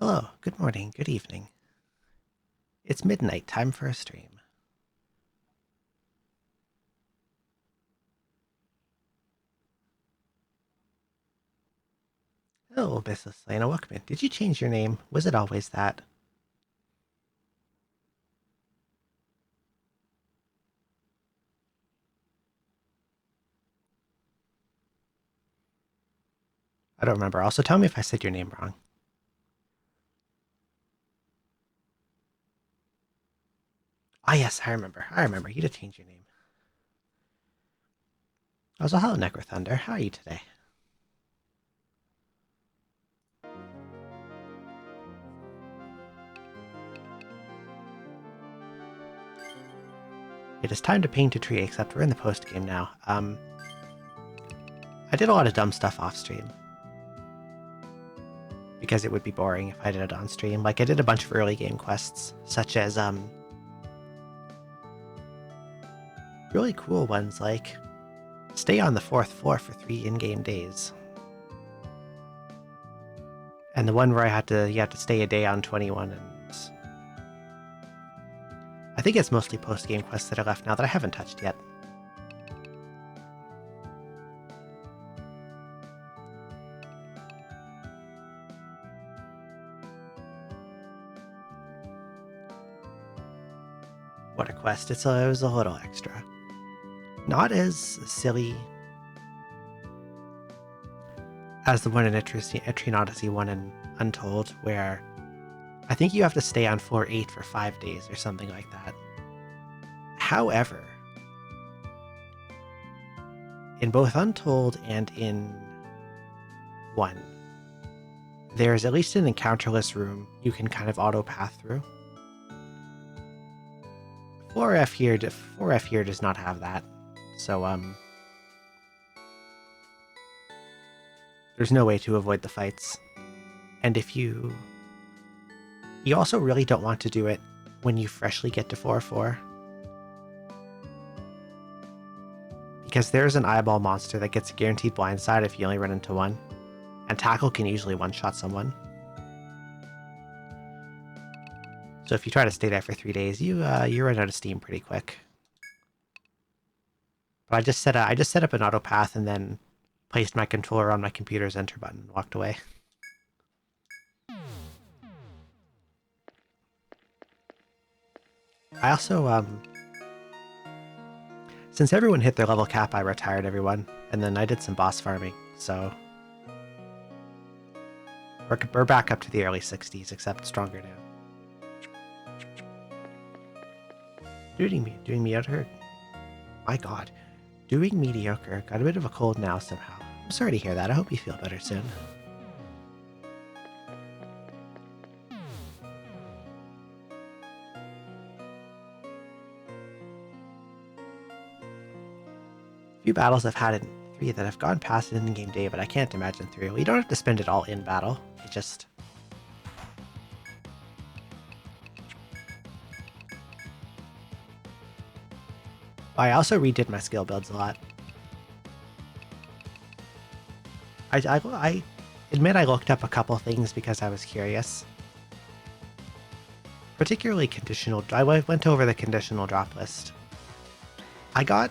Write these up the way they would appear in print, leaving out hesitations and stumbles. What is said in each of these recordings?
Hello, good morning, good evening. It's midnight, time for a stream. Hello, Mrs. Lena Wuckman. Did you change your name? Was it always that? I don't remember. Also, tell me if I said your name wrong. Ah, yes, I remember. I remember. You did change your name. Also, hello, Necrothunder. How are you today? It is time to paint a tree, except we're in the post-game now. I did a lot of dumb stuff off-stream. Because it would be boring if I did it on-stream. Like, I did a bunch of early game quests, such as, really cool ones like stay on the 4th floor for 3 in-game days. And the one where you had to stay a day on 21, and I think it's mostly post-game quests that are left now that I haven't touched yet. What a quest. It was a little extra. Not as silly as the one in Etrian Odyssey 1 and Untold, where I think you have to stay on floor 8 for 5 days or something like that. However, in both Untold and in 1, there's at least an encounterless room you can kind of auto-path through. 4F here does not have that, so there's no way to avoid the fights. And if you also really don't want to do it when you freshly get to 4-4, because there's an eyeball monster that gets a guaranteed blindside if you only run into one, and tackle can usually one-shot someone. So if you try to stay there for 3 days, you run out of steam pretty quick. But I just set up an auto path and then placed my controller on my computer's enter button and walked away. I also since everyone hit their level cap, I retired everyone, and then I did some boss farming, so we're back up to the early 60s, except stronger now. Doing mediocre? My god. Doing mediocre. Got a bit of a cold now somehow. I'm sorry to hear that. I hope you feel better soon. A few battles I've had in 3 that have gone past an in-game day, but I can't imagine 3. Well, you don't have to spend it all in battle. It just... I also redid my skill builds a lot. I admit I looked up a couple things because I was curious. Particularly conditional... I went over the conditional drop list. I got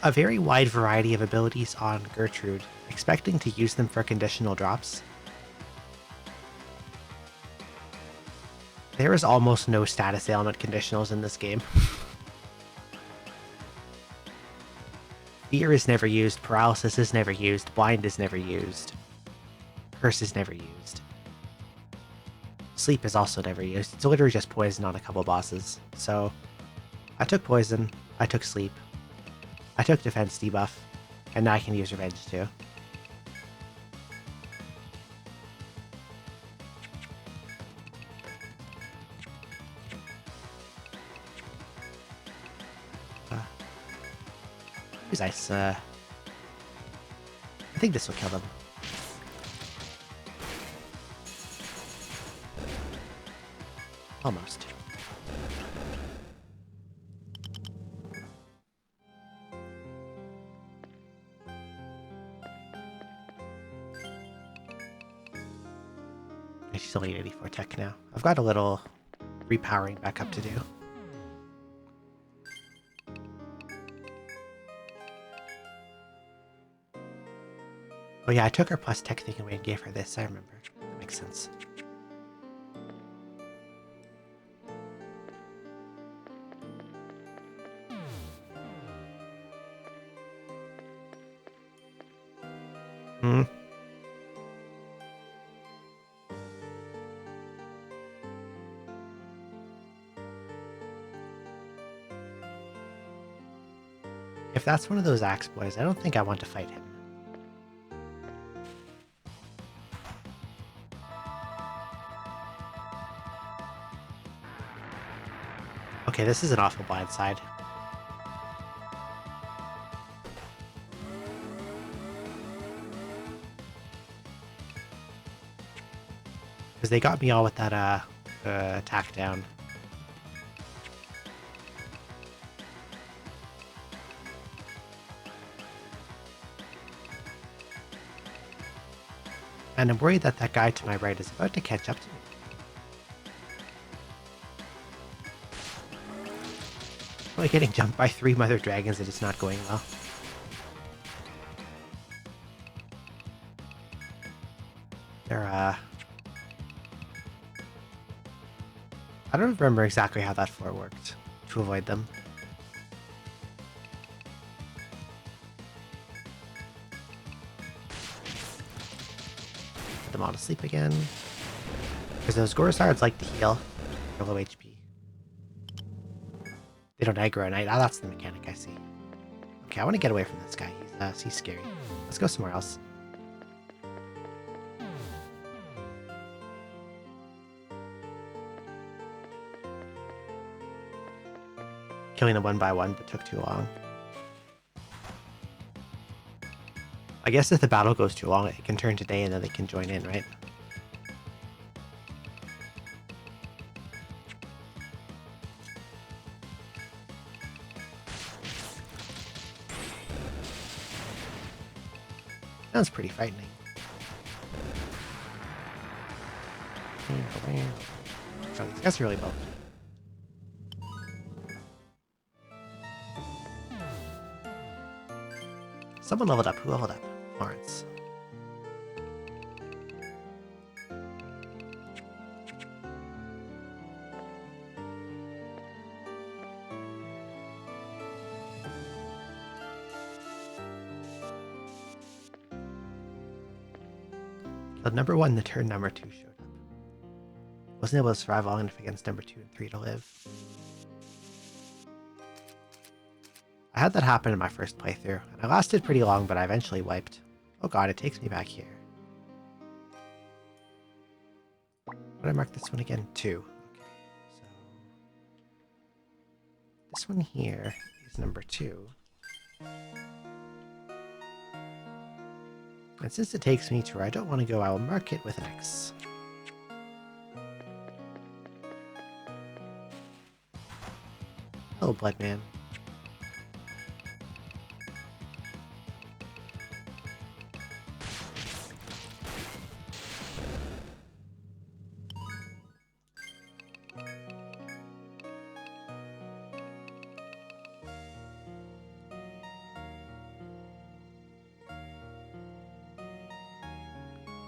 a very wide variety of abilities on Gertrude, expecting to use them for conditional drops. There is almost no status ailment conditionals in this game. Fear is never used, paralysis is never used, blind is never used, curse is never used. Sleep is also never used. It's literally just poison on a couple bosses. So I took poison, I took sleep, I took defense debuff, and now I can use revenge too. Use ice. I think this will kill them. Almost. She's still need 84 tech now. I've got a little repowering back up to do. Oh yeah, I took her plus tech thing away and gave her this, I remember. That makes sense. Hmm. If that's one of those axe boys, I don't think I want to fight him. Okay, this is an awful blindside. Because they got me all with that attack down. And I'm worried that that guy to my right is about to catch up to me. I'm like getting jumped by 3 mother dragons and it's not going well. They're, I don't remember exactly how that floor worked to avoid them. Put them all to sleep again. Because those Gorsards like to heal. They're low HP. They don't aggro at night. Ah, that's the mechanic I see. Okay, I want to get away from this guy. He's scary. Let's go somewhere else. Killing them one by one, but took too long. I guess if the battle goes too long, it can turn to day and then they can join in, right? Sounds pretty frightening. Oh, these guys are really buffed. Someone leveled up. Who leveled up? Lawrence. Killed number 1, the turn number 2 showed up. Wasn't able to survive long enough against number 2 and 3 to live. I had that happen in my first playthrough, and I lasted pretty long, but I eventually wiped. Oh god, it takes me back here. What did I mark this one again? 2. Okay, so... this one here is number 2. And since it takes me to where I don't want to go, I will mark it with an X. Hello, Bloodman.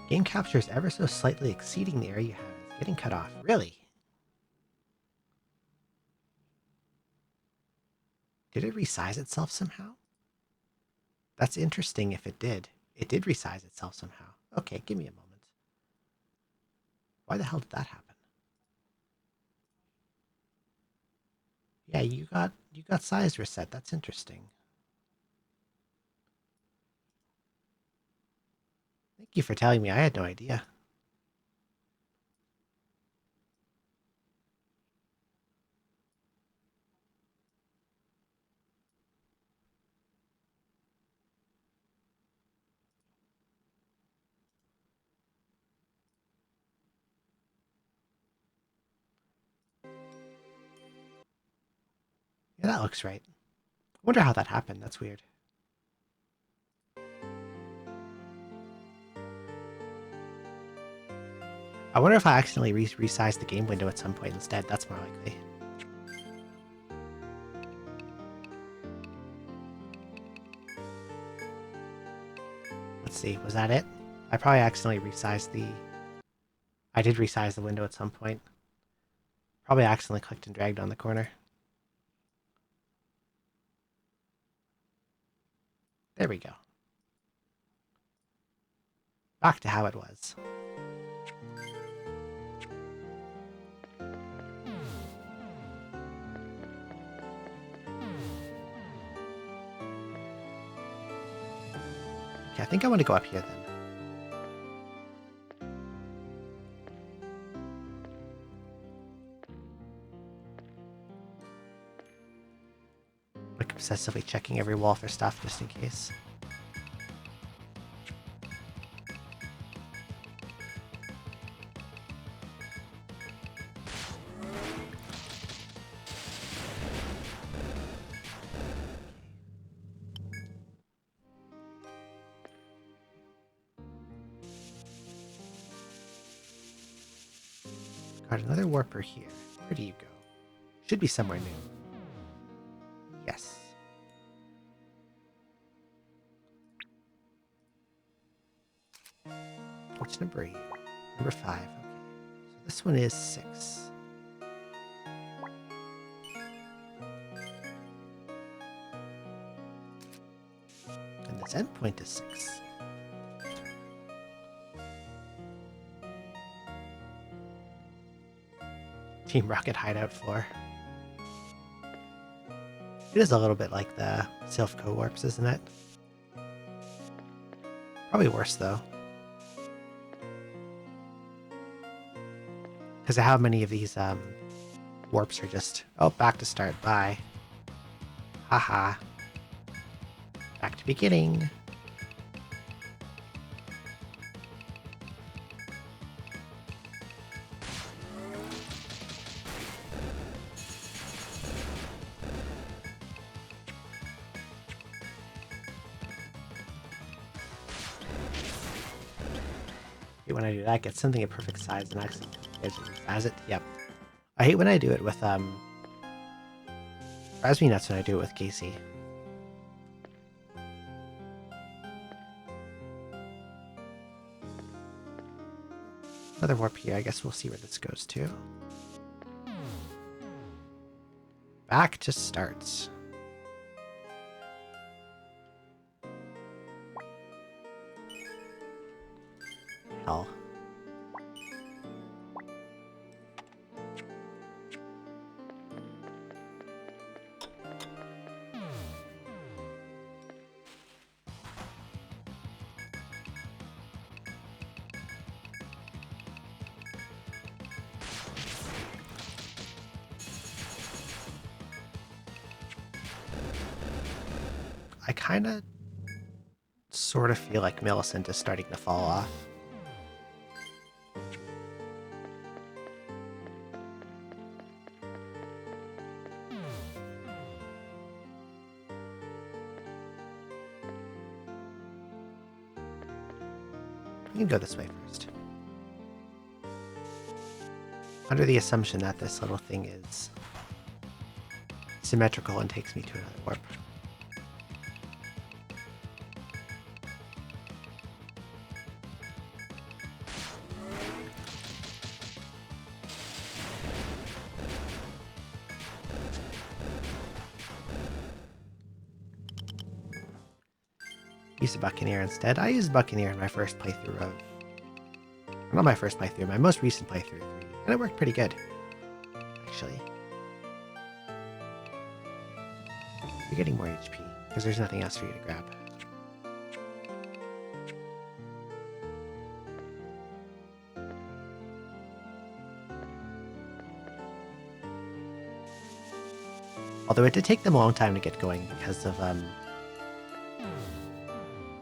Game capture is ever so slightly exceeding the area you have. It's getting cut off. Really? Did it resize itself somehow? That's interesting if it did. It did resize itself somehow. Okay, give me a moment. Why the hell did that happen? Yeah, you got size reset. That's interesting. Thank you for telling me. I had no idea. Yeah, that looks right. I wonder how that happened. That's weird. I wonder if I accidentally resized the game window at some point instead. That's more likely. Let's see, was that it? I probably accidentally resized the... I did resize the window at some point. Probably accidentally clicked and dragged on the corner. There we go. Back to how it was. Okay, I think I want to go up here then. Like obsessively checking every wall for stuff just in case. Got another warper here. Where do you go? Should be somewhere new. Yes. Which number are you? Number 5. Okay. So this one is 6. And this endpoint is 6. Team Rocket hideout floor. It is a little bit like the Sylph co-warps, isn't it? Probably worse, though. Because of how many of these warps are just... Oh, back to start. Bye. Haha. Back to beginning. When I do that, get something at perfect size and actually as it. Yep. I hate when I do it with drives me nuts when I do it with Casey. Another warp here. I guess we'll see where this goes to. Back to starts. Hell. I kind of sort of feel like Millicent is starting to fall off. We can go this way first. Under the assumption that this little thing is symmetrical and takes me to another warp. Use a Buccaneer instead. I used Buccaneer in my first playthrough of... Not my first playthrough, my most recent playthrough. And it worked pretty good, actually. You're getting more HP, because there's nothing else for you to grab. Although it did take them a long time to get going because of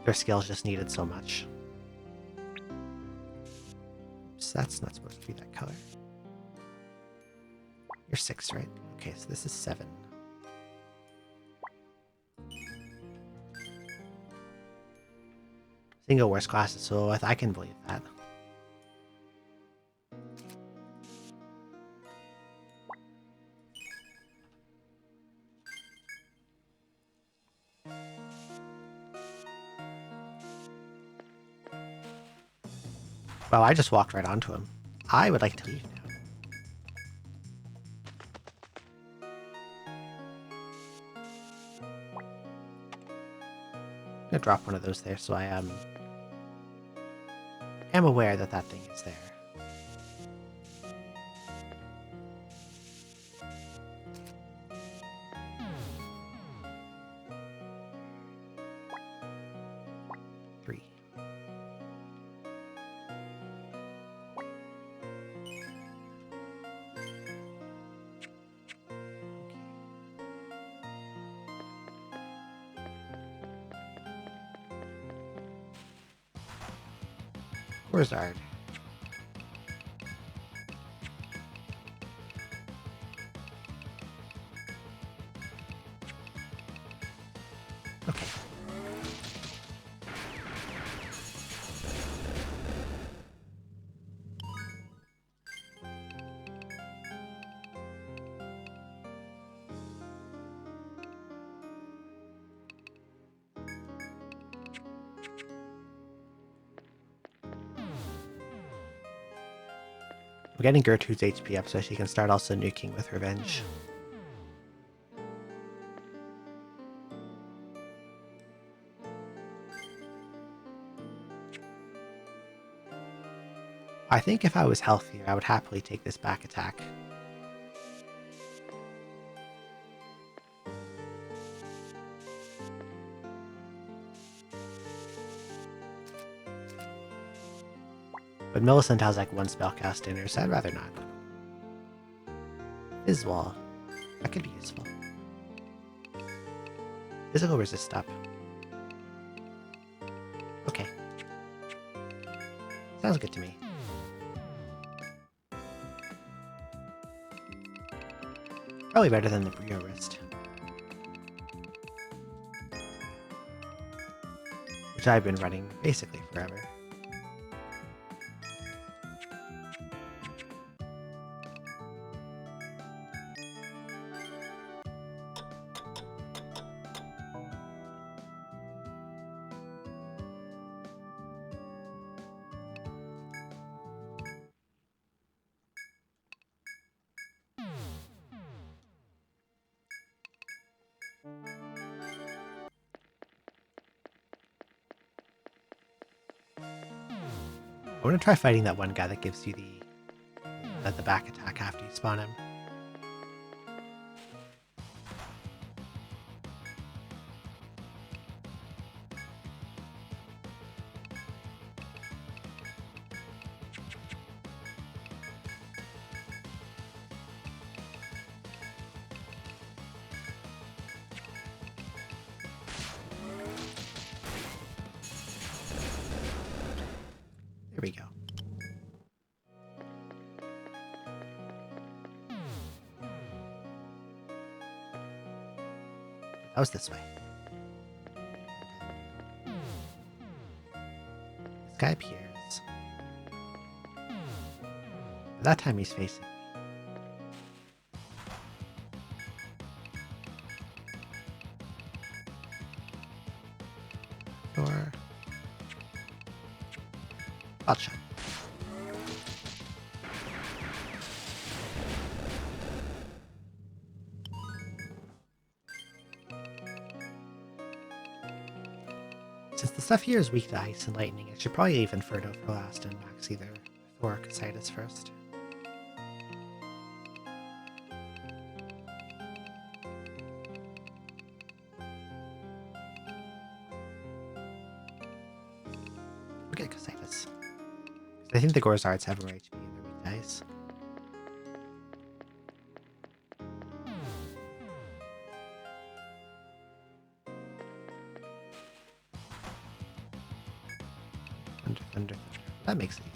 their skills just needed so much. So that's not supposed to be that color. You're 6, right? Okay, so this is 7. Single worst classes, so I can believe that. Well, I just walked right onto him. I would like to leave now. I'm gonna drop one of those there so I am aware that that thing is there. Three. Corzard. Okay. We're getting Gertrude's HP up so she can start also nuking with Revenge. I think if I was healthier, I would happily take this back attack. But Millicent has like one spellcast in her, so I'd rather not. Fizzwall. That could be useful. Physical resist up. Okay. Sounds good to me. Probably better than the Brio wrist. Which I've been running basically forever. I want to try fighting that one guy that gives you the back attack after you spawn him. There we go. That was this way. This guy appears. But that time he's facing me. Or hot shot. Since the stuff here is weak to ice and lightning, it should probably leave Inferno for last and max either Thor or Casitas first. We'll get Casitas. I think the Gorzards have more HP and they're weak to ice. Thunder. That makes it easy.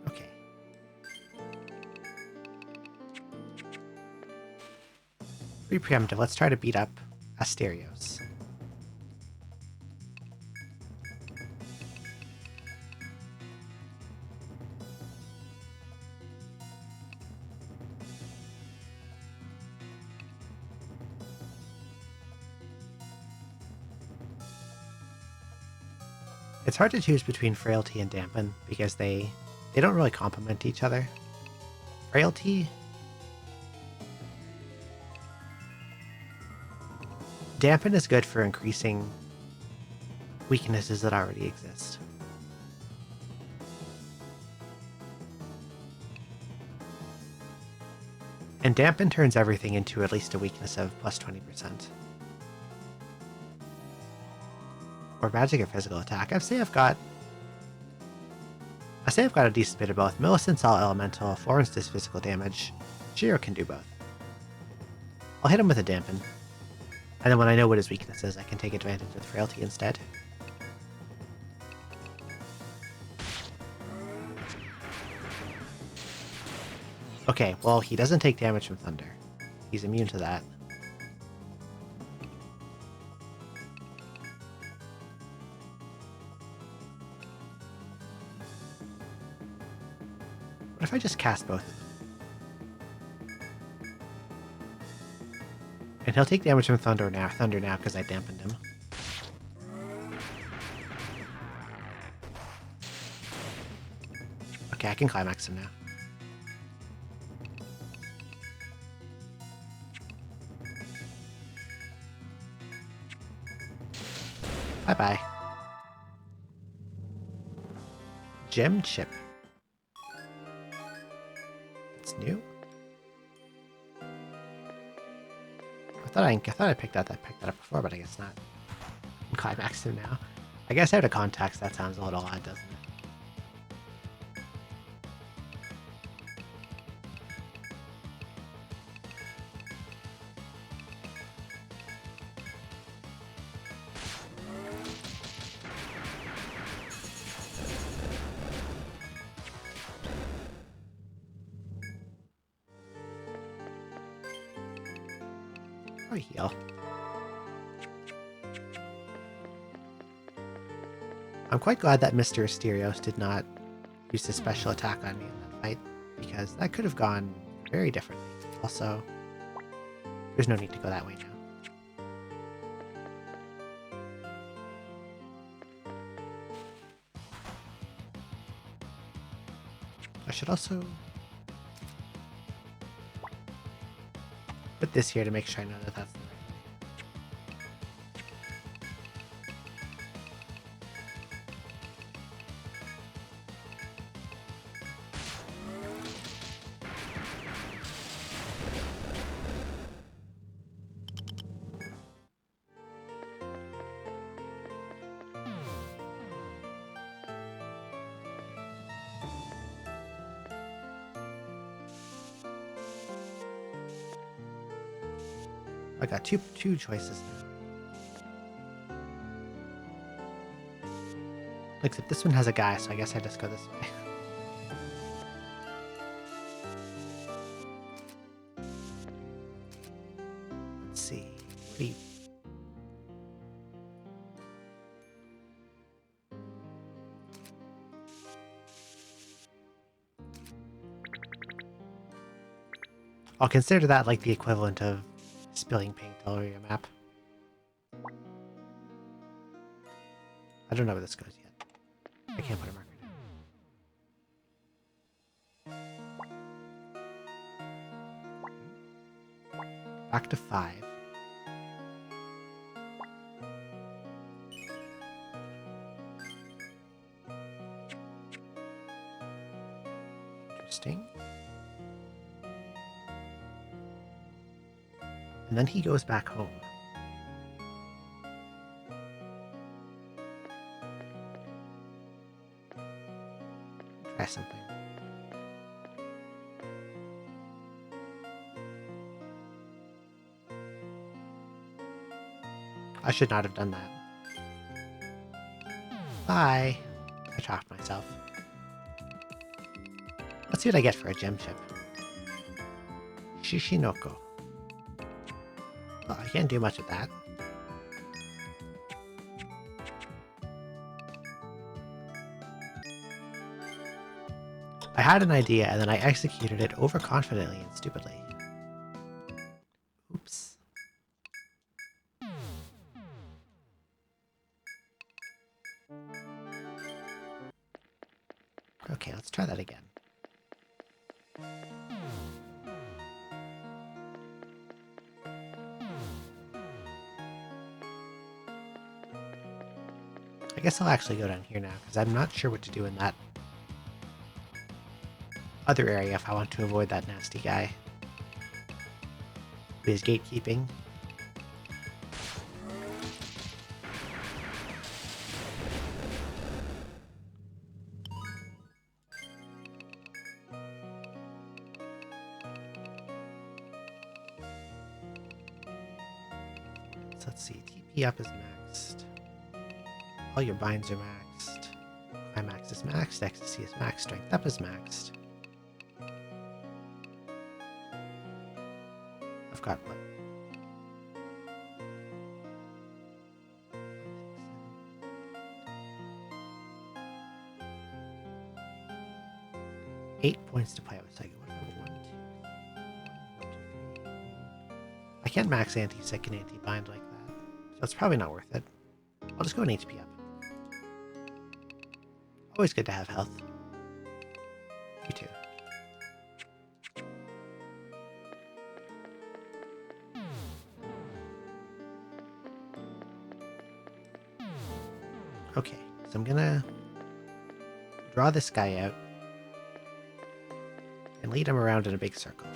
Okay. Pretty preemptive. Let's try to beat up Asterios. It's hard to choose between Frailty and Dampen because they don't really complement each other. Frailty... Dampen is good for increasing weaknesses that already exist. And Dampen turns everything into at least a weakness of plus 20%. Or magic or physical attack. I say I've got a decent bit of both. Millicent's all elemental, Florence does physical damage. Shiro can do both. I'll hit him with a Dampen. And then when I know what his weakness is, I can take advantage of Frailty instead. Okay, well, he doesn't take damage from thunder. He's immune to that. What if I just cast both of them? And he'll take damage from thunder now because I dampened him. Okay, I can climax him now. Bye-bye. Gem chip. It's new. I thought I picked that up before, but I guess not. I'm climaxed him now. I guess out of context, that sounds a little odd, doesn't it? Or heal. I'm quite glad that Mr. Asterios did not use his special attack on me in that fight, because that could have gone very differently. Also, there's no need to go that way now. I should also put this here to make sure I know that that's the right way. I got two choices now. Except this one has a guy, so I guess I just go this way. Let's see. What do you... I'll consider that like the equivalent of spilling paint all over your map. I don't know where this goes yet. I can't put a marker down. Back to 5. Interesting. And then he goes back home. Try something. I should not have done that. Bye. I talked myself. Let's see what I get for a gem chip. Shishinoko. Well, I can't do much with that. I had an idea and then I executed it overconfidently and stupidly. Oops. Okay, let's try that again. I guess I'll actually go down here now, because I'm not sure what to do in that other area if I want to avoid that nasty guy. His gatekeeping. So let's see, TP up is maxed. All your binds are maxed. Climax is maxed, Ecstasy is maxed, Strength up is maxed. I've got what? 8 points to play with. So I go 1, 2, 3. I can't max anti-sick and anti-bind like that, so it's probably not worth it. I'll just go an HP up. Always good to have health. You too. Okay, so I'm gonna draw this guy out and lead him around in a big circle.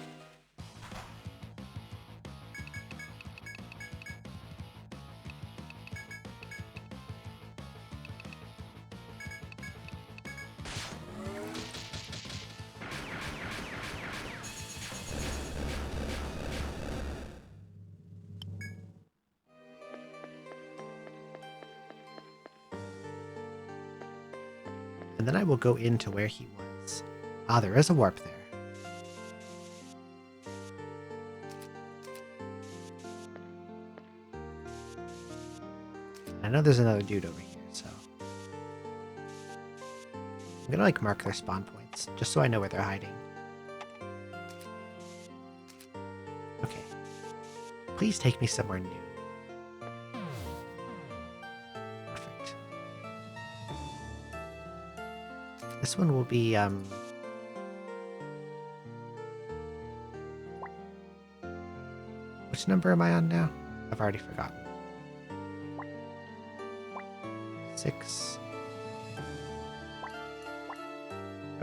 And then I will go into where he was. Ah, there is a warp there. I know there's another dude over here, so I'm gonna like mark their spawn points, just so I know where they're hiding. Okay. Please take me somewhere new. Perfect. This one will be, which number am I on now? I've already forgotten. 6.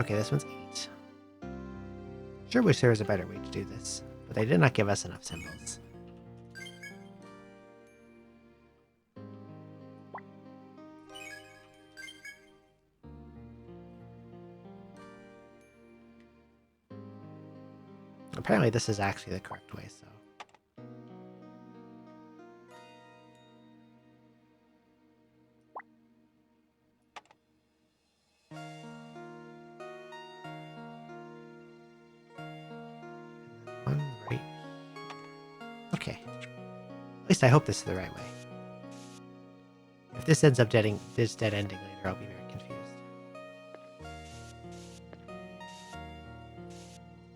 Okay, this one's 8. Sure wish there was a better way to do this, but they did not give us enough symbols. Apparently this is actually the correct way, so... One right. Okay. At least I hope this is the right way. If this ends up dead ending later, I'll be very confused.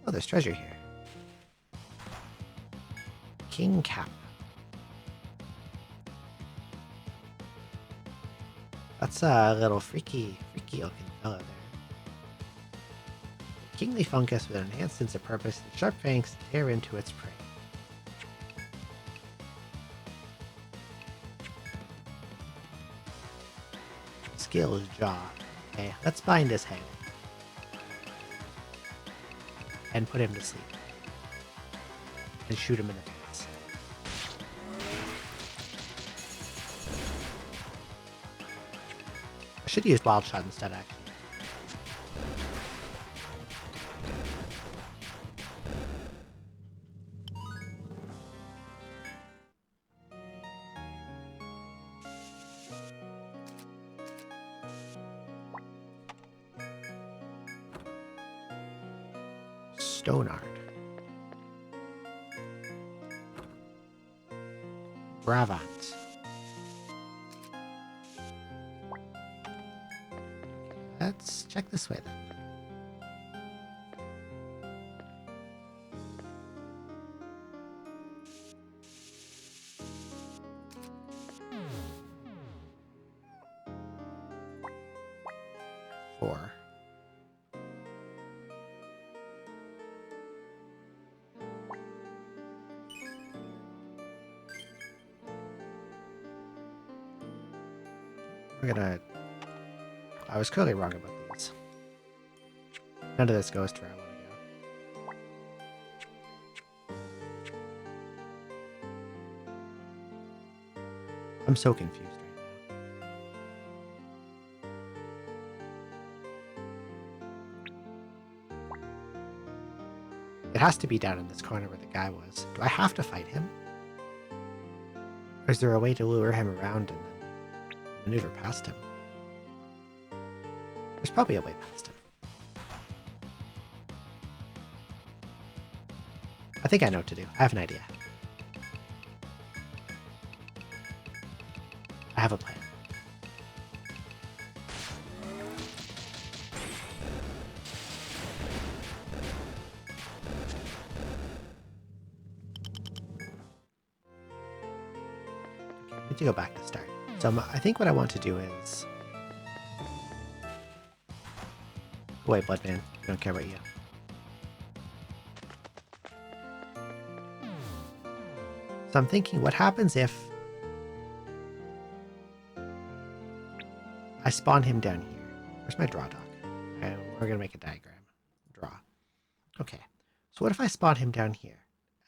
Oh, there's treasure here. King Cap. That's a little freaky looking fellow there. Kingly fungus with an enhanced sense of purpose and sharp fangs to tear into its prey. Skill is jaw. Okay, let's bind his head. And put him to sleep. And shoot him in the face. I should use Wild Shot instead, actually. Stonard. Bravant. Let's check this way then. Four. We're gonna... I was clearly wrong about these. None of this goes to where I want to go. I'm so confused right now. It has to be down in this corner where the guy was. Do I have to fight him? Or is there a way to lure him around and then maneuver past him? There's probably a way past him. I think I know what to do. I have an idea. I have a plan. Okay, I need to go back to start. So I think what I want to do is... Go away, Bloodman. I don't care about you. So I'm thinking, what happens if I spawn him down here? Where's my draw dock? Okay, we're going to make a diagram. Draw. Okay. So what if I spawn him down here?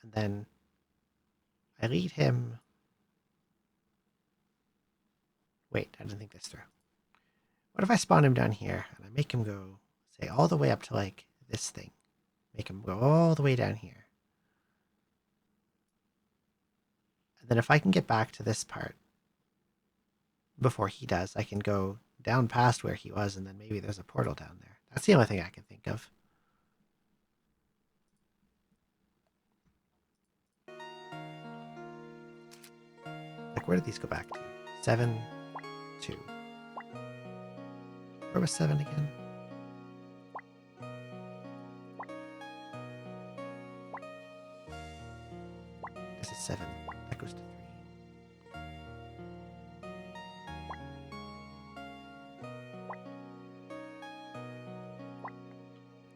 And then I lead him... Wait, I didn't think this through. What if I spawn him down here and I make him go, say, all the way up to, like, this thing? Make him go all the way down here. And then if I can get back to this part before he does, I can go down past where he was, and then maybe there's a portal down there. That's the only thing I can think of. Like, where did these go back to? 7, 2. Where was 7 again? This is 7. That goes to 3.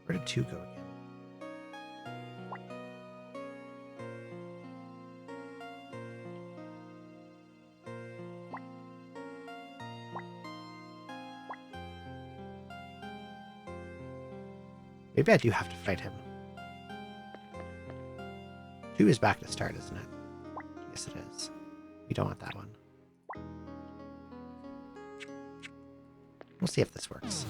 Where did 2 go again? Maybe I do have to fight him. 2 is back to start, isn't it? Yes, it is. We don't want that one. We'll see if this works.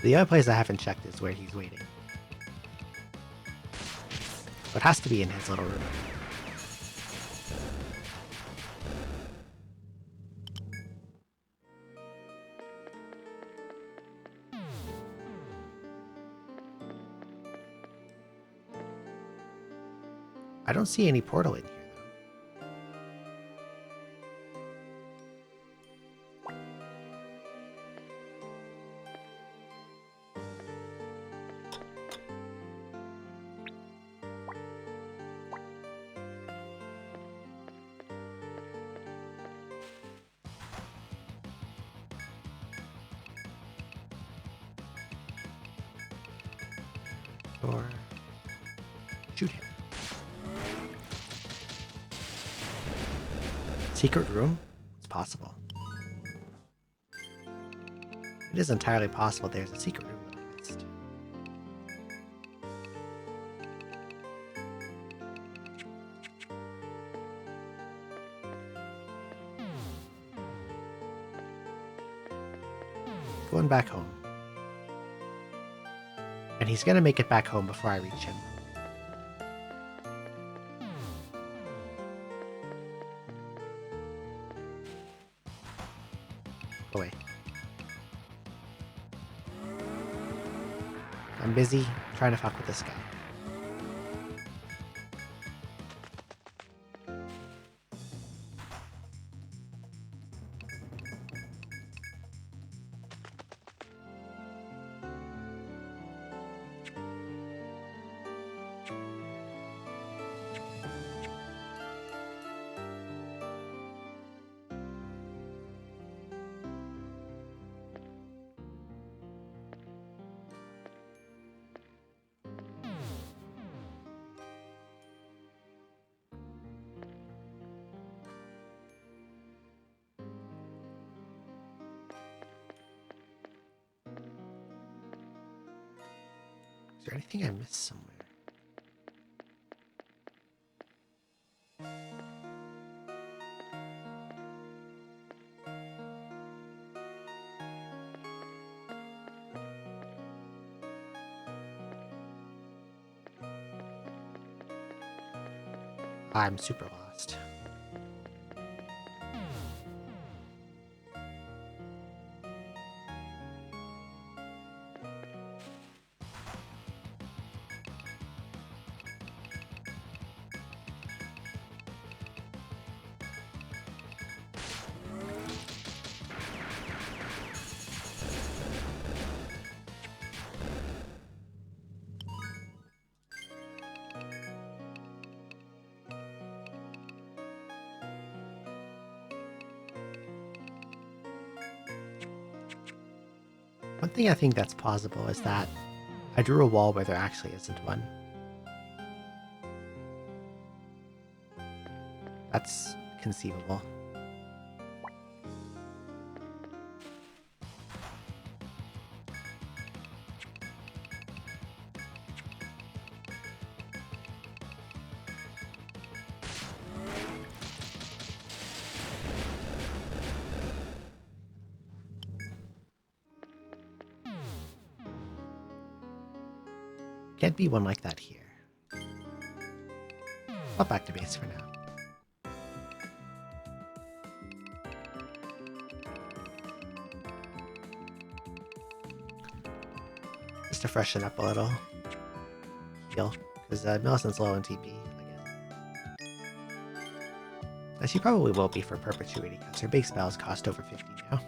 The other place I haven't checked is where he's waiting. So it has to be in his little room. I don't see any portal in here, though. Or shoot him. Secret room? It's possible. It is entirely possible there's a secret room that I missed. Going back home. And he's gonna make it back home before I reach him. Go away. I'm busy trying to fuck with this guy. Is there anything I missed somewhere? I'm super lost. One thing I think that's plausible is that I drew a wall where there actually isn't one. That's conceivable. Can't be one like that here. I'll back to base for now. Just to freshen up a little. Heal. Because Millicent's low on TP again. As she probably will be for Perpetuity, because her big spells cost over 50 now.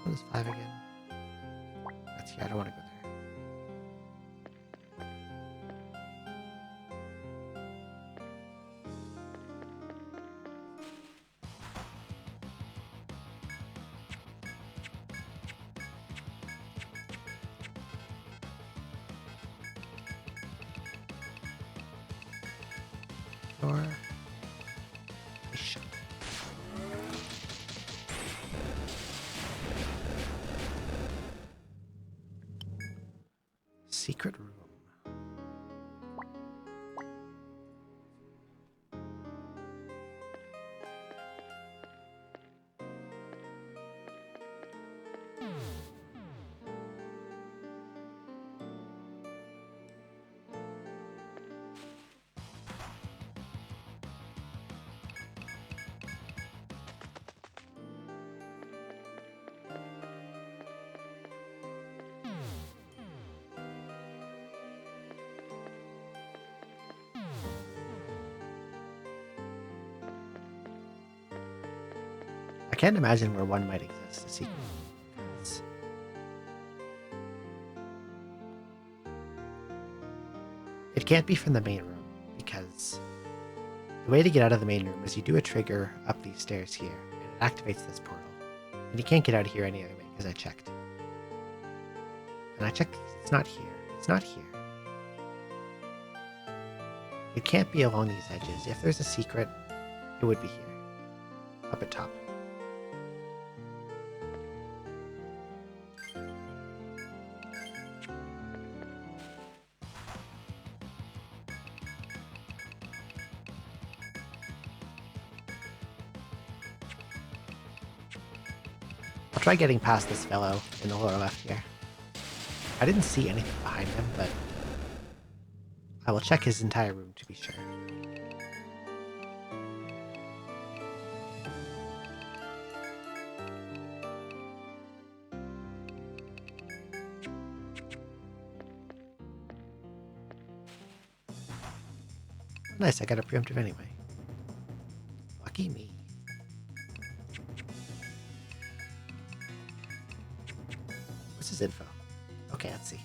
What is 5 again? That's here, I don't want to go there. Or... Secret room. I can't imagine where one might exist, a secret room. It can't be from the main room, because the way to get out of the main room is you do a trigger up these stairs here, and it activates this portal. And you can't get out of here any other way, because I checked. And I checked, it's not here. It's not here. It can't be along these edges. If there's a secret, it would be here. Up at top. I'll try getting past this fellow in the lower left here. I didn't see anything behind him, but I will check his entire room to be sure. Nice, I got a preemptive anyway. Lucky me. What's his info? Okay, let's see.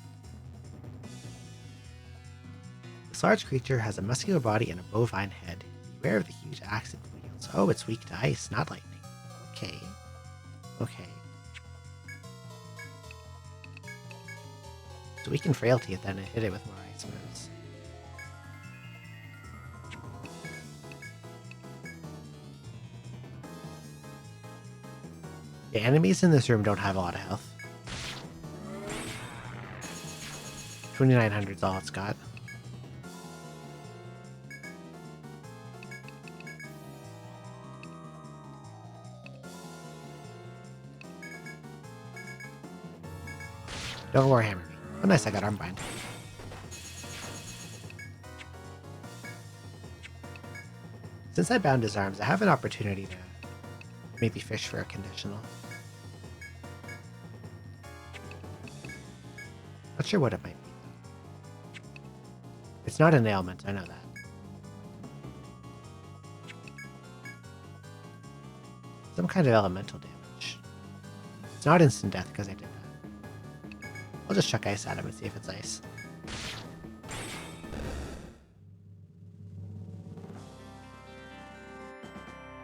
This large creature has a muscular body and a bovine head. Beware of the huge axe it wields. Oh, it's weak to ice, not lightning. Okay. Okay. So weaken frailty and then hit it with more ice moves. The enemies in this room don't have a lot of health. 2900's all it's got. Don't warhammer me. Oh nice, I got Armbind. Since I bound his arms, I have an opportunity to maybe fish for a conditional. Not sure what it might be. It's not an ailment, I know that. Some kind of elemental damage. It's not instant death because I did that. I'll just chuck ice at him and see if it's ice.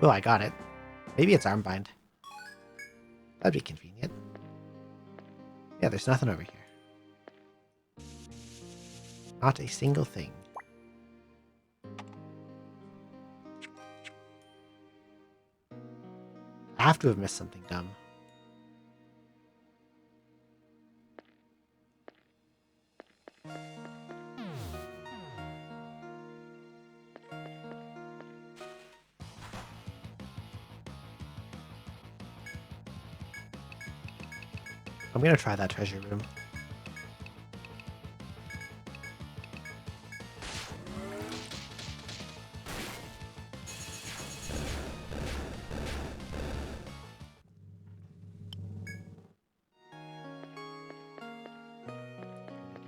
Oh, I got it. Maybe it's Armbind. That'd be convenient. Yeah, there's nothing over here. Not a single thing. I have to have missed something dumb. I'm gonna try that treasure room.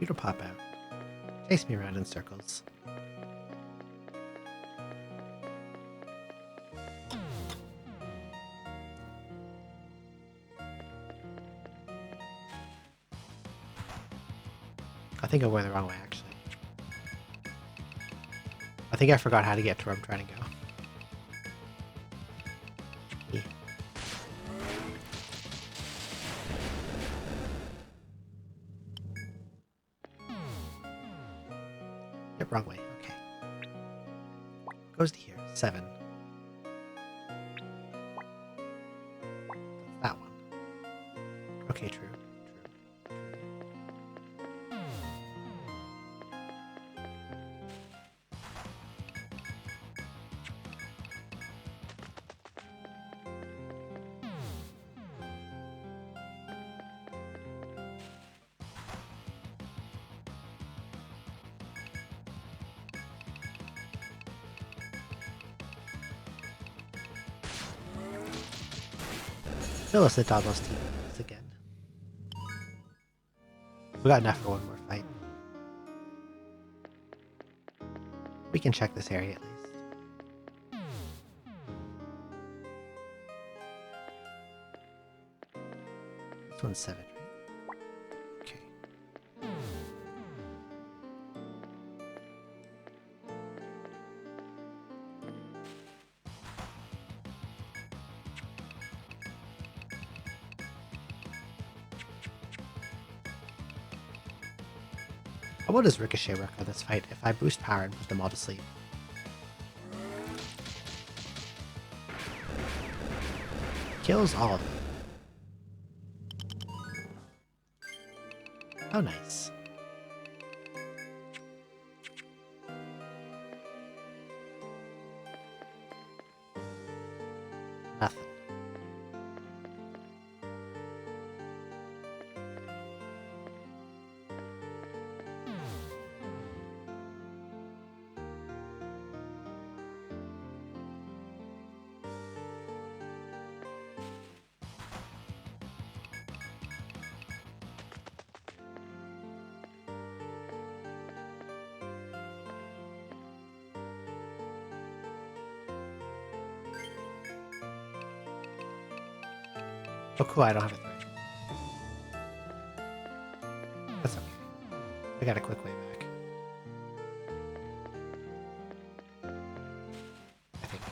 You to pop out. Chase me around in circles. I think I went the wrong way, actually. I think I forgot how to get to where I'm trying to go. Yeah. Yep, wrong way. Okay. Goes to here. 7. That one. Okay, true. Phyllis hit almost teams again. We got enough for one more fight. We can check this area at least. This one's 7, right? Okay. How well does Ricochet work on this fight if I boost power and put them all to sleep? Kills all of them. Oh, nice. Nothing. Oh, cool, I don't have a thread. That's okay. I got a quick way back. I think.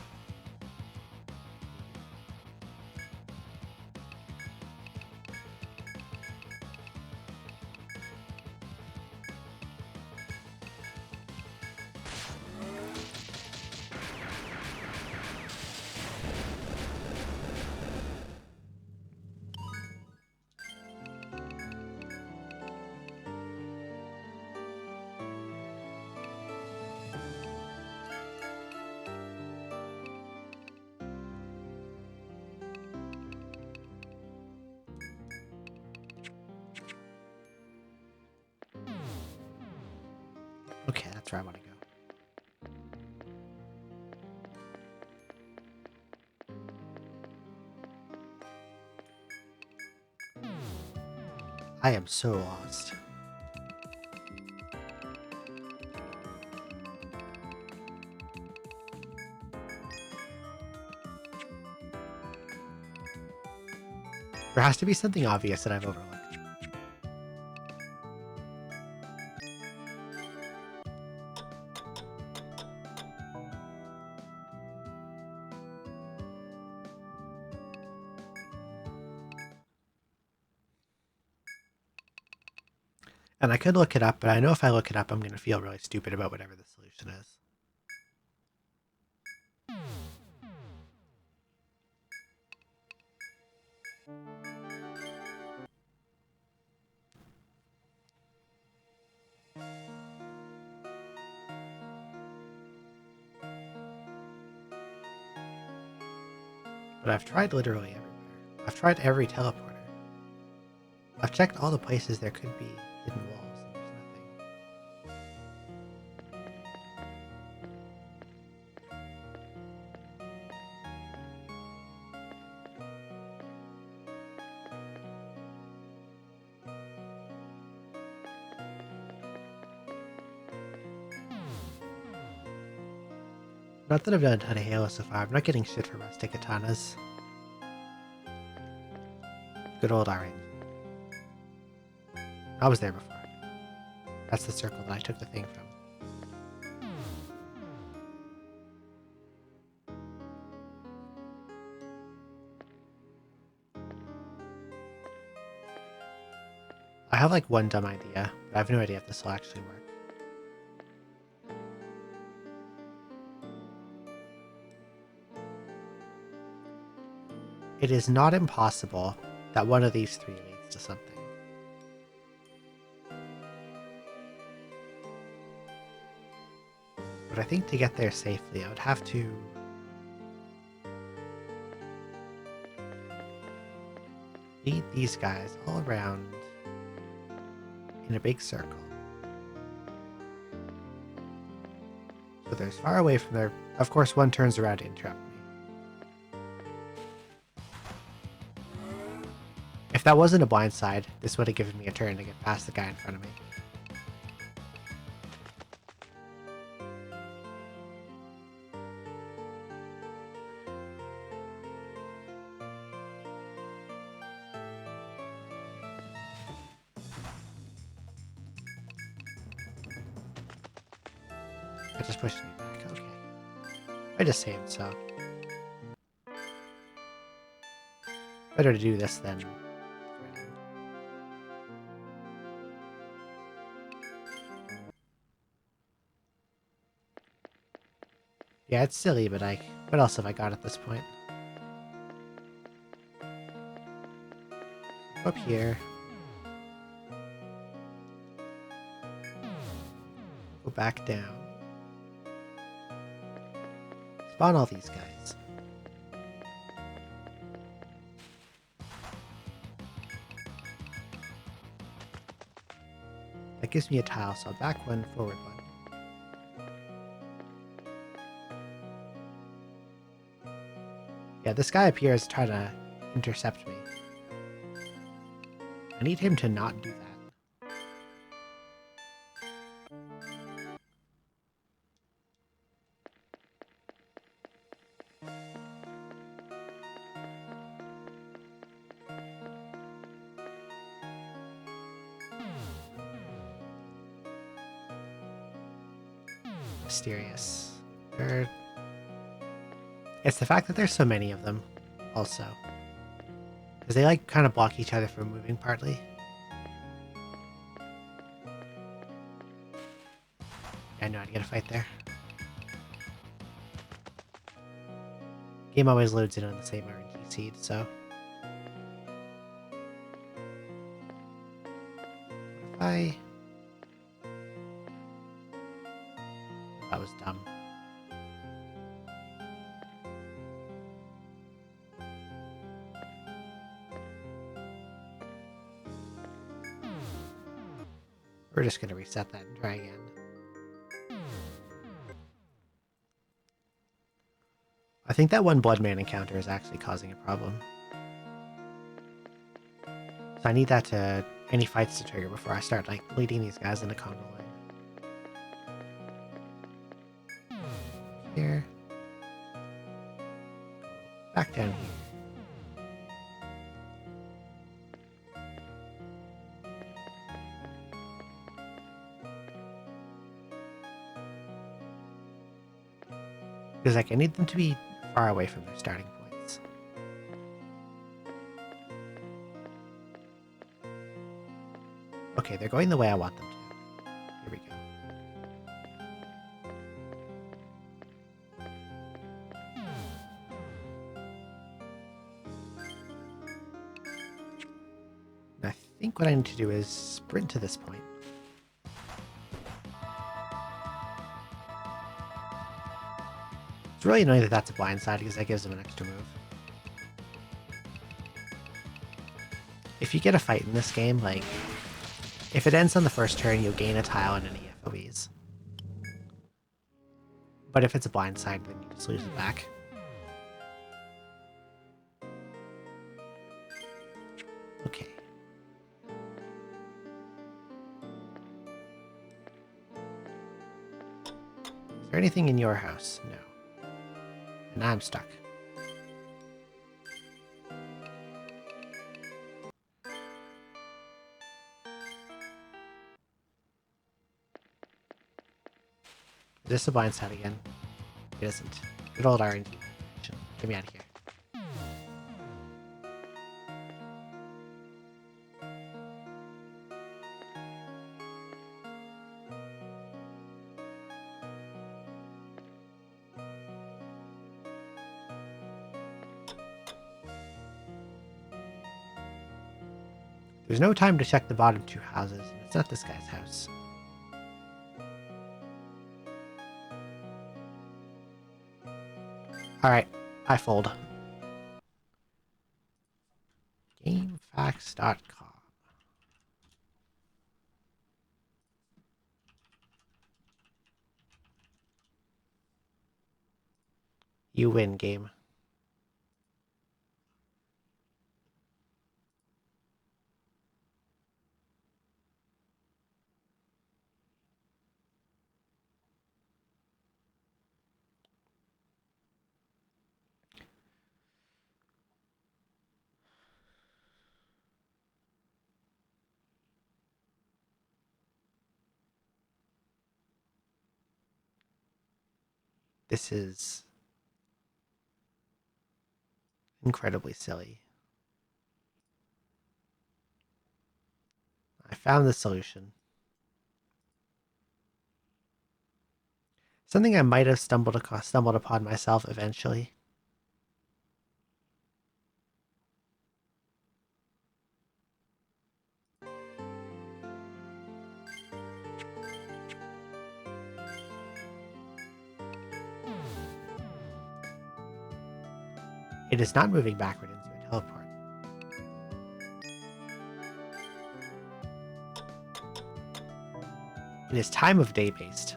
Okay, that's where I want to go. I am so lost. There has to be something obvious that I've overlooked. And I could look it up, but I know if I look it up, I'm going to feel really stupid about whatever the solution is. But I've tried literally everywhere. I've tried every teleporter. I've checked all the places there could be hidden walls, and there's nothing. Not that I've done a ton of Halo so far. I'm not getting shit for rustic katanas. Good old orange. I was there before. That's the circle that I took the thing from. I have like one dumb idea, but I have no idea if this will actually work. It is not impossible that one of these three leads to something. But I think to get there safely, I would have to lead these guys all around in a big circle. So they're as far away from there. Of course, one turns around to interrupt me. If that wasn't a blind side, this would have given me a turn to get past the guy in front of me. It just pushed me back, okay. I just saved, so. Better to do this than... Yeah, it's silly, but what else have I got at this point? Up here. Go back down. Spawn all these guys. That gives me a tile, so back one, forward one. Yeah, this guy up here is trying to intercept me. I need him to not do that. mysterious. It's the fact that there's so many of them, also. Because they like kind of block each other from moving partly. I know how to get a fight there. Game always loads in on the same RNG seed, so. What if I... That was dumb. We're just going to reset that and try again. I think that one Bloodman encounter is actually causing a problem. So I need that to... any fights to trigger before I start, like, leading these guys into Congo line. Here. Back down here. Because, like, I need them to be far away from their starting points. Okay, they're going the way I want them to. Here we go. And I think what I need to do is sprint to this point. It's really annoying that that's a blind side because that gives them an extra move. If you get a fight in this game, like, if it ends on the first turn, you'll gain a tile and any FOEs. But if it's a blind side, then you just lose it back. Okay. Is there anything in your house? No. And I'm stuck. Is this a blind side again? It isn't. Good old RNG. Get me out of here. There's no time to check the bottom two houses, and it's not this guy's house. Alright, I fold. Gamefacts.com. You win, game. This is incredibly silly. I found the solution. Something I might have stumbled upon myself eventually. It is not moving backward into a teleport. It is time of day based.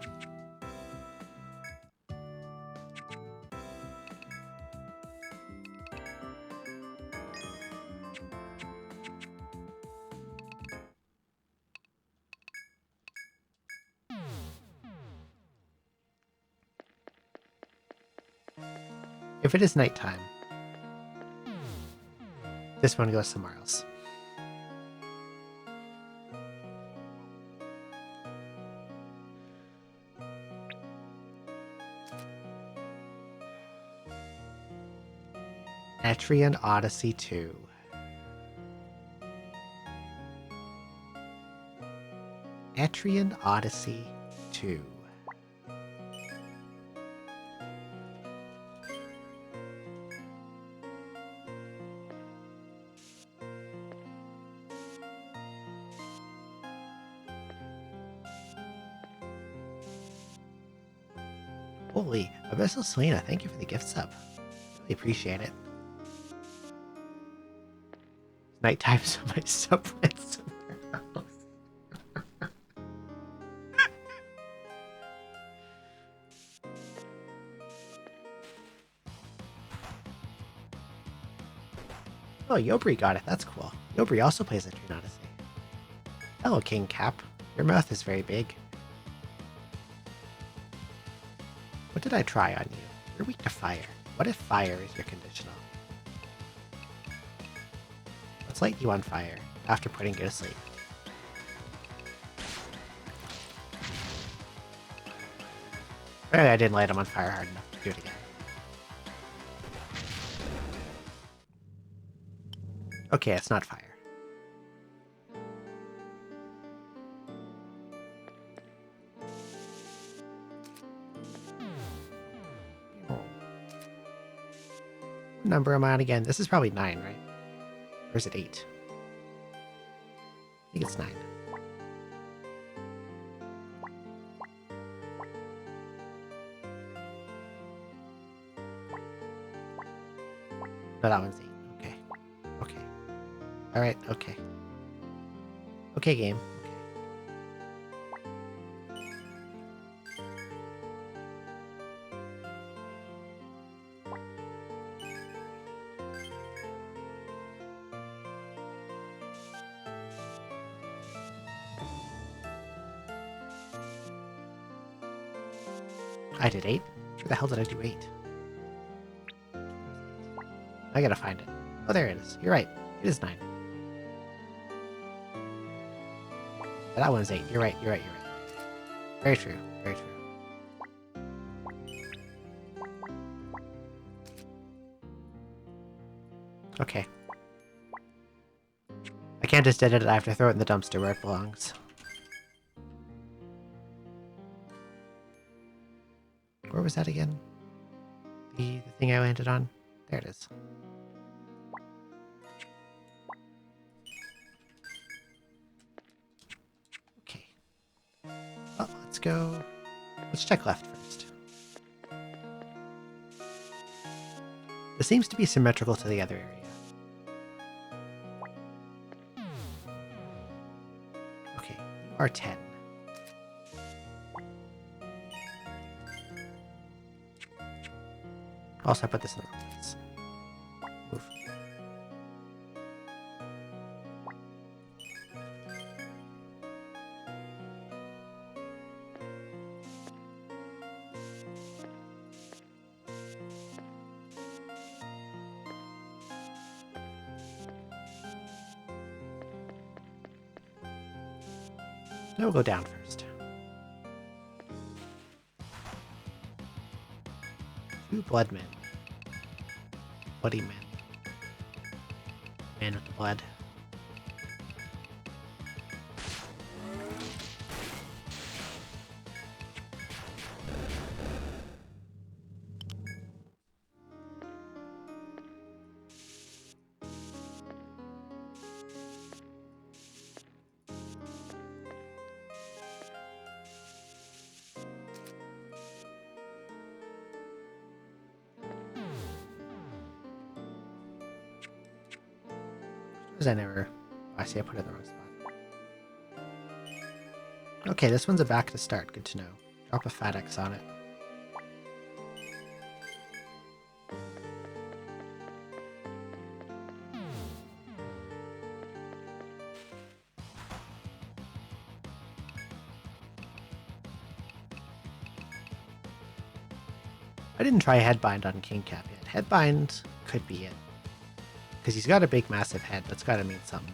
If it is nighttime, this one goes somewhere else. Etrian Odyssey II. Etrian Odyssey II. Holy, Abyssal Selena, thank you for the gift sub. Really appreciate it. Nighttime, so my sub went somewhere else. Oh, Yobri got it. That's cool. Yobri also plays Etrian Odyssey. Hello, King Cap. Your mouth is very big. What did I try on you? You're weak to fire. What if fire is your conditional? Let's light you on fire after putting you to sleep. Apparently I didn't light him on fire hard enough to do it again. Okay, it's not fire. What number am I on again? This is probably 9, right? Or is it 8? I think it's 9. No, that one's 8. Okay. Okay. Alright, okay. Okay, game. I did 8? Where the hell did I do 8? I gotta find it. Oh, there it is. You're right. It is 9. Yeah, that one's 8. You're right. You're right. You're right. Very true. Very true. Okay. I can't just edit it. I have to throw it in the dumpster where it belongs. Where was that again? The thing I landed on? There it is. Okay. Well, let's go... Let's check left first. This seems to be symmetrical to the other area. Okay, you are 10. Also, I put this in the wrong place. Move. Now we'll go down first. 2 blood men. Bloody men. Man with the blood. I see I put it in the wrong spot. Okay, this one's a back to start. Good to know. Drop a fat X on it. I didn't try Headbind on King Cap yet. Headbind could be it. Because he's got a big, massive head. That's got to mean something.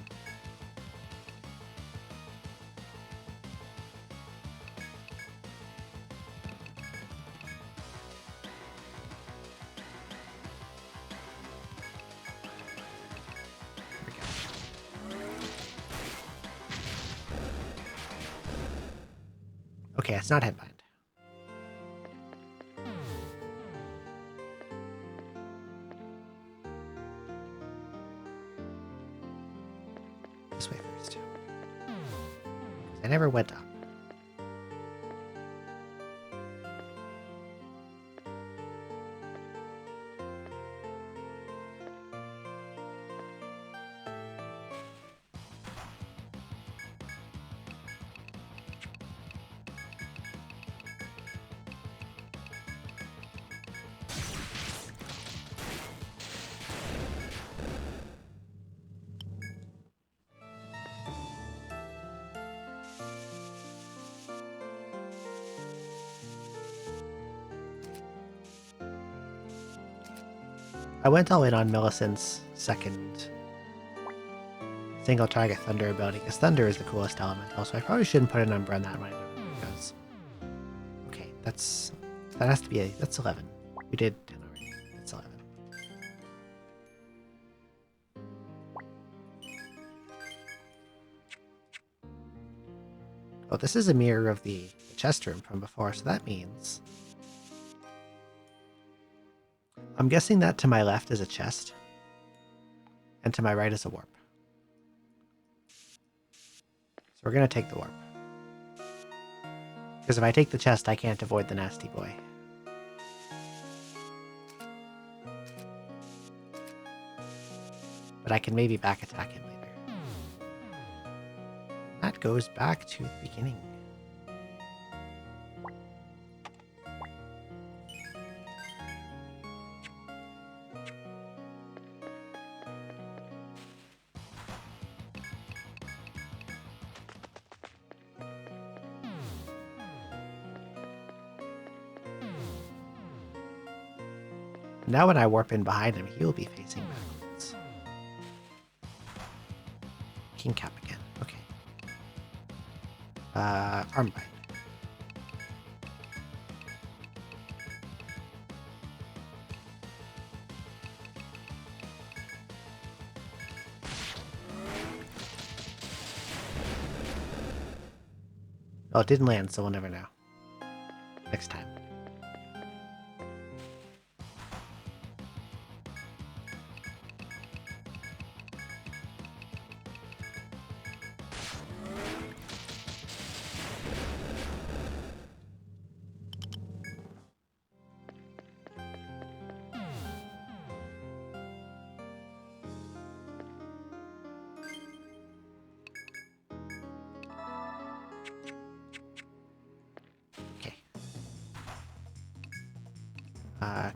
Okay, it's not Headbind. This way first. I never went up. I went all in on Millicent's second single target Thunder ability, because Thunder is the coolest elemental, so I probably shouldn't put a number on that one. Because okay, that has to be that's 11. We did 10 already. That's 11. Oh, this is a mirror of the chest room from before, so that means I'm guessing that to my left is a chest, and to my right is a warp. So we're going to take the warp. Because if I take the chest, I can't avoid the nasty boy. But I can maybe back attack him later. That goes back to the beginning. Now when I warp in behind him, he will be facing backwards. King Cap again. Okay. Armbind. Oh, it didn't land, so we'll never know. Next time.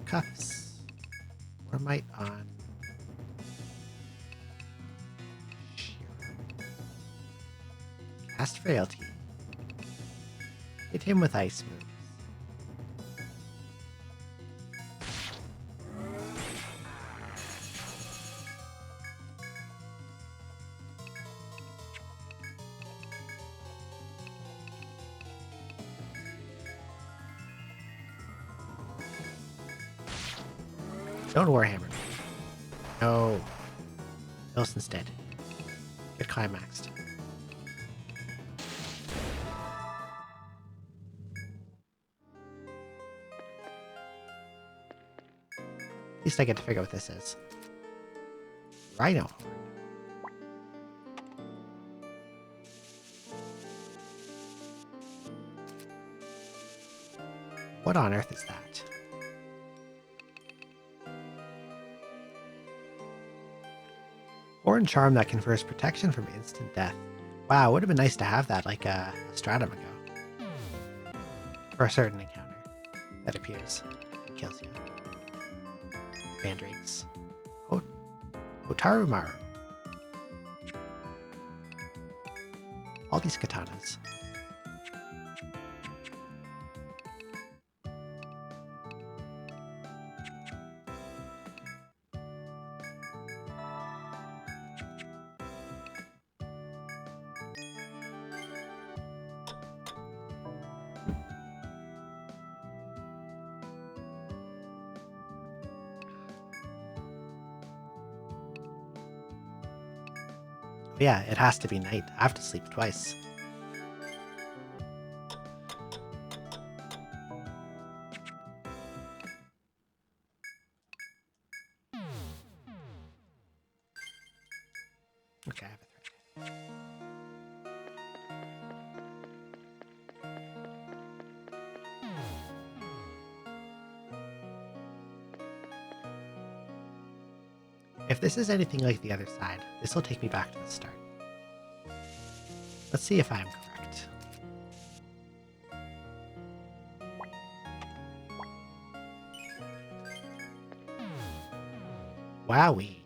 Cuffs. Or might on. Cast Frailty. Hit him with ice moves. Don't Warhammer me. No. Wilson's dead. Get climaxed. At least I get to figure out what this is. Rhino. What on earth is that? Horn Charm that confers protection from instant death. Wow, it would have been nice to have that like a stratum ago. For a certain encounter that appears. It kills you. Mandrakes. Otarumaru. All these katanas. Yeah, it has to be night. I have to sleep twice. Okay, I have a thread. If this is anything like the other side, this will take me back to the start. Let's see if I'm correct. Wowee.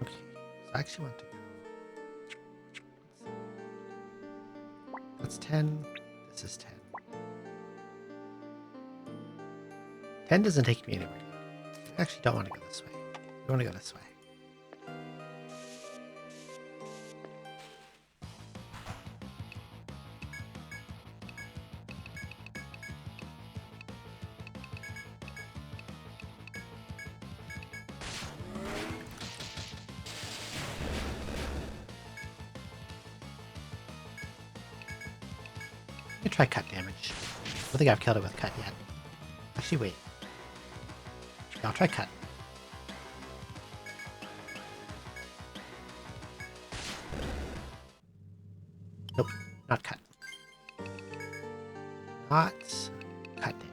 Okay, so I actually want to go. That's 10. This is 10. 10 doesn't take me anywhere. I actually don't want to go this way. I want to go this way. Let me try cut damage. I don't think I've killed it with cut yet. Actually, wait. Yeah, I'll try cut. Nope, not cut. Not cut damage.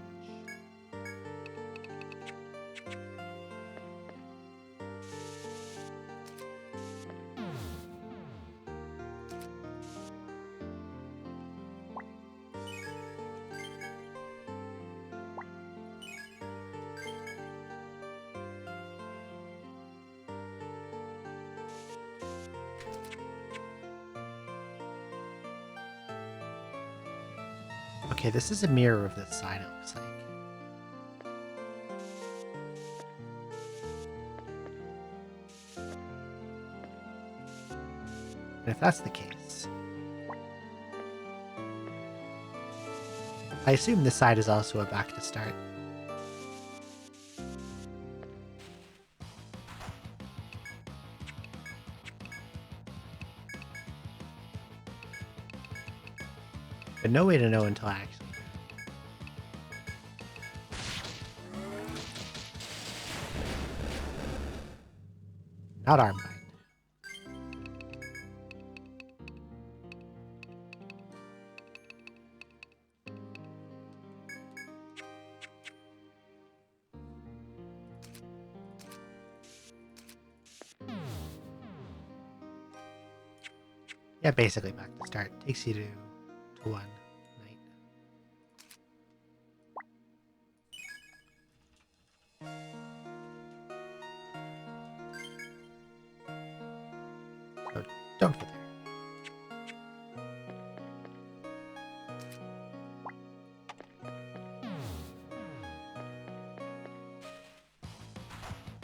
Okay, this is a mirror of this side, it looks like. And if that's the case, I assume this side is also a back to start. But no way to know until I actually. Not Armbind. Yeah, basically back to start. Takes you to 1 night. So don't go there.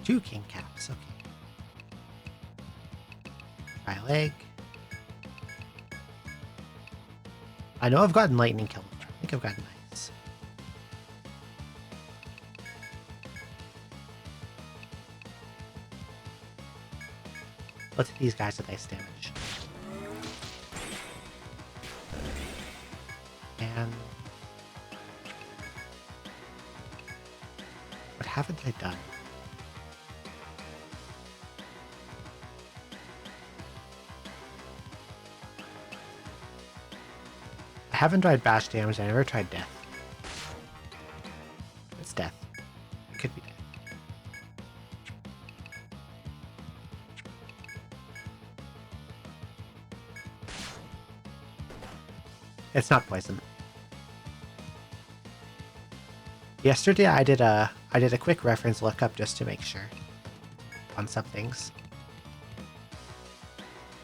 Two king caps, okay. Try a leg. I know I've gotten lightning kill before. I think I've gotten ice. Let's hit these guys with ice damage. And what haven't I done? I haven't tried bash damage, I never tried death. It's death. It could be death. It's not poison. Yesterday I did a quick reference lookup just to make sure on some things.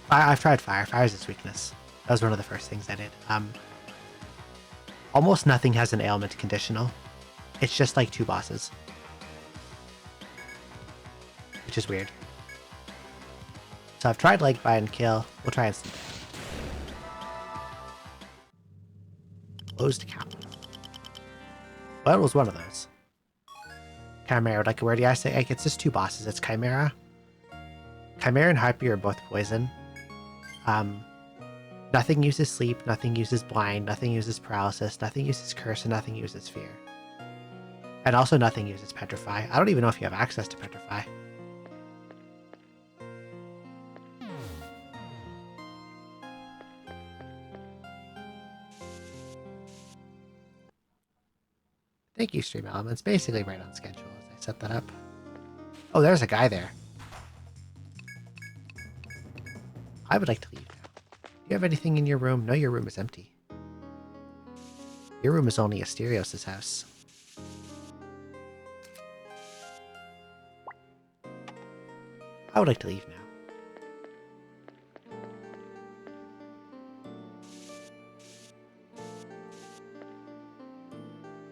I've tried fire. Fire is its weakness. That was one of the first things I did. Almost nothing has an ailment conditional. It's just like 2 bosses. Which is weird. So I've tried leg bind kill. We'll try instant death. Closed cap. Well, it was one of those. Chimera, like where do I say? Like, it's just 2 bosses. It's Chimera. Chimera and Harpy are both poison. Nothing uses sleep, nothing uses blind, nothing uses paralysis, nothing uses curse, and nothing uses fear. And also nothing uses petrify. I don't even know if you have access to petrify. Thank you, Stream Elements. Basically right on schedule as I set that up. Oh, there's a guy there. I would like to leave now. Do you have anything in your room? No, your room is empty. Your room is only Asterios' house. I would like to leave now.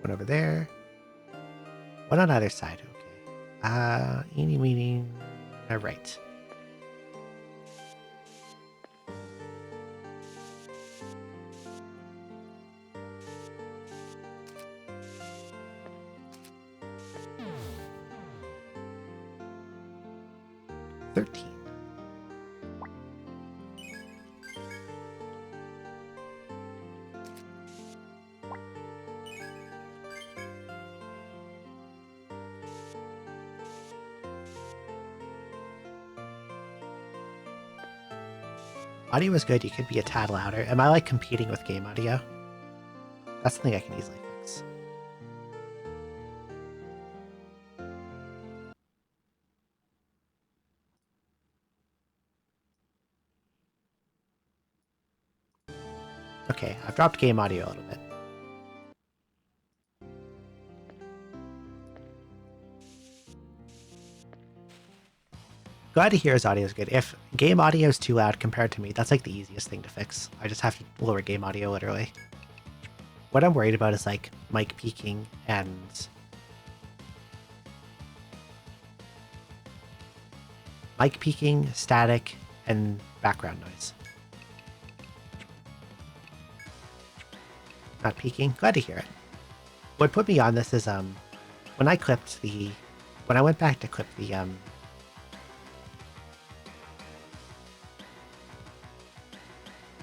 One over there. One on either side, okay. Eeny meeny. Right. Audio was good, you could be a tad louder. Am I like competing with game audio? That's something I can easily fix. Okay, I've dropped game audio a little bit. Glad to hear his audio is good. If game audio is too loud compared to me, that's like the easiest thing to fix. I just have to lower game audio literally. What I'm worried about is like mic peaking and static, and background noise. Not peaking. Glad to hear it. What put me on this is when I went back to clip the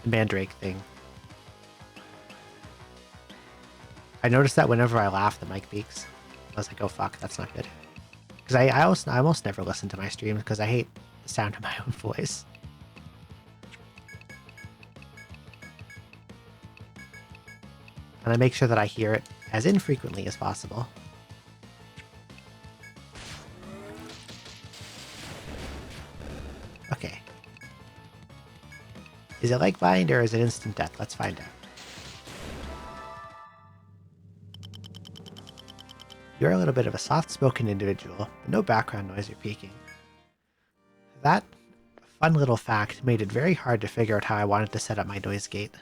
Mandrake thing. I noticed that whenever I laugh, the mic peaks. I was like, oh fuck, that's not good. Because I almost never listen to my streams because I hate the sound of my own voice. And I make sure that I hear it as infrequently as possible. Okay. Is it like bind or is it instant death? Let's find out. You're a little bit of a soft-spoken individual, but no background noise or peaking. That fun little fact made it very hard to figure out how I wanted to set up my noise gate.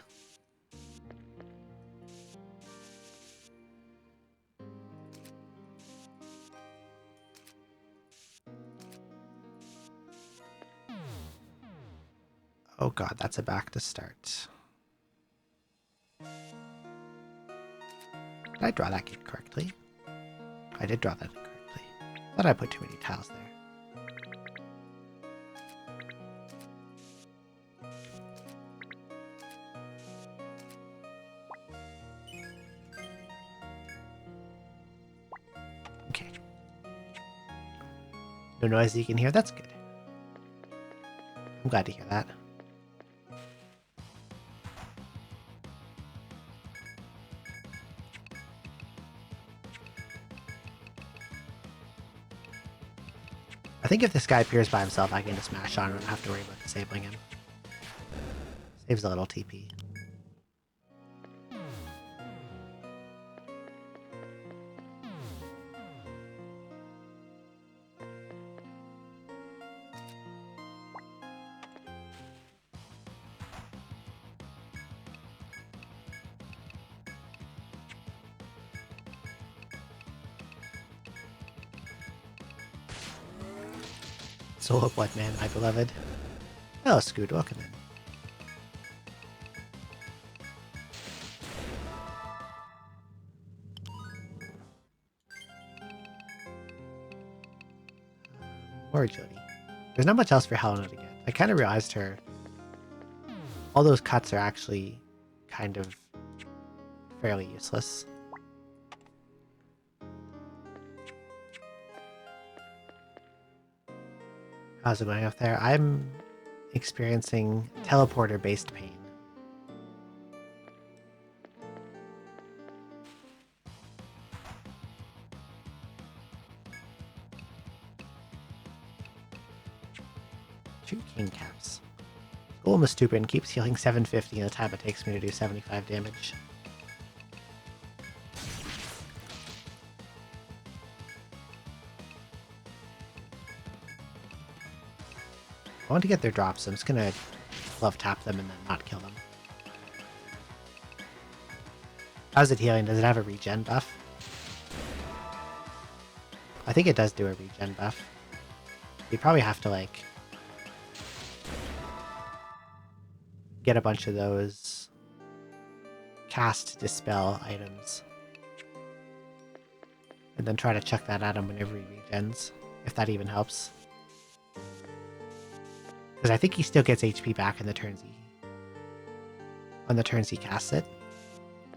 Oh god, that's a back to start. Did I draw that gate correctly? I did draw that correctly. Thought I put too many tiles there. Okay. No noise you can hear, that's good. I'm glad to hear that. I think if this guy appears by himself, I can just smash on him and have to worry about disabling him. Saves a little TP. Soul of what, man, my beloved? Hello, Scoot, welcome in. More agility. There's not much else for Helena to get. I kind of realized all those cuts are actually kind of fairly useless. How's it going up there? I'm experiencing teleporter-based pain. Two king caps. Golem is stupid and keeps healing 750 in the time it takes me to do 75 damage. I want to get their drops, so I'm just gonna love tap them and then not kill them. How's it healing? Does it have a regen buff? I think it does do a regen buff. You probably have to, like, get a bunch of those cast dispel items. And then try to chuck that at him whenever he regens, if that even helps. Because I think he still gets HP back in the turns he casts it.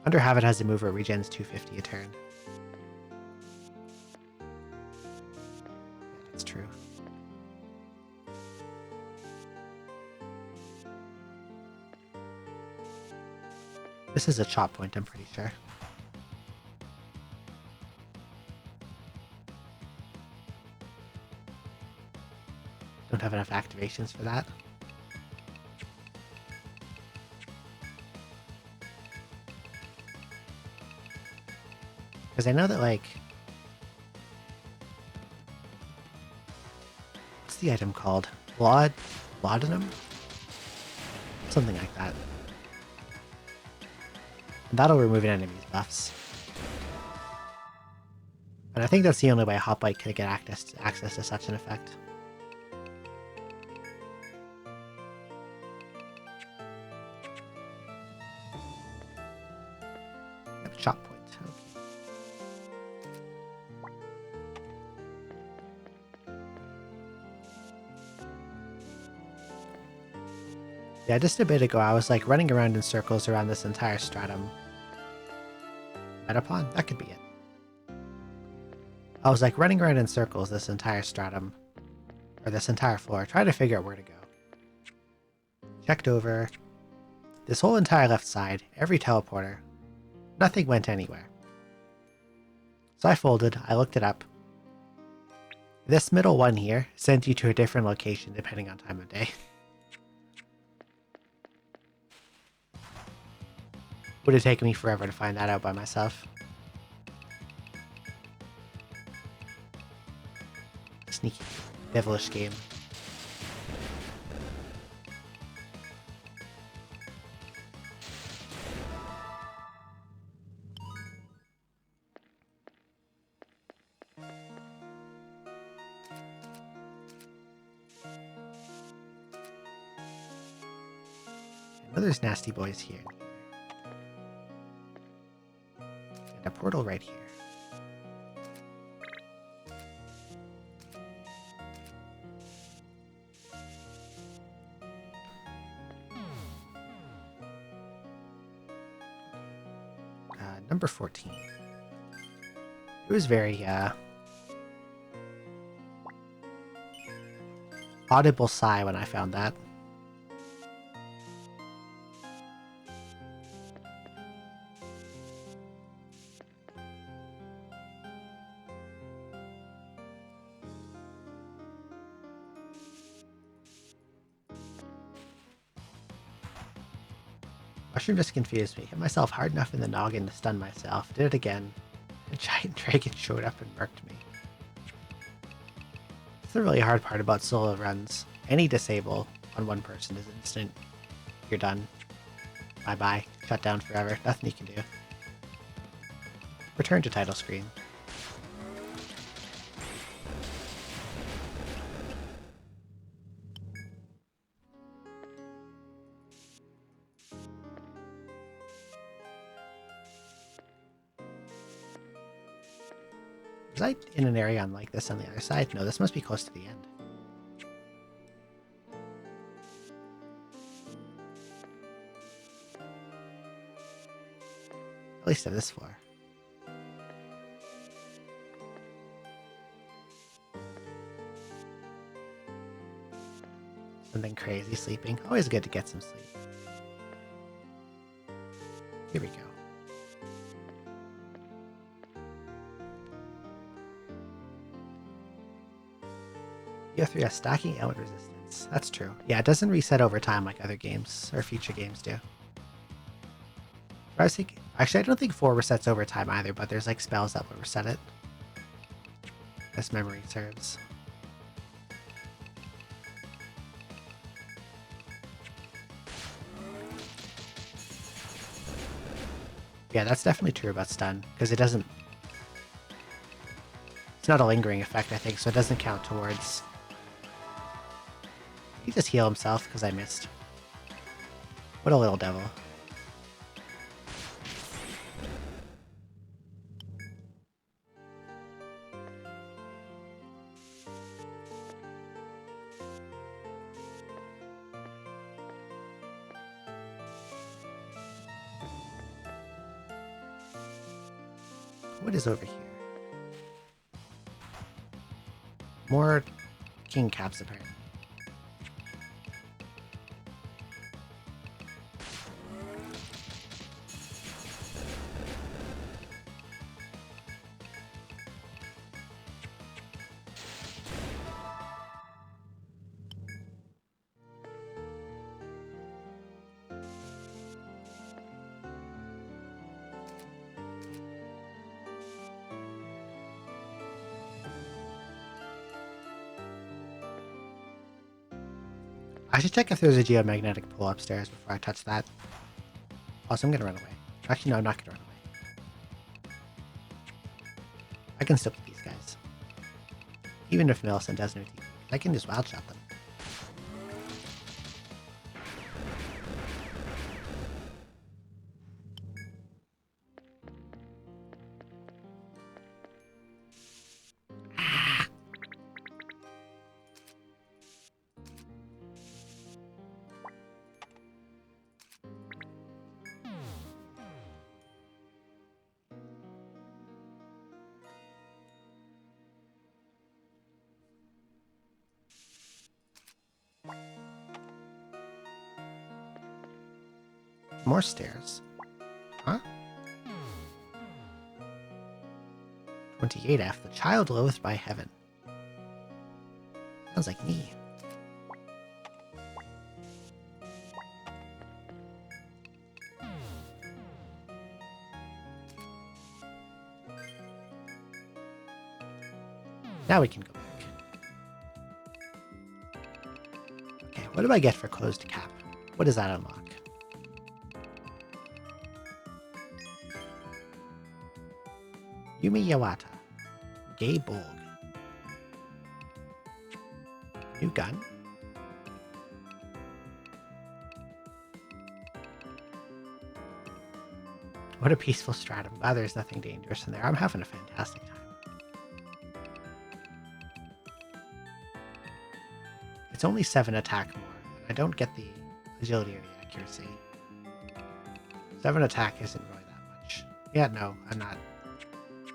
Under Habit has a move where it regens 250 a turn. Yeah, that's true. This is a chop point, I'm pretty sure. Don't have enough activations for that. Because I know that, like... What's the item called? Laudanum? Something like that. And that'll remove an enemy's buffs. And I think that's the only way Hoplite could get access to such an effect. Chop point. Okay. Yeah, just a bit ago I was like running around in circles around this entire stratum. Metapon? That could be it. I was like running around in circles this entire stratum, or this entire floor, trying to figure out where to go. Checked over this whole entire left side, every teleporter. Nothing went anywhere. So I folded, I looked it up. This middle one here sent you to a different location depending on time of day. Would have taken me forever to find that out by myself. Sneaky, devilish game. I know there's nasty boys here. And a portal right here. Number 14. It was very, audible sigh when I found that. Mushroom just confused me. Hit myself hard enough in the noggin to stun myself. Did it again. A giant dragon showed up and murked me. That's the really hard part about solo runs. Any disable on one person is instant. You're done. Bye-bye. Shut down forever. Nothing you can do. Return to title screen. Was I in an area unlike this on the other side? No, this must be close to the end. At least of this floor. Something crazy sleeping. Always good to get some sleep. Here we go. BO3 has stacking ailment resistance. That's true. Yeah, it doesn't reset over time like other games or future games do. I was thinking, actually, I don't think 4 resets over time either, but there's like spells that will reset it. As memory serves. Yeah, that's definitely true about stun, because it doesn't... It's not a lingering effect, I think, so it doesn't count towards... He just heal himself, because I missed. What a little devil. What is over here? More king caps, apparently. I should check if there's a geomagnetic pull upstairs before I touch that. Also, I'm gonna run away. Actually, no, I'm not gonna run away. I can still beat these guys. Even if Millicent does no TP, I can just wild shot them. More stairs. Huh? 28F, the child loathed by heaven. Sounds like me. Now we can go back. Okay, what do I get for closed cap? What does that unlock? Yumi Yawata. Gay Bulg. New gun. What a peaceful stratum. Wow, there's nothing dangerous in there. I'm having a fantastic time. It's only 7 attack more. I don't get the agility or the accuracy. 7 attack isn't really that much. Yeah, no, I'm not.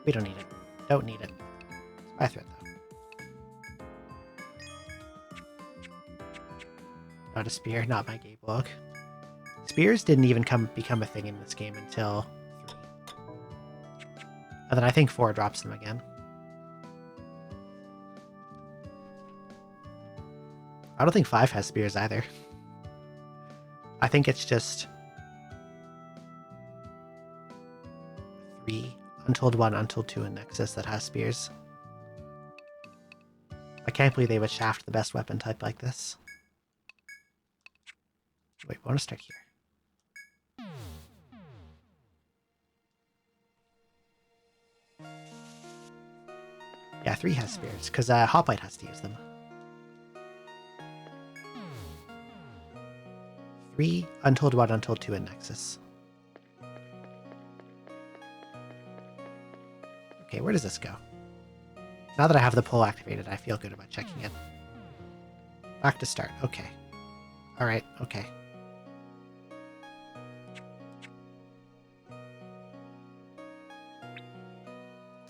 We don't need it. Don't need it. Spy threat, though. Not a spear, not my gay book. Spears didn't even become a thing in this game until 3. And then I think 4 drops them again. I don't think 5 has spears either. I think it's just 3, Untold 1, Untold 2, and Nexus that has spears. I can't believe they would shaft the best weapon type like this. Wait, I want to start here. Yeah, 3 has spears, because Hoplite has to use them. 3, Untold 1, Untold 2, and Nexus. Okay, where does this go? Now that I have the poll activated, I feel good about checking it. Back to start. Okay. Alright, okay.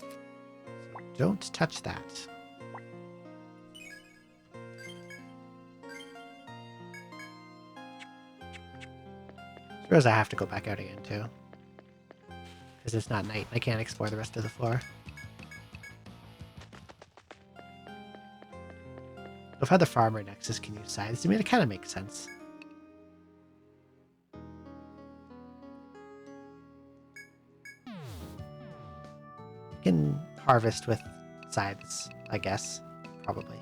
So don't touch that. Suppose I have to go back out again, too. Because it's not night. I can't explore the rest of the floor. I've had the farmer nexus can use scythes. I mean, it kind of makes sense. You can harvest with scythes, I guess. Probably.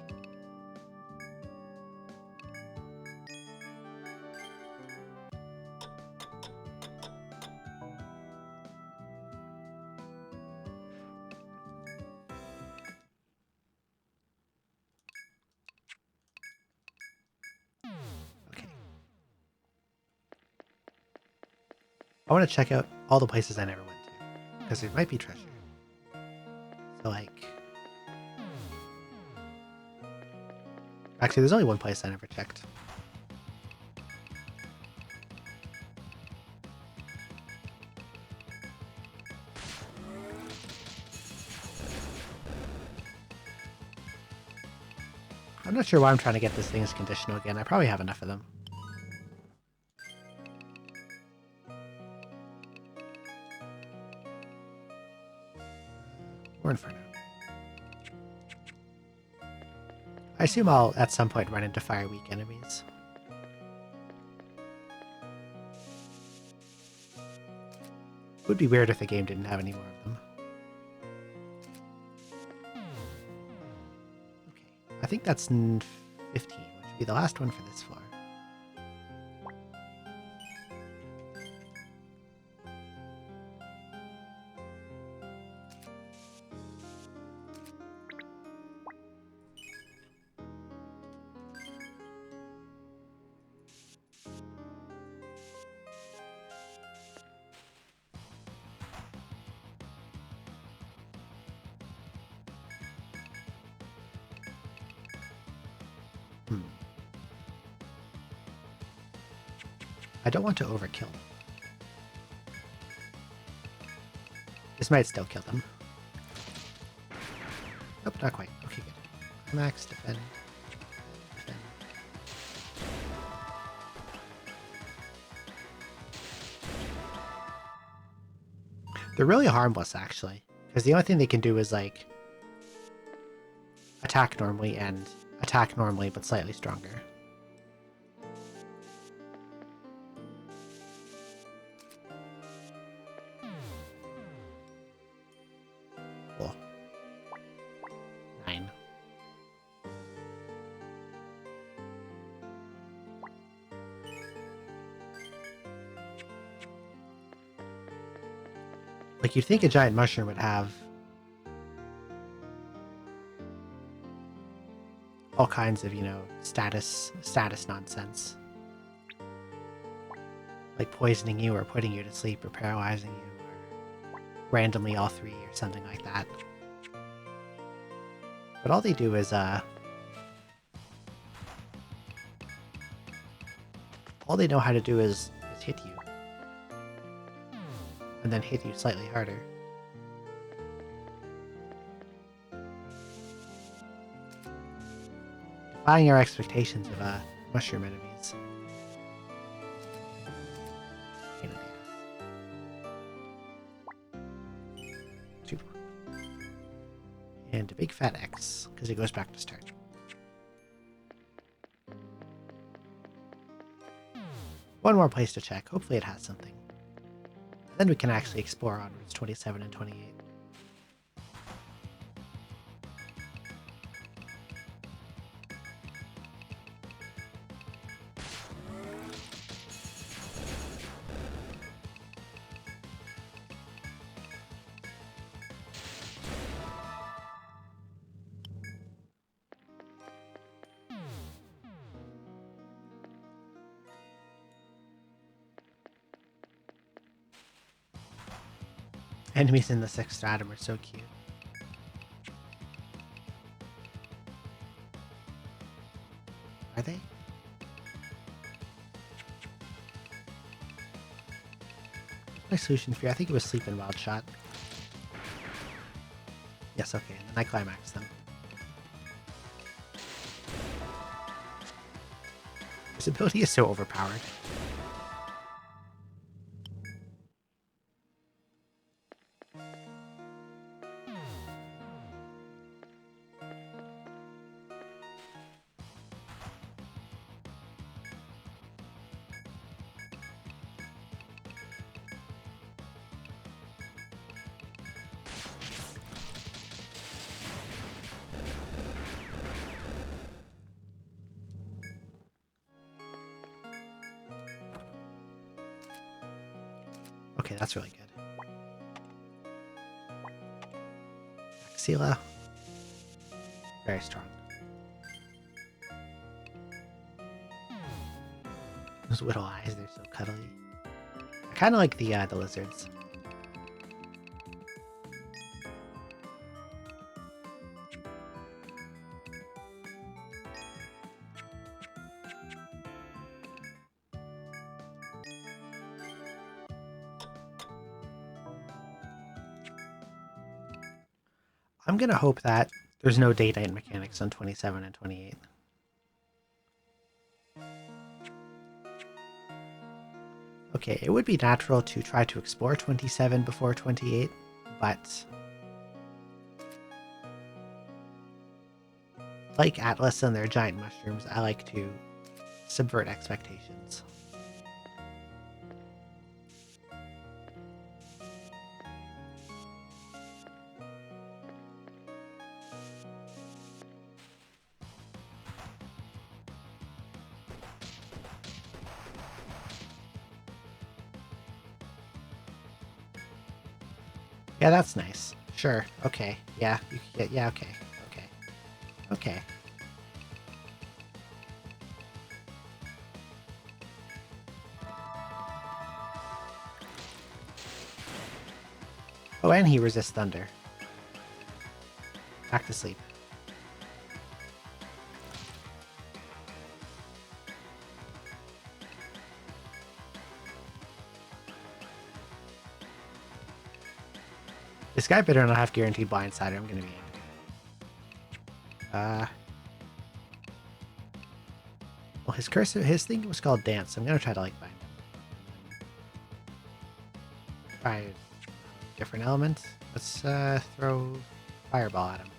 I want to check out all the places I never went to, because there might be treasure. So, like... Actually, there's only one place I never checked. I'm not sure why I'm trying to get this thing as conditional again. I probably have enough of them. We're in for now. I assume I'll at some point run into fire weak enemies. It would be weird if the game didn't have any more of them. Okay, I think that's 15, which would be the last one for this floor. I don't want to overkill them. This might still kill them. Nope, not quite. Okay, good. Max, defend. Defend. They're really harmless, actually. Because the only thing they can do is, like, attack normally and attack normally, but slightly stronger. Cool. 9. Like, you'd think a giant mushroom would have all kinds of, you know, status nonsense. Like poisoning you or putting you to sleep or paralyzing you or randomly all three or something like that. But all they do is, all they know how to do is hit you. And then hit you slightly harder. Defying your expectations of mushroom enemies. Pain in the ass. 2. And a big fat X, because it goes back to start. One more place to check. Hopefully it has something. Then we can actually explore on routes 27 and 28. Enemies in the 6th stratum are so cute. Are they? My solution for you, I think it was Sleep and Wild Shot. Yes, okay, and then I climax them. This ability is so overpowered. Okay, that's really good. Axila. Very strong. Those little eyes, they're so cuddly. I kind of like the lizards. I'm gonna hope that there's no day-night mechanics on 27 and 28. Okay, it would be natural to try to explore 27 before 28, but like Atlas and their giant mushrooms, I like to subvert expectations. Yeah, that's nice. Sure. Okay. Yeah. Yeah. Okay. Okay. Okay. Oh, and he resists thunder. Back to sleep. This guy better not have guaranteed blindside or I'm gonna be angry. Well, his thing was called Dance, so I'm gonna try to like bind him. Try different elements. Let's throw Fireball at him.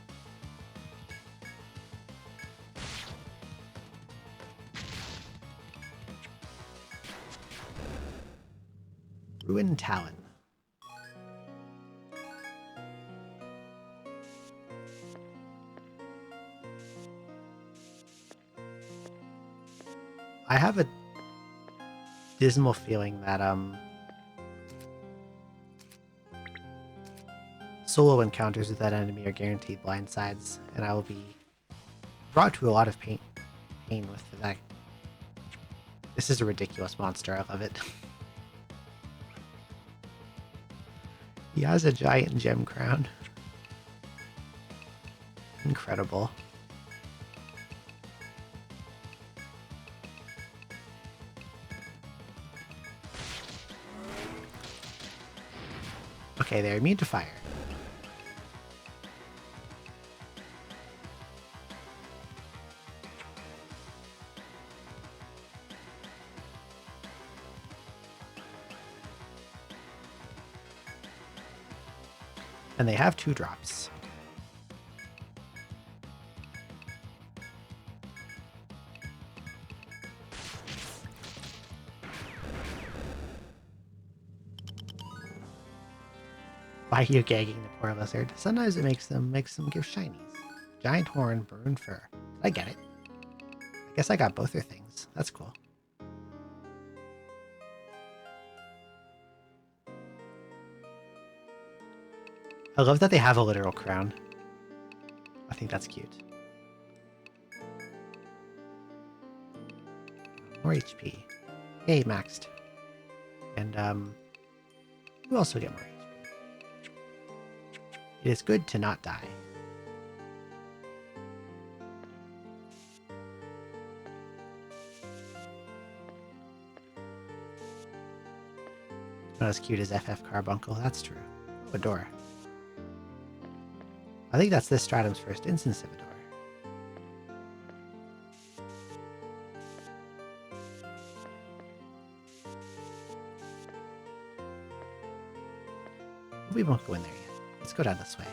Ruin Talon. I have a dismal feeling that solo encounters with that enemy are guaranteed blindsides, and I will be brought to a lot of pain with that. This is a ridiculous monster. I love it. He has a giant gem crown. Incredible. Okay, they're immune to fire. And they have 2 drops. Why are you gagging the poor lizard? Sometimes it makes them give shinies. Giant horn, maroon fur. I get it. I guess I got both their things. That's cool. I love that they have a literal crown. I think that's cute. More HP. Yay, maxed. And you also get more HP. It is good to not die. Not as cute as FF Carbuncle, that's true. Oh, a door. I think that's this stratum's first instance of a door. We won't go in there yet. Let's go down this way.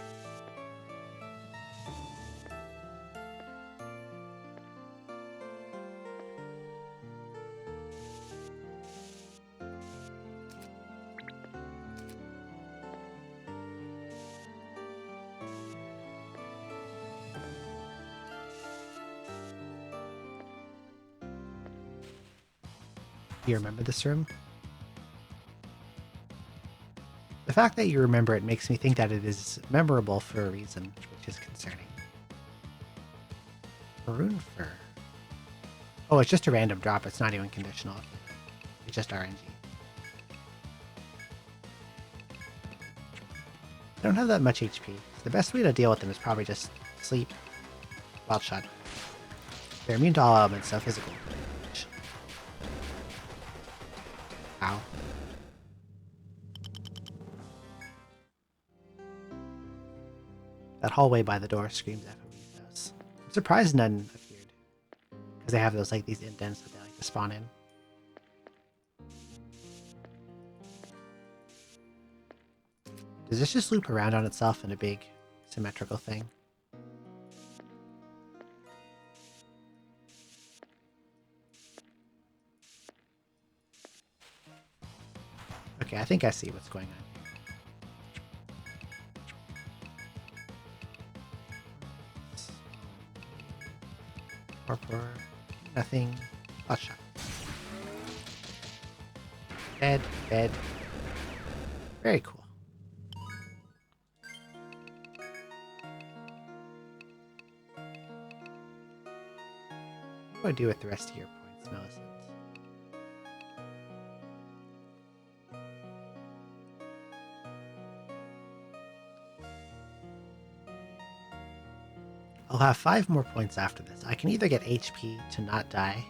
Do you remember this room? The fact that you remember it makes me think that it is memorable for a reason, which is concerning. Maroon fur. Oh, it's just a random drop. It's not even conditional. It's just RNG. I don't have that much HP. The best way to deal with them is probably just sleep. Wild shot. They're immune to all elements, so physical. Ow. That hallway by the door screams FOE. I'm surprised none appeared. Because they have those, like, these indents that they like to spawn in. Does this just loop around on itself in a big symmetrical thing? Okay, I think I see what's going on. Torpor, nothing, hot shot. Bed, bed. Very cool. What do I do with the rest of your points, Millicent? I'll have 5 more points after this. I can either get HP to not die,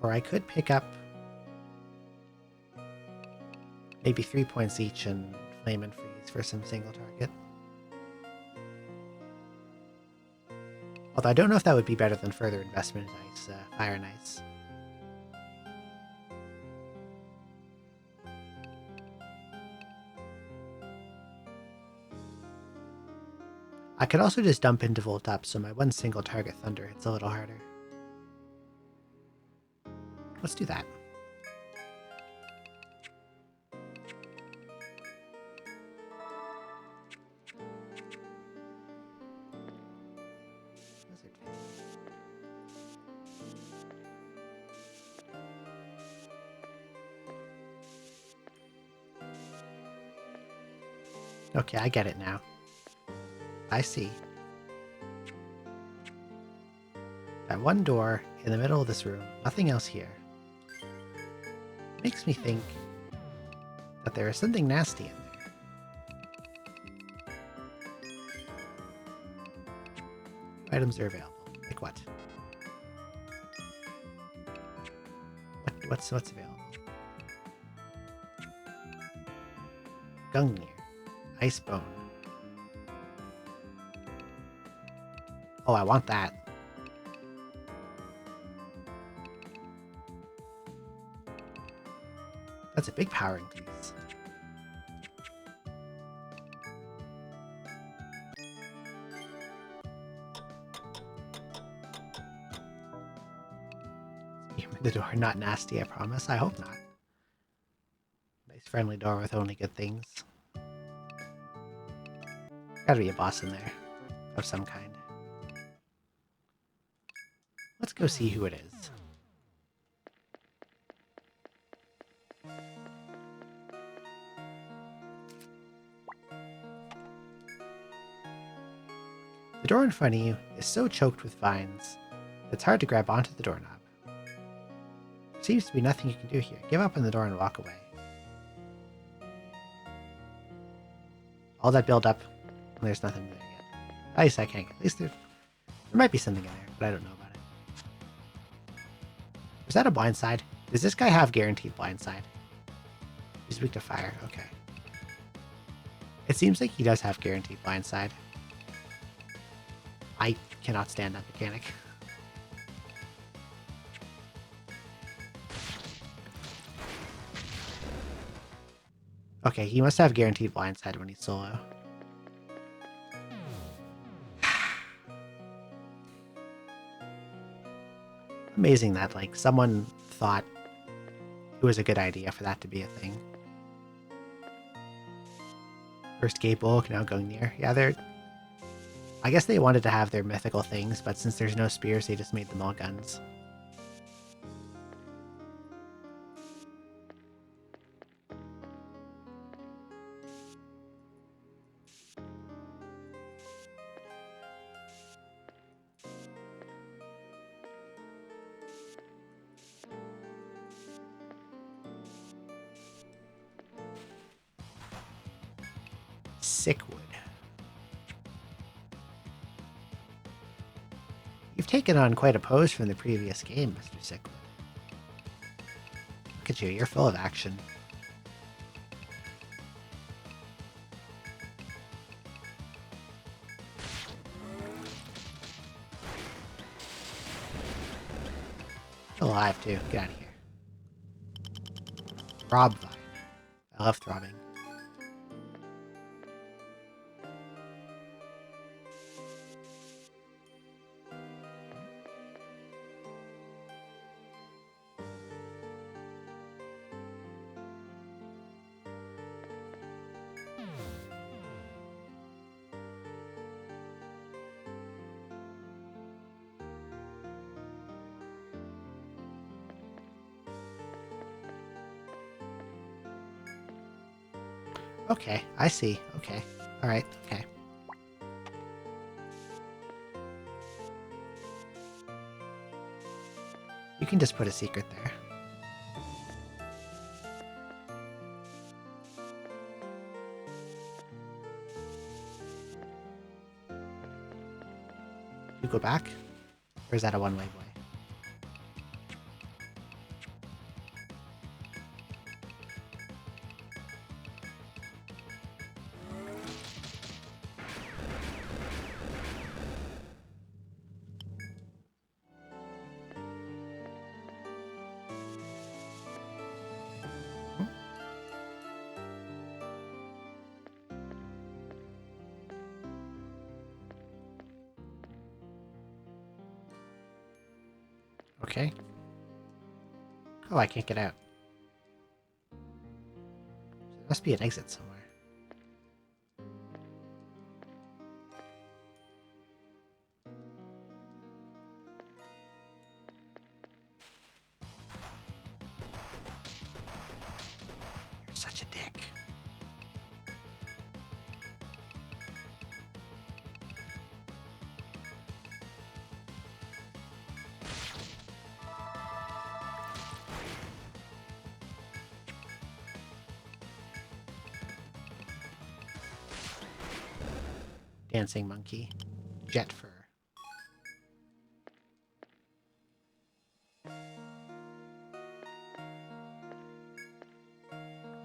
or I could pick up maybe 3 points each and Flame and Freeze for some single target. Although I don't know if that would be better than further investment in Ice, Fire and Ice. I could also just dump into Volt Up so my one single target Thunder hits a little harder. Let's do that. Okay, I get it now. I see. That one door in the middle of this room, nothing else here. Makes me think that there is something nasty in there. Items are available. Like what? What's available? Gungnir. Ice Bone. Oh, I want that. That's a big power increase. The door not nasty, I promise. I hope not. Nice friendly door with only good things. Gotta be a boss in there. Of some kind. Let's go see who it is. The door in front of you is so choked with vines, it's hard to grab onto the doorknob. There seems to be nothing you can do here. Give up on the door and walk away. All that build up, and there's nothing there yet. Ice I can't get. At least there might be something in there, but I don't know about it. Is that a blind side? Does this guy have guaranteed blind side? He's weak to fire, okay. It seems like he does have guaranteed blindside. I cannot stand that mechanic. Okay, he must have guaranteed blindside when he's solo. Amazing that, like, someone thought it was a good idea for that to be a thing. First gate bulk, now going near. Yeah, they're... I guess they wanted to have their mythical things, but since there's no spears, they just made them all guns. Sickwood. You've taken on quite a pose from the previous game, Mr. Sickwood. Look at you, you're full of action. You're alive too, get out of here. Throb Vine. I love throbbing. Okay, I see. Okay. Alright, okay. You can just put a secret there. You go back? Or is that a one-way boy? Okay. Oh, I can't get out. There must be an exit somewhere. You're such a dick. Dancing monkey. Jet fur.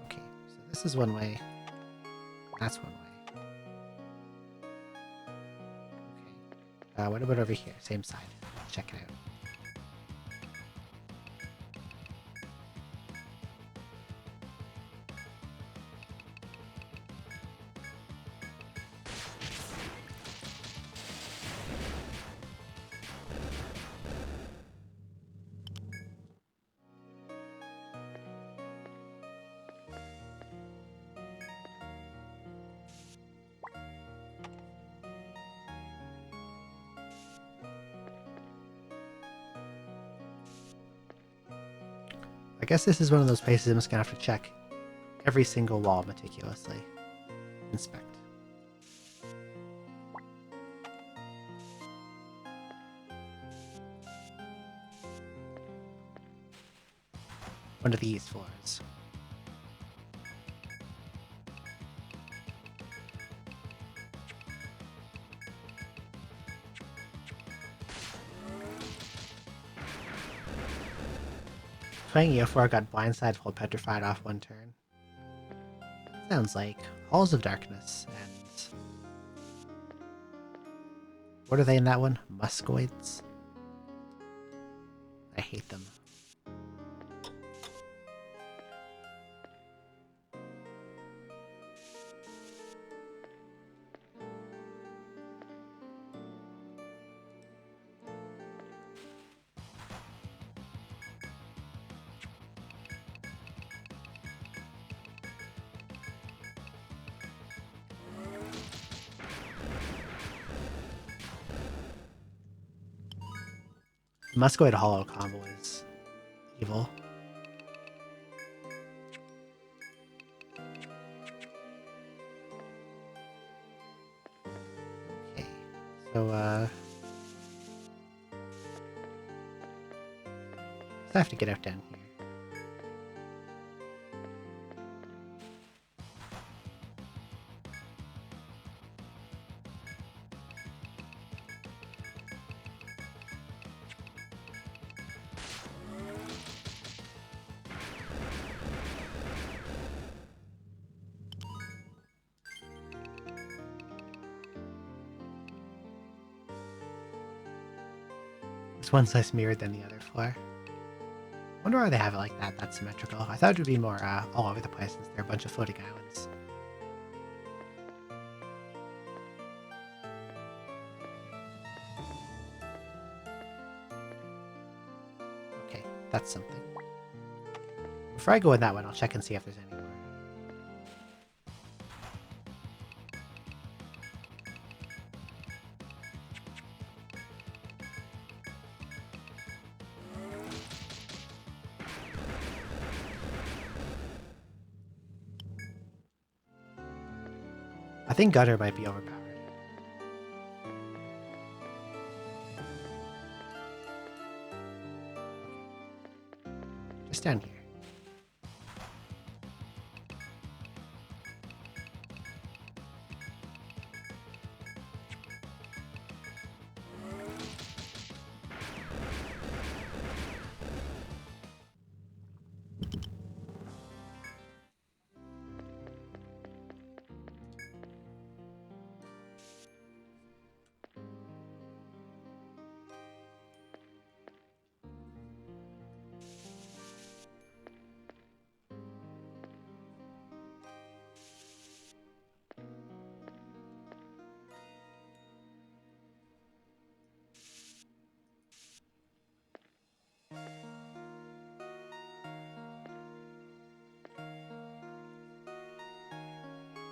Okay, so this is one way. That's one way. Okay. What about over here? Same side. Let's check it out. I guess this is one of those places I'm just gonna have to check every single wall meticulously. Inspect. One of these floors. Playing EO4 got blindsided while petrified off one turn. Sounds like Halls of Darkness, and what are they in that one? Muscoids? I hate them. Muscoid Hollow combo is evil. Okay, so I have to get out down here. This one's less mirrored than the other floor. I wonder why they have it like that. That's symmetrical. I thought it would be more all over the place since there are a bunch of floating islands. Okay, that's something. Before I go in that one, I'll check and see if there's any more. I think Gutter might be overpowered. Just down here.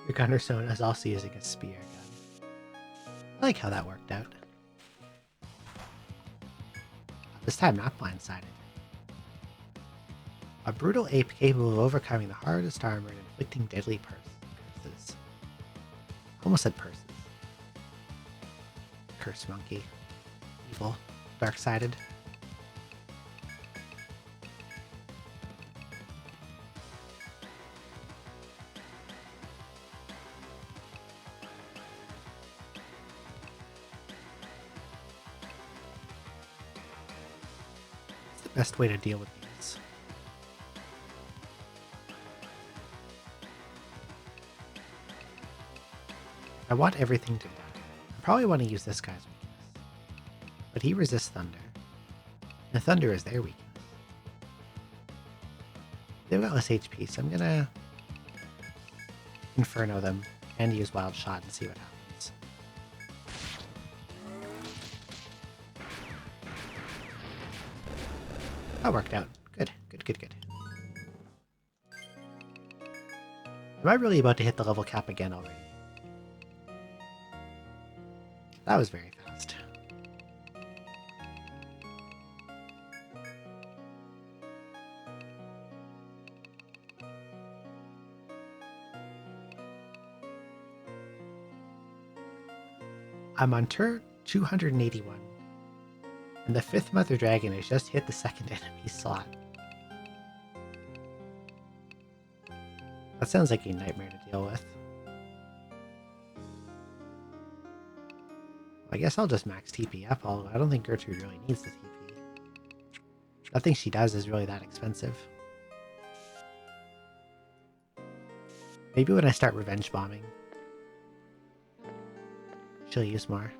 Your Gunnerstone is also using a spear gun. I like how that worked out. This time not blindsided. A brutal ape capable of overcoming the hardest armor and inflicting deadly curses. Almost said purses. Curse monkey. Evil. Dark-sided. Best way to deal with these. I want everything to die. I probably want to use this guy's weakness. But he resists thunder. And thunder is their weakness. They've got less HP, so I'm gonna Inferno them and use Wild Shot and see what happens. That worked out. Good, good, good, good. Am I really about to hit the level cap again already? That was very fast. I'm on turn 281. And the 5th Mother Dragon has just hit the 2nd enemy slot. That sounds like a nightmare to deal with. I guess I'll just max TP up, although I don't think Gertrude really needs the TP. Nothing she does is really that expensive. Maybe when I start revenge bombing, she'll use more.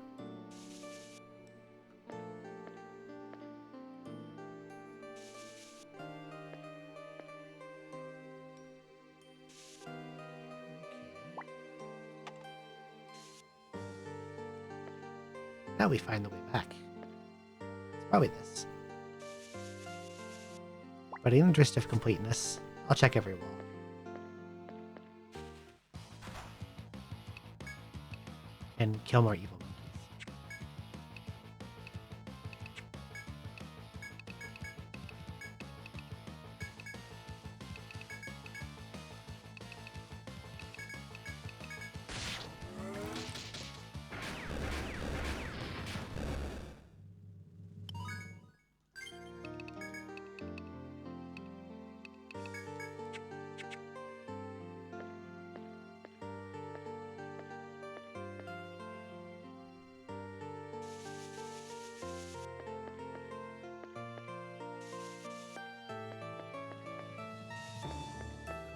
Now we find the way back. It's probably this. But in the interest of completeness, I'll check every wall. And kill more evil monkeys.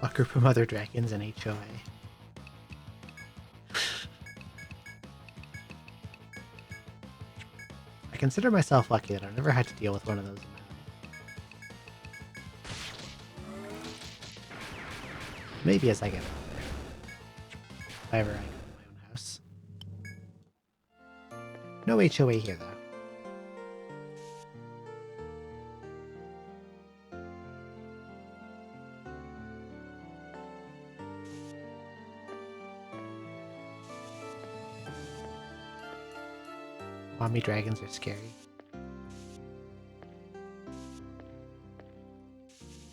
A group of mother dragons and HOA. I consider myself lucky that I've never had to deal with one of those in my life. Maybe as I get older. If ever I go to my own house. No HOA here though. Mommy dragons are scary.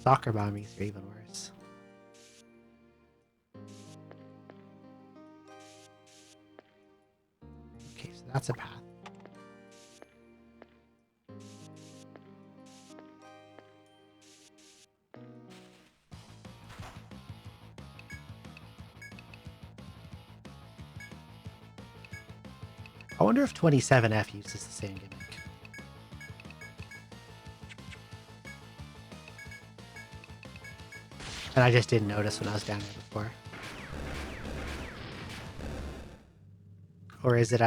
Soccer mommies are even worse. Okay, so that's a path. I wonder if 27F uses the same gimmick. And I just didn't notice when I was down there before. Or is it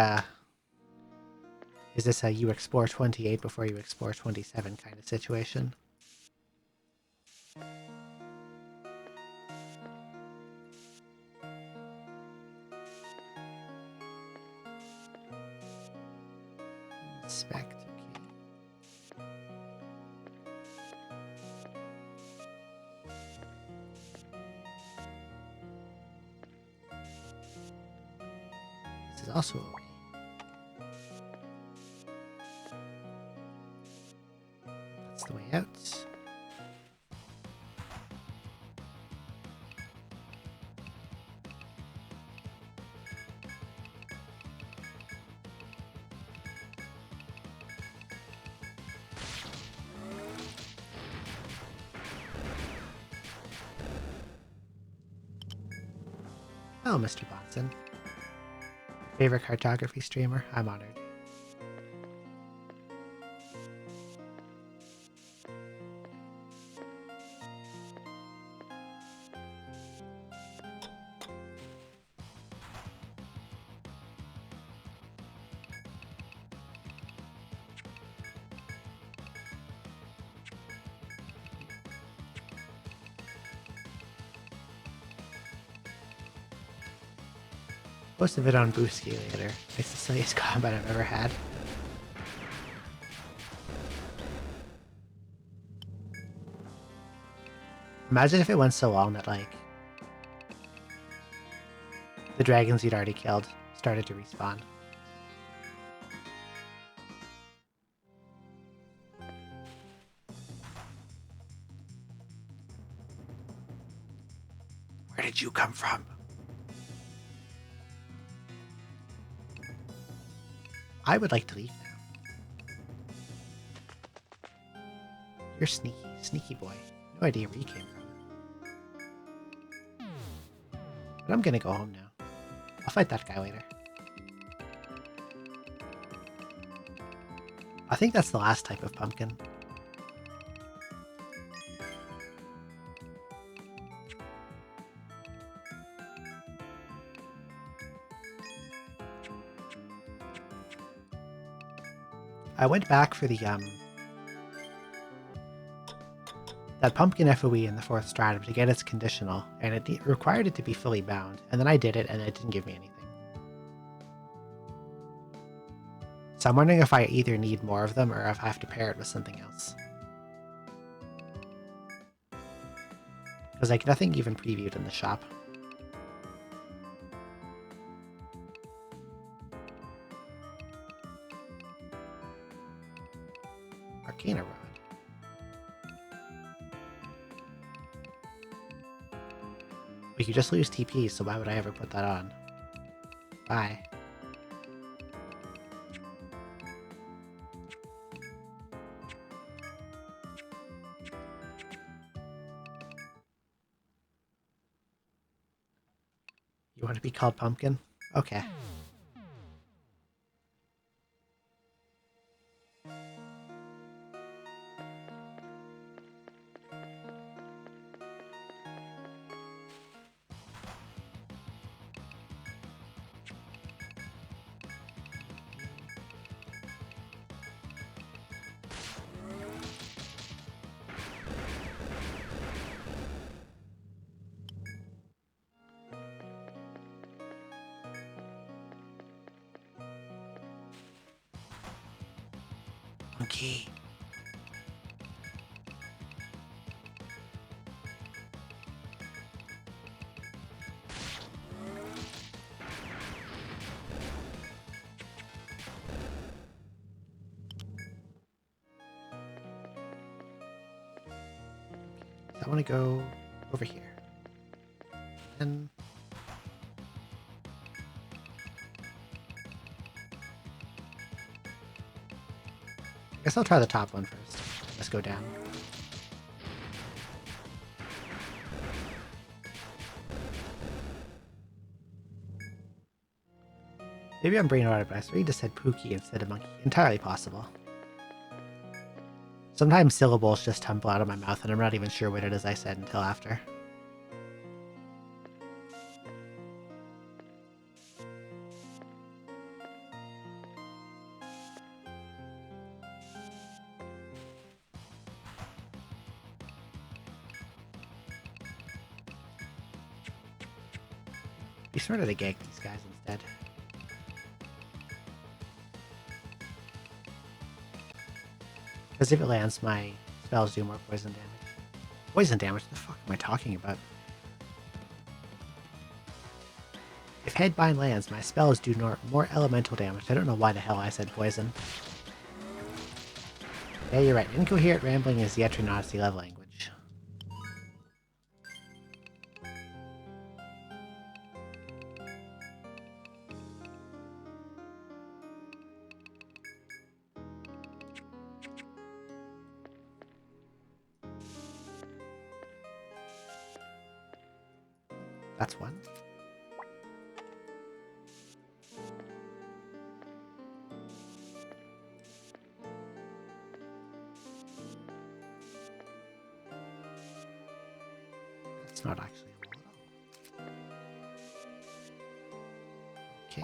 is this a you explore 28 before you explore 27 kind of situation? Inspect, okay. This is also a way. That's the way out. Oh, Mr. Bonson. Favorite cartography streamer? I'm honored. Most of it on Booski later. It's the silliest combat I've ever had. Imagine if it went so long that, like, the dragons you'd already killed started to respawn. Where did you come from? I would like to leave now. You're sneaky, sneaky boy. No idea where you came from. But I'm gonna go home now. I'll fight that guy later. I think that's the last type of pumpkin. I went back for the that pumpkin FOE in the 4th stratum to get its conditional, and it required it to be fully bound, and then I did it, and it didn't give me anything. So I'm wondering if I either need more of them or if I have to pair it with something else. Because like nothing even previewed in the shop. Arcana Rod. We could just lose TP, so why would I ever put that on? Bye. You want to be called Pumpkin? Okay. Okay. I want to go over here. And I guess I'll try the top one first. Let's go down. Maybe I'm brain rotted, but I swear you just said Pookie instead of Monkey. Entirely possible. Sometimes syllables just tumble out of my mouth and I'm not even sure what it is I said until after. Be smarter to gank these guys instead. Because if it lands, my spells do more poison damage. Poison damage? What the fuck am I talking about? If Headbind lands, my spells do more elemental damage. I don't know why the hell I said poison. Yeah, you're right. Incoherent rambling is the Etrian Odyssey love language. That's one. That's not actually a roll at all. Okay.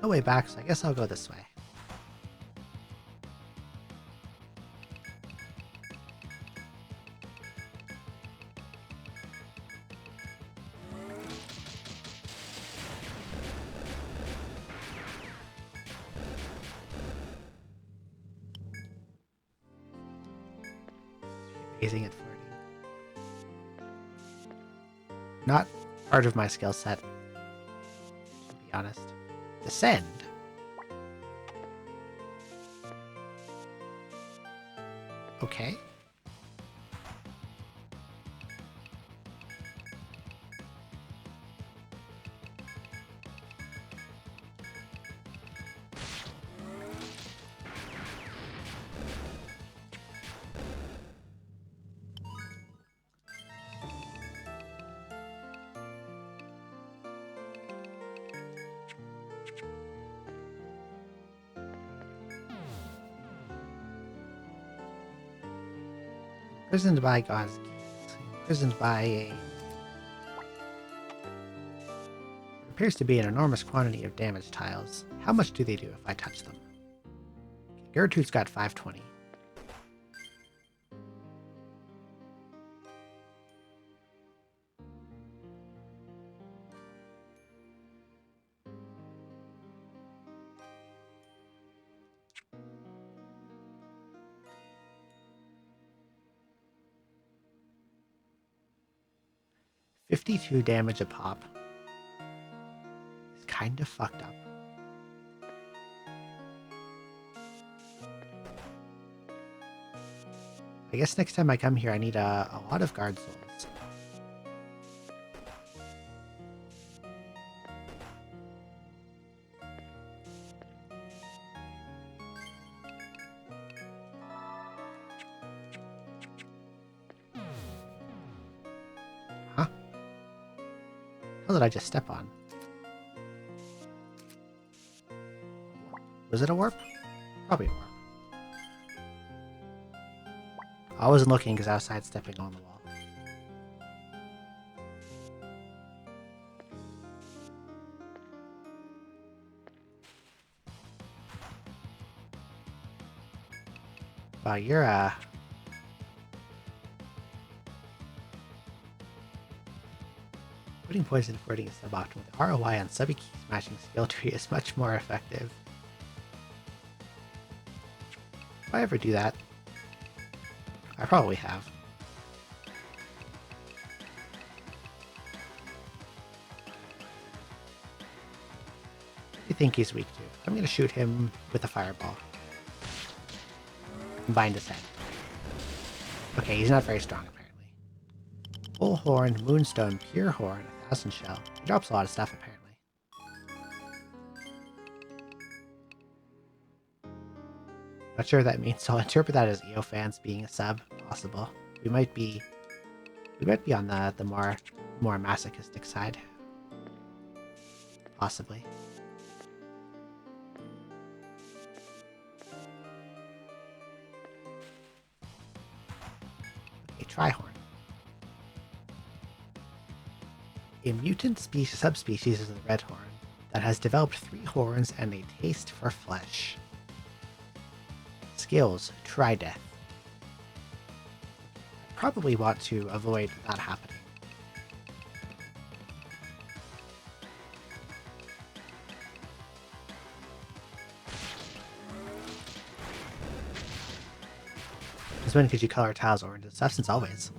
No way back, so I guess I'll go this way. Amazing at flirting. Not part of my skill set, to be honest. Descend. Okay. Imprisoned by God's keys. Imprisoned by a... appears to be an enormous quantity of damage tiles. How much do they do if I touch them? Okay, Gertrude's got 520. $52 damage a pop. It's kind of fucked up. I guess next time I come here I need a lot of guard souls. Huh? What did I just step on? Was it a warp? Probably a warp. I wasn't looking because I was sidestepping on the wall. Wow, you're putting poison and wording is suboptimal. The ROI on sub key smashing skill tree is much more effective. If I ever do that, I probably have. What do you think he's weak to? I'm gonna shoot him with a fireball. And bind his head. Okay, he's not very strong apparently. Bullhorn, Moonstone, Pure Horn, 1000 Shell. He drops a lot of stuff apparently. Not sure what that means, so I'll interpret that as EO fans being a sub. Possible. We might be on the more masochistic side. Possibly. A Trihorn. A mutant subspecies of the red horn that has developed 3 horns and a taste for flesh. Skills, try death. I probably want to avoid that happening. Since when could you color tiles orange and stuff? Since always.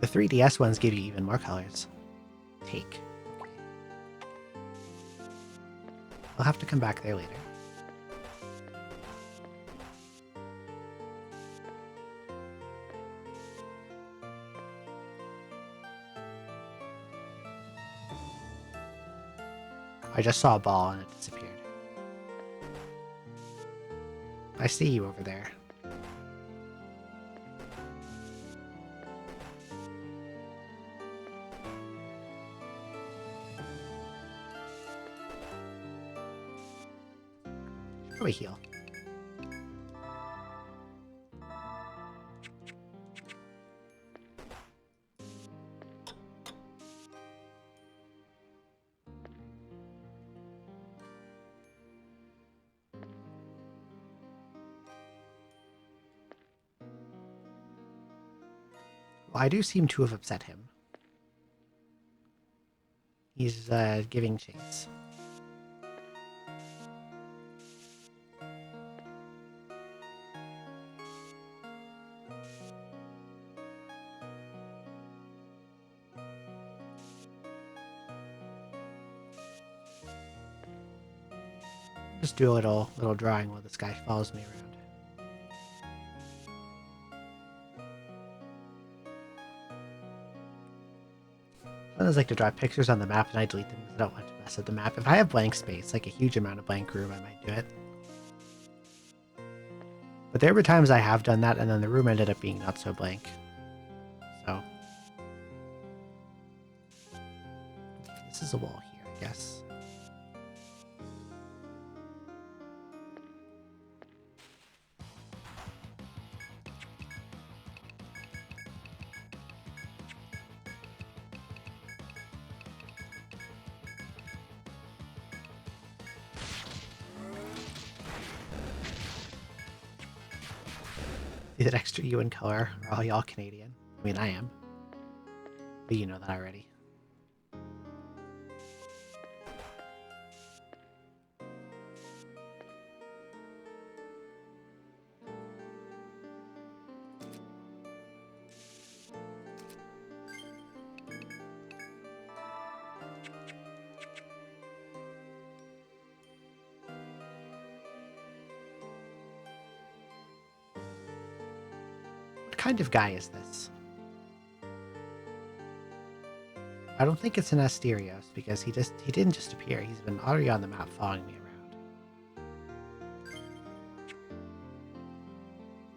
The 3DS ones give you even more colors. Take. I'll have to come back there later. I just saw a ball and it disappeared. I see you over there. Probably heal. Well, I do seem to have upset him. He's giving chase. Just do a little drawing while this guy follows me around. Sometimes I like to draw pictures on the map and I delete them because I don't want to mess up the map. If I have blank space, like a huge amount of blank room, I might do it. But there were times I have done that, and then the room ended up being not so blank. So this is a wall here, I guess. See that extra U in color? Are all y'all Canadian? I mean, I am. But you know that already. What kind of guy is this? I don't think it's an Asterios, because he didn't just appear. He's been already on the map following me around.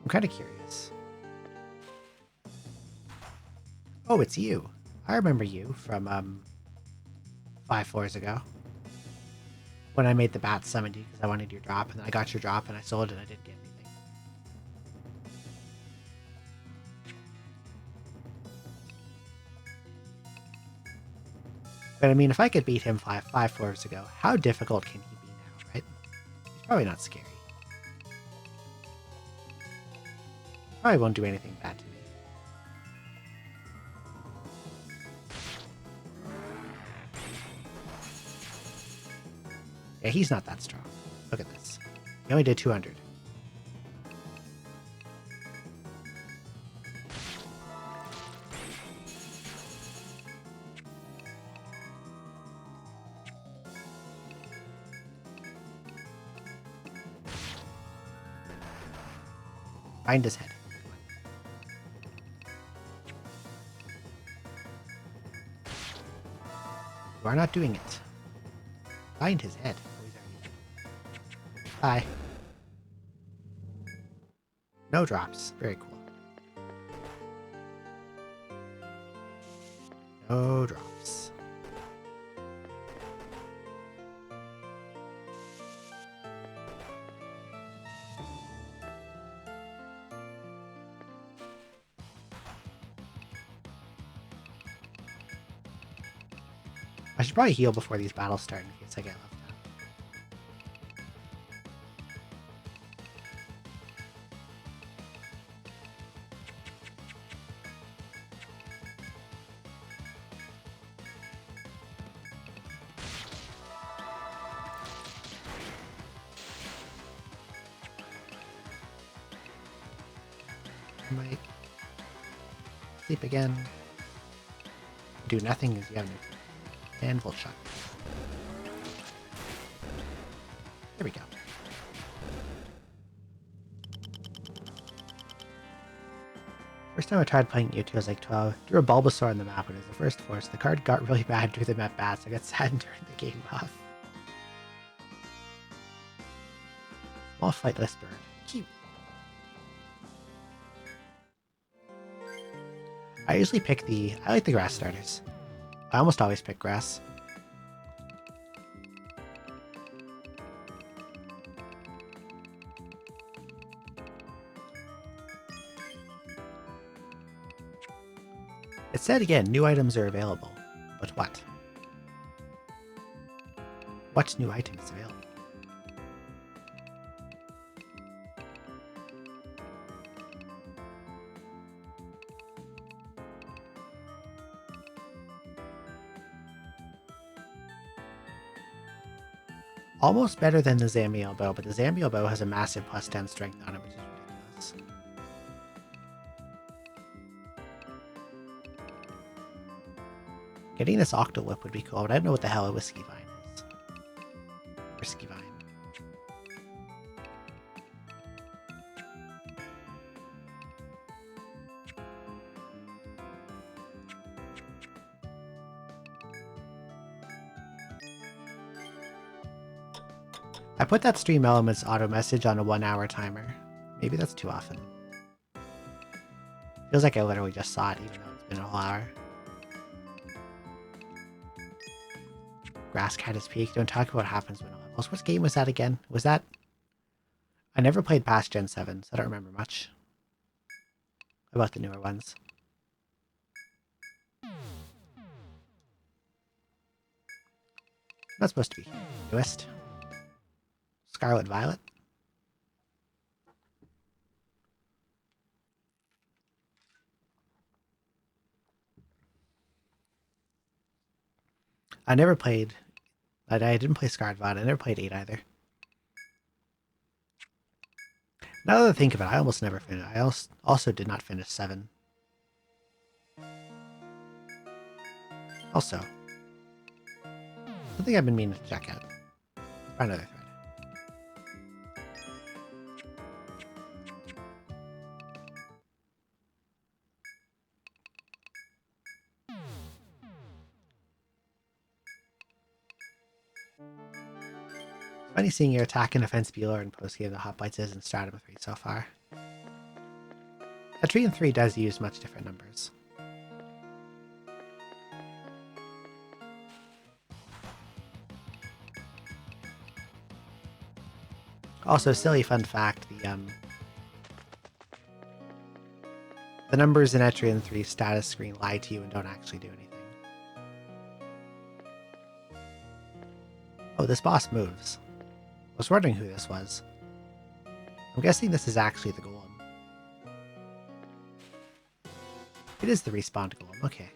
I'm kind of curious. Oh, it's you. I remember you from 5 floors ago. When I made the bat summon you because I wanted your drop, and then I got your drop and I sold it and I didn't get anything. But I mean, if I could beat him five floors ago, how difficult can he be now, right? He's probably not scary. Probably won't do anything bad to me. Yeah, he's not that strong. Look at this. He only did 200. Bind his head. You are not doing it. Bind his head. Bye. No drops. Very cool. No drops. I should probably heal before these battles start in case I get left out. I might sleep again. Do nothing as you have no handful shot. There we go. First time I tried playing U2 I was like 12. Drew a Bulbasaur on the map when it was the first force. The card got really bad, drew them at bats. I got sad and turned the game off. Small flightless bird. Cute. I usually pick I like the grass starters. I almost always pick grass. It said again, new items are available. But what? What new item is available? Almost better than the Zambiel bow, but the Zambiel bow has a massive plus 10 strength on it, which is ridiculous. Getting this Octolip would be cool, but I don't know what the hell a Whiskey Vine is. Whiskey Vine. I put that Stream Elements auto message on a 1-hour timer. Maybe that's too often. Feels like I literally just saw it, even though it's been a whole hour. Grass Cat is peak. Don't talk about what happens when it levels. What game was that again? Was that... I never played past Gen 7, so I don't remember much about the newer ones. Not supposed to be newest. Scarlet Violet. I never played... I didn't play Scarlet Violet. I never played 8 either. Now that I think of it, I almost never finished. I also did not finish 7. Also, something I've been meaning to check out. Find another thread. Funny seeing your attack and defense be lower in post-game than Hot Bites is in Stratum 3 so far. Etrian 3 does use much different numbers. Also, silly fun fact, the numbers in Etrian 3 status screen lie to you and don't actually do anything. Oh, this boss moves. I was wondering who this was. I'm guessing this is actually the Golem. It is the respawned Golem, okay.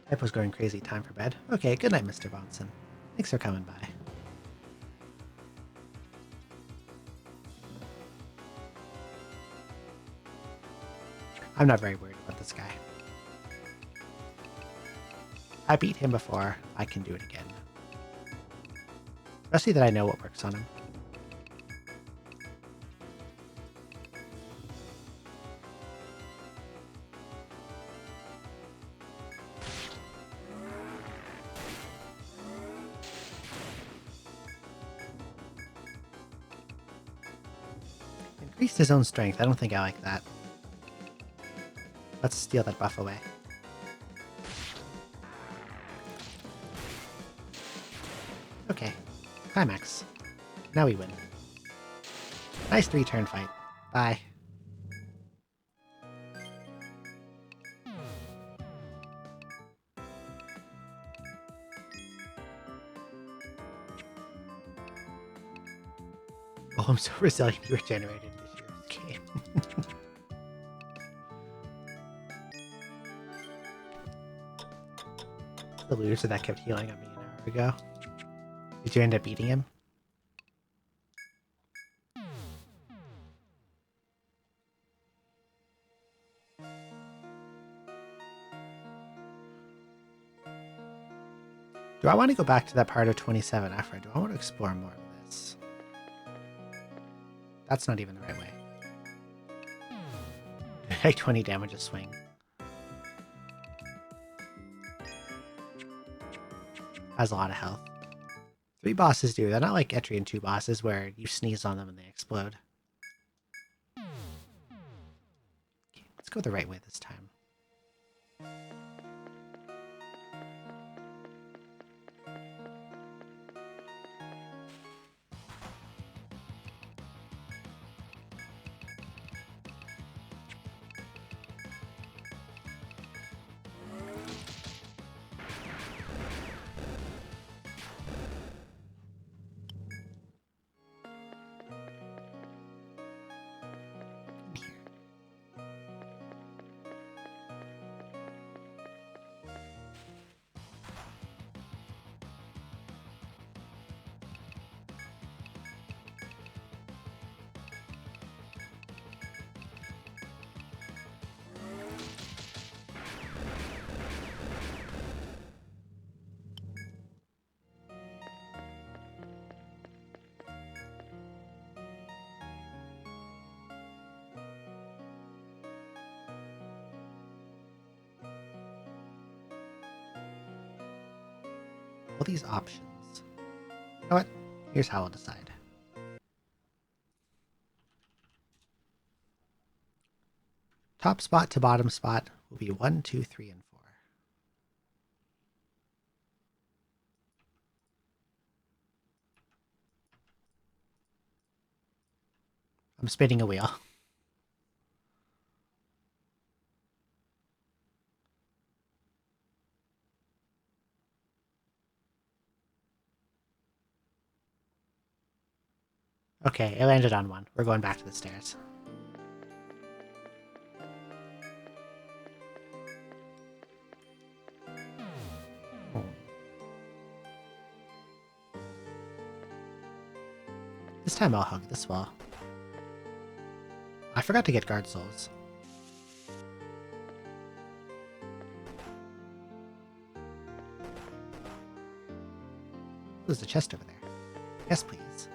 Typo's going crazy, time for bed. Okay, good night, Mr. Bonson. Thanks for coming by. I'm not very worried about this guy. I beat him before, I can do it again. Especially that I know what works on him. Increased his own strength, I don't think I like that. Let's steal that buff away. Okay, climax. Now we win. Nice 3-turn fight. Bye. Oh, I'm so resilient you regenerated this year's game. The loser that kept healing on me an hour ago. Did you end up beating him? Do I want to go back to that part of 27F or do I want to explore more of this? That's not even the right way. Like 20 damage a swing. Has a lot of health. 3 bosses do. They're not like Etrian 2 bosses where you sneeze on them and they explode. Okay, let's go the right way this time. All these options. know what? Here's how I'll decide. Top spot to bottom spot will be 1, 2, 3, and 4. I'm spinning a wheel. Okay, it landed on 1. We're going back to the stairs. This time I'll hug this wall. I forgot to get guard souls. There's a chest over there. Yes, please.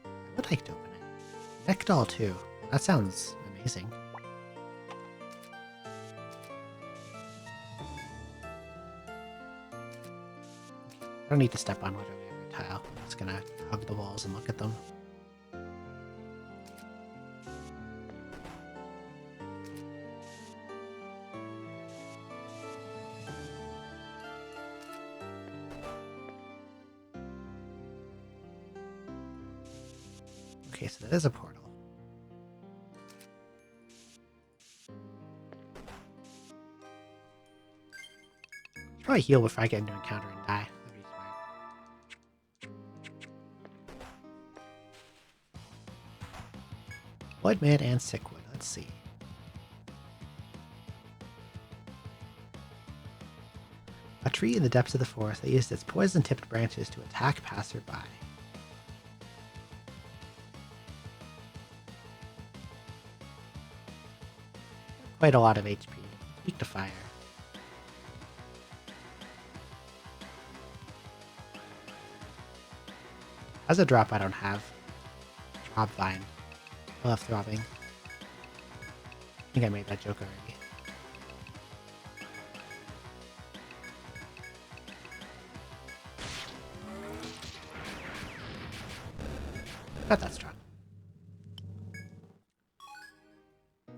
I would like to open it. Neck doll too. That sounds amazing. I don't need to step on literally every tile. I'm just gonna hug the walls and look at them. Okay, so that is a portal. Should probably heal before I get into encounter and die. That'd be smart. Woodman and Sickwood. Let's see. A tree in the depths of the forest that used its poison-tipped branches to attack passerby. Quite a lot of HP. Weak to fire. As a drop, I don't have. Throb Vine. I love throbbing. I think I made that joke already. Not that strong.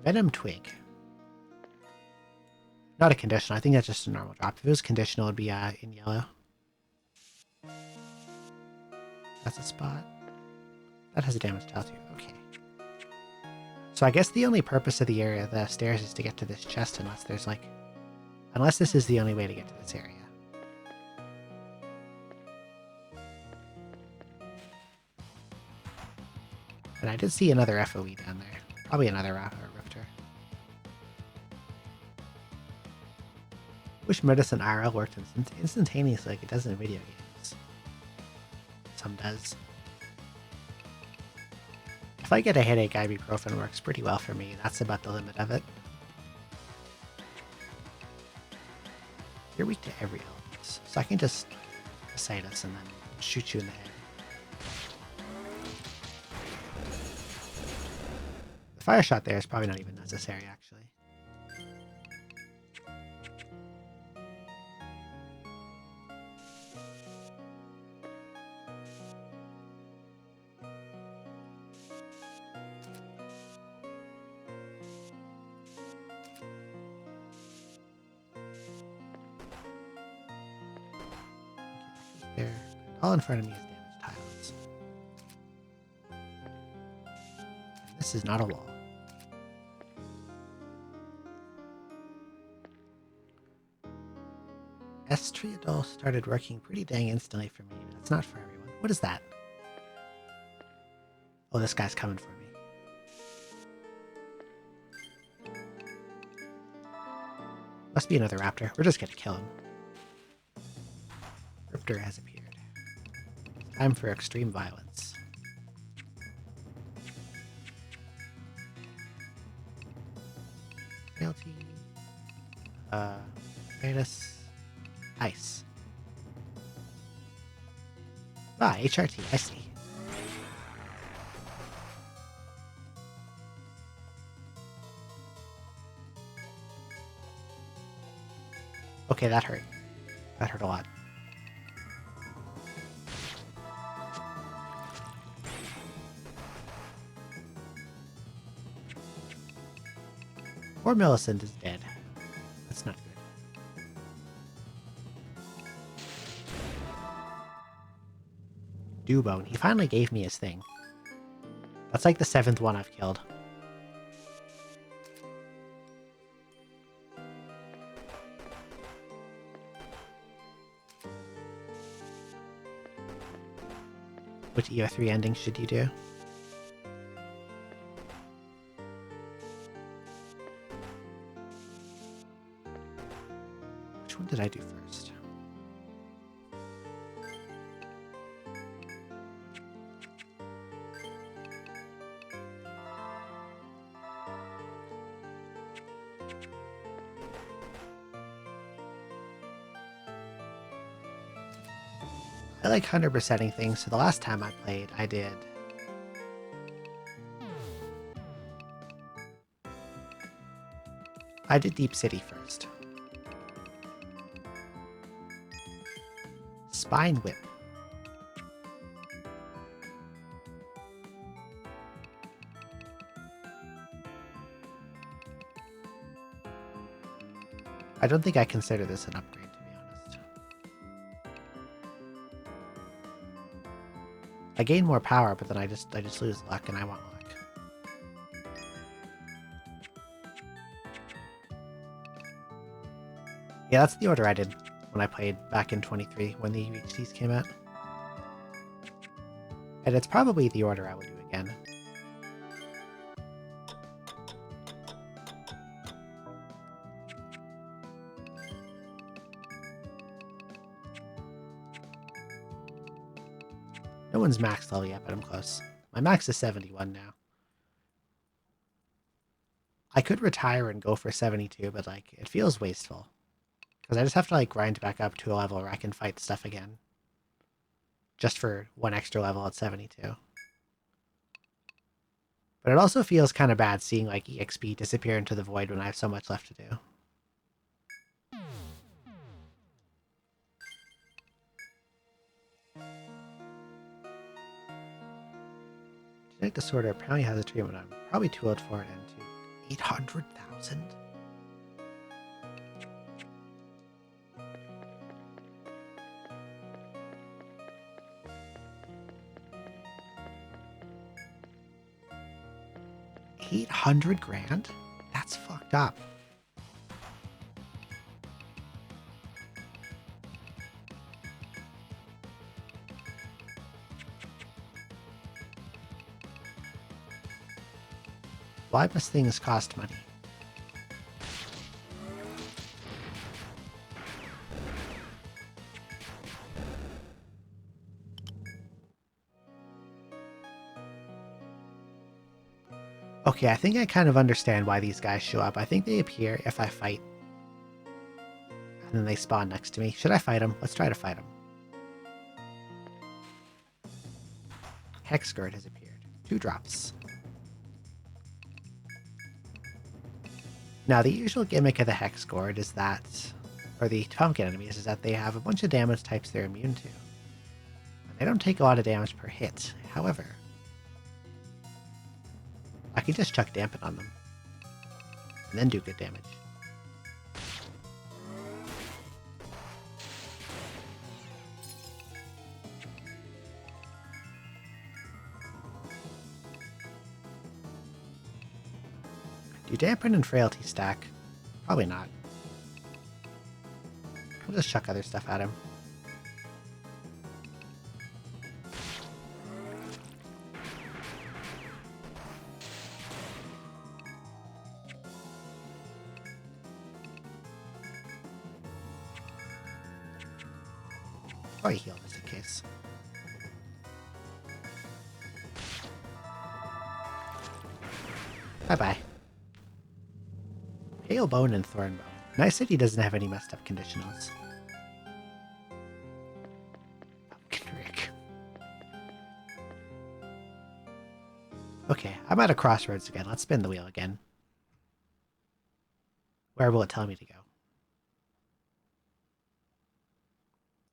Venom Twig. Not a conditional. I think that's just a normal drop. If it was conditional, it would be in yellow. That's a spot. That has a damage tile too. Okay. So I guess the only purpose of the area, the stairs, is to get to this chest unless there's like... Unless this is the only way to get to this area. And I did see another FOE down there. Probably another Rifter. Wish Medicine IRL worked instantaneously like it does in video games. Some does. If I get a headache, ibuprofen works pretty well for me. That's about the limit of it. You're weak to every element, so I can just assail us and then shoot you in the head. The fire shot there is probably not even necessary, actually. There, all in front of me is damaged tiles. And this is not a wall. Estriadol started working pretty dang instantly for me, but it's not for everyone. What is that? Oh, this guy's coming for me. Must be another raptor. We're just gonna kill him. Riptor has appeared. Time for extreme violence. Frailty. Awareness. Ice. Ah, HRT, I see. Okay, that hurt. That hurt a lot. Poor Millicent is dead. That's not good. Dewbone. He finally gave me his thing. That's like the 7th one I've killed. Which EO3 ending should you do? Which one did I do first? I like 100%ing things, so the last time I played, I did... Deep City first. Spine Whip. I don't think I consider this an upgrade, to be honest. I gain more power, but then I just lose luck, and I want luck. Yeah, that's the order I did when I played back in 23, when the UHCs came out. And it's probably the order I will do again. No one's max level yet, but I'm close. My max is 71 now. I could retire and go for 72, but like, it feels wasteful. Because I just have to like grind back up to a level where I can fight stuff again. Just for one extra level at 72. But it also feels kind of bad seeing like EXP disappear into the void when I have so much left to do. Genetic disorder apparently has a treatment I'm probably too old for it and too. 800,000? $800,000? That's fucked up. Why must things cost money? Okay, I think I kind of understand why these guys show up. I think they appear if I fight. And then they spawn next to me. Should I fight them? Let's try to fight them. Hexguard has appeared. 2 drops. Now, the usual gimmick of the Hexguard is that, or the pumpkin enemies, is that they have a bunch of damage types they're immune to. And they don't take a lot of damage per hit. However, I can just chuck Dampen on them. And then do good damage. Do Dampen and Frailty stack? Probably not. I'll just chuck other stuff at him. Probably heal just in case. Bye-bye. Pale Bone and Thornbone. Nice that he doesn't have any messed up conditionals. Pumpkin Rick. Okay, I'm at a crossroads again. Let's spin the wheel again. Where will it tell me to go?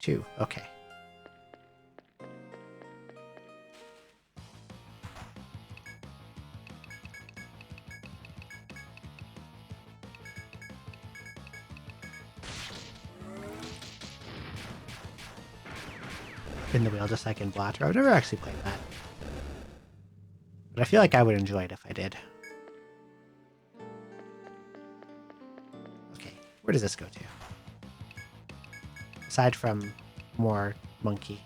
2. Okay. Spin the wheel just like in Blatter. I've never actually played that. But I feel like I would enjoy it if I did. Okay, where does this go to? Aside from more monkey.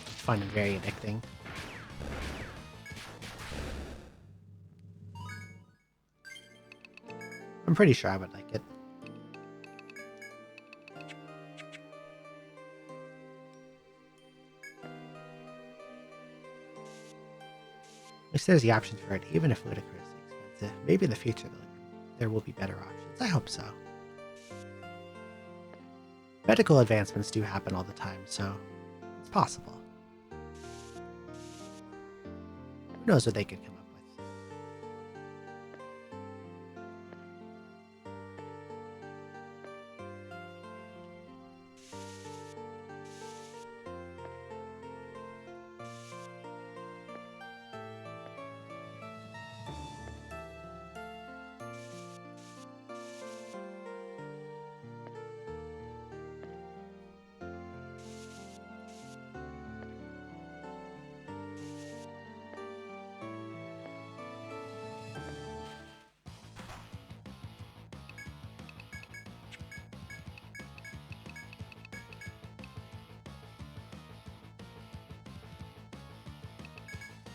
Fun and very addicting. I'm pretty sure I would like it. At least there's the option for it, even if ludicrously expensive. Maybe in the future there will be better options. I hope so. Medical advancements do happen all the time, so it's possible. Who knows what they could come up with?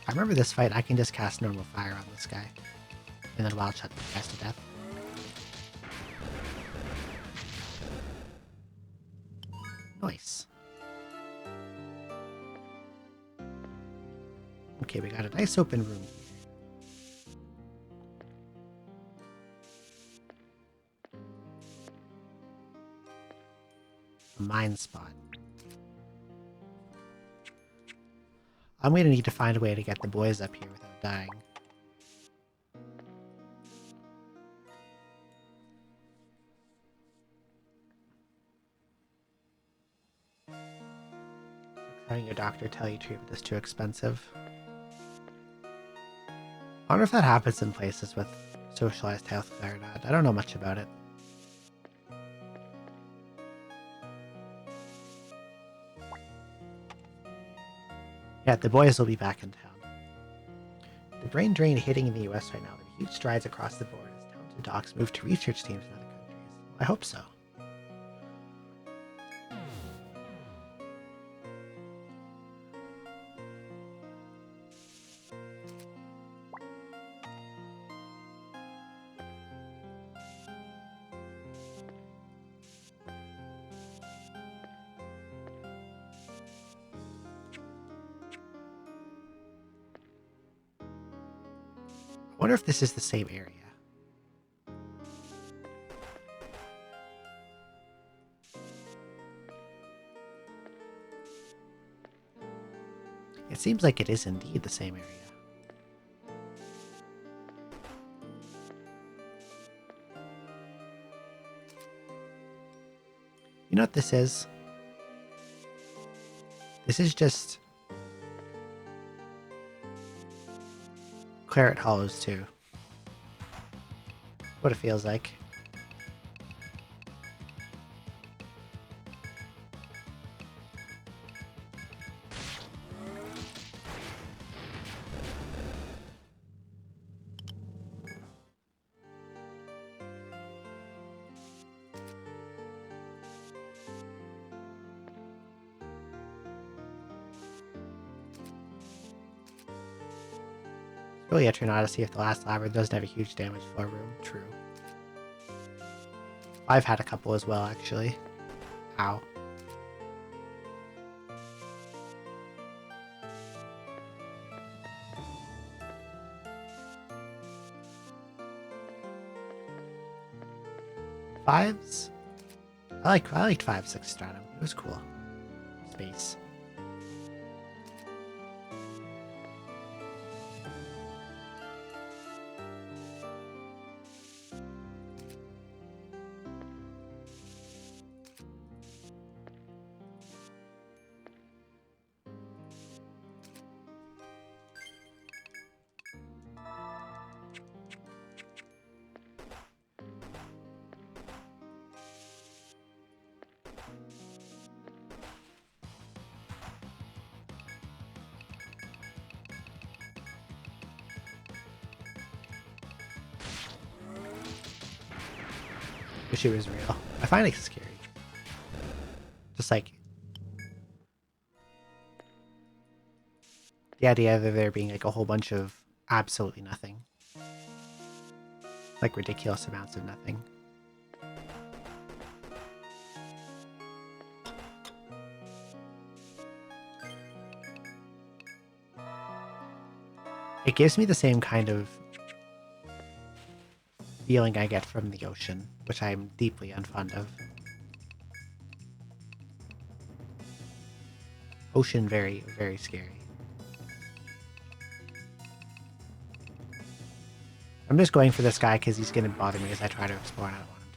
I remember this fight, I can just cast normal fire on this guy. And then wild shot the guys to death. Nice. Okay, we got a nice open room here. A mine spot. I'm going to need to find a way to get the boys up here without dying. Having your doctor tell you treatment is too expensive. I wonder if that happens in places with socialized healthcare or not. I don't know much about it. Yeah, the boys will be back in town. The brain drain hitting in the US right now. There are huge strides across the board as towns and docs move to research teams in other countries. I hope so. I wonder if this is the same area. It seems like it is indeed the same area. You know what this is? This is just Claret Hollows 2. What it feels like. Really Etrian Odyssey if the last labyrinth doesn't have a huge damage floor room. True. I've had a couple as well, actually. Ow. Fives? I liked 5-6 Stratum. It was cool. Space. Wish it was real. I find it scary. Just like the idea of there being like a whole bunch of absolutely nothing. Like ridiculous amounts of nothing. It gives me the same kind of feeling I get from the ocean, which I'm deeply unfond of. Ocean, very, very scary. I'm just going for this guy because he's going to bother me as I try to explore and I don't want him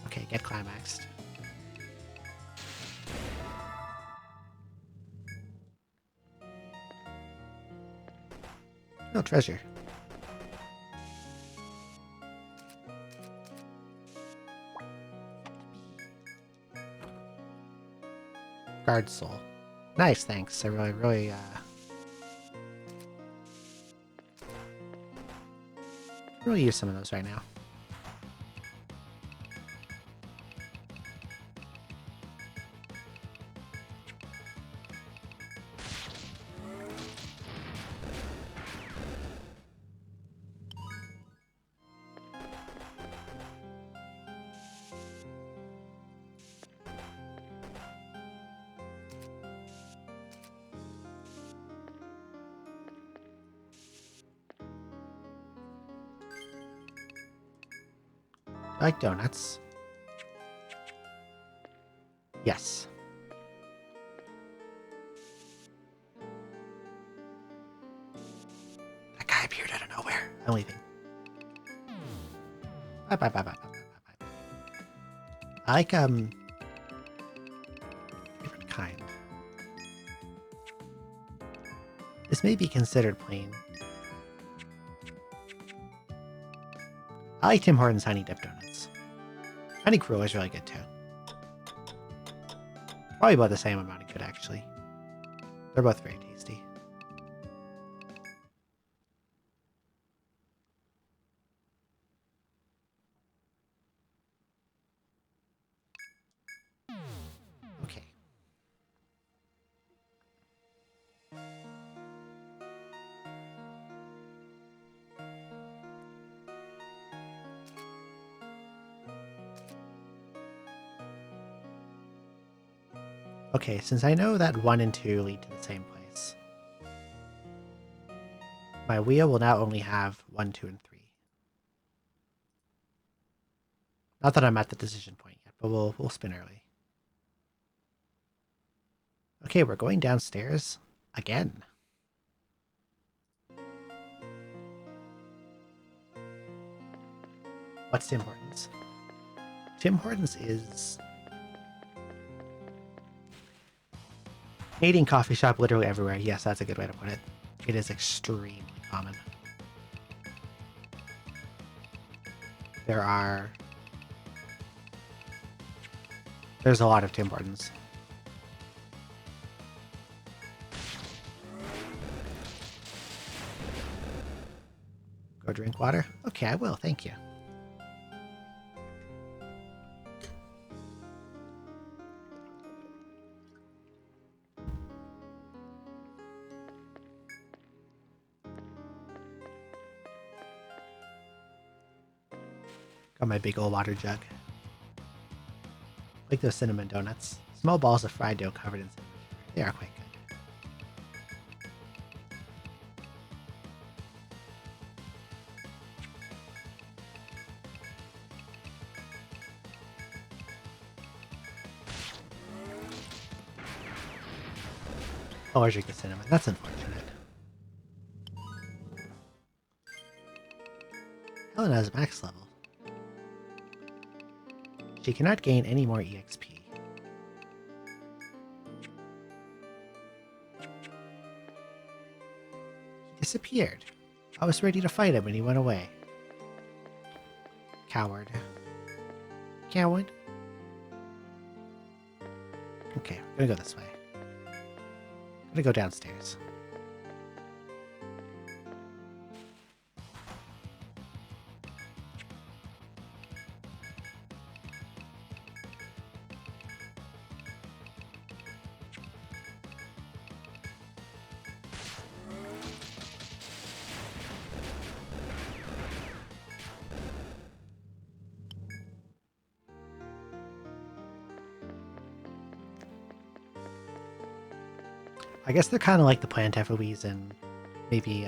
to. Okay, get climaxed. No treasure. Guard soul. Nice, thanks. I really use some of those right now. I like donuts. Yes. That guy appeared out of nowhere. I'm leaving. Bye bye bye bye bye bye bye. I like different kind. This may be considered plain. I like Tim Hortons Honey Dip Donuts. Honey Cruel is really good too. Probably about the same amount of good, actually. They're both very tasty. Okay. Okay, since I know that 1 and 2 lead to the same place, my wheel will now only have 1, 2, and 3. Not that I'm at the decision point yet, but we'll spin early. Okay, we're going downstairs again. What's Tim Hortons? Tim Hortons is Canadian coffee shop literally everywhere. Yes, that's a good way to put it. It is extremely common. There's a lot of Tim Hortons. Go drink water? Okay, I will, thank you. Got my big old water jug. Like those cinnamon donuts. Small balls of fried dough covered in cinnamon sugar. They are quite good. Allergic to cinnamon. That's unfortunate. Helen has max level. She cannot gain any more EXP. He disappeared. I was ready to fight him when he went away. Coward. Coward. Okay, we're gonna go this way. I'm gonna go downstairs. I guess they're kind of like the plant FOEs and maybe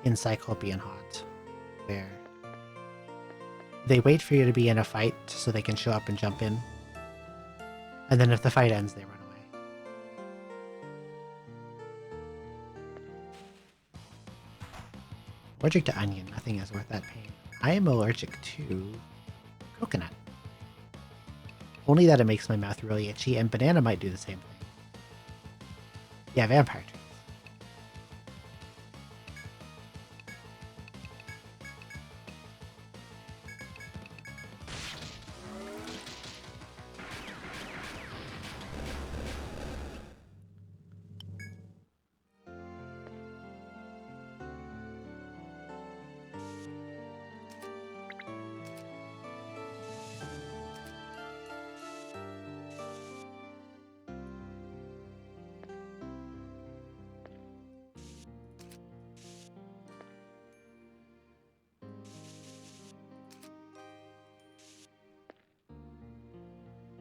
in Cyclopean Haunt, where they wait for you to be in a fight so they can show up and jump in. And then if the fight ends, they run away. Allergic to onion. Nothing is worth that pain. I am allergic to coconut. Only that it makes my mouth really itchy, and banana might do the same thing. Yeah, vampire trees.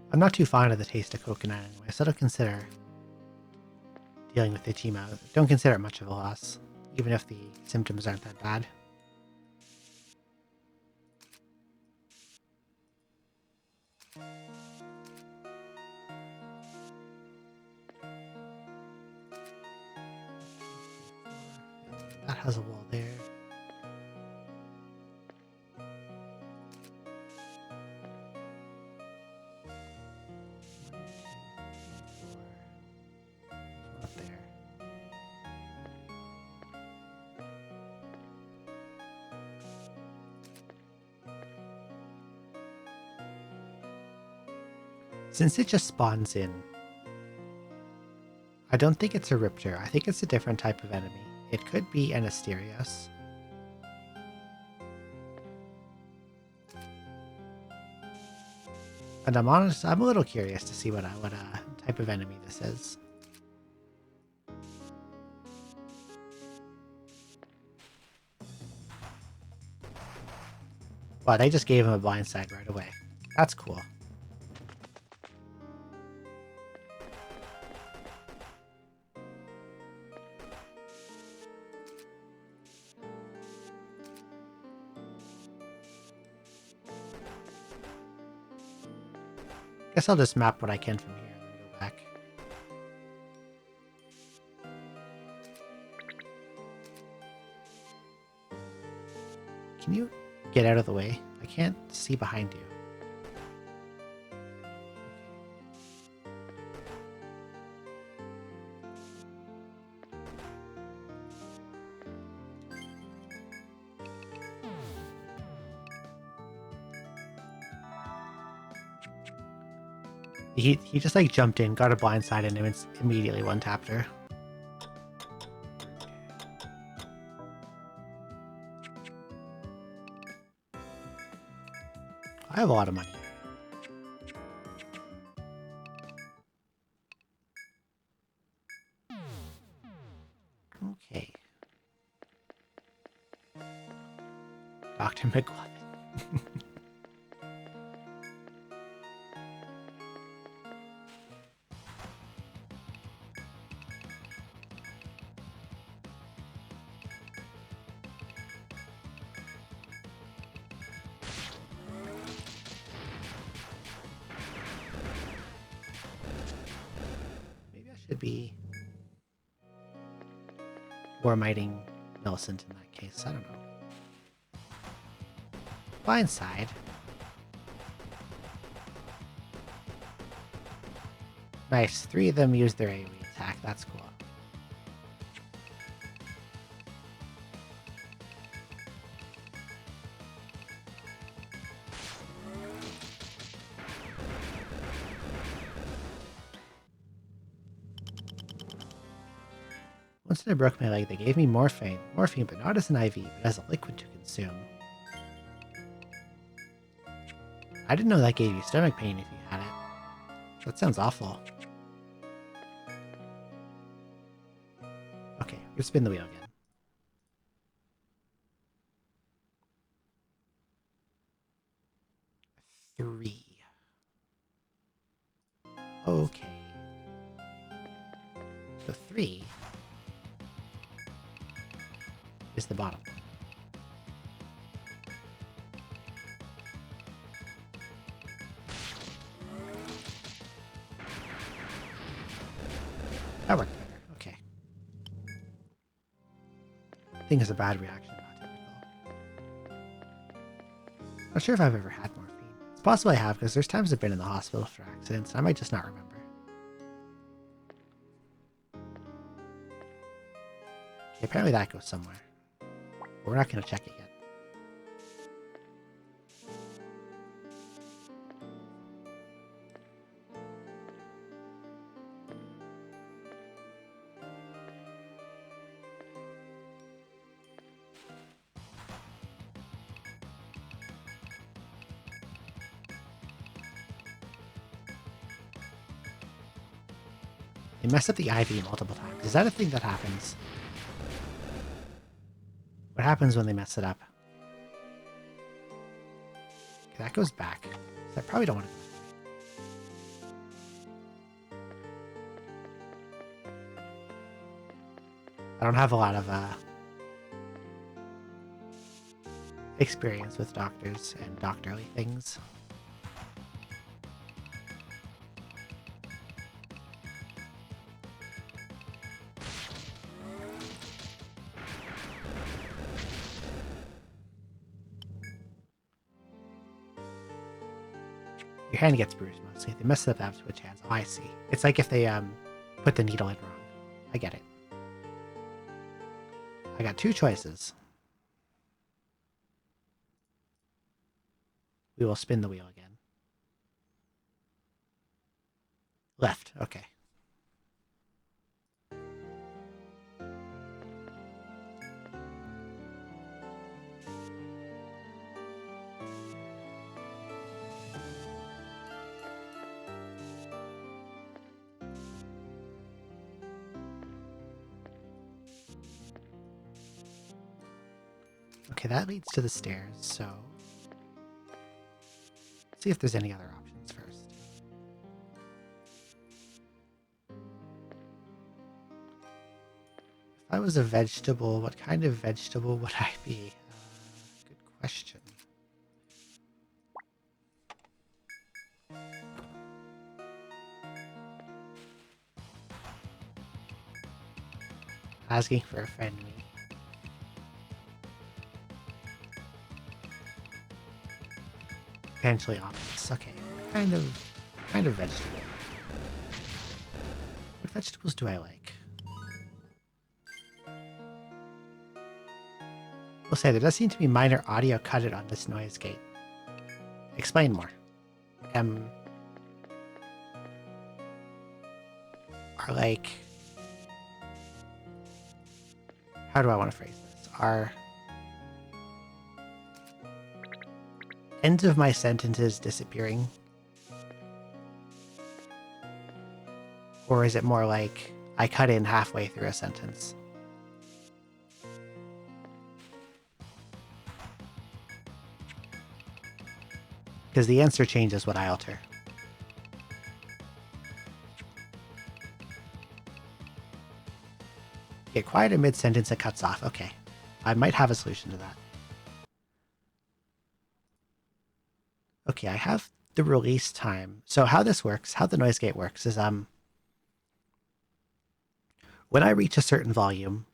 I'm not too fond of the taste of coconut anyway, so don't consider dealing with itchy mouth. Don't consider it much of a loss, even if the symptoms aren't that bad. That has a wall there. Up there. Since it just spawns in, I don't think it's a Riptor. I think it's a different type of enemy. It could be an Asterios. And I'm honest, I'm a little curious to see what type of enemy this is. Wow, they just gave him a blindside right away. That's cool. Guess I'll just map what I can from here and then go back. Can you get out of the way? I can't see behind you. He just like jumped in, got a blindside, and immediately one-tapped her. I have a lot of money. Okay. Dr. McLovin. Should be Warmiting Millicent in that case. I don't know. Blindside. Nice. 3 of them used their AoE attack. That's cool. Once I broke my leg, they gave me morphine. Morphine, but not as an IV, but as a liquid to consume. I didn't know that gave you stomach pain if you had it. That sounds awful. Okay, let's spin the wheel again. Three. Okay. So 3 is the bottom one. That worked better. Okay. I think it's a bad reaction, not typical. Not sure if I've ever had morphine. It's possible I have, because there's times I've been in the hospital for accidents. I might just not remember. Okay, apparently that goes somewhere. But we're not going to check it yet. They mess up the IV multiple times. Is that a thing that happens? What happens when they mess it up? Okay, that goes back. So I probably don't want to. I don't have a lot of experience with doctors and doctorly things. Your hand gets bruised mostly. They mess it up, they have to switch hands. Oh, I see. It's like if they put the needle in wrong. I get it. I got 2 choices. We will spin the wheel again. Left. Okay. Okay, that leads to the stairs, so let's see if there's any other options first. If I was a vegetable, what kind of vegetable would I be? Good question. Asking for a friend me. Potentially omelets. Okay. Kind of vegetable. What vegetables do I like? We'll say there does seem to be minor audio cut on this noise gate. Explain more. Are like, how do I want to phrase this? Are ends of my sentences disappearing? Or is it more like I cut in halfway through a sentence? Because the answer changes what I alter. Get quiet in mid-sentence, it cuts off. Okay. I might have a solution to that. Okay, I have the release time. So how this works, how the noise gate works is when I reach a certain volume,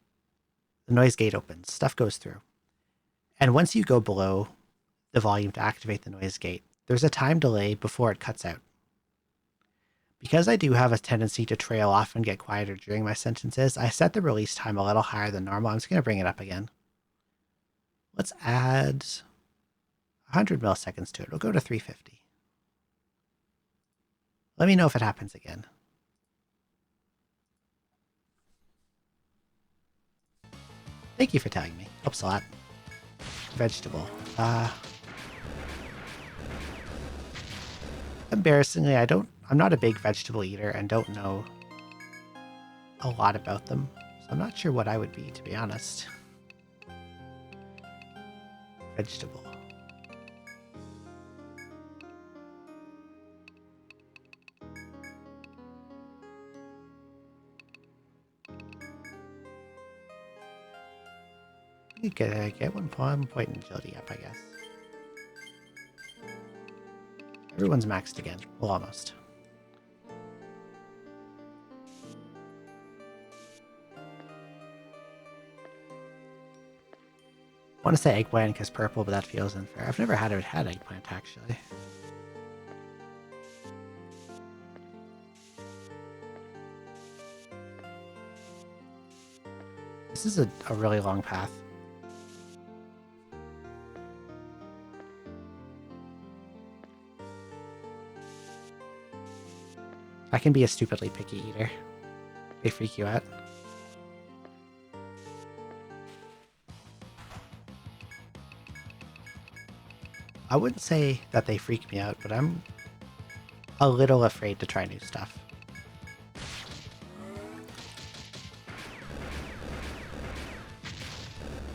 the noise gate opens, stuff goes through. And once you go below the volume to activate the noise gate, there's a time delay before it cuts out. Because I do have a tendency to trail off and get quieter during my sentences, I set the release time a little higher than normal. I'm just going to bring it up again. Let's add 100 milliseconds to it. We'll go to 350. Let me know if it happens again. Thank you for telling me. Helps a lot. Vegetable. Embarrassingly, I'm not a big vegetable eater and don't know a lot about them. So I'm not sure what I would be, to be honest. Vegetable. You get 1 point in agility up, I guess. Everyone's maxed again. Well, almost. I want to say eggplant because purple, but that feels unfair. I've never had eggplant, actually. This is a really long path. I can be a stupidly picky eater. They freak you out. I wouldn't say that they freak me out, but I'm a little afraid to try new stuff.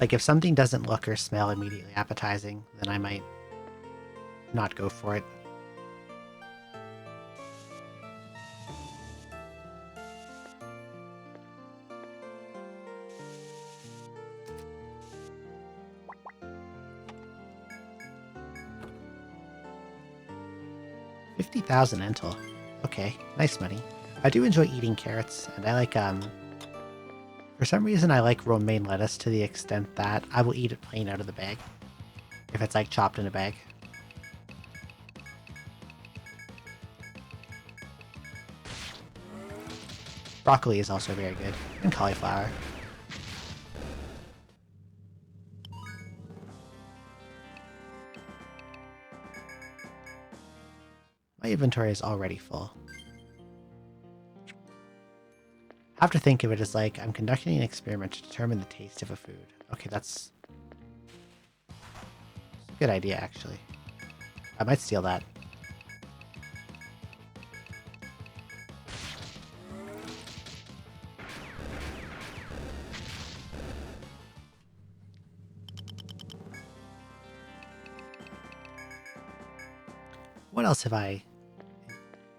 Like, if something doesn't look or smell immediately appetizing, then I might not go for it. $50,000 intel. Okay, nice money. I do enjoy eating carrots, and I like, for some reason I like romaine lettuce to the extent that I will eat it plain out of the bag. If it's like chopped in a bag. Broccoli is also very good, and cauliflower. My inventory is already full. I have to think of it as like, I'm conducting an experiment to determine the taste of a food. Okay, that's a good idea, actually. I might steal that. What else have I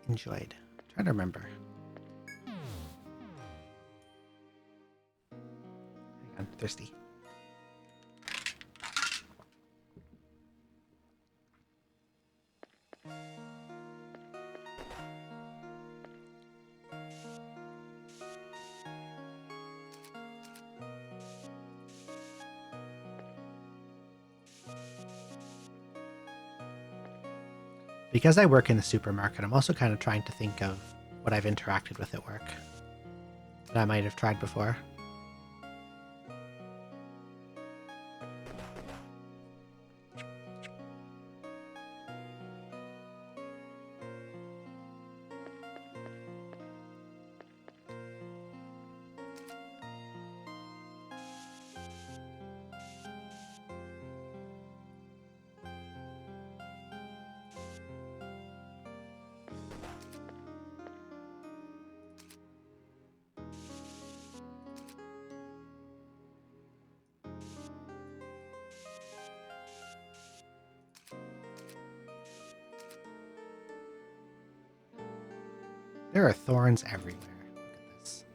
enjoyed? I'm trying to remember. Hang on, thirsty. Because I work in the supermarket, I'm also kind of trying to think of what I've interacted with at work that I might have tried before. There are thorns everywhere. Look at this.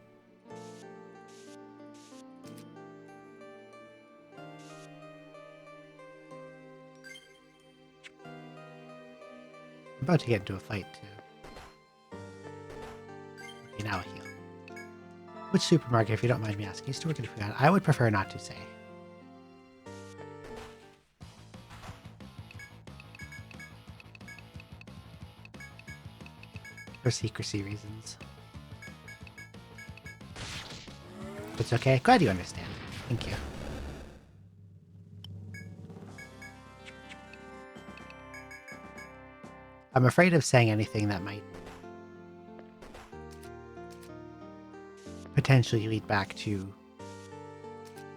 I'm about to get into a fight, too. Okay, now I heal. Which supermarket, if you don't mind me asking? Used to work at a food. I would prefer not to say. For secrecy reasons. It's okay. Glad you understand. Thank you. I'm afraid of saying anything that might potentially lead back to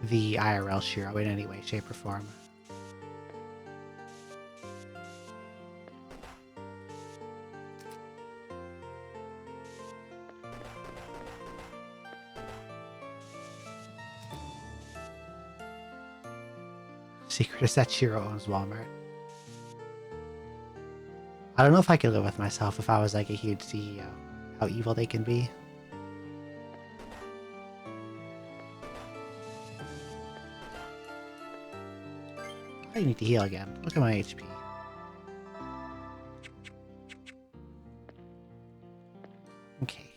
the IRL Shiro in any way, shape, or form. Secret is that Shiro owns Walmart. I don't know if I could live with myself if I was like a huge CEO. How evil they can be. I need to heal again. Look at my HP. Okay.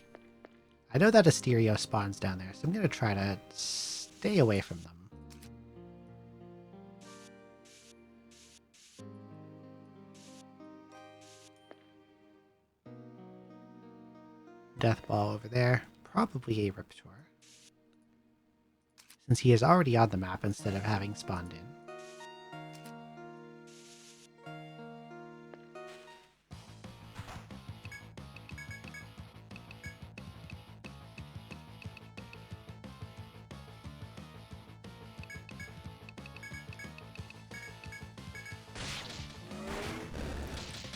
I know that Asterio spawns down there, so I'm going to try to stay away from them. Death Ball over there. Probably a Riptor. Since he is already on the map instead of having spawned in.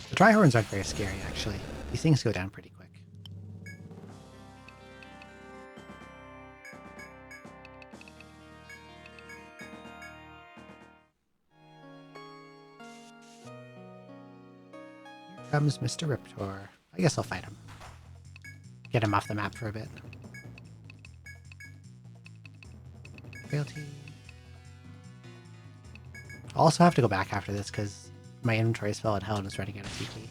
The Dryhorns aren't very scary, actually. These things go down pretty quick. Here comes Mr. Riptor. I guess I'll fight him. Get him off the map for a bit. Frailty. I'll also have to go back after this because my inventory is full and Helen is running out of TP.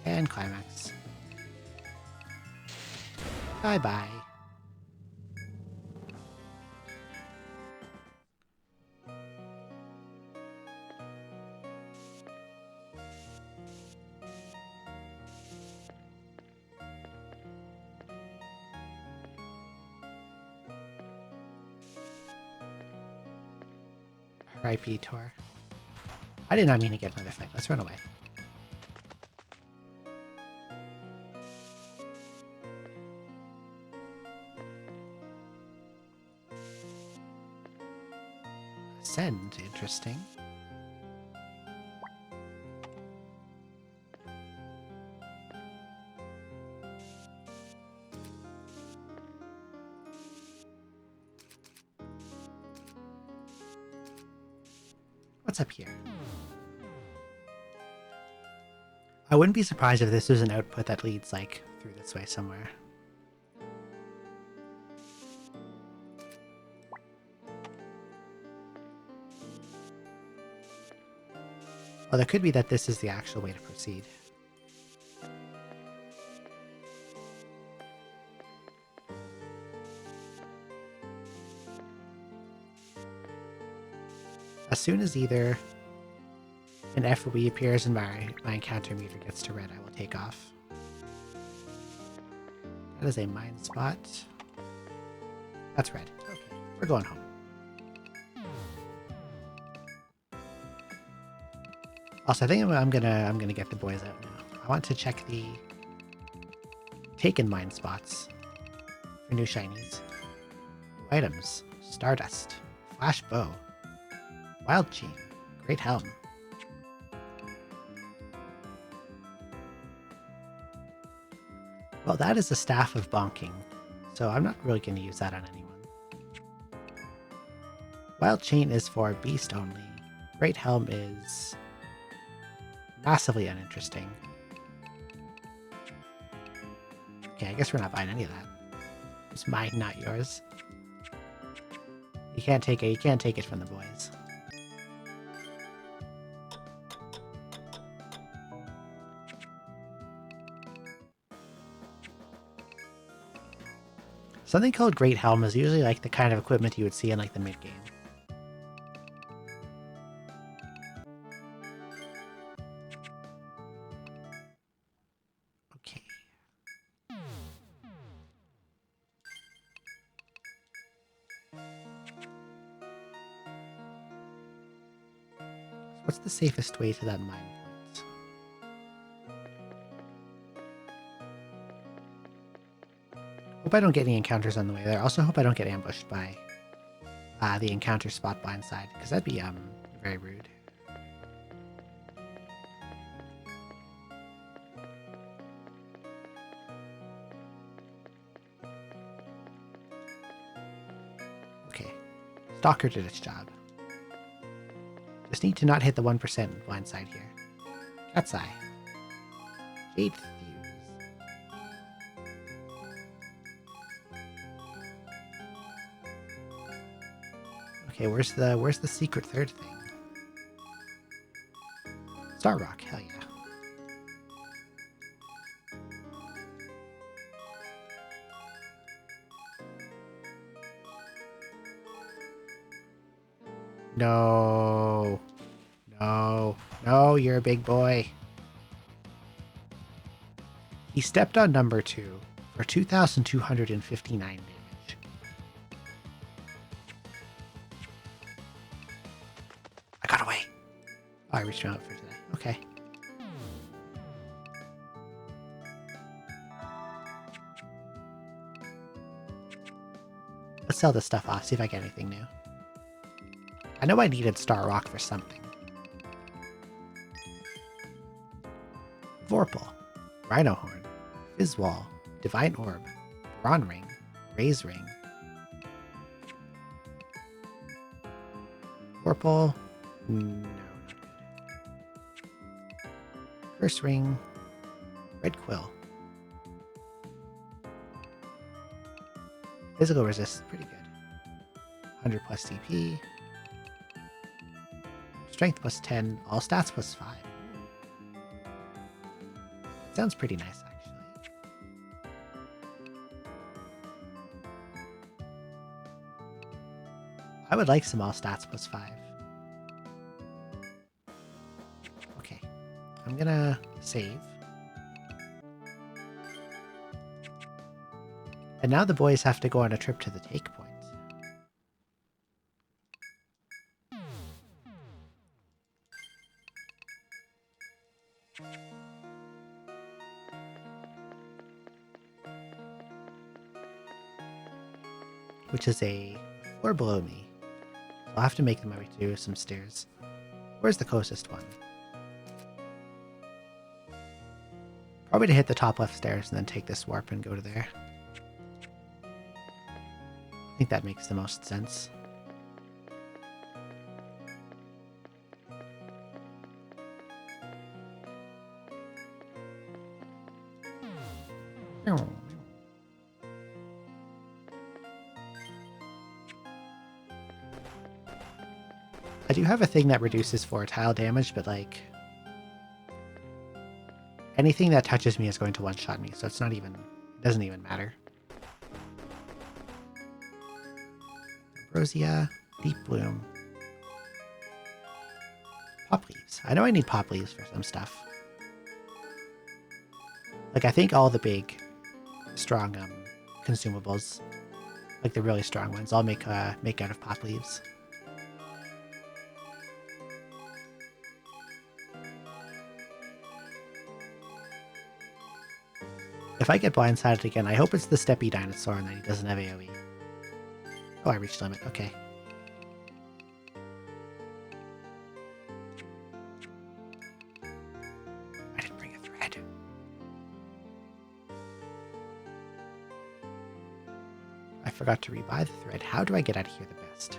And climax. Bye-bye. R.I.P. Tor. I did not mean to get another fight. Let's run away. Ascend. Interesting. What's up here? I wouldn't be surprised if this was an output that leads, like, through this way somewhere. Well, there could be that this is the actual way to proceed. As soon as either an FOE appears and my encounter meter gets to red, I will take off. That is a mine spot. That's red. Okay, we're going home. Also, I think I'm gonna get the boys out now. I want to check the taken mine spots for new shinies. New items: Stardust, Flash Bow, Wild Chain, Great Helm. Well, that is the Staff of Bonking, so I'm not really going to use that on anyone. Wild Chain is for Beast only. Great Helm is massively uninteresting. Okay, I guess we're not buying any of that. It's mine, not yours. You can't take it. You can't take it from the boys. Something called Great Helm is usually like the kind of equipment you would see in like the mid game. Okay. What's the safest way to that mine point? Hope I don't get any encounters on the way there. Also hope I don't get ambushed by the encounter spot blindside, because that'd be very rude. Okay. Stalker did its job. Just need to not hit the 1% blindside here. Cat's Eye. Jade Fuse. Okay, where's the secret third thing? Star Rock, hell yeah. No. No. No, you're a big boy. He stepped on number 2 for 2,259 damage. I got away. Oh, I reached out for today. Okay. Let's sell this stuff off, see if I get anything new. I know I needed Star Rock for something. Vorpal, Rhino Horn, Fizzwall, Divine Orb, Bron Ring, Raise Ring. Vorpal, no, not good. Curse Ring, Red Quill. Physical resist, pretty good. 100 plus CP. Strength plus 10, all stats plus 5. Sounds pretty nice, actually. I would like some all stats plus 5. Okay, I'm gonna save. And now the boys have to go on a trip to the take point. Which is a floor below me. So I'll have to make my way to some stairs. Where's the closest one? Probably to hit the top left stairs and then take this warp and go to there. I think that makes the most sense. I do have a thing that reduces 4 tile damage, but like anything that touches me is going to one-shot me, so it's not even, it doesn't even matter. Ambrosia, Deep Bloom. Pop Leaves. I know I need Pop Leaves for some stuff. Like, I think all the big, strong consumables, like the really strong ones, I'll make out of Pop Leaves. If I get blindsided again, I hope it's the Steppy Dinosaur and that he doesn't have AoE. Oh, I reached limit. Okay. I didn't bring a thread. I forgot to rebuy the thread. How do I get out of here the best?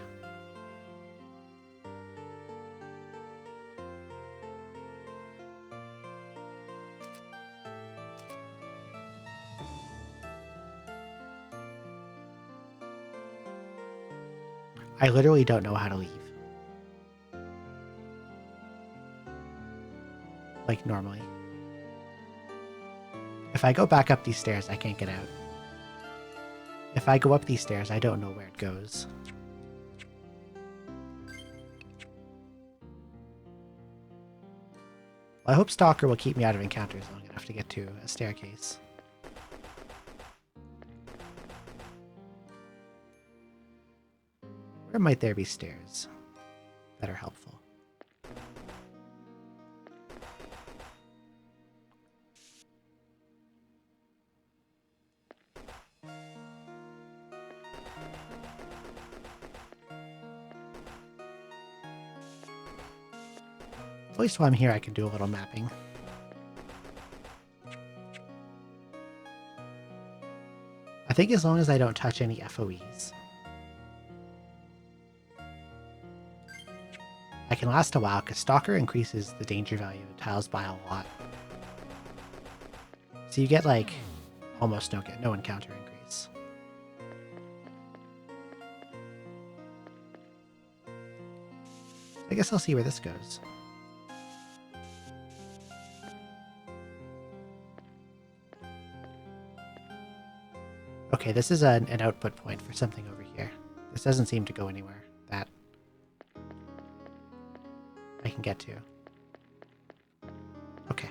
I literally don't know how to leave. Like normally. If I go back up these stairs, I can't get out. If I go up these stairs, I don't know where it goes. Well, I hope Stalker will keep me out of encounters long enough to get to a staircase. Where might there be stairs that are helpful? At least while I'm here, I can do a little mapping. I think as long as I don't touch any FOEs, I can last a while, because Stalker increases the danger value of tiles by a lot. So you get, like, almost no encounter increase. I guess I'll see where this goes. Okay, this is an output point for something over here. This doesn't seem to go anywhere that I can get to. Okay.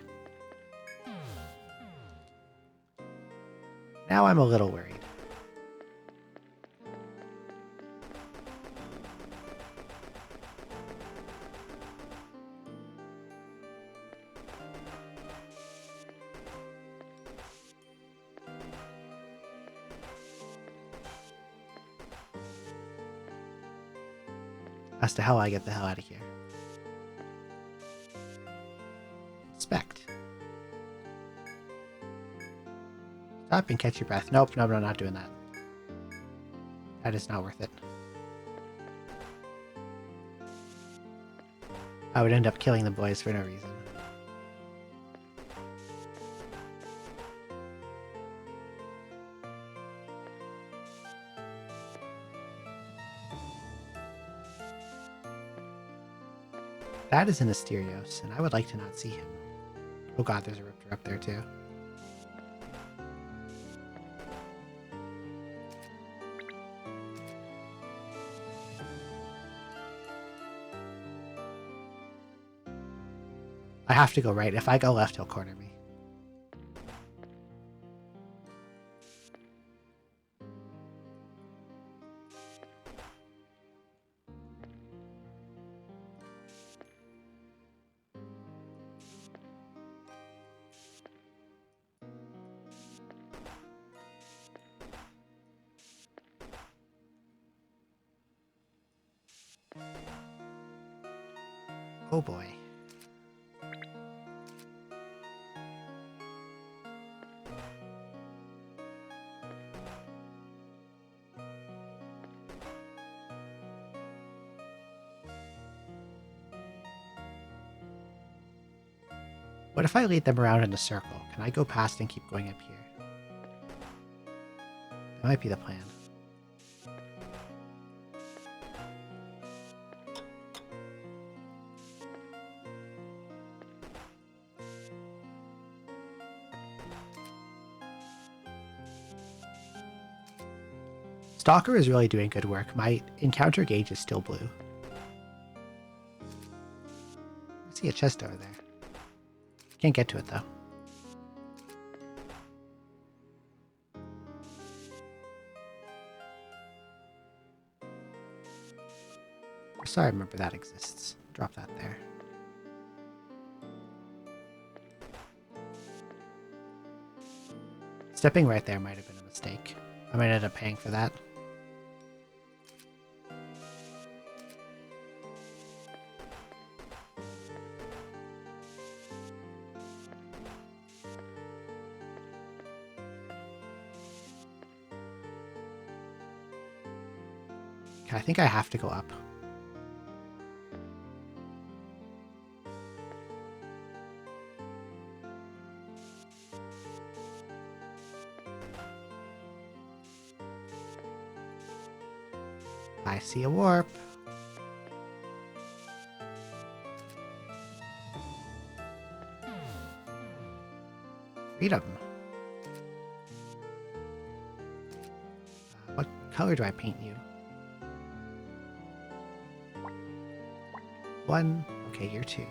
Now I'm a little worried. As to how I get the hell out of here. Inspect. Stop and catch your breath. Nope, no, not doing that. That is not worth it. I would end up killing the boys for no reason. That is an Asterios, and I would like to not see him. Oh god, there's a Riptor up there too. I have to go right. If I go left, he'll corner me. Oh boy. What if I lead them around in a circle? Can I go past and keep going up here? That might be the plan. Stalker is really doing good work. My encounter gauge is still blue. I see a chest over there. Can't get to it though. Sorry, I remember that exists. Drop that there. Stepping right there might have been a mistake. I might end up paying for that. Okay, I think I have to go up. I see a warp. Freedom. What color do I paint you? 1. Okay, you're 2.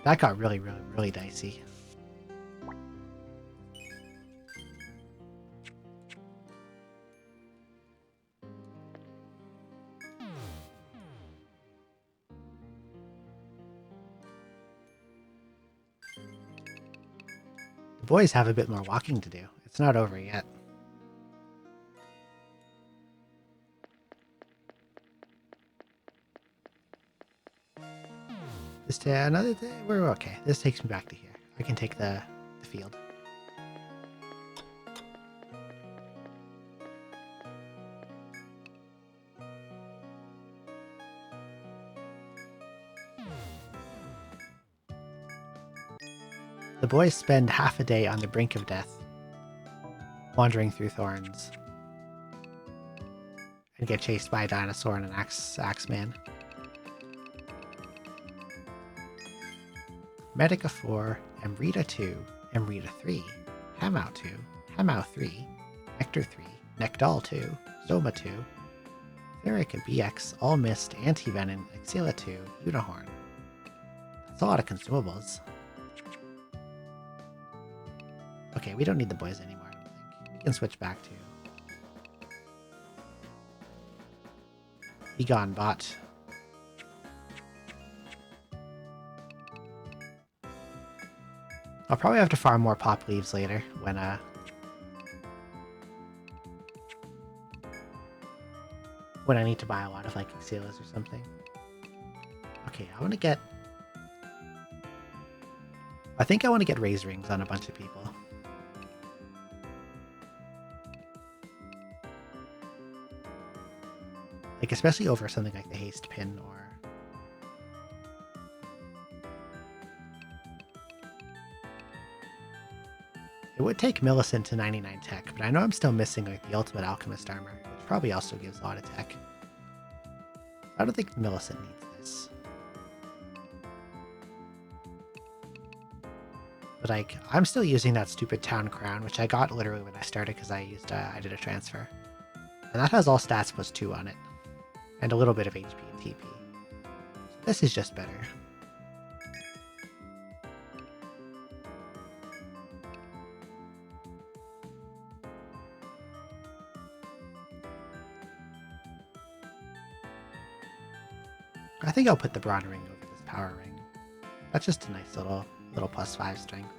That got really dicey. The boys have a bit more walking to do. It's not over yet. Just another day. We're okay. This takes me back to here. I can take the field. The boys spend half a day on the brink of death, wandering through thorns, and get chased by a dinosaur and an axeman. Medica 4, Emrita 2, Emrita 3, Hamau 2, Hamau 3, Nectar 3, Necdal 2, Zoma 2, Therica BX, All Mist, Anti-Venom, Exila 2, Unihorn. That's a lot of consumables. Okay, we don't need the boys anymore, I don't think. We can switch back to Be Gone Bot. I'll probably have to farm more pop leaves later when I need to buy a lot of like Exilas or something. Okay, I think I want to get raise rings on a bunch of people. Like, especially over something like the haste pin or... It would take Millicent to 99 tech, but I know I'm still missing like the Ultimate Alchemist armor, which probably also gives a lot of tech. I don't think Millicent needs this. But like, I'm still using that stupid town crown, which I got literally when I started because I did a transfer. And that has all stats plus 2 on it. And a little bit of HP and TP. So this is just better. I think I'll put the Brawn ring over this power ring. That's just a nice little +5 strength.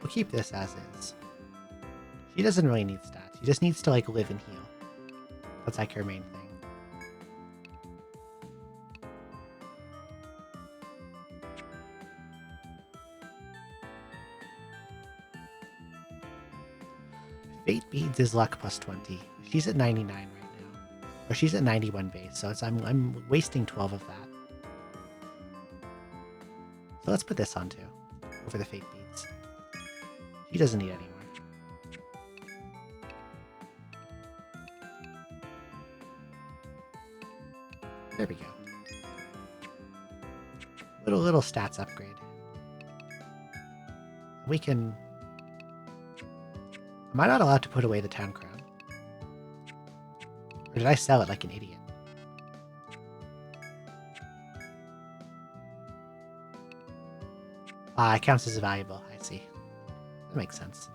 We'll keep this as is. She doesn't really need stats. She just needs to like live and heal. That's like her main thing. Fate Beads is luck +20. She's at 99 right now. Or she's at 91 base, so I'm wasting 12 of that. So let's put this on too. Over the Fate Beads. She doesn't need any more. There we go. Little stats upgrade. We can... Am I not allowed to put away the town crown? Or did I sell it like an idiot? Ah, it counts as a valuable. I see. That makes sense.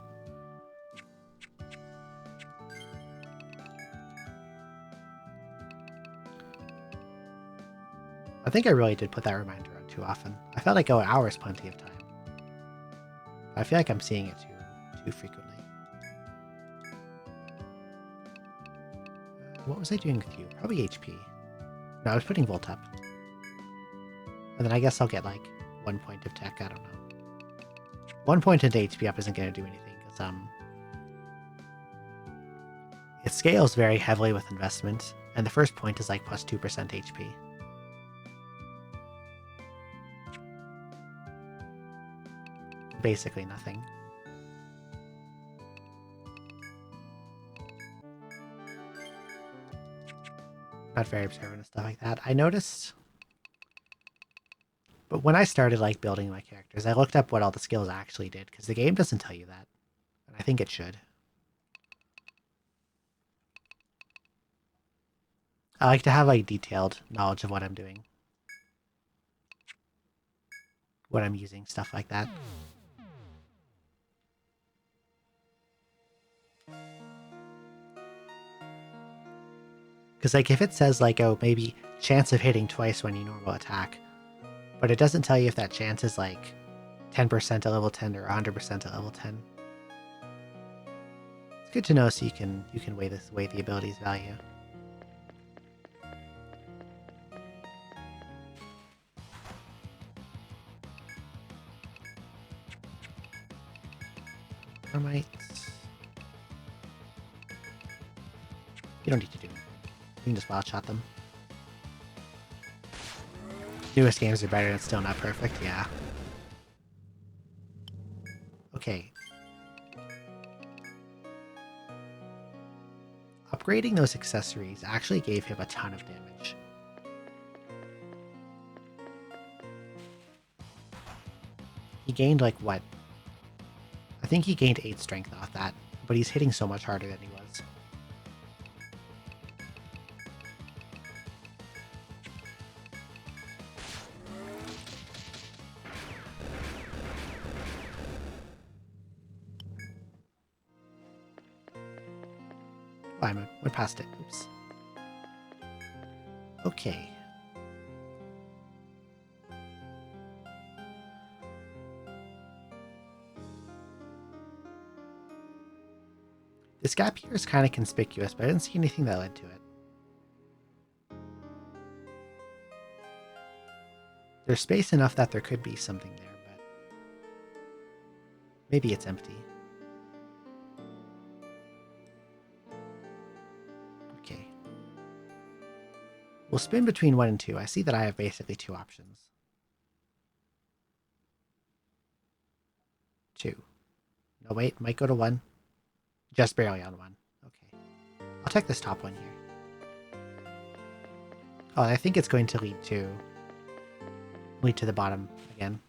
I think I really did put that reminder on too often. I felt like, oh, an hour is plenty of time. I feel like I'm seeing it too frequently. What was I doing with you? Probably HP. No, I was putting Volt up. And then I guess I'll get like 1 point of tech, I don't know. 1 point into HP up isn't going to do anything, because it scales very heavily with investment, and the first point is like +2% HP. Basically nothing. Not very observant and stuff like that. I noticed... But when I started like building my characters, I looked up what all the skills actually did, because the game doesn't tell you that. And I think it should. I like to have like detailed knowledge of what I'm doing. What I'm using, stuff like that. Because like if it says like, oh, maybe chance of hitting twice when you normal attack, but it doesn't tell you if that chance is like 10% at level 10 or 100% at level 10. It's good to know so you can weigh the ability's value. Termites. You don't need to do anything. You can just wild shot them. Newest games are better and it's still not perfect, yeah. Okay. Upgrading those accessories actually gave him a ton of damage. He gained like what? I think he gained 8 strength off that, but he's hitting so much harder than he was. Oh, I went past it. Oops. Okay. This gap here is kind of conspicuous, but I didn't see anything that led to it. There's space enough that there could be something there, but maybe it's empty. Okay. We'll spin between 1 and 2. I see that I have basically 2 options. 2. No, wait, might go to 1. Just barely on 1. Okay. I'll take this top one here. Oh, I think it's going to lead to the bottom again.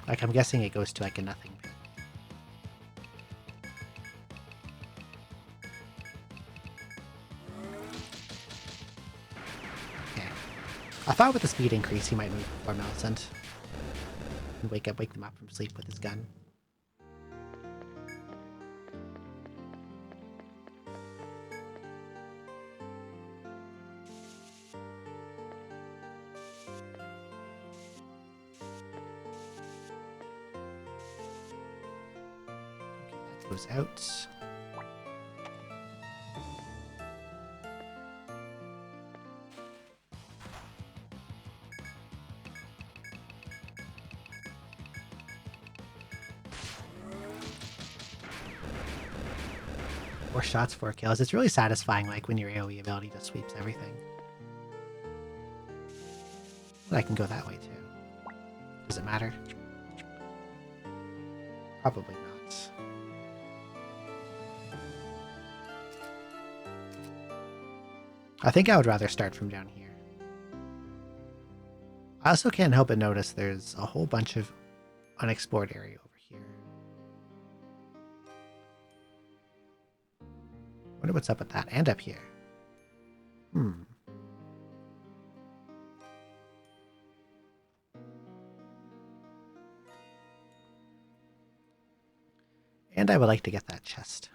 Like, I'm guessing it goes to like a nothing pit. Okay. I thought with the speed increase he might move before Millicent. And wake them up from sleep with his gun. Goes out. Four shots, 4 kills. It's really satisfying, like when your AoE ability just sweeps everything. But I can go that way too. Does it matter? Probably not. I think I would rather start from down here. I also can't help but notice there's a whole bunch of unexplored area over here. Wonder what's up with that, and up here. And I would like to get that chest.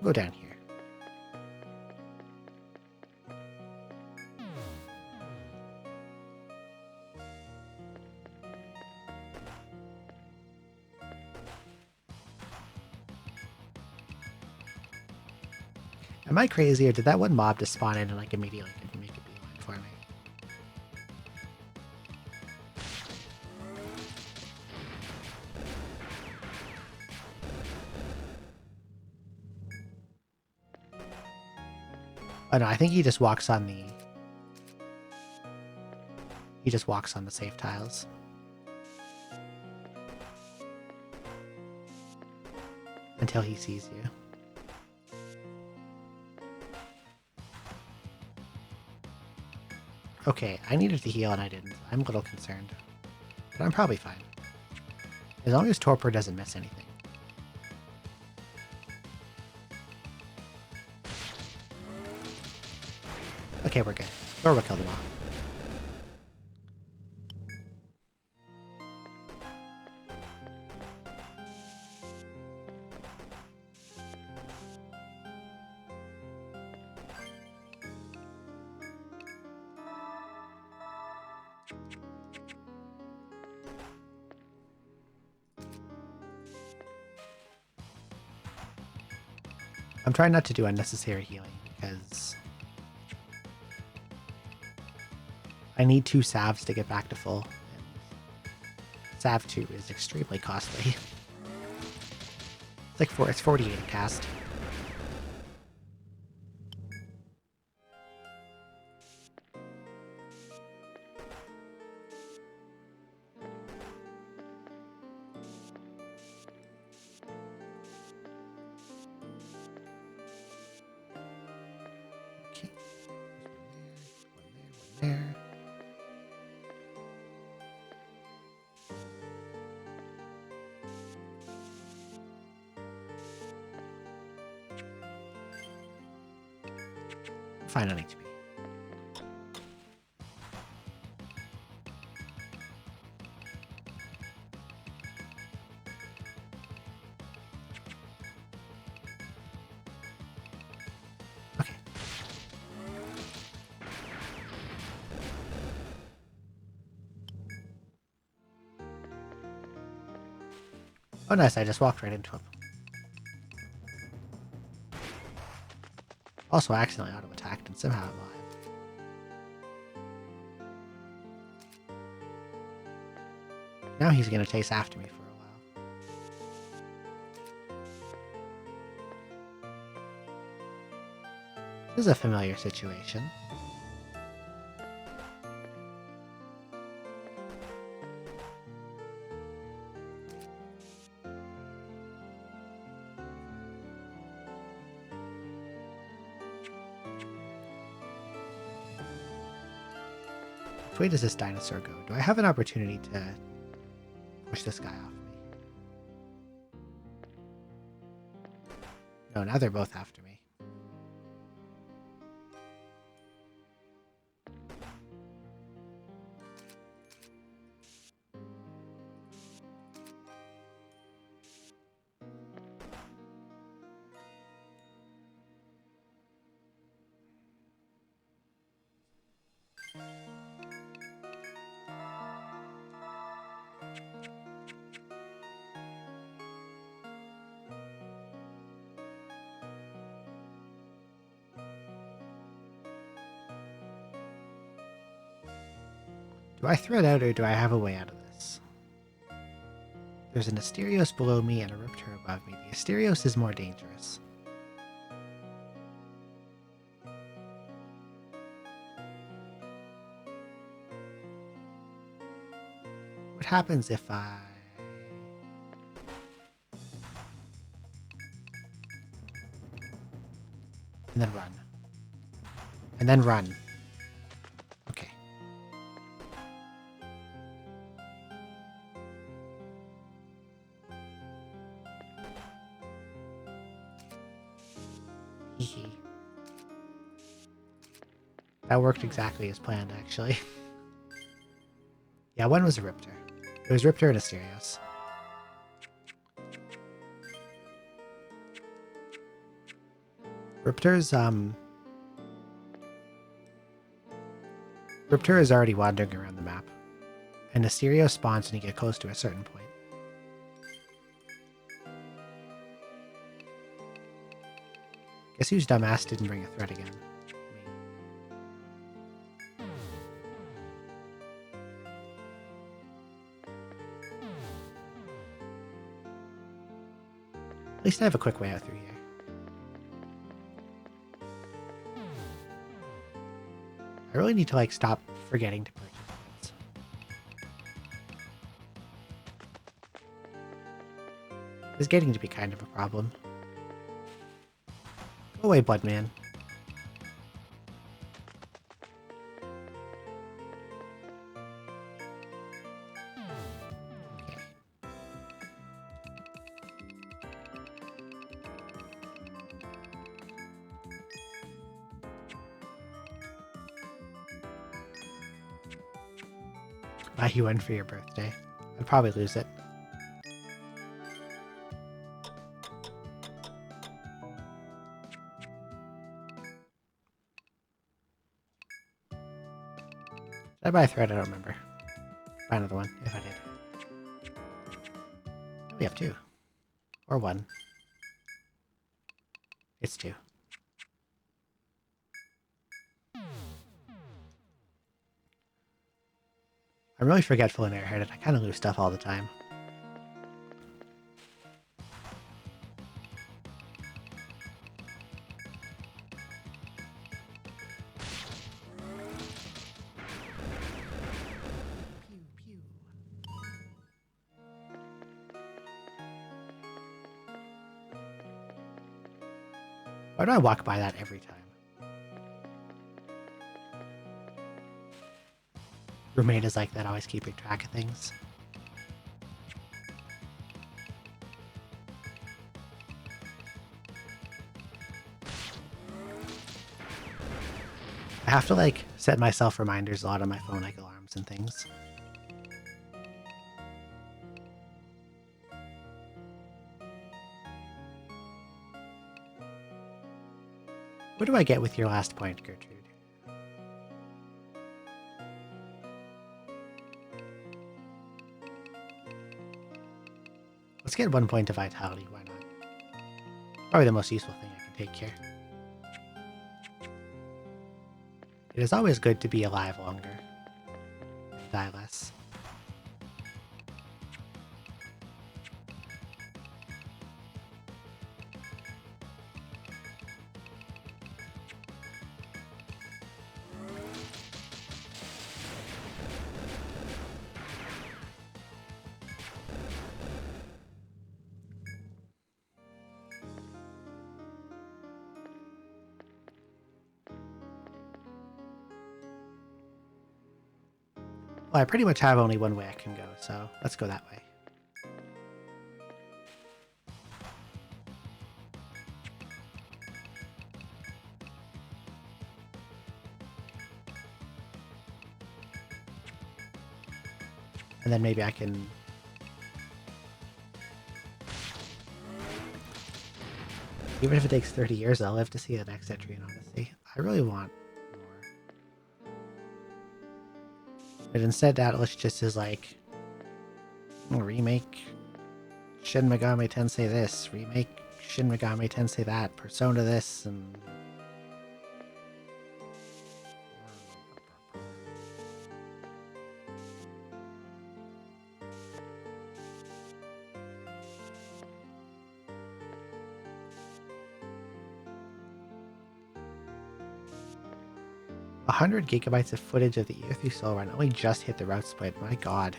Go down here. Am I crazy, or did that one mob just spawn in and like immediately didn't make a beeline for me? Oh no, I think he just walks on the... He just walks on the safe tiles. Until he sees you. Okay, I needed to heal and I didn't. I'm a little concerned. But I'm probably fine. As long as Torpor doesn't miss anything. Okay, we're good. Or we'll kill them all. I'm trying not to do unnecessary healing because I need 2 salves to get back to full. And salve 2 is extremely costly. It's like it's 48 a cast. Okay. One there, one there. Fine on HP. Okay. Oh nice, I just walked right into him. Also accidentally auto-attacked and somehow I'm alive. Now he's gonna chase after me for a while. This is a familiar situation. Which way does this dinosaur go? Do I have an opportunity to push this guy off me? No, now they're both after me. Do I throw it out or do I have a way out of this? There's an Asterios below me and a Riptor above me. The Asterios is more dangerous. What happens if I... And then run. And then run. Okay. Hehe. That worked exactly as planned, actually. Yeah, one was a Riptor. It was Riptor and Asterios. Riptor is already wandering around the map, and Asterios spawns when you get close to a certain point. Guess whose dumbass didn't bring a threat again? At least I have a quick way out through here. I really need to like stop forgetting to purchase goods. It's getting to be kind of a problem. Go away, Bloodman. Buy you one for your birthday. I'd probably lose it. Did I buy a thread? I don't remember. Buy another one, if I did. We have 2. Or 1. It's 2. I'm really forgetful and airheaded. I kind of lose stuff all the time. Why do I walk by that every time? Roommate is like that, always keeping track of things. I have to like set myself reminders a lot on my phone, like alarms and things. What do I get with your last point, Gertrude? Let's get 1 point of vitality, why not? Probably the most useful thing I can take here. It is always good to be alive longer and die less. Well, I pretty much have only one way I can go, so let's go that way. And then maybe I can... Even if it takes 30 years, I'll live to see the next Etrian Odyssey. I really want more. But instead, Atlas just is like, remake Shin Megami Tensei this, remake Shin Megami Tensei that, Persona this, and... a 100 gigabytes of footage of the Earthy Soul Run only just hit the route split, my god.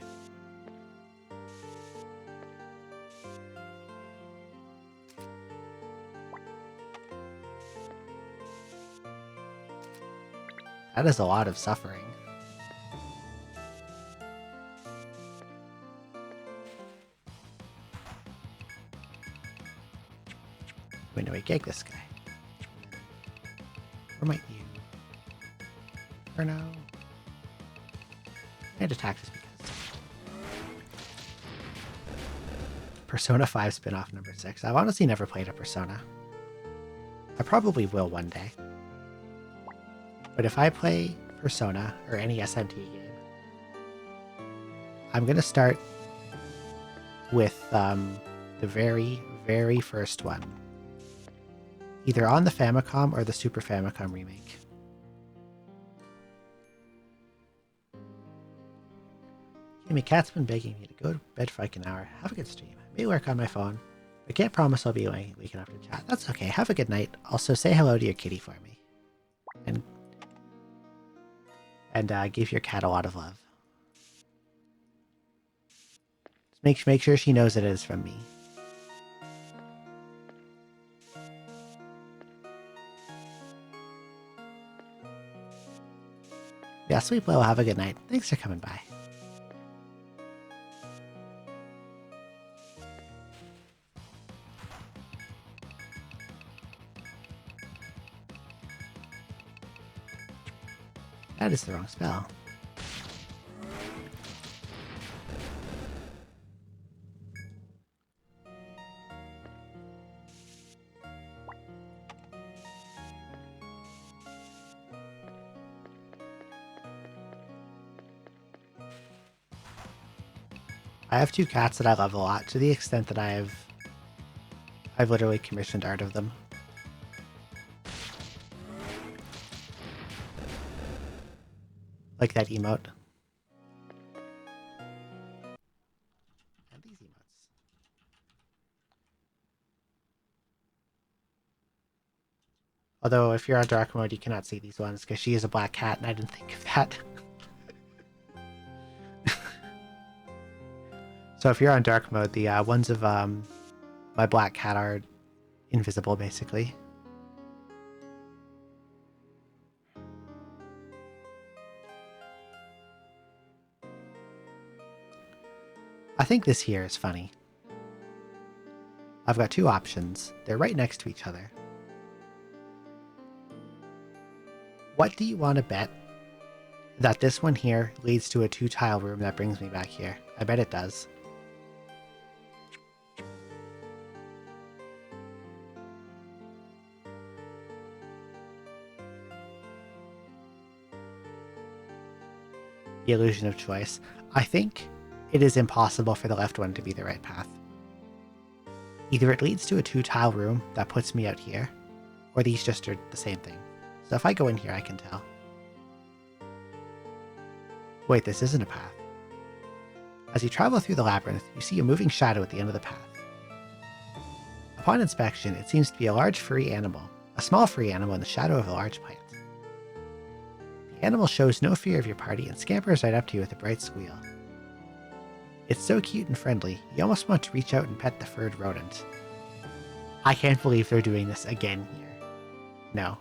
That is a lot of suffering. Wait, no, we gig this guy. Where might you? Or no? I'd attack this because... Persona 5 spin-off number 6. I've honestly never played a Persona. I probably will one day. But if I play Persona, or any SMT game, I'm gonna start with the very, very first one. Either on the Famicom or the Super Famicom remake. Jimmy Cat's been begging me to go to bed for like an hour. Have a good stream. I may work on my phone. I can't promise I'll be awake weekend after chat. That's okay. Have a good night. Also, say hello to your kitty for me. And give your cat a lot of love. Just make sure she knows it is from me. Yeah, Sweet Blow, have a good night. Thanks for coming by. That is the wrong spell. I have 2 cats that I love a lot, to the extent that I've literally commissioned art of them. Like that emote. And these emotes. Although, if you're on dark mode, you cannot see these ones, because she is a black cat, and I didn't think of that. So if you're on dark mode, the ones of my black cat are invisible, basically. I think this here is funny. I've got 2 options. They're right next to each other. What do you want to bet that this one here leads to a 2-tile room that brings me back here? I bet it does. The illusion of choice. I think it is impossible for the left one to be the right path. Either it leads to a 2-tile room that puts me out here, or these just are the same thing. So if I go in here, I can tell. Wait, this isn't a path. As you travel through the labyrinth, you see a moving shadow at the end of the path. Upon inspection, it seems to be a large furry animal, a small furry animal in the shadow of a large plant. The animal shows no fear of your party and scampers right up to you with a bright squeal. It's so cute and friendly, you almost want to reach out and pet the furred rodent. I can't believe they're doing this again here. No.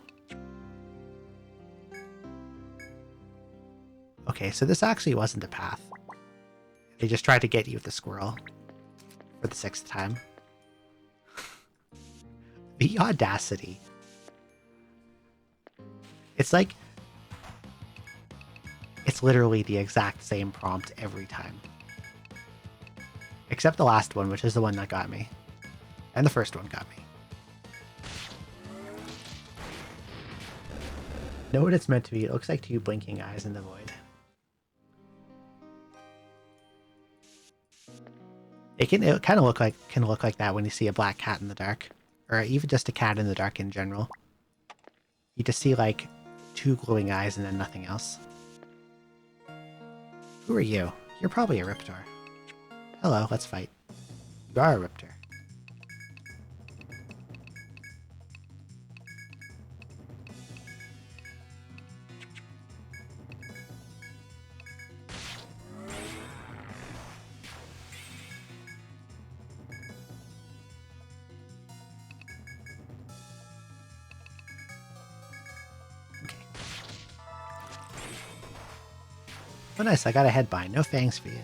Okay, so this actually wasn't a path. They just tried to get you with the squirrel. For the 6th time. The audacity. It's like... It's literally the exact same prompt every time. Except the last one, which is the one that got me. And the first one got me. Know what it's meant to be. It looks like 2 blinking eyes in the void. It kind of look like that when you see a black cat in the dark. Or even just a cat in the dark in general. You just see like 2 glowing eyes and then nothing else. Who are you? You're probably a Riptor. Hello, let's fight. You are a Riptor. Okay. Oh nice, I got a headbind. No fangs for you.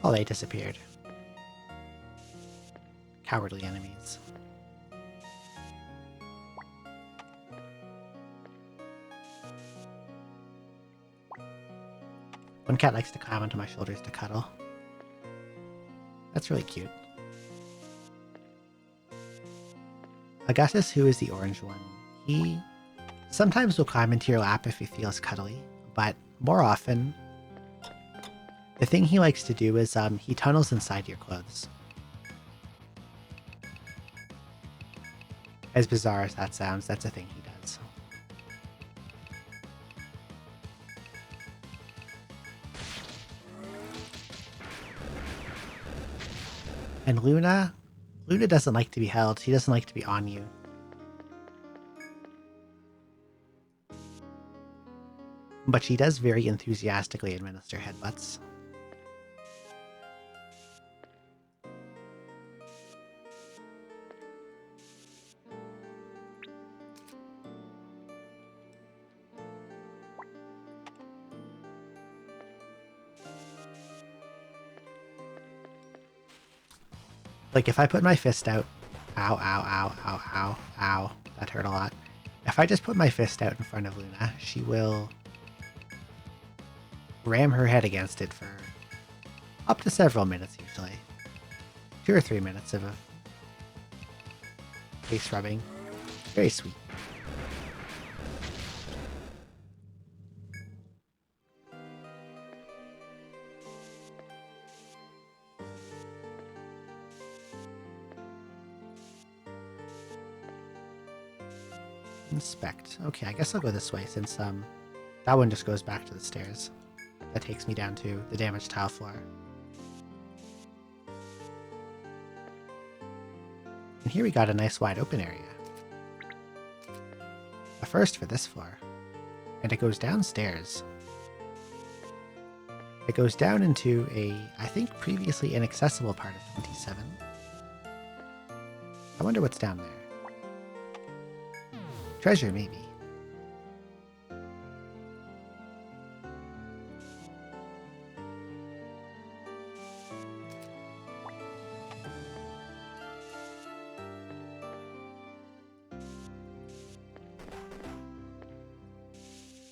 Oh, they disappeared. Cowardly enemies. One cat likes to climb onto my shoulders to cuddle. That's really cute. Augustus, who is the orange one, he sometimes will climb into your lap if he feels cuddly, but more often, the thing he likes to do is he tunnels inside your clothes. As bizarre as that sounds, that's a thing he does. And Luna doesn't like to be held. She doesn't like to be on you. But she does very enthusiastically administer headbutts. Like, if I put my fist out... Ow, ow, ow, ow, ow, ow. That hurt a lot. If I just put my fist out in front of Luna, she will ram her head against it for up to several minutes, usually. 2 or 3 minutes of a face rubbing. Very sweet. Inspect. Okay, I guess I'll go this way since that one just goes back to the stairs. That takes me down to the damaged tile floor. And here we got a nice wide open area. A first for this floor. And it goes downstairs. It goes down into a, I think, previously inaccessible part of 27. I wonder what's down there. Treasure, maybe.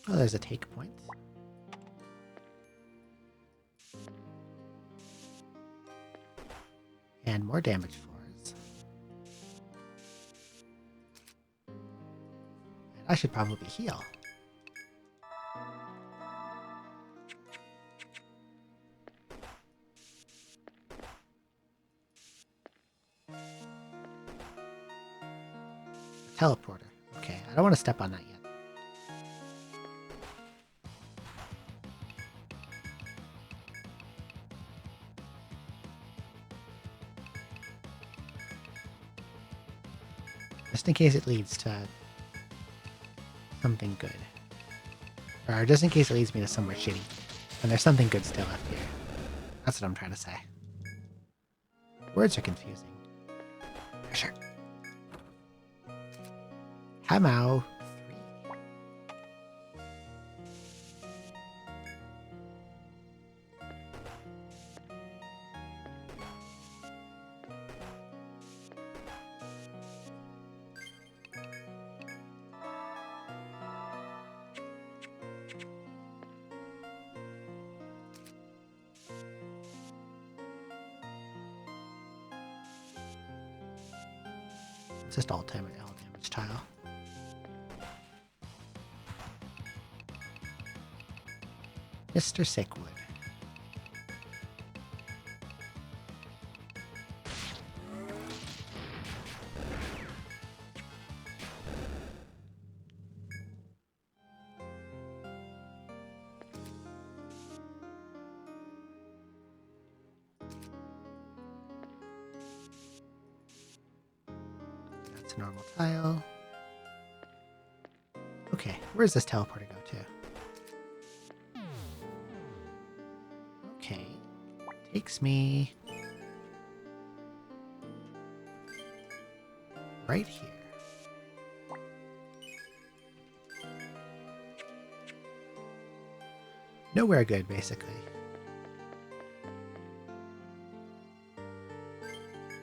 Oh, there's a take point. And more damage floors. And I should probably heal. Teleporter. Okay, I don't want to step on that yet. Just in case it leads to something good. Or just in case it leads me to somewhere shitty. And there's something good still up here. That's what I'm trying to say. Words are confusing. Sure. Hamau 3. It's just all damage tile. Mr. Sickwood. That's a normal tile. Okay, where's this teleporter go to? Okay, takes me right here. Nowhere good, basically.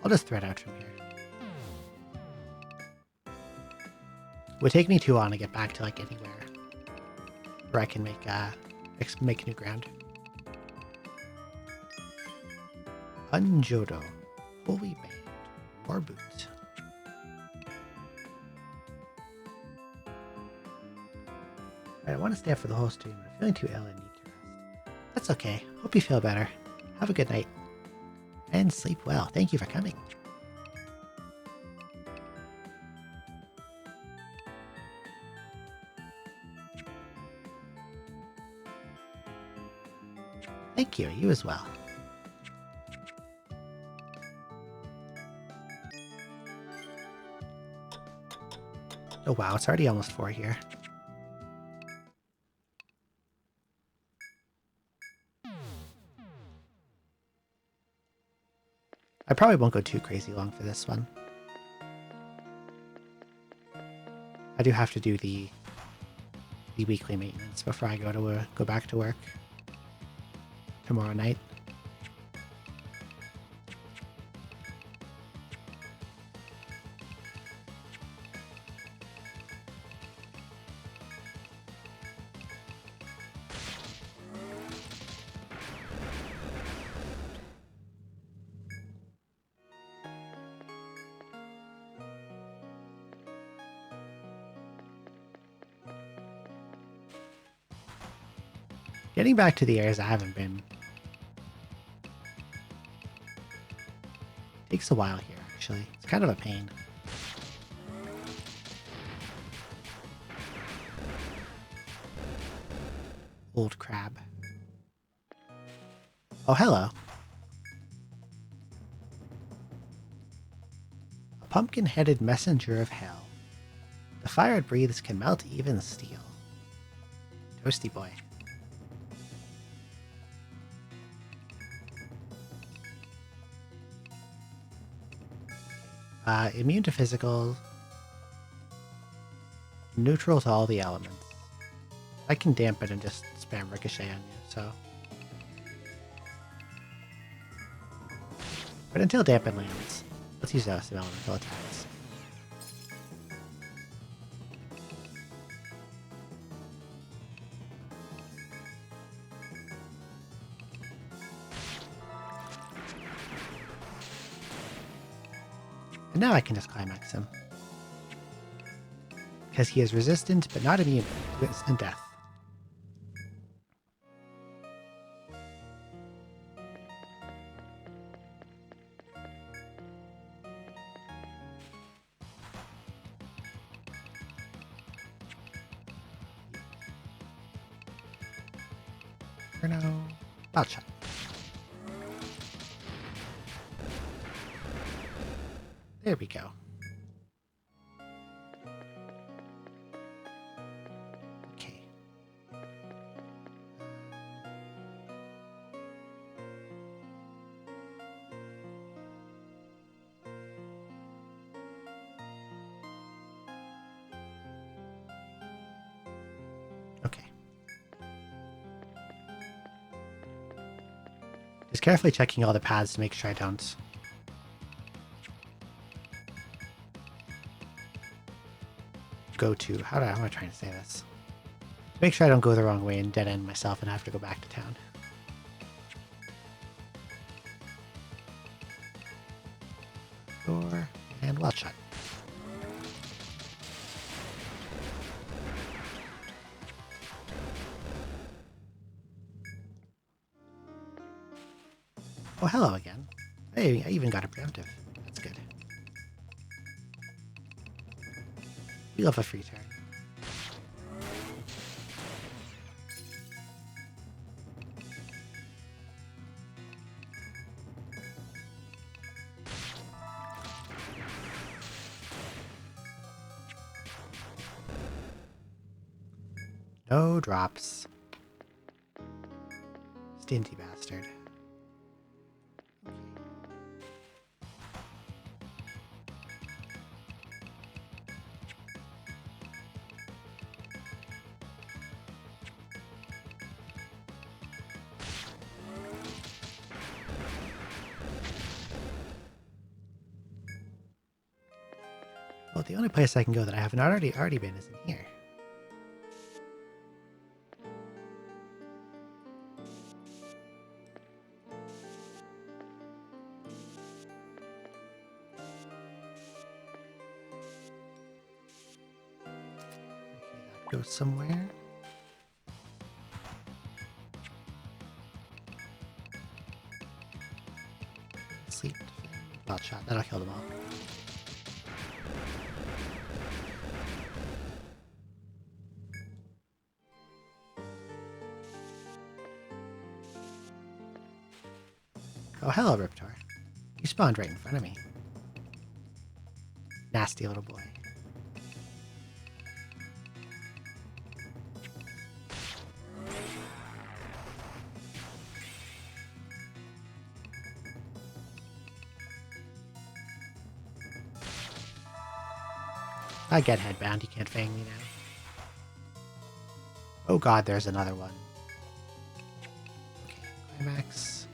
I'll just thread out from here. Would take me too long to get back to like anywhere where I can make new ground. Unjodo, Holy Band, War Boot. Alright, I want to stay up for the whole stream, but I'm feeling too ill and need to rest. That's okay. Hope you feel better. Have a good night. And sleep well. Thank you for coming. Thank you. You as well. Oh wow, it's already almost 4 here. I probably won't go too crazy long for this one. I do have to do the weekly maintenance before I go back to work tomorrow night. Getting back to the areas I haven't been takes a while here, actually. It's kind of a pain. Old crab. Oh, hello. A pumpkin-headed messenger of hell. The fire it breathes can melt even steel. Toasty boy. Immune to physical. Neutral to all the elements. I can dampen and just spam ricochet on you, so. But until dampen lands, let's use some elemental attacks. And now I can just climax him. Because he is resistant, but not immune to instant death. Inferno. Wild shot. There we go. Okay. Okay. Just carefully checking all the paths to make sure I don't go to, how am I trying to say this? Make sure I don't go the wrong way and dead end myself and have to go back to town. Door and wild shot. Oh, hello again. Hey, I even got a preemptive. That's good. We love a free turn. No drops. Stingy bastard. Well, the only place I can go that I haven't already been is in here. Okay, that goes somewhere. Sleep. Wild shot. That'll kill them all. Oh, hello, Riptor. You spawned right in front of me. Nasty little boy. I get headbound, you can't fang me now. Oh god, there's another one. Okay, climax.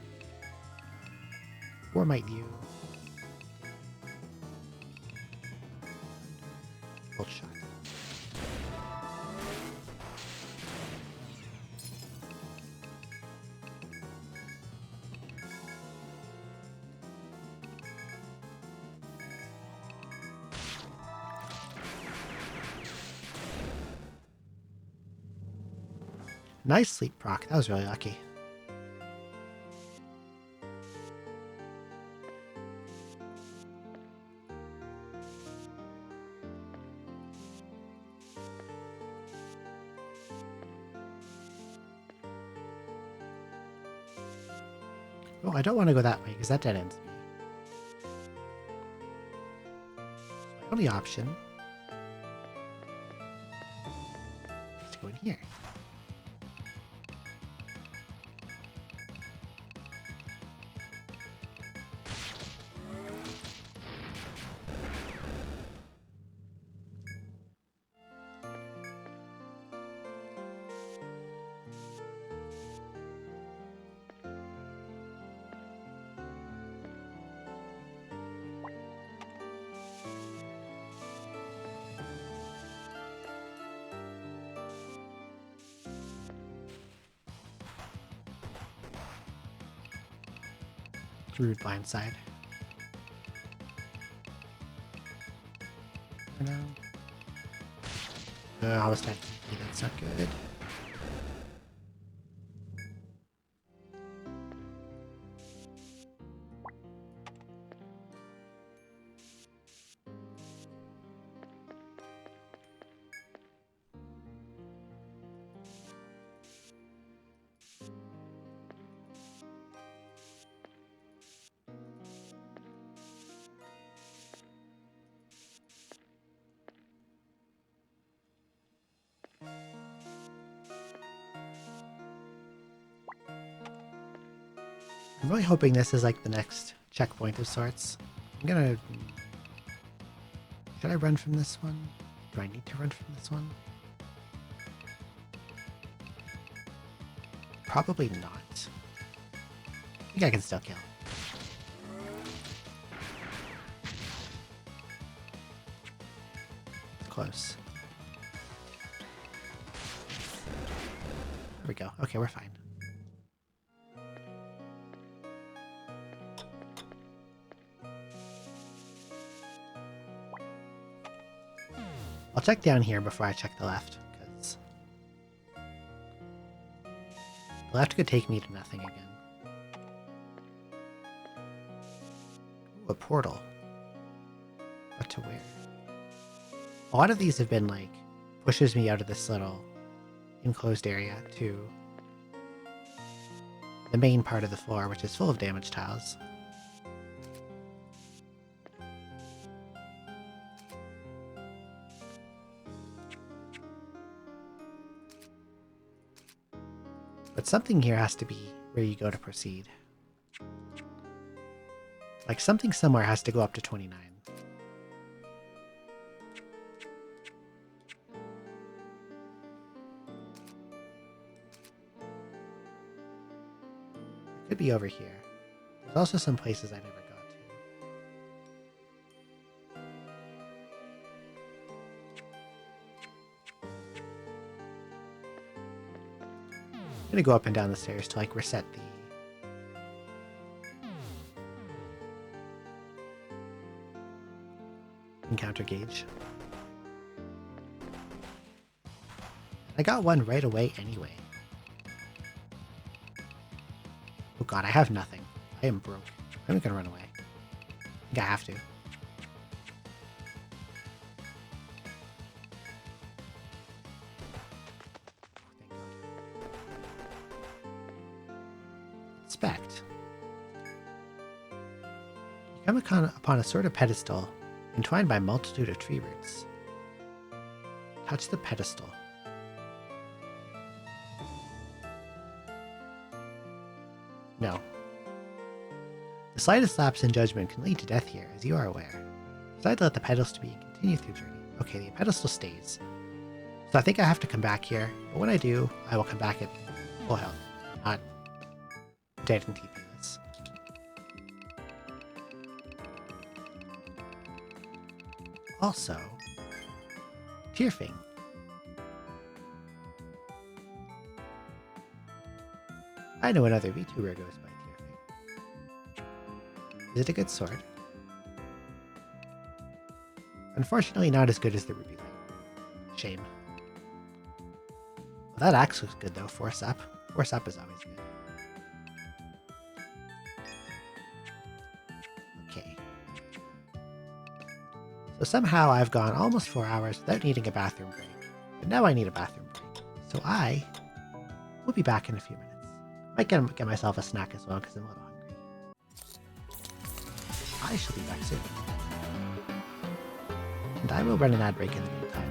Or might you? Bolt shot. Nice sleep proc. That was really lucky. Oh, I don't want to go that way because that dead ends me. So my only option is to go in here. Rude blindside. No. I was typing. That's not good. I'm really hoping this is like the next checkpoint of sorts. I'm gonna... Should I run from this one? Do I need to run from this one? Probably not. I think I can still kill. Close. There we go. Okay, we're fine. I'll check down here before I check the left, because the left could take me to nothing again. Ooh, a portal. But to where? A lot of these have been like, pushes me out of this little enclosed area to the main part of the floor, which is full of damage tiles. But something here has to be where you go to proceed. Like something somewhere has to go up to 29. It could be over here. There's also some places I never got to. I'm gonna go up and down the stairs to like reset the encounter gauge. I got one right away anyway. Oh god, I have nothing. I am broke. I'm gonna run away. I think I have to. Inspect. You come upon a sort of pedestal entwined by a multitude of tree roots. Touch the pedestal. No. The slightest lapse in judgment can lead to death here, as you are aware. Decide to let the pedestal be and continue through journey. Okay, the pedestal stays. So I think I have to come back here, but when I do, I will come back at full health, not dead and TP this. Also, Tearfing. I know another VTuber goes by Tearfing. Is it a good sword? Unfortunately, not as good as the Ruby Light. Shame. That axe looks good though, Force Up. Force Up is always good. Okay. So somehow I've gone almost 4 hours without needing a bathroom break. But now I need a bathroom break. So I will be back in a few minutes. Might get myself a snack as well because I'm a little hungry. I shall be back soon. And I will run an ad break in the meantime.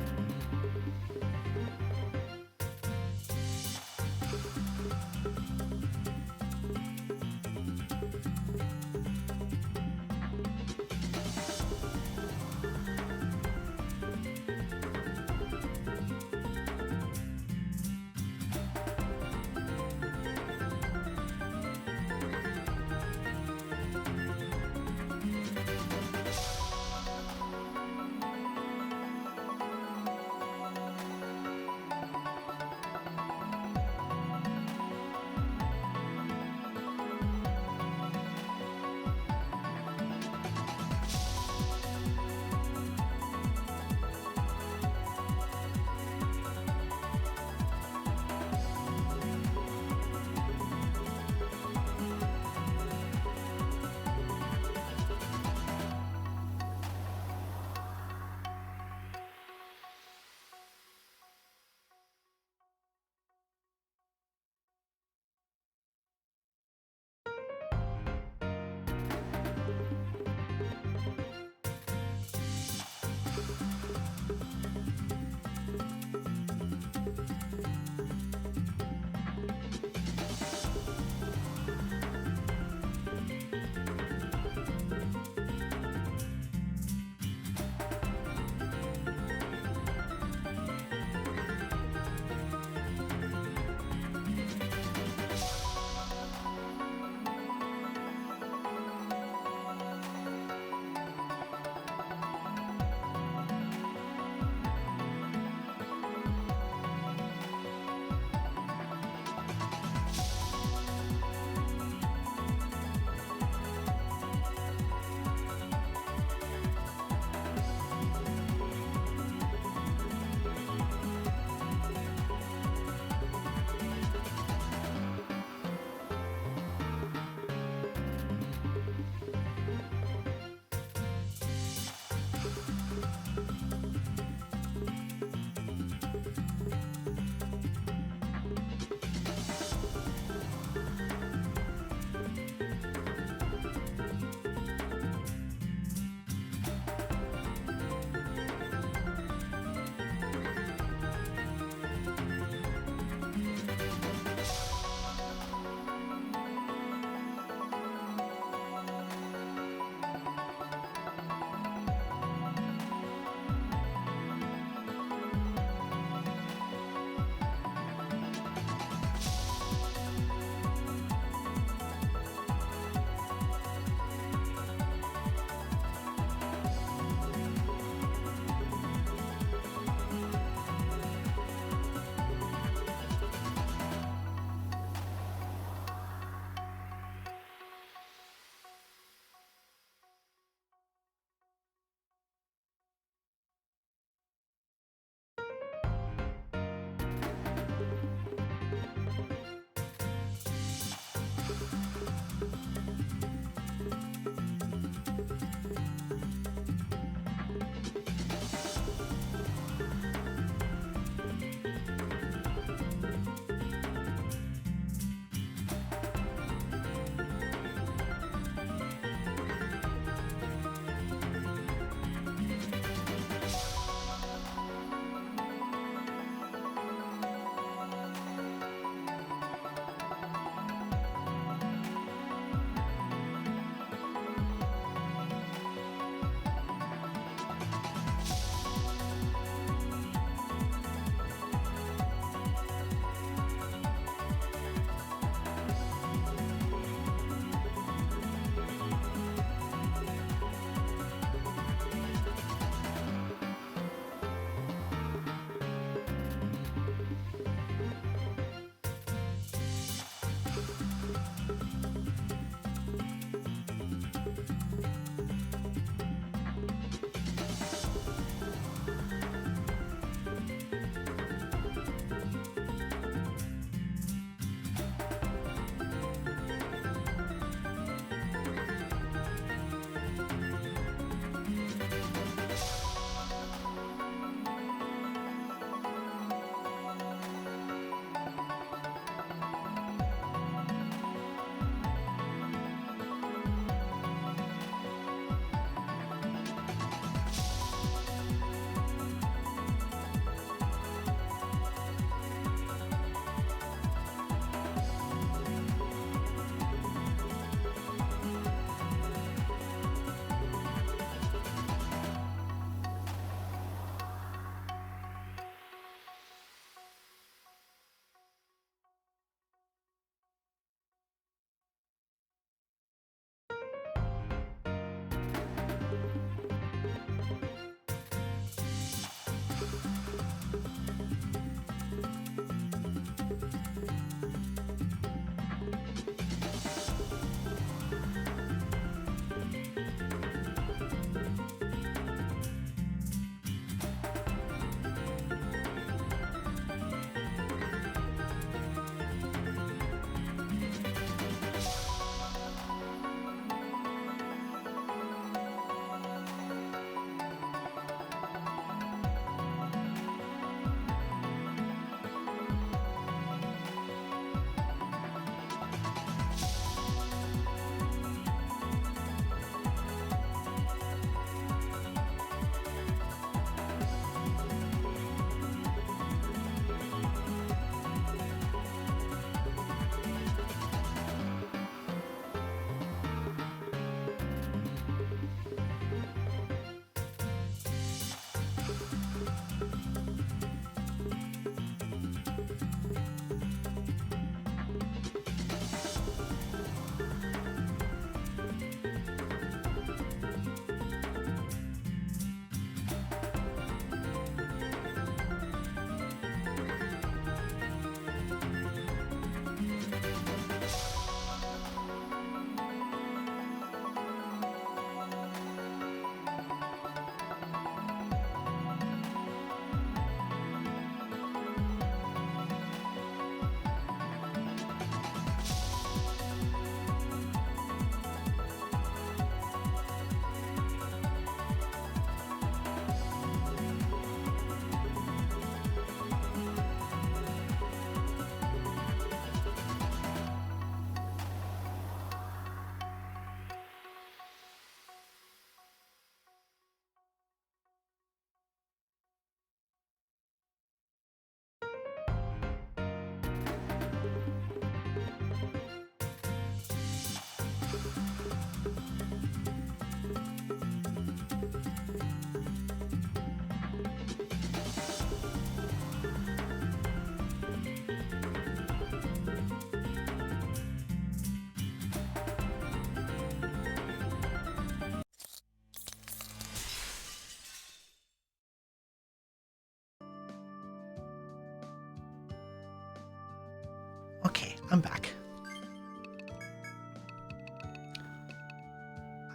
I'm back.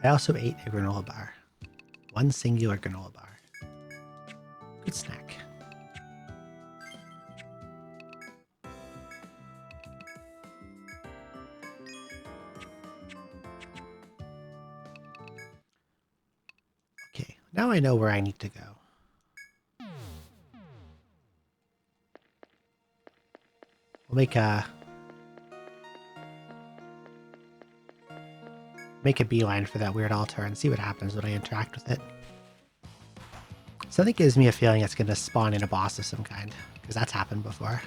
I also ate a granola bar. One singular granola bar. Good snack. Okay, now I know where I need to go. We'll make a beeline for that weird altar and see what happens when I interact with it. Something gives me a feeling it's going to spawn in a boss of some kind, because that's happened before.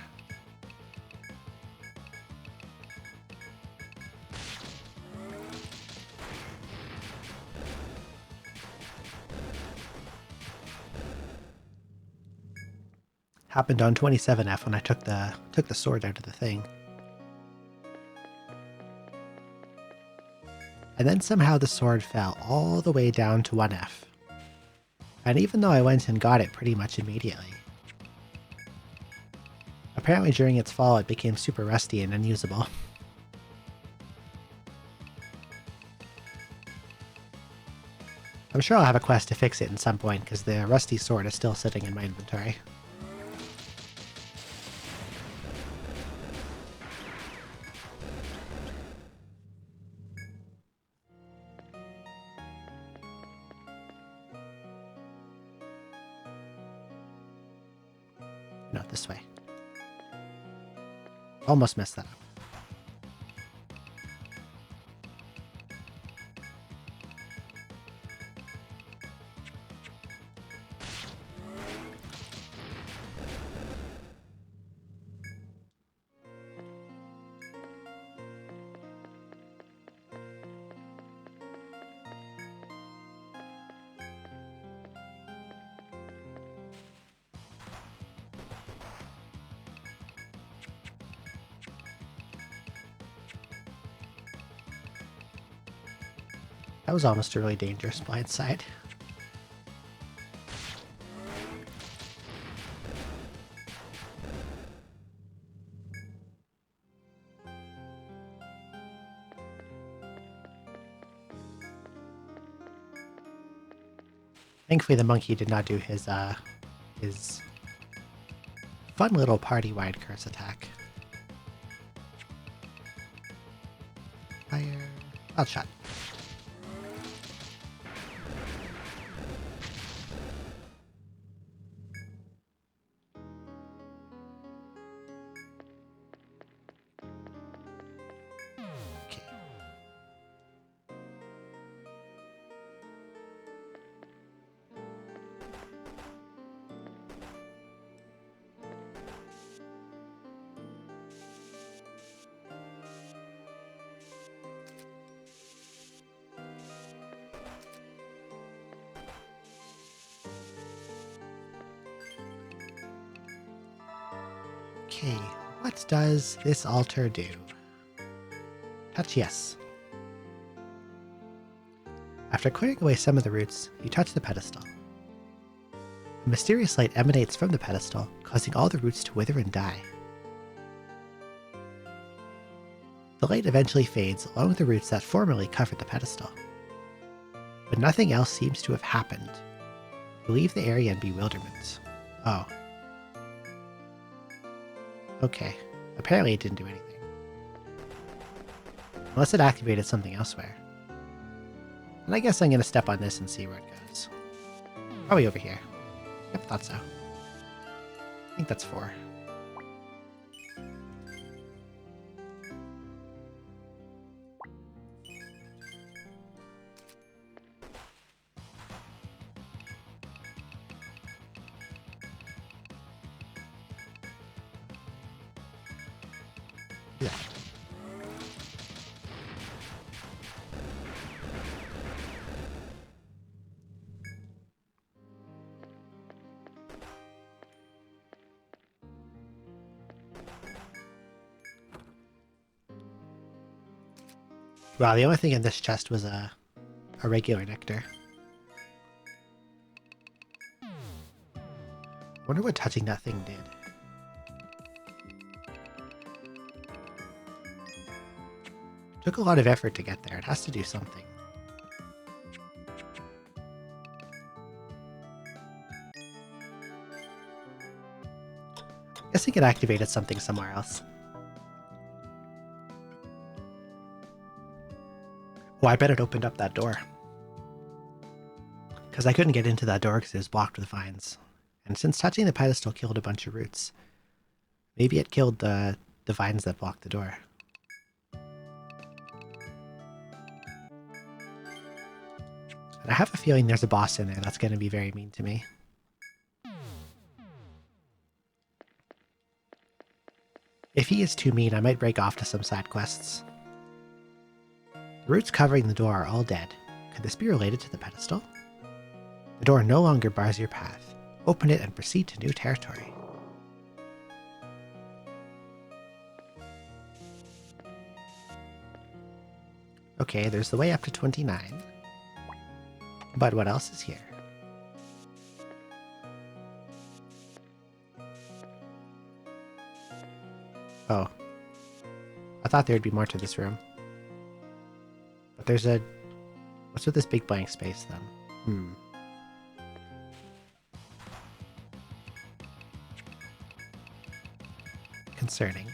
Happened on 27F when I took the sword out of the thing. And then somehow the sword fell all the way down to 1F. And even though I went and got it pretty much immediately, apparently during its fall it became super rusty and unusable. I'm sure I'll have a quest to fix it at some point, because the rusty sword is still sitting in my inventory. No, this way. Almost messed that up. That was almost a really dangerous blind side. Thankfully the monkey did not do his fun little party-wide curse attack. Fire. Wild shot. Okay, what does this altar do? Touch yes. After clearing away some of the roots, you touch the pedestal. A mysterious light emanates from the pedestal, causing all the roots to wither and die. The light eventually fades along with the roots that formerly covered the pedestal. But nothing else seems to have happened. You leave the area in bewilderment. Oh. Okay, apparently it didn't do anything. Unless it activated something elsewhere. And I guess I'm going to step on this and see where it goes. Probably over here. Yep, thought so. I think that's 4. Yeah. Wow, the only thing in this chest was a regular nectar. Wonder what touching that thing did. Took a lot of effort to get there. It has to do something. Guess it activated something somewhere else. Oh, I bet it opened up that door. Because I couldn't get into that door because it was blocked with vines. And since touching the pedestal killed a bunch of roots, maybe it killed the vines that blocked the door. And I have a feeling there's a boss in there that's going to be very mean to me. If he is too mean, I might break off to some side quests. The roots covering the door are all dead. Could this be related to the pedestal? The door no longer bars your path. Open it and proceed to new territory. Okay, there's the way up to 29. But what else is here? Oh. I thought there'd be more to this room. But there's a... What's with this big blank space, then? Concerning.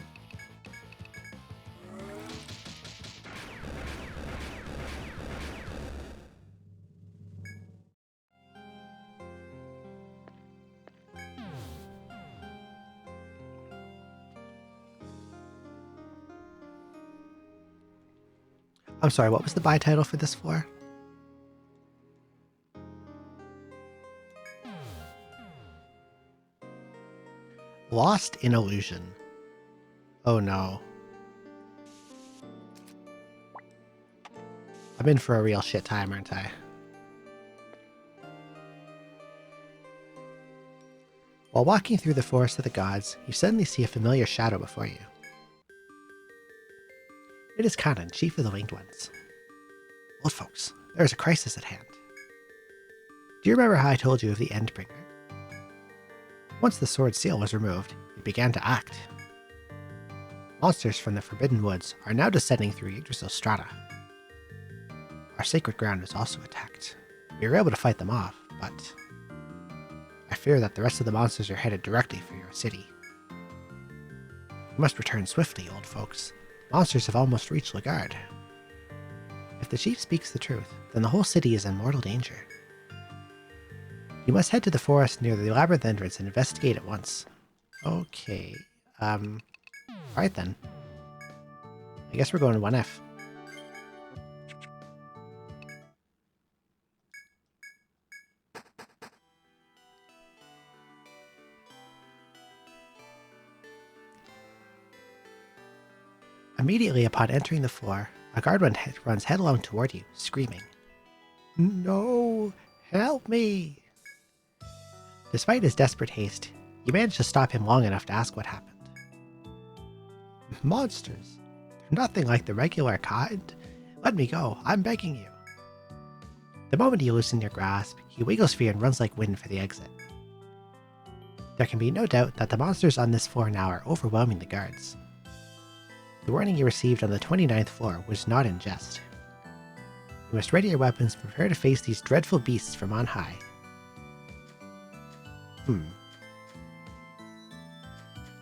I'm sorry, what was the buy title for this floor? Lost in Illusion. Oh no. I'm in for a real shit time, aren't I? While walking through the Forest of the Gods, you suddenly see a familiar shadow before you. It is Kanan, chief of the Winged Ones. Old folks, there is a crisis at hand. Do you remember how I told you of the Endbringer? Once the sword seal was removed, it began to act. Monsters from the Forbidden Woods are now descending through Yggdrasil strata. Our sacred ground is also attacked. We were able to fight them off, but I fear that the rest of the monsters are headed directly for your city. You must return swiftly, old folks. Monsters have almost reached Lagard. If the chief speaks the truth, then the whole city is in mortal danger. You must head to the forest near the labyrinth entrance and investigate at once. Okay, alright then. I guess we're going to 1F. Immediately upon entering the floor, a guard runs headlong toward you, screaming, "No! Help me!" Despite his desperate haste, you manage to stop him long enough to ask what happened. Monsters! They're nothing like the regular kind. Let me go, I'm begging you. The moment you loosen your grasp, he wiggles free and runs like wind for the exit. There can be no doubt that the monsters on this floor now are overwhelming the guards. The warning you received on the 29th floor was not in jest. You must ready your weapons and prepare to face these dreadful beasts from on high.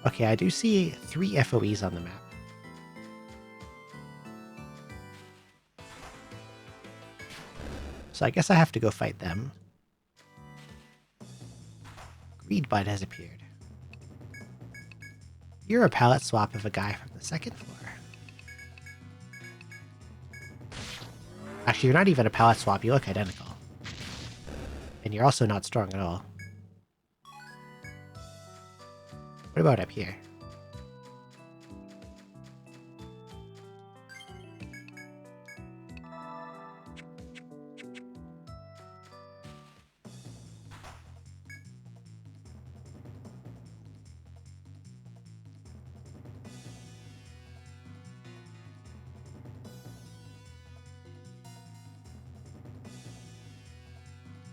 Okay, I do see 3 FOEs on the map. So I guess I have to go fight them. Greedbud has appeared. You're a palette swap of a guy from the 2nd floor. Actually, you're not even a palette swap, you look identical. And you're also not strong at all. What about up here?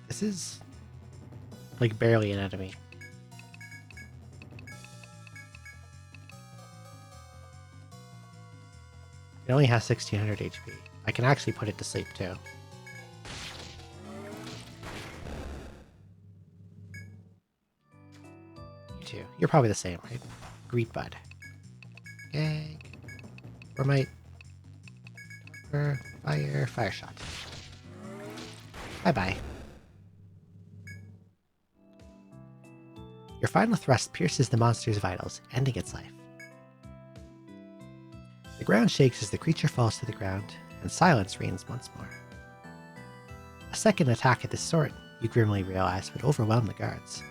This is like barely an enemy. It only has 1600 HP. I can actually put it to sleep too. You too. You're probably the same, right? Greet Bud. Gang. Formite. Fire shot. Bye-bye. Your final thrust pierces the monster's vitals, ending its life. The ground shakes as the creature falls to the ground, and silence reigns once more. A second attack of this sort, you grimly realize, would overwhelm the guards.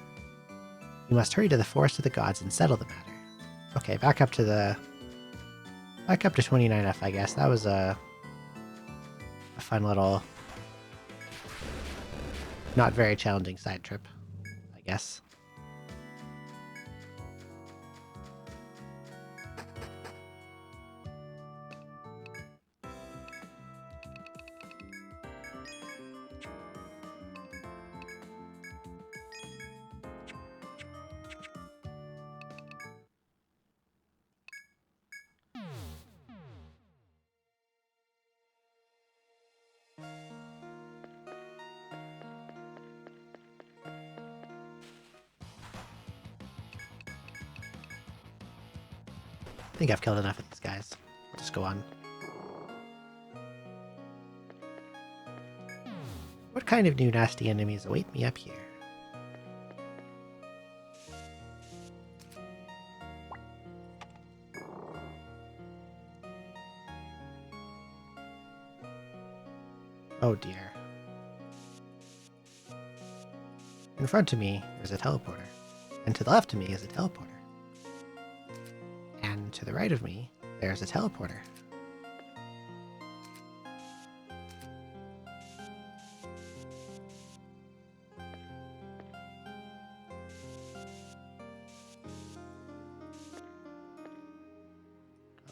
You must hurry to the Forest of the Gods and settle the matter. Okay, back up to 29F, I guess. That was a fun little, not very challenging side trip, I guess. I think I've killed enough of these guys. I'll just go on. What kind of new nasty enemies await me up here? Oh dear. In front of me, there's a teleporter. And to the left of me is a teleporter. And to the right of me, there's a teleporter.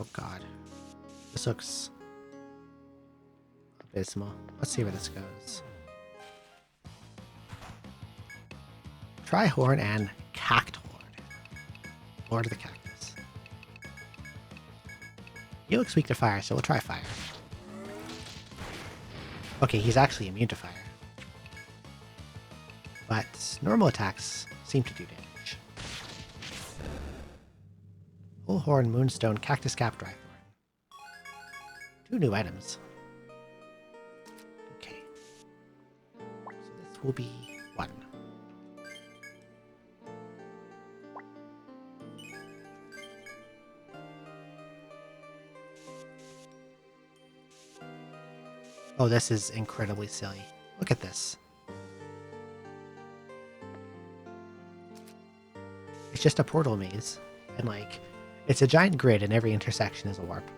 Oh god. This looks abysmal. Let's see where this goes. Trihorn and Cacthorn. Lord of the Cactus. He looks weak to fire, so we'll try fire. Okay, he's actually immune to fire. But normal attacks seem to do damage. Bullhorn, Moonstone, Cactus Cap, Drythorn. 2 new items. Okay. So this will be 1. Oh, this is incredibly silly. Look at this. It's just a portal maze. And like, it's a giant grid and every intersection is a warp.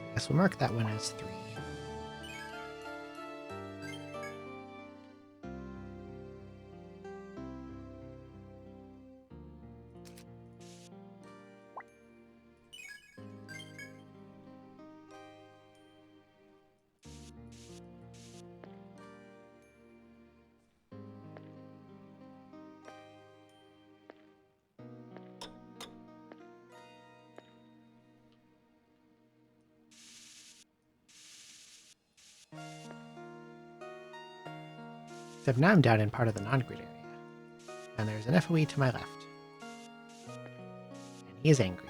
I guess we'll mark that one as 3. Except now I'm down in part of the non-grid area. And there's an FOE to my left. And he is angry.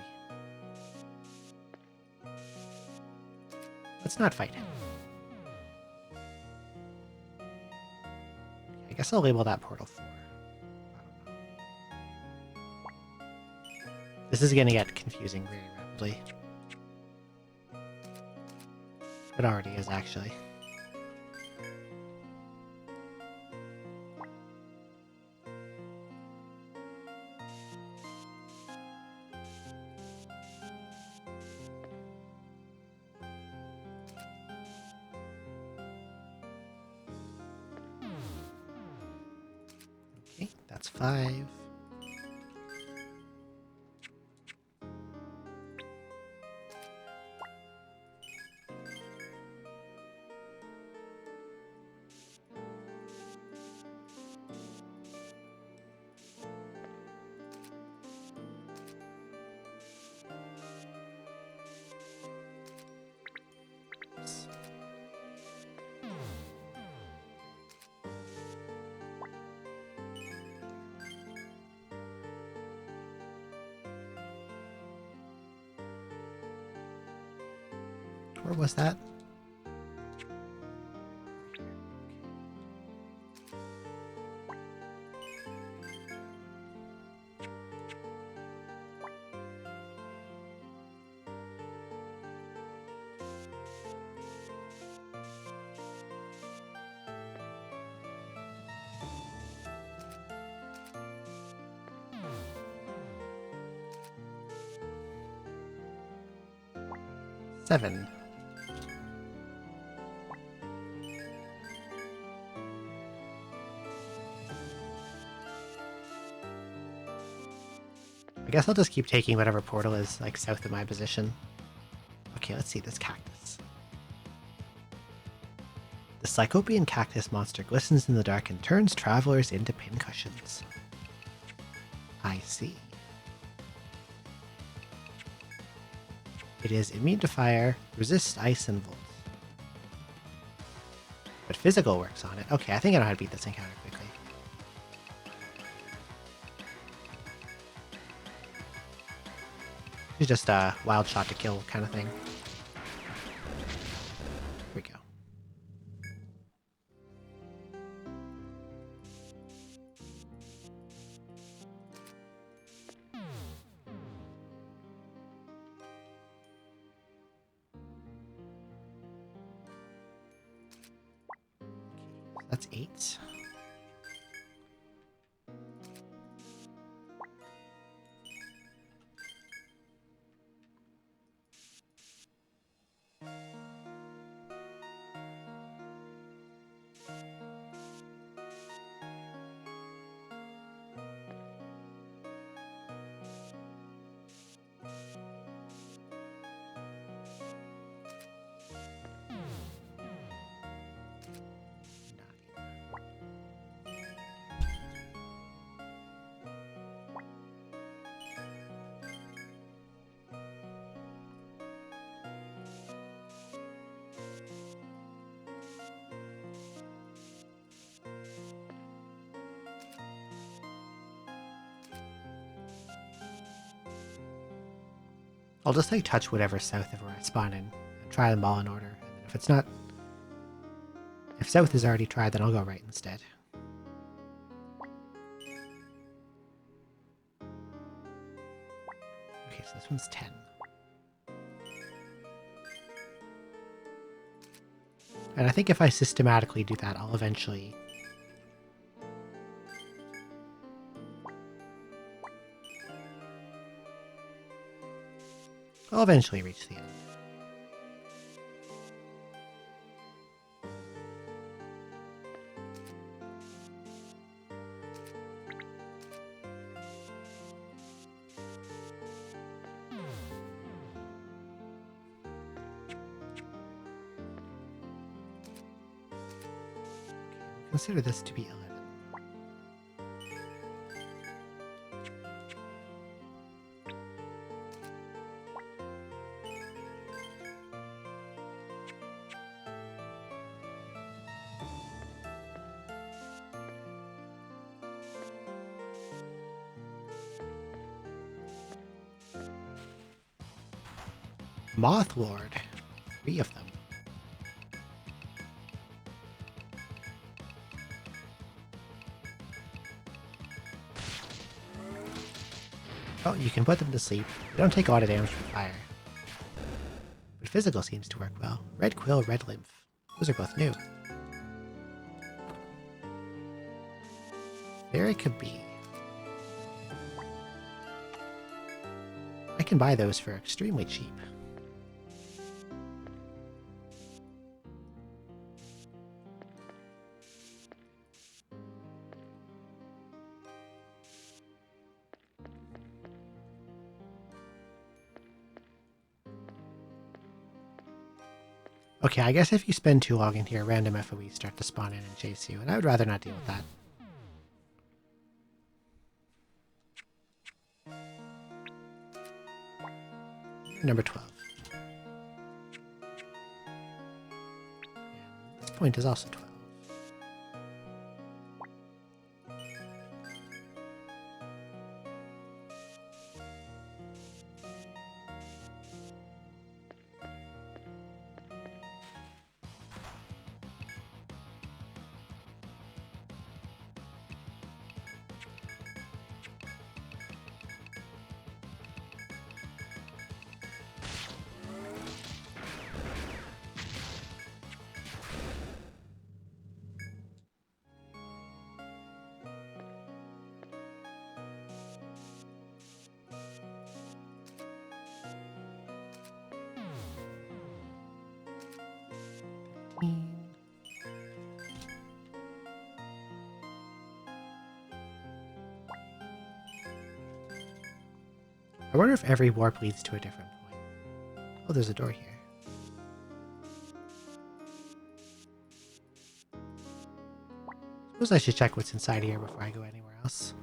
Let's not fight him. I guess I'll label that portal 4. I don't know. This is gonna get confusing very rapidly. It already is, actually. That's 5. Where was that? Seven. I guess I'll just keep taking whatever portal is, like, south of my position. Okay, let's see this cactus. The Cyclopean cactus monster glistens in the dark and turns travelers into pincushions. I see. It is immune to fire, resists ice and volts. But physical works on it. Okay, I think I know how to beat this encounter quickly. It's just a wild shot to kill kind of thing. Here we go. That's 8. I'll just like touch whatever's south of where I spawn in and try them all in order. And then if it's not, if south is already tried, then I'll go right instead. Okay, so this one's 10. And I think if I systematically do that, I'll eventually reach the end. Consider this to be 11. Moth Lord. 3 of them. Oh, you can put them to sleep. They don't take a lot of damage from fire. But physical seems to work well. Red Quill, Red Lymph. Those are both new. There it could be. I can buy those for extremely cheap. Okay, I guess if you spend too long in here, random FOEs start to spawn in and chase you, and I would rather not deal with that. Number 12. And this point is also 12. I wonder if every warp leads to a different point. Oh, there's a door here. Suppose I should check what's inside here before I go anywhere else.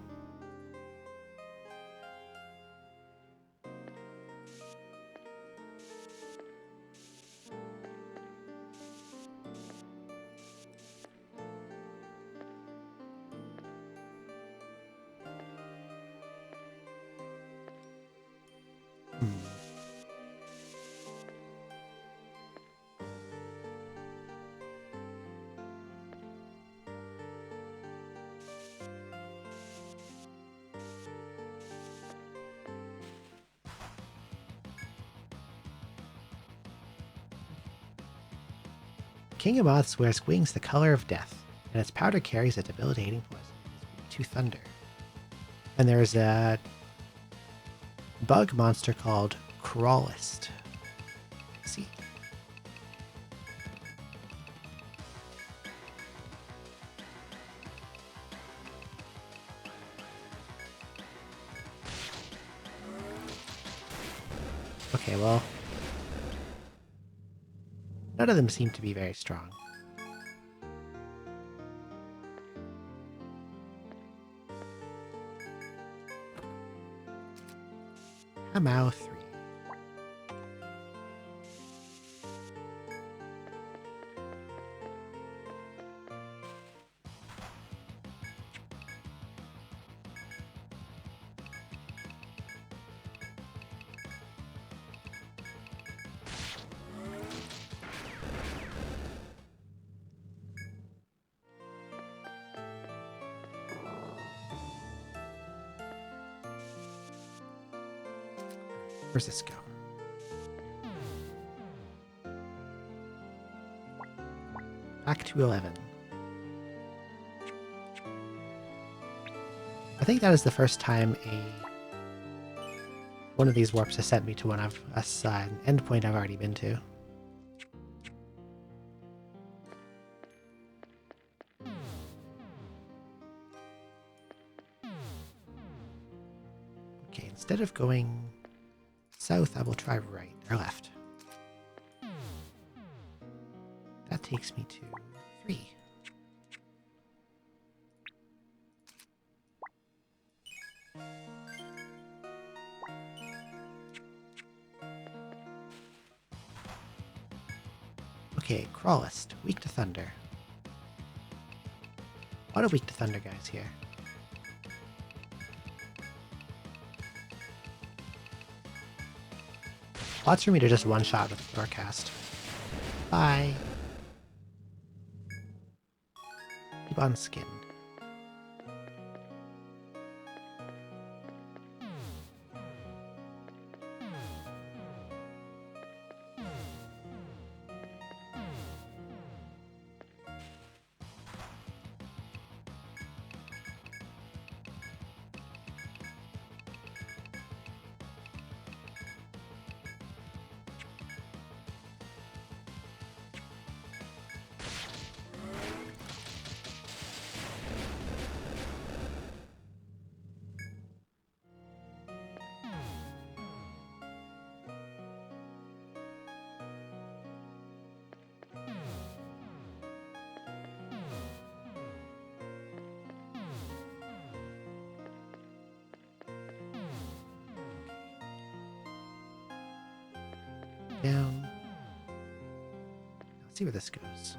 King of Moths wears wings the color of death, and its powder carries a debilitating poison to thunder. And there's a bug monster called Crawlist. See. Okay, well, none of them seem to be very strong. Hamao 3. Where's this go? Back to 11. I think that is the first time one of these warps has sent me to an endpoint I've already been to. Okay, instead of going south, I will try right or left. That takes me to 3. Okay, Crawlist, weak to thunder. A lot of weak to thunder guys here. Lots for me to just one-shot with the forecast. Bye. Keep on skinned. down. Let's see where this goes.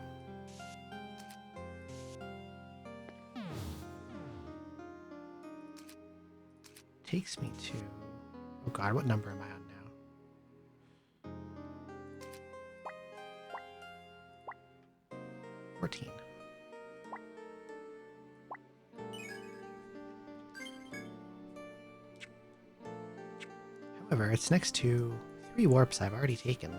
Takes me to... Oh god, what number am I on now? 14. However, it's next to 3 warps I've already taken.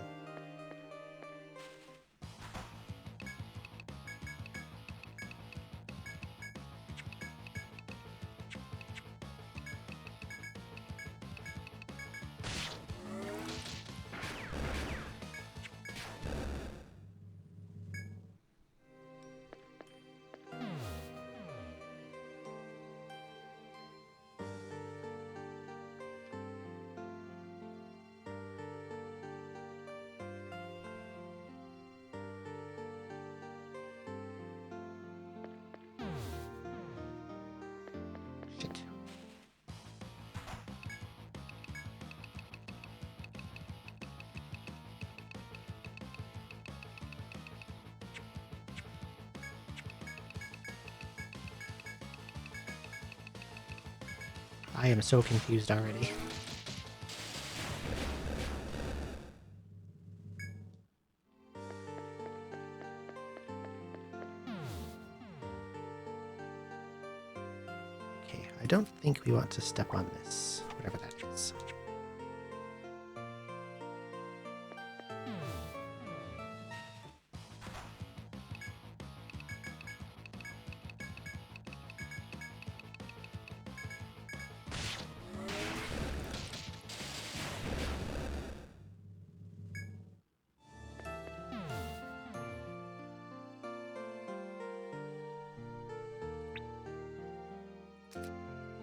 Shit. I am so confused already. Okay, I don't think we want to step on this, whatever that is.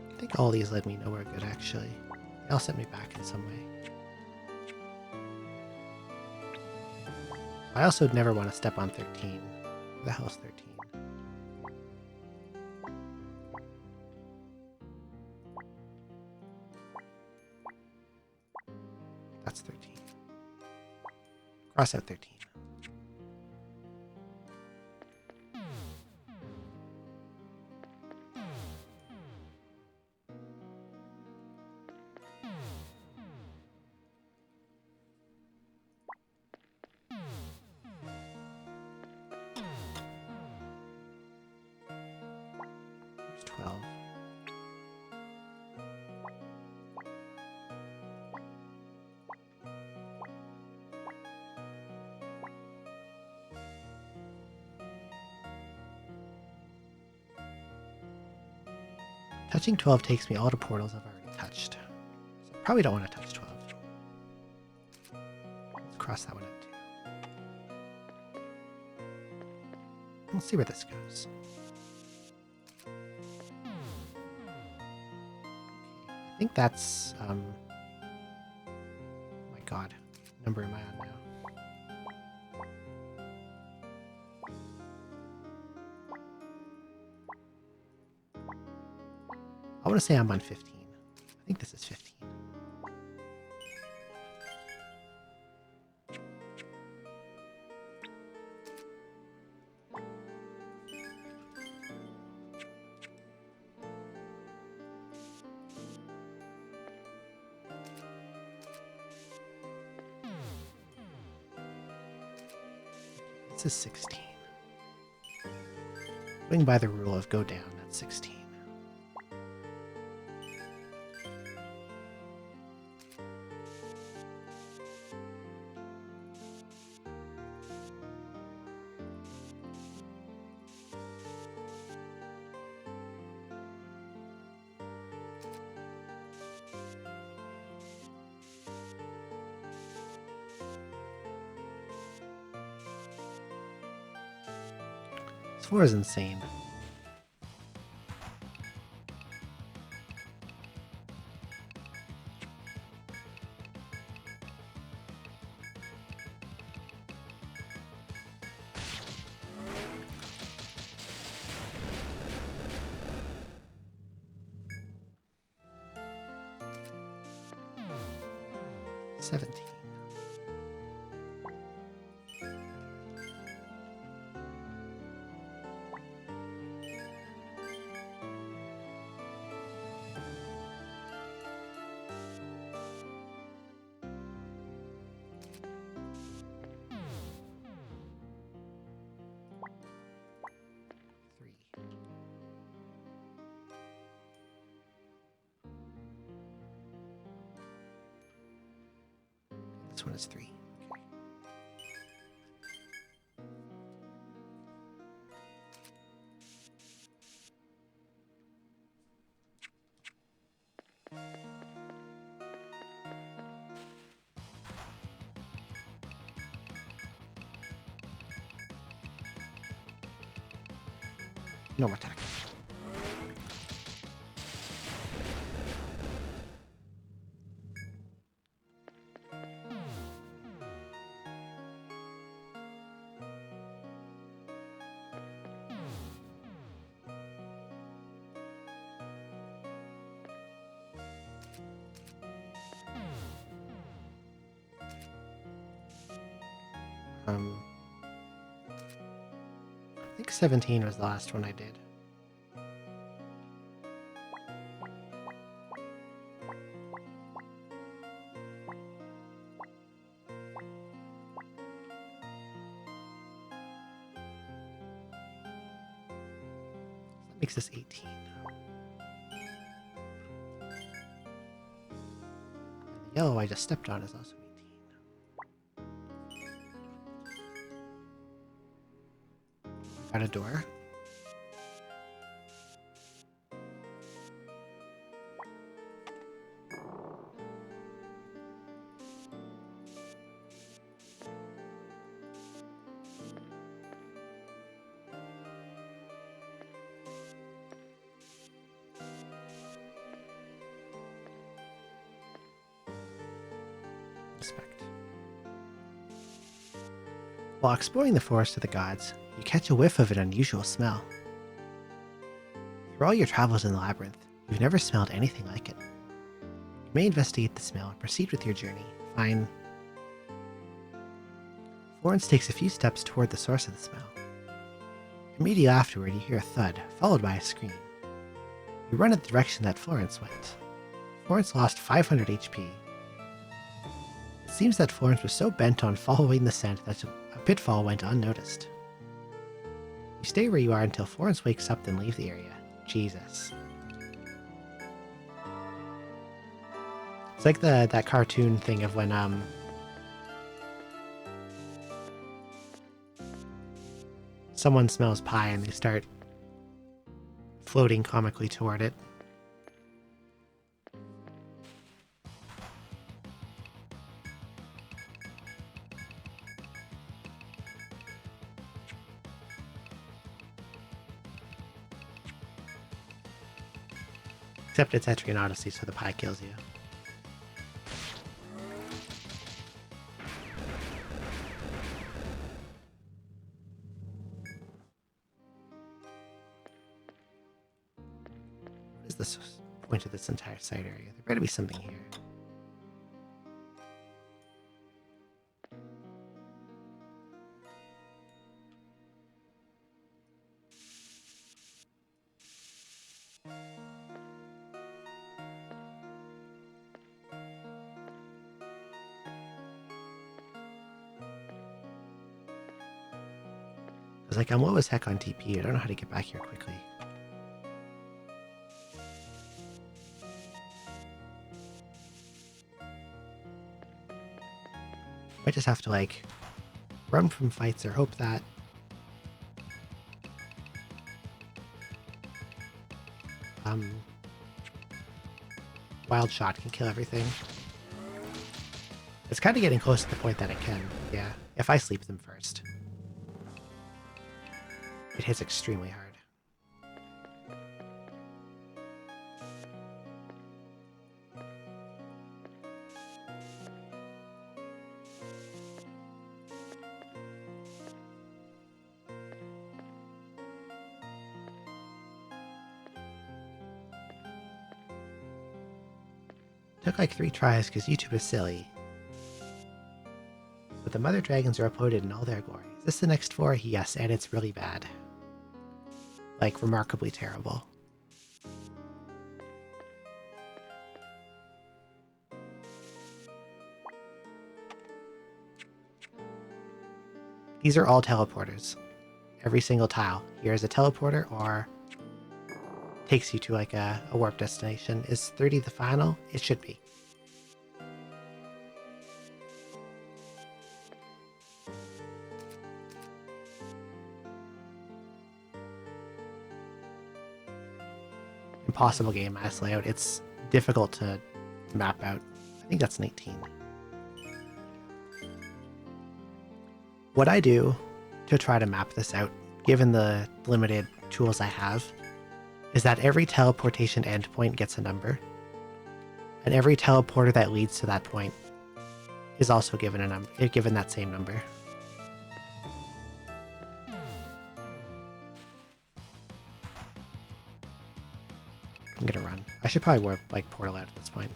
I think all these led me nowhere good, actually. They all set me back in some way. I also never want to step on 13. Where the hell's 13? That's 13. Cross out 13. There's 12. Touching 12 takes me all to portals I've already touched. So I probably don't want to touch 12. Let's cross that one out too. Let's see where this goes. I think that's, oh my god, what number am I on now? I want to say I'm on 15. I think this is 15. This is 16. Going by the rule of go down, that's 16. This 4 is insane. this one is 3. No more attack. I think 17 was the last one I did. That makes this 18. And the yellow I just stepped on is also 18. Got a door. Respect. While exploring the forest of the gods, you catch a whiff of an unusual smell. Through all your travels in the labyrinth, you've never smelled anything like it. You may investigate the smell and proceed with your journey. Fine. Florence takes a few steps toward the source of the smell. Immediately afterward, you hear a thud, followed by a scream. You run in the direction that Florence went. Florence lost 500 HP. It seems that Florence was so bent on following the scent that a pitfall went unnoticed. You stay where you are until Florence wakes up, then leave the area. Jesus. It's like that cartoon thing of when someone smells pie and they start floating comically toward it. Except it's Etrian Odyssey, so the pie kills you. What is the point of this entire side area? There better be something here. I was like, I'm low as heck on TP. I don't know how to get back here quickly. I just have to, like, run from fights or hope that Wild Shot can kill everything. It's kind of getting close to the point that it can, yeah, if I sleep them first. It hits extremely hard. Took like 3 tries because YouTube is silly. But the mother dragons are uploaded in all their glory. Is this the next 4? Yes, and it's really bad. Like, remarkably terrible. These are all teleporters. Every single tile. Here is a teleporter, or takes you to like a warp destination. Is 30 the final? It should be. impossible game mass layout. It's difficult to map out. I think that's an 18. What I do to try to map this out, given the limited tools I have, is that every teleportation endpoint gets a number, and every teleporter that leads to that point is also given a number, given that same number. I'm gonna run. I should probably warp like portal out at this point.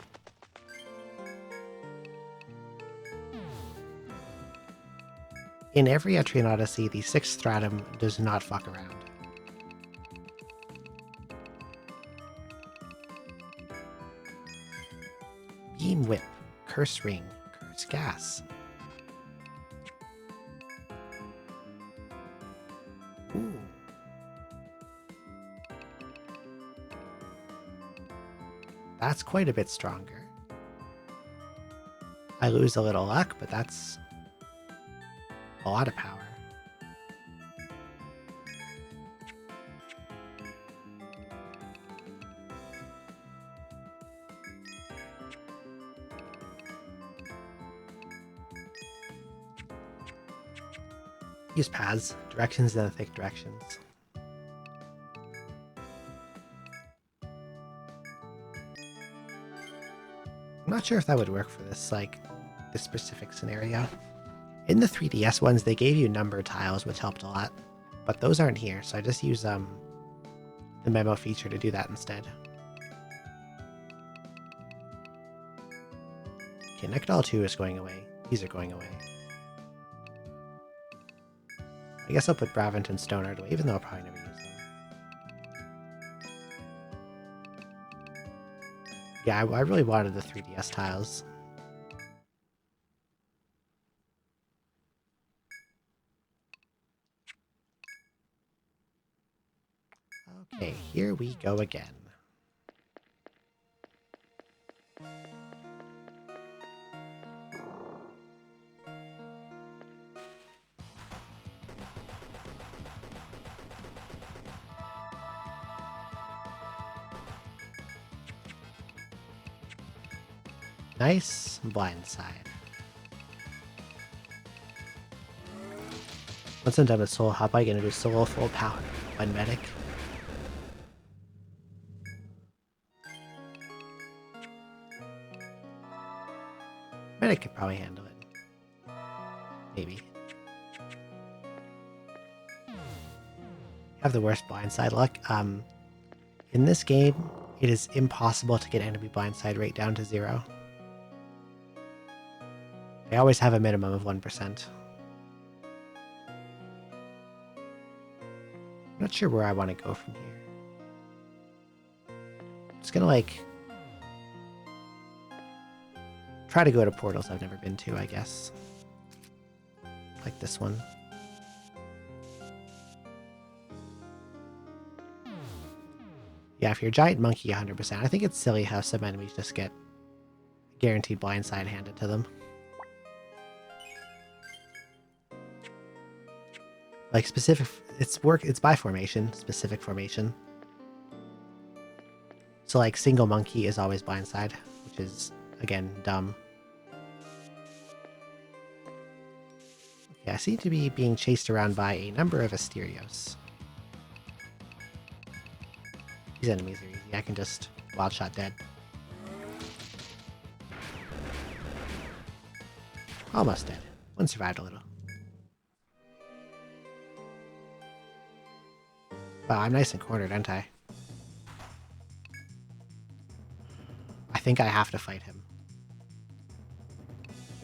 In every Etrian Odyssey, the 6th stratum does not fuck around. Beam Whip, Curse Ring, Curse Gas. Ooh. That's quite a bit stronger. I lose a little luck, but that's a lot of power. Use paths, directions, and thick directions. I'm not sure if that would work for this, like, this specific scenario. In the 3DS ones, they gave you number tiles, which helped a lot, but those aren't here, so I just use the memo feature to do that instead. Okay, Nectol 2 is going away. These are going away. I guess I'll put Bravant and Stonard away, even though I'll probably never use them. Yeah, I really wanted the 3DS tiles. Okay, here we go again. Nice blindside. Once I'm done with Soul Hop, I'm gonna do solo full power. One medic. Medic could probably handle it. Maybe. Have the worst blindside luck. In this game, it is impossible to get enemy blindside rate down to 0. I always have a minimum of 1%. I'm not sure where I want to go from here. I'm just gonna like try to go to portals I've never been to, I guess. Like this one. Yeah, if you're a giant monkey, 100%. I think it's silly how some enemies just get guaranteed blindside handed to them. Like specific, it's by formation, specific formation. So like single monkey is always blindside, which is, again, dumb. Okay, I seem to be being chased around by a number of Asterios. These enemies are easy, I can just wild shot dead. Almost dead. One survived a little. Wow, I'm nice and cornered, aren't I? I think I have to fight him.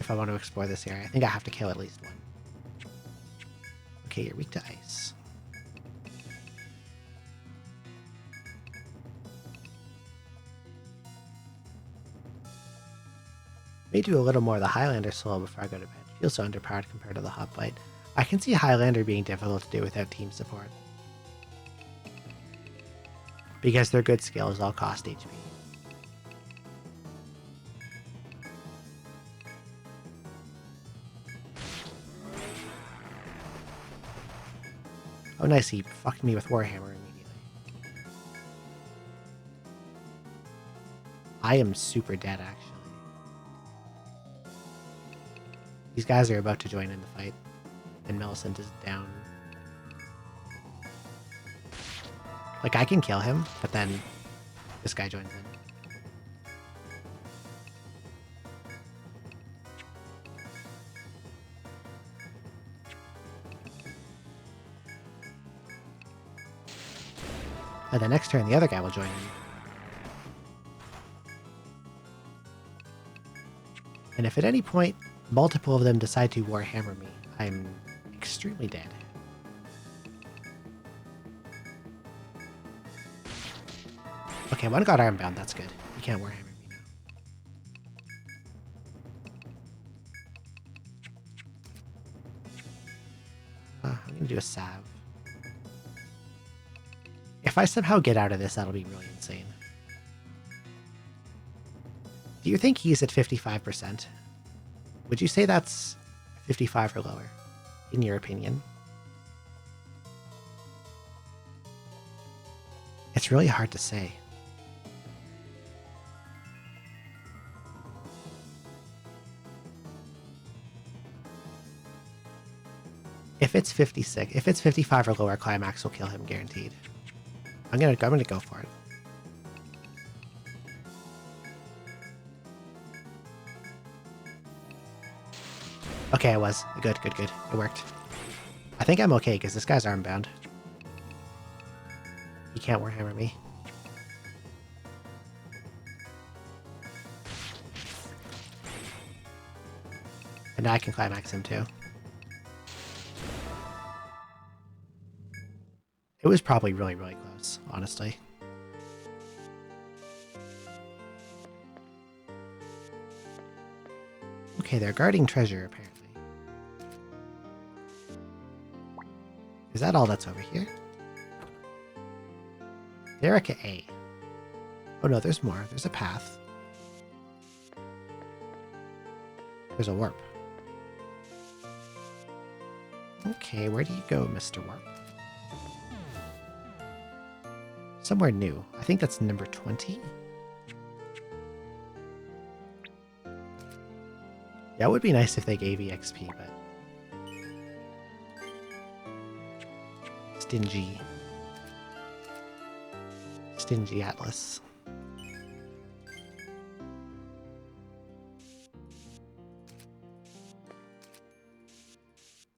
If I want to explore this area, I think I have to kill at least one. Okay, you're weak to ice. May do a little more of the Highlander solo before I go to bed. Feels so underpowered compared to the Hoplite. I can see Highlander being difficult to do without team support. Because their good skills all cost HP. Oh nice, he fucked me with Warhammer immediately. I am super dead, actually. These guys are about to join in the fight, and Millicent is down. Like, I can kill him, but then this guy joins in. And the next turn, the other guy will join in. And if at any point multiple of them decide to Warhammer me, I'm extremely dead. Okay, one got armbound, that's good. You can't Warhammer me now. I'm gonna do a salve. If I somehow get out of this, that'll be really insane. Do you think he's at 55%? Would you say that's 55 or lower, in your opinion? It's really hard to say. If it's 56, if it's 55 or lower, Climax will kill him guaranteed. I'm gonna go for it. Okay, I was. Good. It worked. I think I'm okay, because this guy's armbound. He can't Warhammer me. And now I can Climax him too. It was probably really close, honestly. Okay, they're guarding treasure, apparently. Is that all that's over here? Derica A. Oh no, there's more. There's a path. There's a warp. Okay, where do you go, Mr. Warp? Somewhere new. I think that's number 20. Yeah, it would be nice if they gave EXP, but... Stingy Atlas.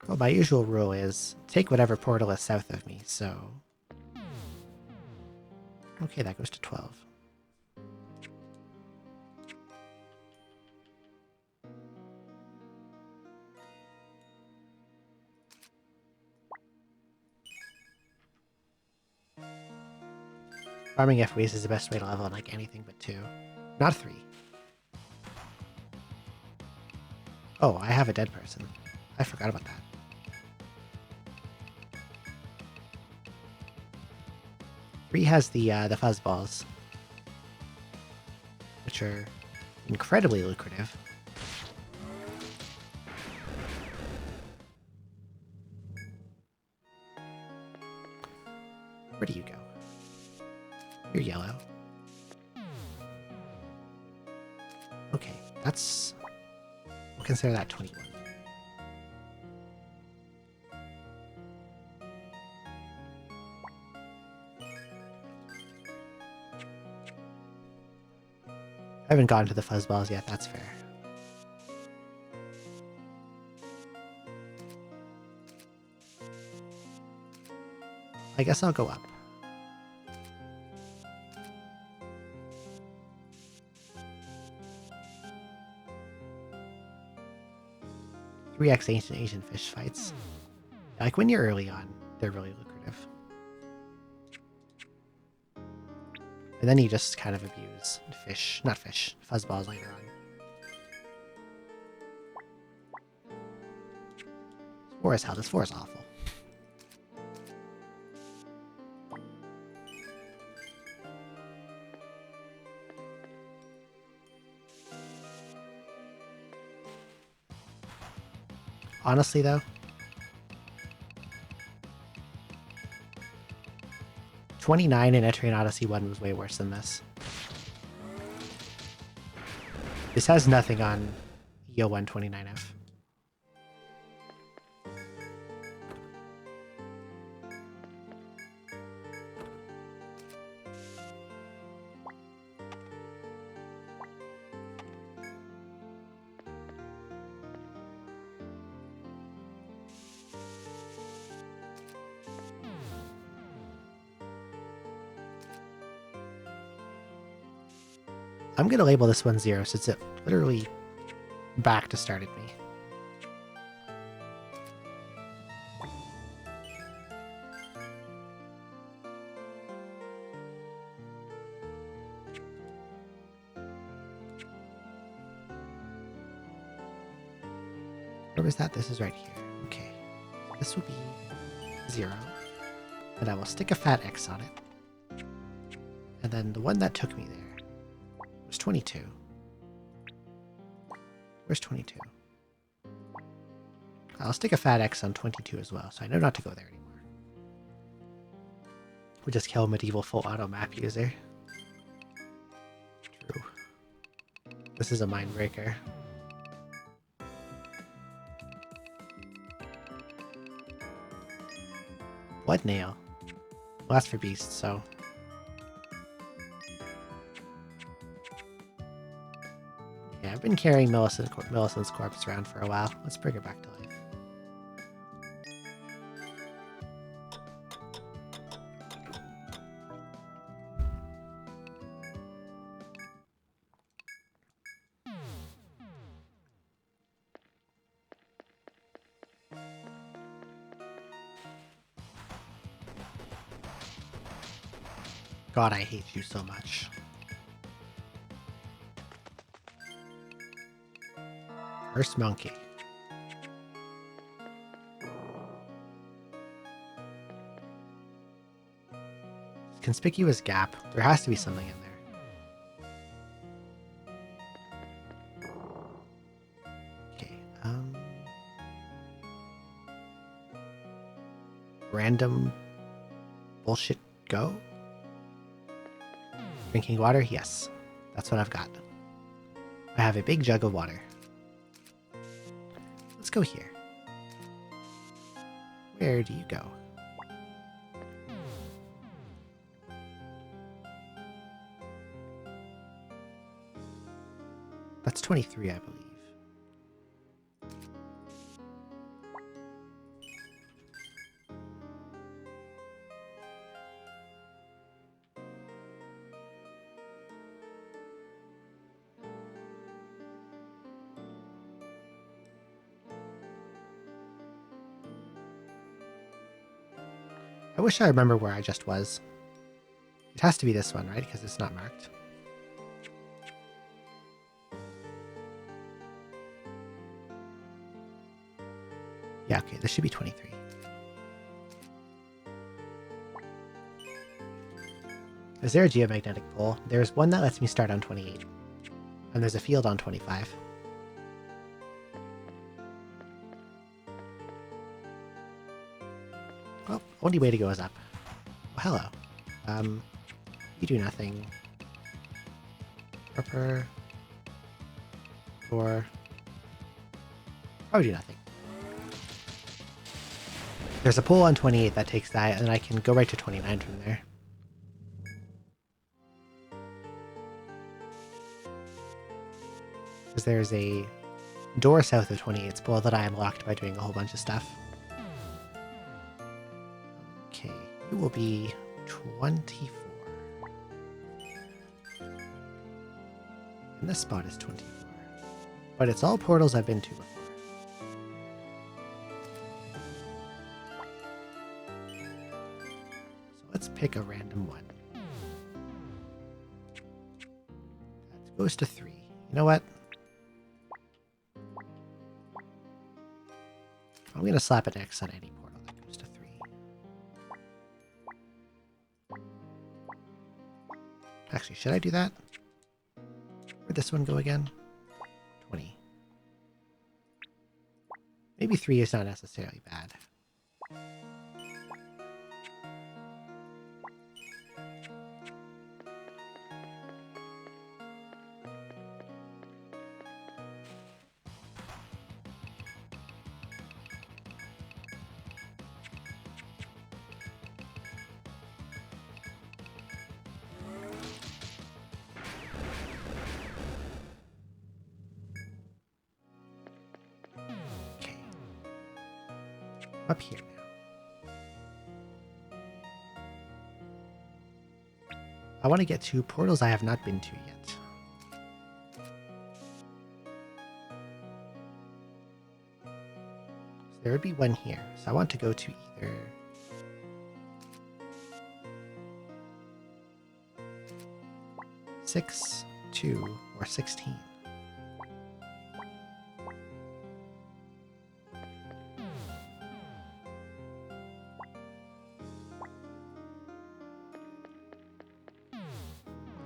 Well, my usual rule is take whatever portal is south of me, so... Okay, that goes to 12. Farming FWs is the best way to level in like anything but 2. Not 3. Oh, I have a dead person. I forgot about that. Three has the fuzzballs, which are incredibly lucrative. Where do you go? You're yellow. Okay, that's... we'll consider that 21. I haven't gotten to the fuzzballs yet, that's fair. I guess I'll go up. Three ancient Asian fish fights. Like when you're early on, they're really lucrative. And then you just kind of abuse fuzzballs later on. This war is hell. This war is awful. Honestly, though, 29 in Etrian Odyssey 1 was way worse than this. This has nothing on EO129F. I'm going to label this one 0 since it literally back to started me. Where was that? This is right here. Okay. This will be 0. And I will stick a fat X on it. And then the one that took me there was 22. Where's 22? I'll stick a fat X on 22 as well, so I know not to go there anymore. We'll just kill a medieval full auto map user. True. This is a mind breaker. Blood nail. Well, that's for beasts, so. Yeah, I've been carrying Millicent's corpse around for a while. Let's bring her back to life. God, I hate you so much. First monkey. Conspicuous gap. There has to be something in there. Okay, random bullshit go? Drinking water? Yes. That's what I've got. I have a big jug of water. Let's go here. Where do you go? That's 23, I believe. I wish I remember where I just was. It has to be this one, right? Because it's not marked. Yeah, okay, this should be 23. Is there a geomagnetic pole? There's one that lets me start on 28. And there's a field on 25. Well, only way to go is up. Oh, hello. You do nothing. Proper. Or. Probably do nothing. There's a pole on 28 that takes that, and I can go right to 29 from there. Because there's a door south of 28's pole that I unlocked by doing a whole bunch of stuff. Okay, you will be 24. And this spot is 24. But it's all portals I've been to before. So let's pick a random one. That goes to 3. You know what? I'm going to slap an X on any portal that goes to 3. Actually, should I do that? Where'd this one go again? 20. Maybe 3 is not necessarily bad. Up here now. I want to get to portals I have not been to yet. So there would be one here. So I want to go to either 6, 2, or 16.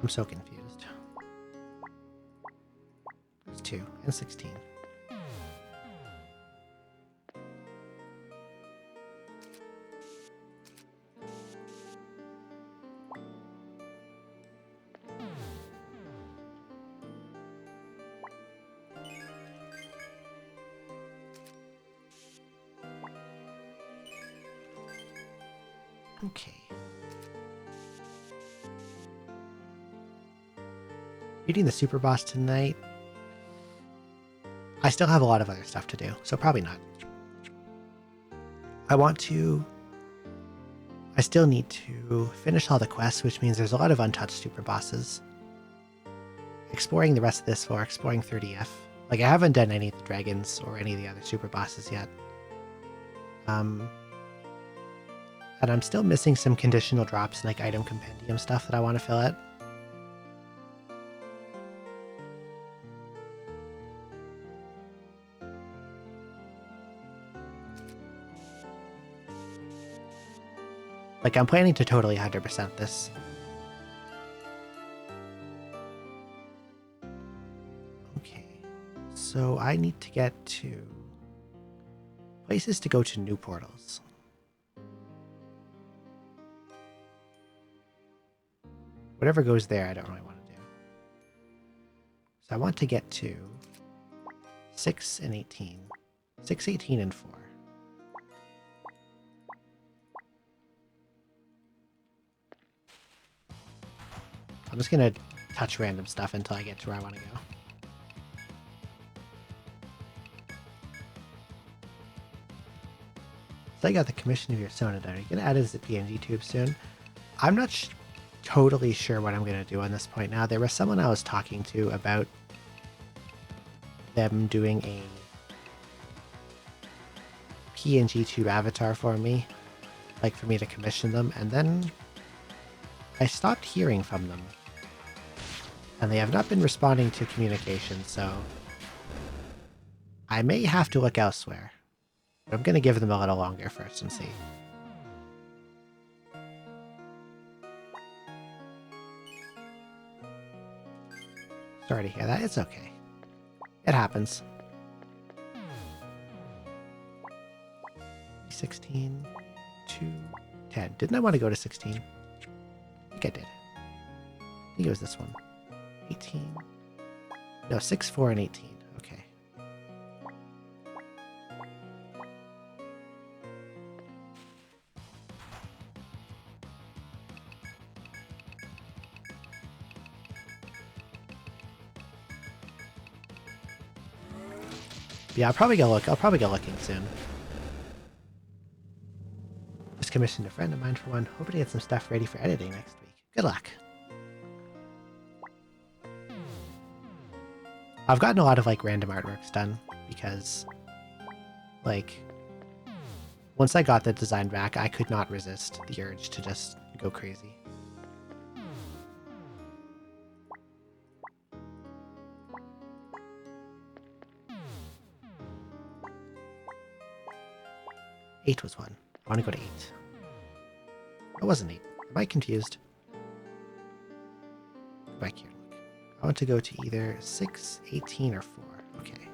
I'm so confused. There's 2 and 16. Okay. Reading the super boss tonight. I still have a lot of other stuff to do, so probably not. I still need to finish all the quests, which means there's a lot of untouched super bosses. Exploring the rest of this floor, exploring 30F. Like, I haven't done any of the dragons or any of the other super bosses yet. And I'm still missing some conditional drops and like item compendium stuff that I want to fill out. Like, I'm planning to totally 100% this. Okay, so I need to get to places to go to new portals. Whatever goes there, I don't really want to do. So I want to get to 6 and 18. 6, 18, and 4. I'm just going to touch random stuff until I get to where I want to go. So I got the commission of your Sonnet. Are you going to add it as a PNG tube soon? I'm not totally sure what I'm going to do on this point now. There was someone I was talking to about them doing a PNG tube avatar for me, like for me to commission them, and then I stopped hearing from them. And they have not been responding to communication, so I may have to look elsewhere. But I'm going to give them a little longer first and see. Sorry to hear that. It's okay. It happens. 16, 2, 10. Didn't I want to go to 16? I think I did. I think it was this one. 18. No, 6, 4, and 18. Okay. Yeah, I'll probably go looking soon. Just commissioned a friend of mine for one. Hoping to get some stuff ready for editing next week. Good luck. I've gotten a lot of like random artworks done because like once I got the design back, I could not resist the urge to just go crazy. Eight was one. I want to go to 8. It wasn't 8. Am I confused? Go back here. I want to go to either 6, 18, or 4. Okay.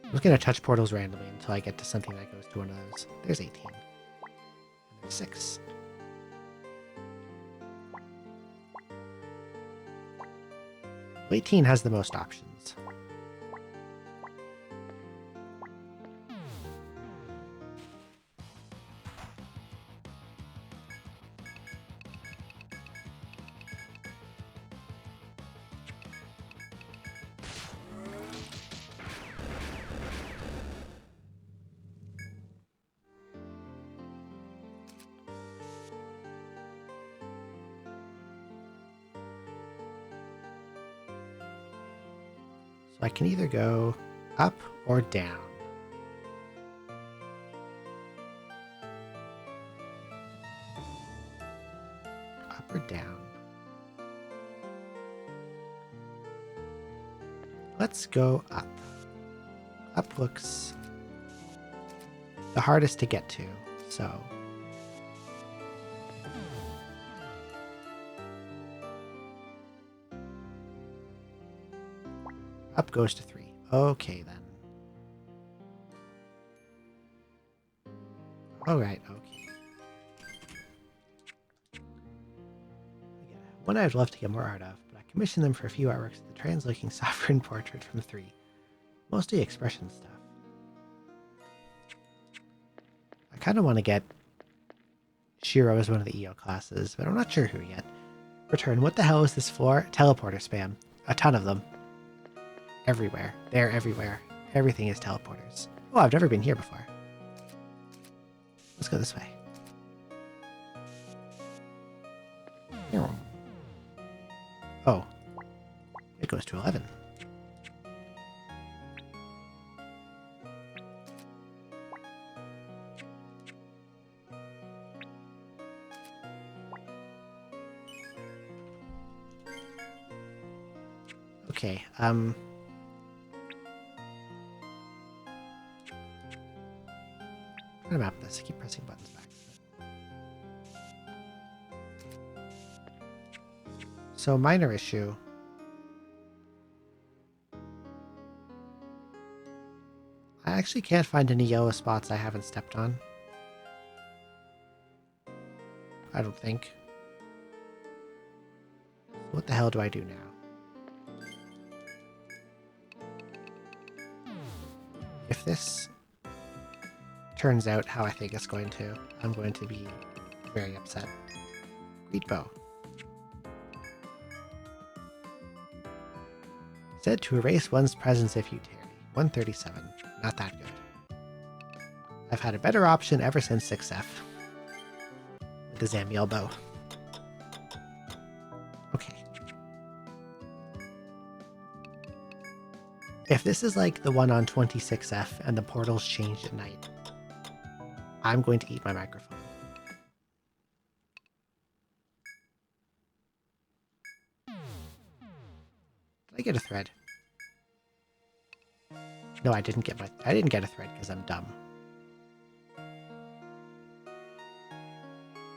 I'm just going to touch portals randomly until I get to something that goes to one of those. There's 18. And there's 6. Well, 18 has the most options. I can either go up or down. Up or down. Let's go up. Up looks the hardest to get to, so... Up goes to 3. Okay, then. Alright, okay. Yeah, one I'd love to get more art of, but I commissioned them for a few artworks of the trans-looking sovereign portrait from 3. Mostly expression stuff. I kind of want to get Shiro as one of the EO classes, but I'm not sure who yet. Return. What the hell is this for? Teleporter spam. A ton of them. Everywhere. They're everywhere. Everything is teleporters. Oh, I've never been here before. Let's go this way. Oh. It goes to 11. Okay, I'm trying to map this. I keep pressing buttons back. So, minor issue. I actually can't find any yellow spots I haven't stepped on. I don't think. What the hell do I do now? If this turns out how I think it's going to, I'm going to be very upset. Greed bow. Said to erase one's presence if you tarry. 137. Not that good. I've had a better option ever since 6F. The Zamiel bow. Okay. If this is like the one on 26F and the portals changed at night, I'm going to eat my microphone. Did I get a thread? No, I didn't get a thread because I'm dumb.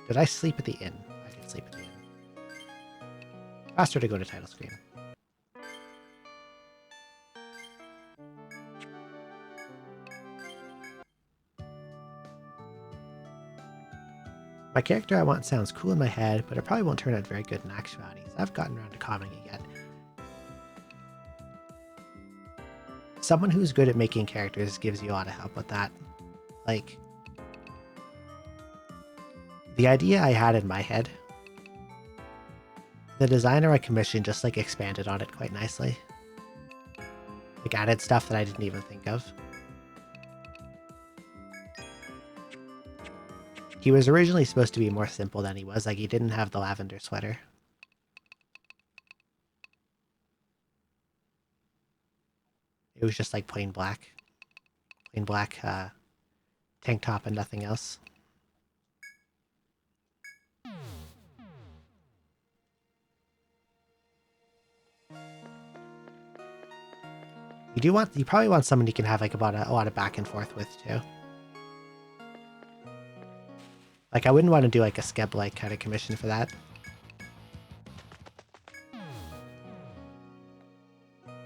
Did I sleep at the inn? I did sleep at the inn. Faster to go to title screen. My character I want sounds cool in my head, but it probably won't turn out very good in actuality. So I've gotten around to commenting it yet. Someone who's good at making characters gives you a lot of help with that. Like, the idea I had in my head, the designer I commissioned just like expanded on it quite nicely. Like added stuff that I didn't even think of. He was originally supposed to be more simple than he was, like he didn't have the lavender sweater. It was just like plain black tank top and nothing else. You probably want someone you can have like about a lot of back and forth with too. Like I wouldn't want to do like a Skeb-like kind of commission for that.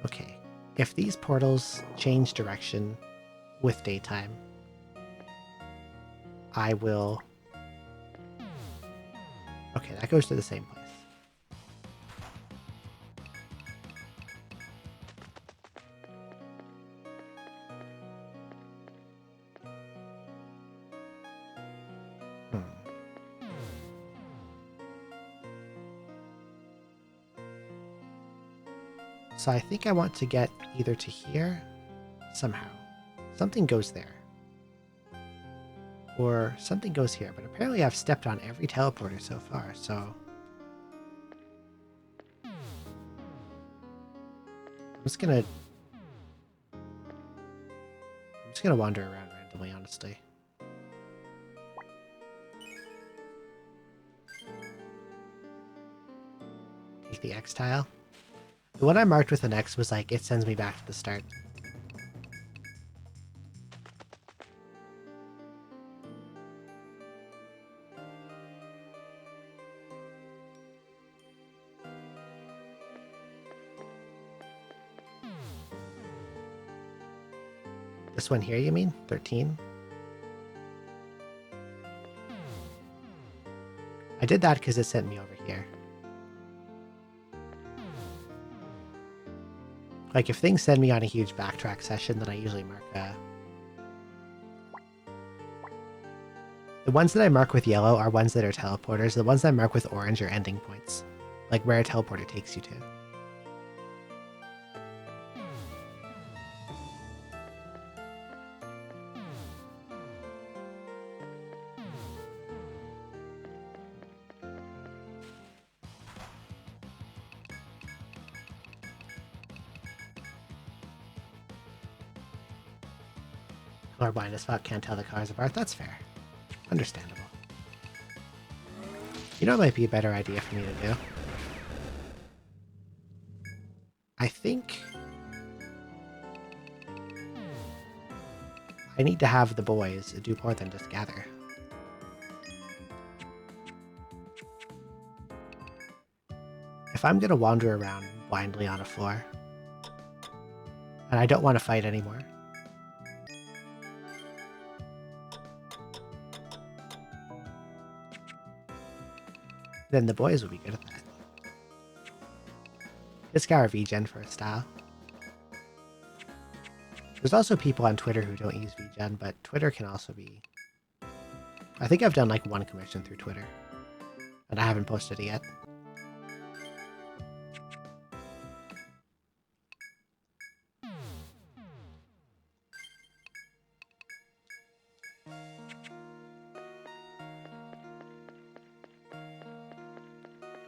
Okay, if these portals change direction with daytime, I will... Okay, that goes to the same place. So I think I want to get either to here, somehow. Something goes there. Or something goes here, but apparently I've stepped on every teleporter so far, so... I'm just gonna I'm just gonna wander around randomly, honestly. Take the X tile. The one I marked with an X was like, it sends me back to the start. This one here, you mean? 13? I did that because it sent me over here. Like, if things send me on a huge backtrack session, then I usually mark the ones that I mark with yellow are ones that are teleporters. The ones that I mark with orange are ending points. Like where a teleporter takes you to. Colorblind as fuck, can't tell the colors apart. That's fair. Understandable. You know what might be a better idea for me to do? I think I need to have the boys do more than just gather. If I'm gonna wander around blindly on a floor, and I don't want to fight anymore, then the boys will be good at that. Discover VGen for a style. There's also people on Twitter who don't use VGen, but Twitter can also be... I think I've done like one commission through Twitter, and I haven't posted it yet.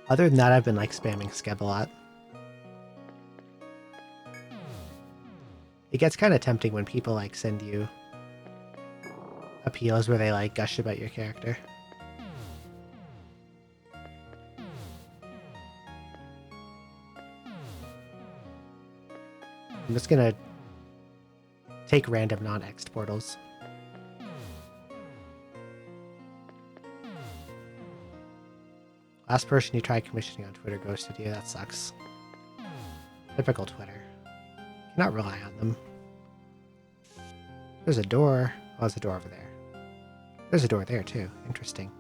Other than that, I've been like spamming Skeb a lot. It gets kind of tempting when people like send you appeals where they like gush about your character. I'm just gonna take random non-ext portals. Last person you tried commissioning on Twitter ghosted you. That sucks. Typical Twitter. Cannot rely on them. There's a door. Oh, there's a door over there. There's a door there too. Interesting.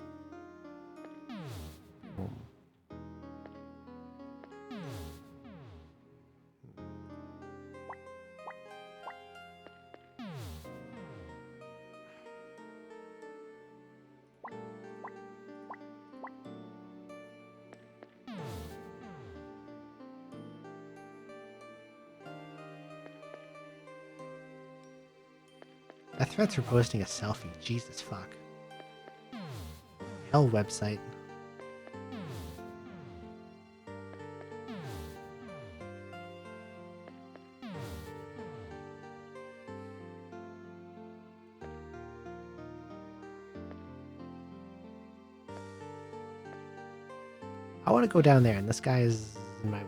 Death threats for posting a selfie. Jesus fuck. Hell website. I want to go down there, and this guy is in my way.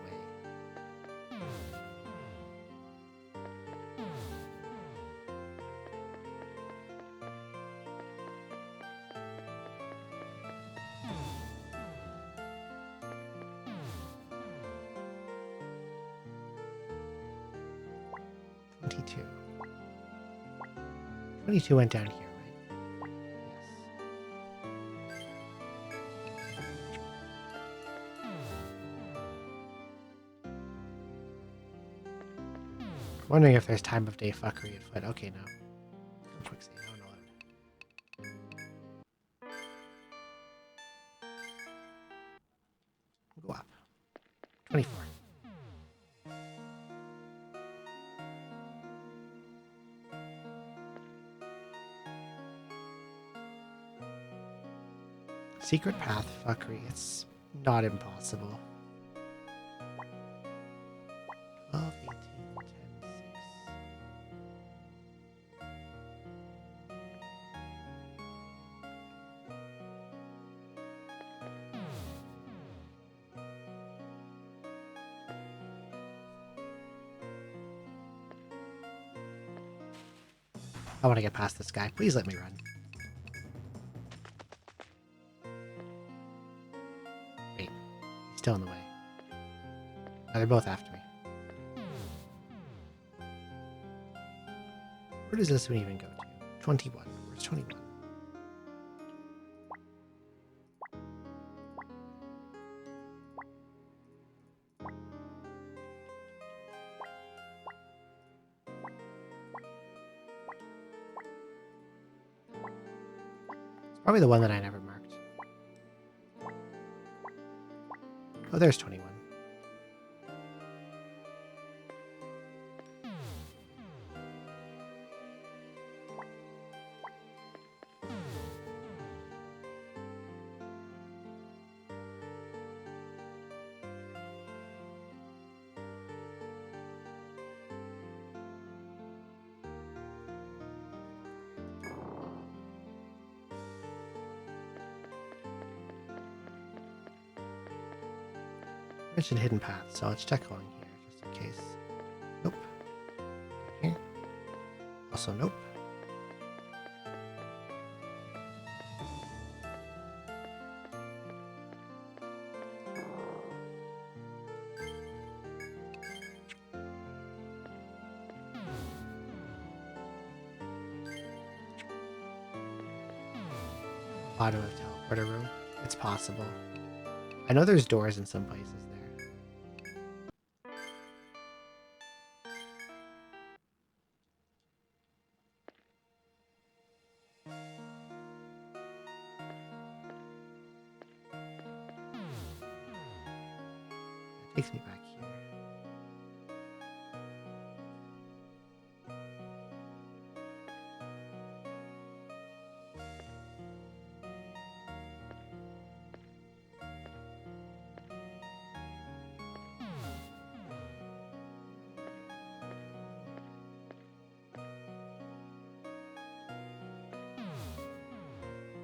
Twenty-two went down here, right? Yes. Wondering if there's time of day fuckery afoot. Okay, no. Quick save. I don't know. Go up. 24. Secret path fuckery. It's not impossible. 12, 18, 10, 6. I want to get past this guy. Please let me run. Wait. He's still in the way. Oh, they're both after me. Where does this one even go to? 21. Where's 21? Probably the one that I never marked. Oh, there's 21. I mentioned hidden paths, so let's check along here just in case. Nope. Here. Also nope. Bottom of teleporter room. It's possible. I know there's doors in some places there. It takes me back here.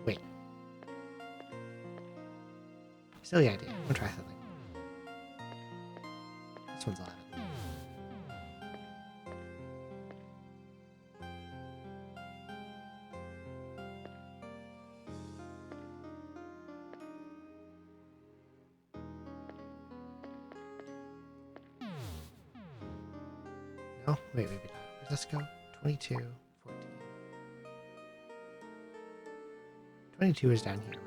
Wait. Silly idea. I'm gonna try something. This one's 11. No? Wait, maybe not. Where's this go? 22, 14. 22 is down here, right?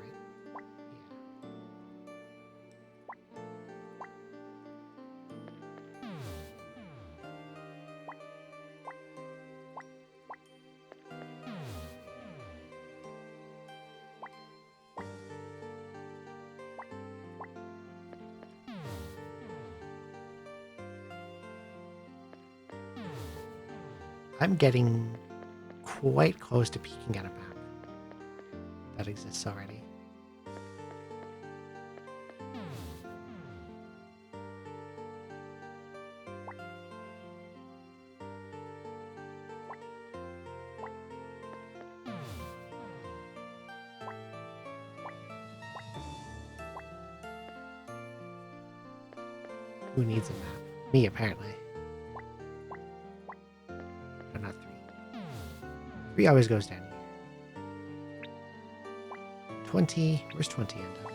I'm getting quite close to peeking at a map that exists already. Who needs a map? Me, apparently. No, not 3. 3 always goes down here. 20. Where's 20 end up?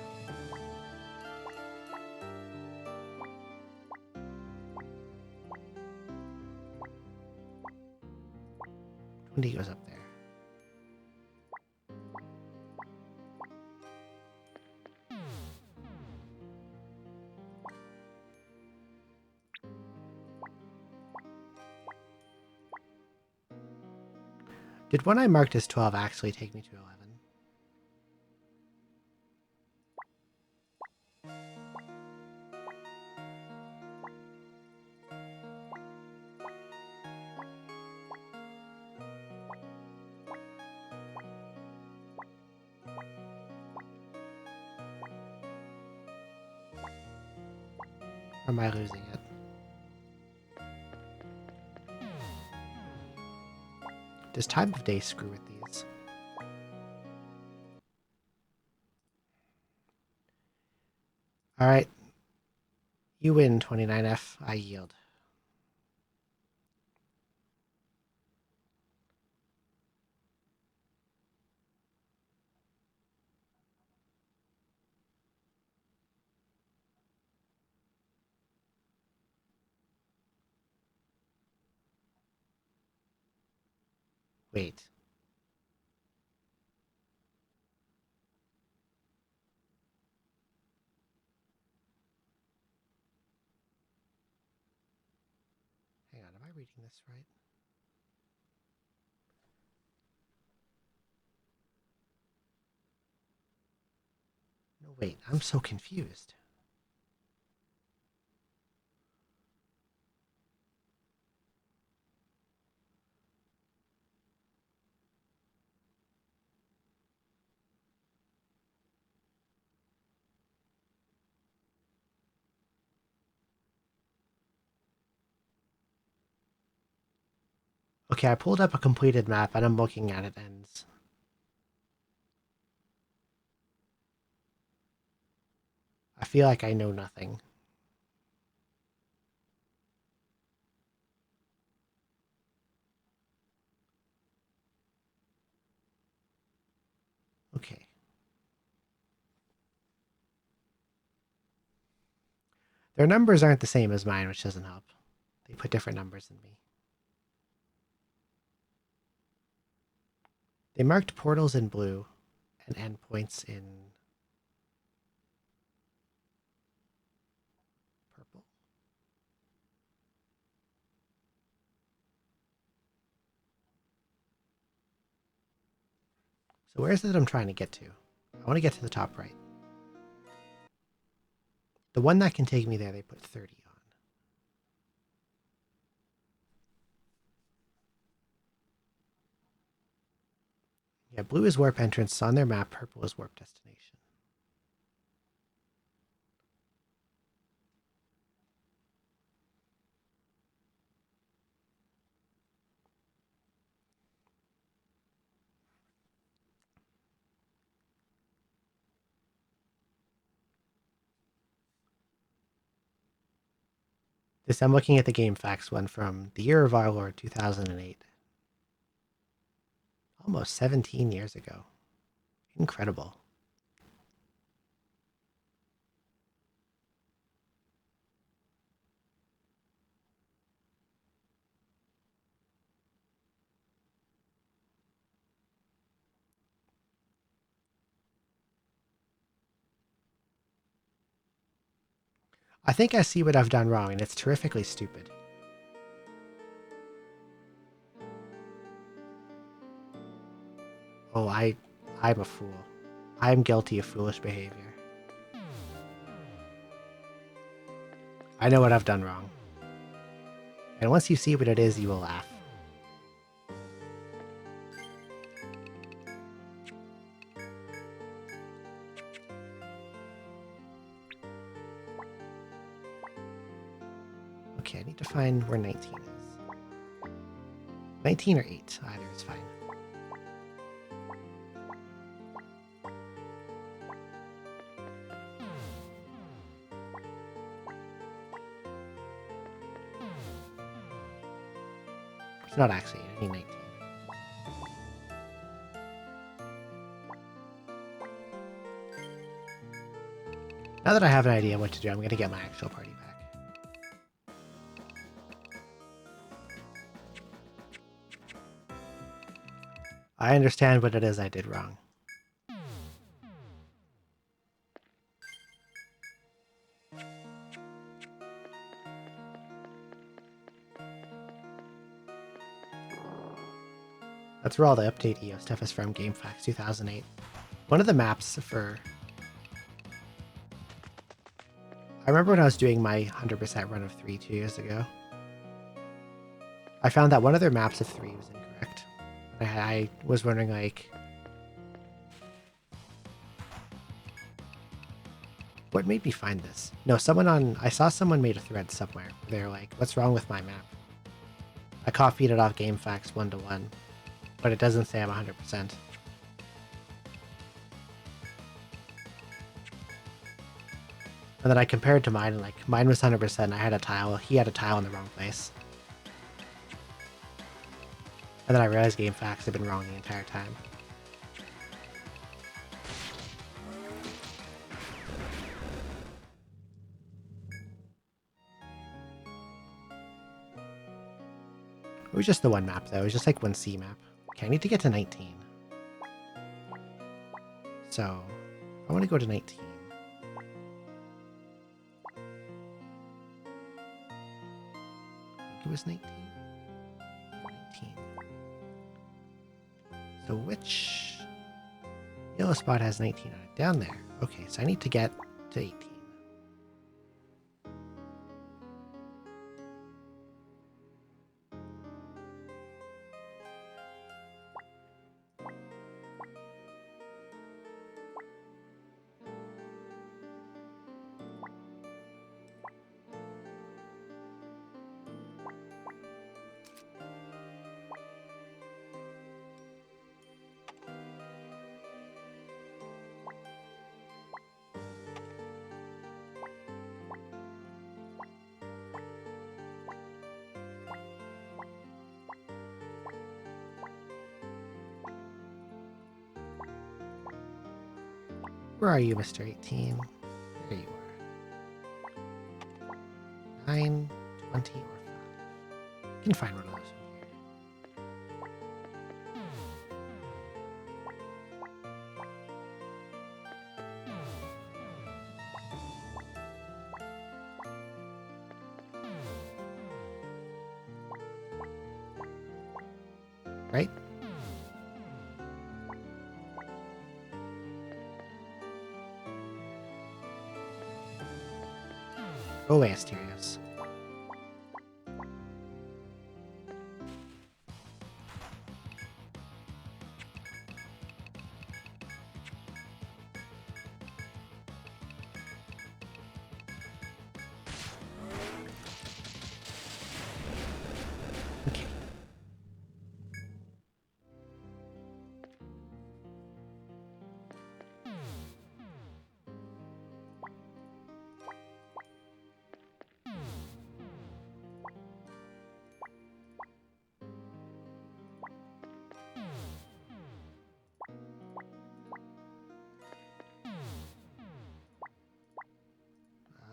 He goes up there. Did one I marked as 12 actually take me to 11? Or am I losing it? Does time of day screw with these? Alright. You win, 29F. I yield. Wait. Hang on, am I reading this right? No, wait, I'm so confused. Okay, I pulled up a completed map and I'm looking at it ends. I feel like I know nothing. Okay. Their numbers aren't the same as mine, which doesn't help. They put different numbers in me. They marked portals in blue and endpoints in purple. So where is it I'm trying to get to? I want to get to the top right. The one that can take me there, they put 30 on. Yeah, blue is warp entrance on their map, purple is warp destination. This I'm looking at the GameFAQs one from the year of our Lord 2008. Almost 17 years ago. Incredible. I think I see what I've done wrong, and it's terrifically stupid. Oh, I'm a fool. I'm guilty of foolish behavior. I know what I've done wrong. And once you see what it is, you will laugh. Okay, I need to find where 19 is. 19 or 8, either is fine. It's not actually 8, I need 19. Now that I have an idea what to do, I'm going to get my actual party back. I understand what it is I did wrong. That's where all the update EO stuff is from, GameFAQs 2008. One of the maps for... I remember when I was doing my 100% run of 3 2 years ago. I found that one of their maps of 3 was incorrect. I was wondering, like... What made me find this? No, I saw someone made a thread somewhere. They're like, what's wrong with my map? I copied it off GameFAQs 1-to-1. But it doesn't say I'm 100%. And then I compared to mine, and like, mine was 100%, I had a tile, he had a tile in the wrong place. And then I realized GameFAQs had been wrong the entire time. It was just the one map though, it was just like one C map. Okay, I need to get to 19. So, I want to go to 19. I think it was 19. 19. So which yellow spot has 19 on it? Down there. Okay, so I need to get to 18. Where are you, Mr. 18? There you are. 9, 20, or 5. You can find one of those from here. Right? Go away, Asterios. Okay.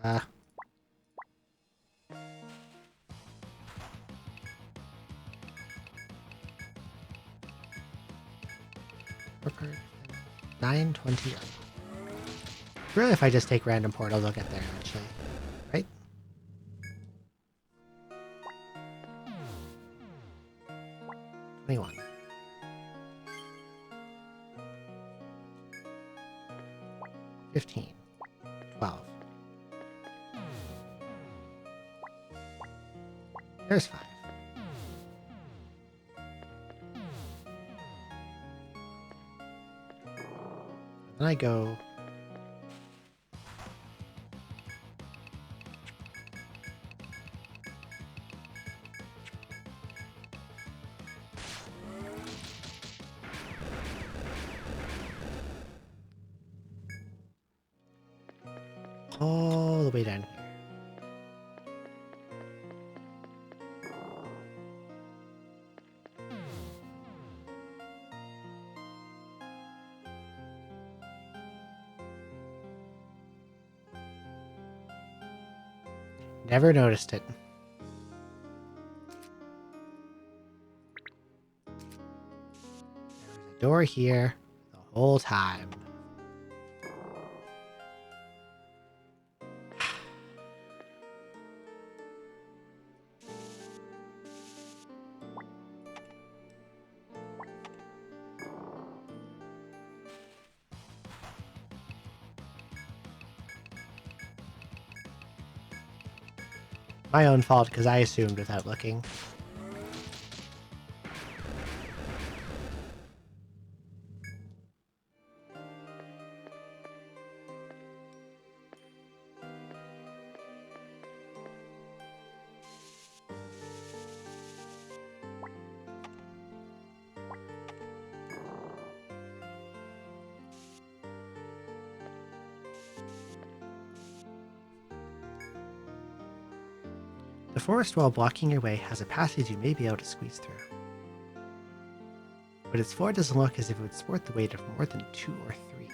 Uh, Record 9, 20. Really, if I just take random portals, I'll get there eventually. Right? $21. 15. 12. There's 5. Then I go... all the way down here. Never noticed it. There was a door here the whole time. My own fault, because I assumed without looking. The forest wall blocking your way has a passage you may be able to squeeze through. But its floor doesn't look as if it would support the weight of more than 2 or 3.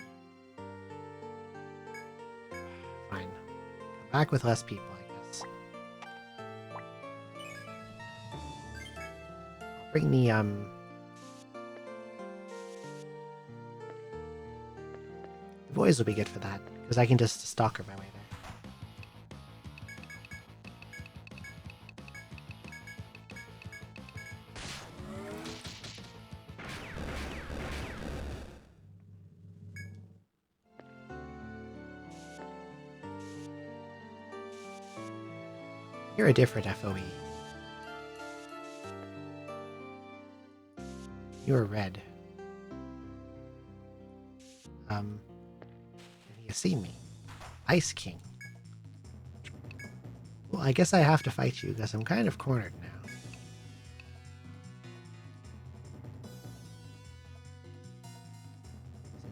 Fine. Come back with less people, I guess. I'll bring the, Voice will be good for that, because I can just stalker my way there. You're a different FOE. You're red. He has seen me. Ice King. Well, I guess I have to fight you because I'm kind of cornered now.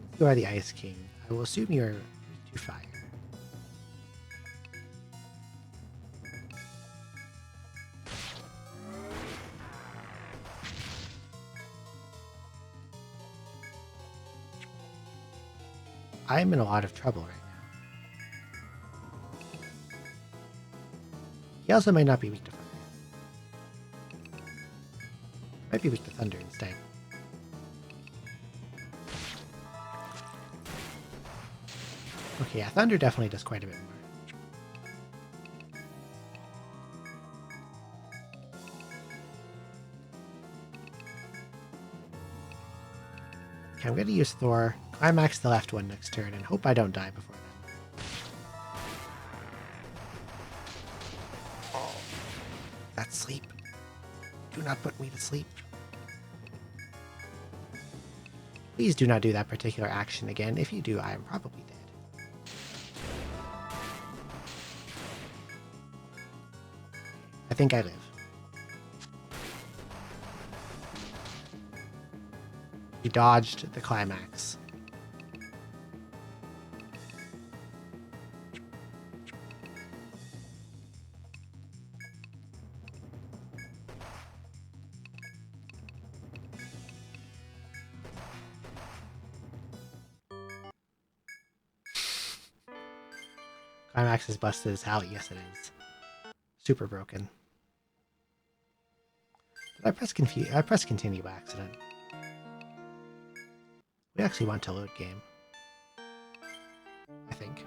Since you are the Ice King, I will assume you're weak to fire. I'm in a lot of trouble right now. He also might not be weak to fire. Might be weak to thunder instead. Okay, yeah, thunder definitely does quite a bit more. Okay, I'm going to use Thor, climax the left one next turn, and hope I don't die before then. Oh, that's sleep. Do not put me to sleep. Please do not do that particular action again. If you do, I am probably dead. I think I live. He dodged the climax. Climax is busted as hell. Yes, it is. Super broken. Did I press confuse? I pressed continue by accident. We actually want to load game. I think.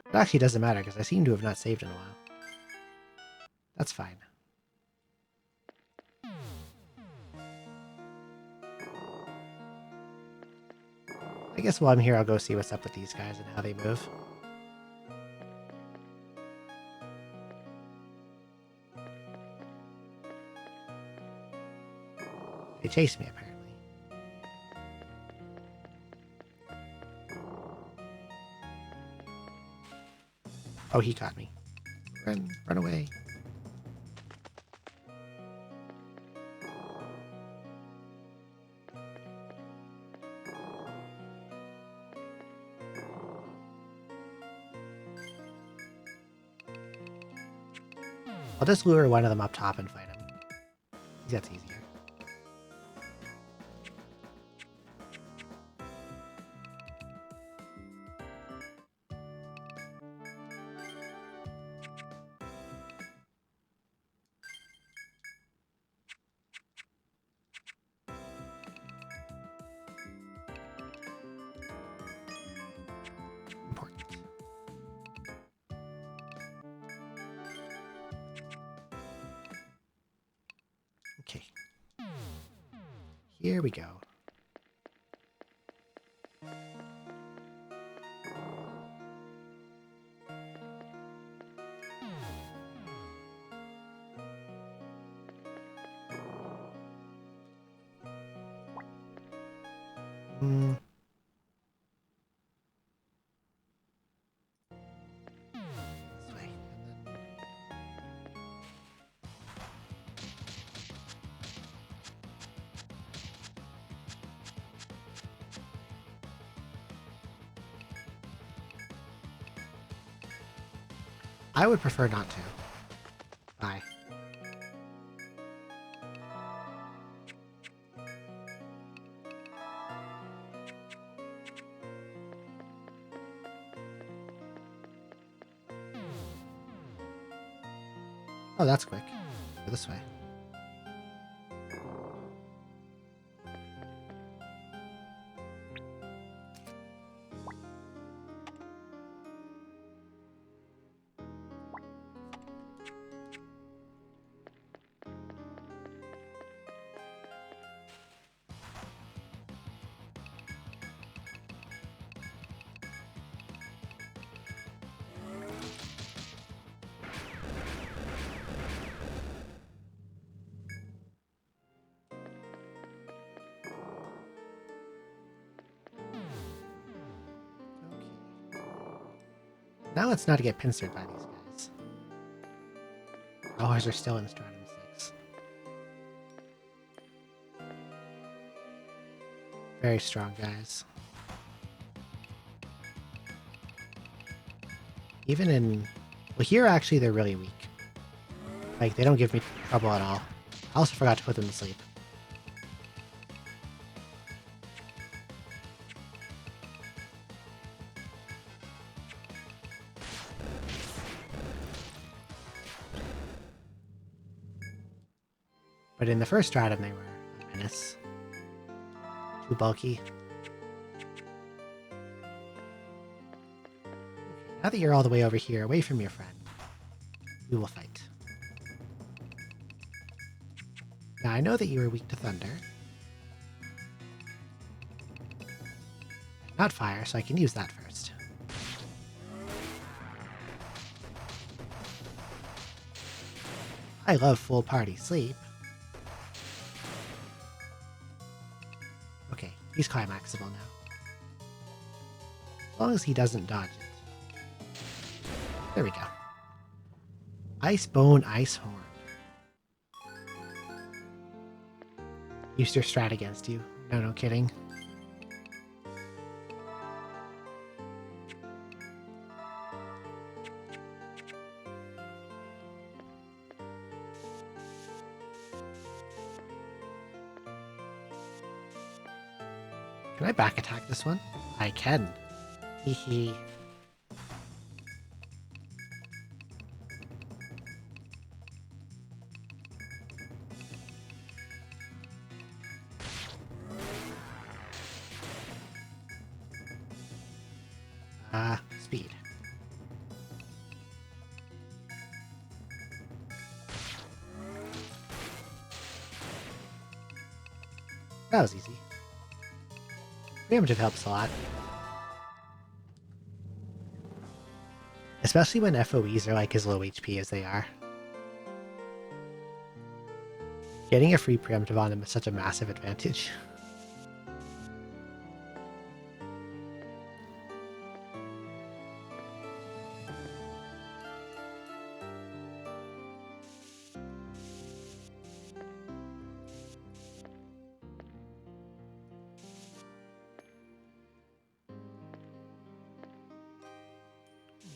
It actually doesn't matter because I seem to have not saved in a while. That's fine. I guess while I'm here, I'll go see what's up with these guys and how they move. They chased me, apparently. Oh, he caught me. Run away. I'll just lure one of them up top and fight him. That's easier. Important. Okay. Here we go. This way. And then... I would prefer not to. Bye. Oh, that's quick. Go this way. Now let's not get pincered by these guys. Ours are still in Stratum 6. Very strong guys. Even in... Well, here actually they're really weak. Like, they don't give me trouble at all. I also forgot to put them to sleep. But in the first stratum, they were a menace. Too bulky. Now that you're all the way over here, away from your friend, we will fight. Now, I know that you are weak to thunder. Not fire, so I can use that first. I love full party sleep. Okay, he's climaxable now. As long as he doesn't dodge it. There we go. Ice Bone, Ice Horn. Used your strat against you. No kidding. Can I back attack this one? I can. Hee hee. Speed. That was easy. Preemptive helps a lot. Especially when FOEs are like as low HP as they are. Getting a free preemptive on them is such a massive advantage.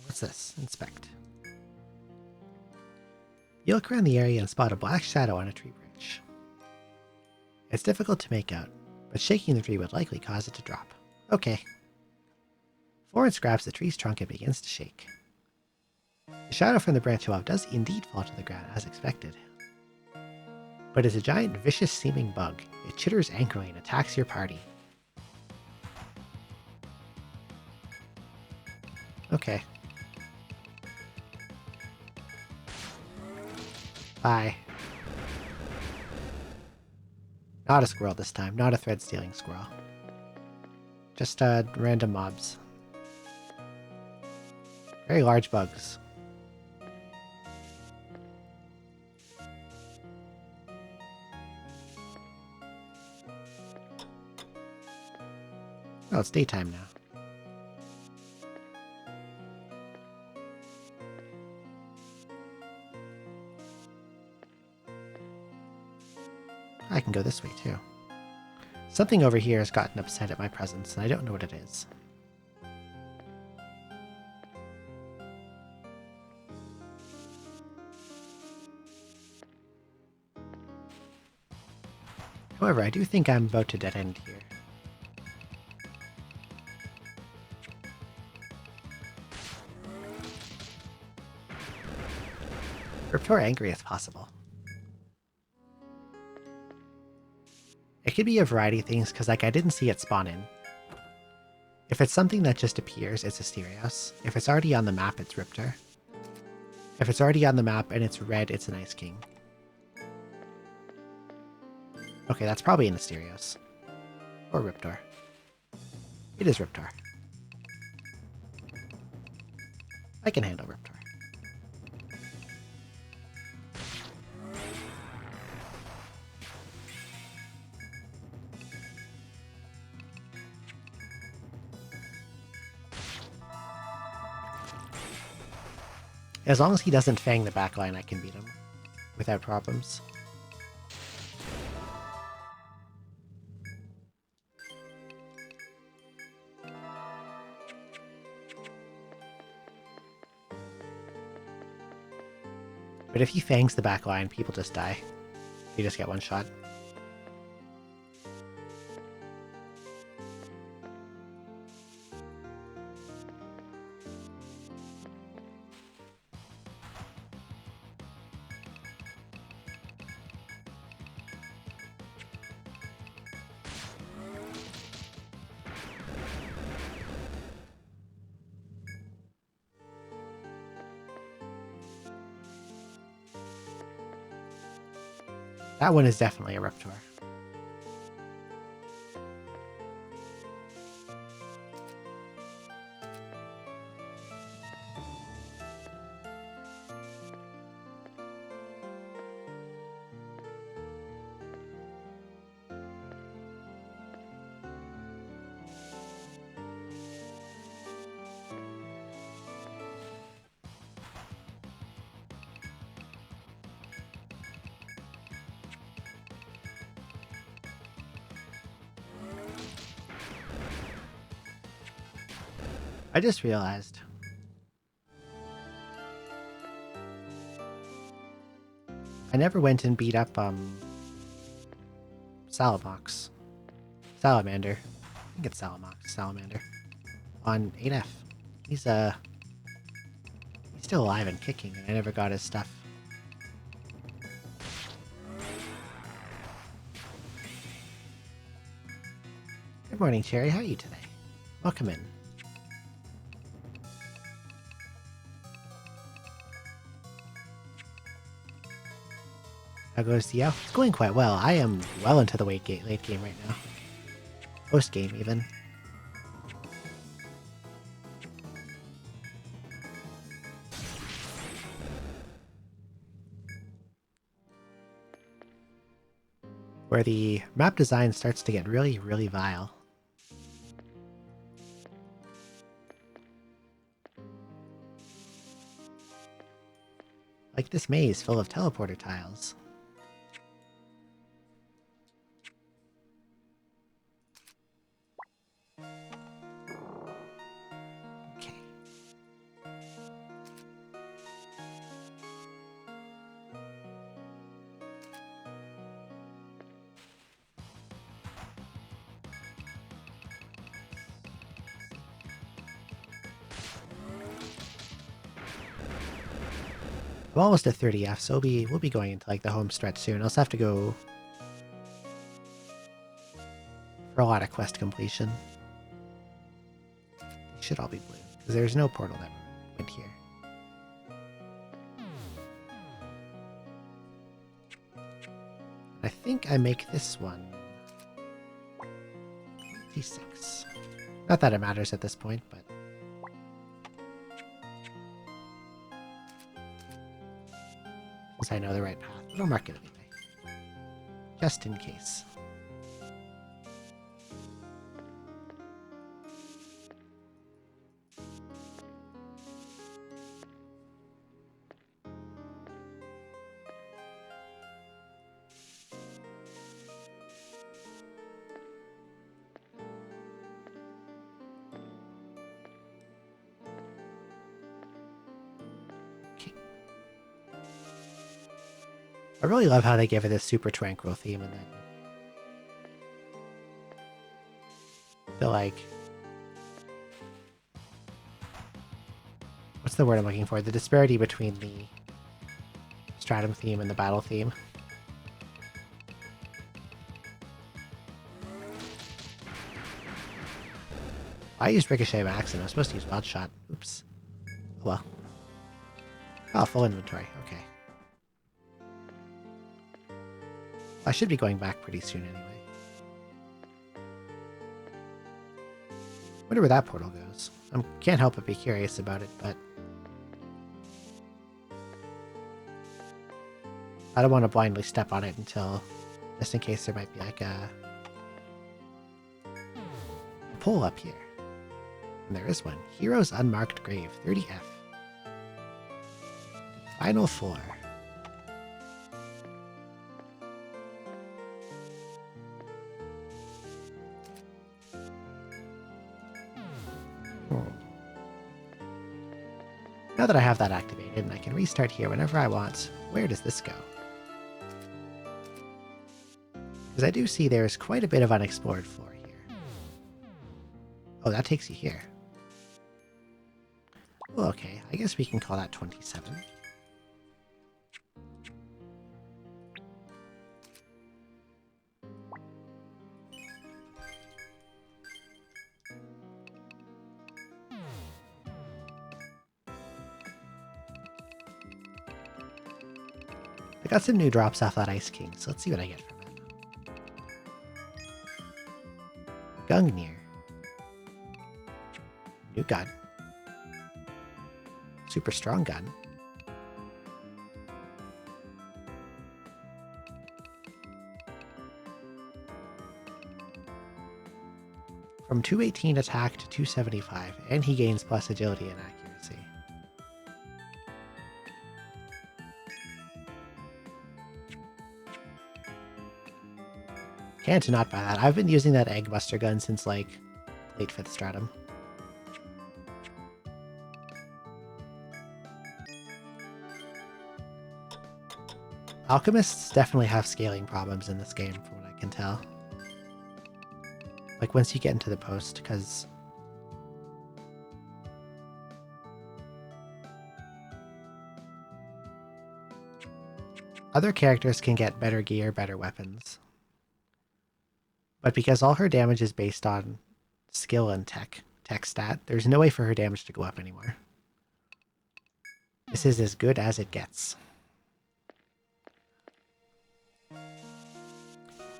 What's this? Inspect. You look around the area and spot a black shadow on a tree branch. It's difficult to make out, but shaking the tree would likely cause it to drop. Okay. Florence grabs the tree's trunk and begins to shake. The shadow from the branch above does indeed fall to the ground as expected. But it's a giant, vicious-seeming bug. It chitters angrily and attacks your party. Okay. Bye. Not a squirrel this time, not a thread-stealing squirrel. Just random mobs. Very large bugs. Oh, it's daytime now. I can go this way too. Something over here has gotten upset at my presence, and I don't know what it is. However, I do think I'm about to dead end here. Reptor angry as possible. It could be a variety of things, because like I didn't see it spawn in. If it's something that just appears, it's Asterios. If it's already on the map, it's Riptor. If it's already on the map and it's red, it's an Ice King. Okay, that's probably an Asterios. Or Riptor. It is Riptor. I can handle Riptor. As long as he doesn't fang the backline, I can beat him without problems. But if he fangs the backline, people just die. You just get one shot. That one is definitely a Reptor. I just realized. I never went and beat up, Salamander. I think it's Salamander. On 8F. He's still alive and kicking, and I never got his stuff. Good morning, Cherry. How are you today? Welcome in. How goes the It's going quite well. I am well into the late game right now. Post game, even. Where the map design starts to get really, really vile. Like this maze full of teleporter tiles. I'm almost at 30F, so we'll be going into like the home stretch soon. I'll just have to go for a lot of quest completion. They should all be blue, because there's no portal that went here. I think I make this one D6. Not that it matters at this point, but since I know the right path, but I'll mark it anyway. Just in case. I really love how they give it this super tranquil theme, and then the what's the word I'm looking for? The disparity between the Stratum theme and the battle theme. I used Ricochet by accident. I was supposed to use Wild Shot. Oops. Well. Oh, full inventory. Okay. I should be going back pretty soon anyway. Wonder where that portal goes. I can't help but be curious about it, but I don't want to blindly step on it until, just in case there might be like a pole up here. And there is one. Hero's Unmarked Grave, 30F. Final four. Now that I have that activated and I can restart here whenever I want, where does this go? Because I do see there's quite a bit of unexplored floor here. Oh, that takes you here. Well, okay, I guess we can call that 27. I got some new drops off that Ice King, so let's see what I get from it. Gungnir. New gun. Super strong gun. From 218 attack to 275, and he gains plus agility and accuracy. Can't not buy that. I've been using that Egg Buster gun since like late 5th stratum. Alchemists definitely have scaling problems in this game, from what I can tell. Like once you get into the post, because other characters can get better gear, better weapons. But because all her damage is based on skill and tech stat, there's no way for her damage to go up anymore. This is as good as it gets.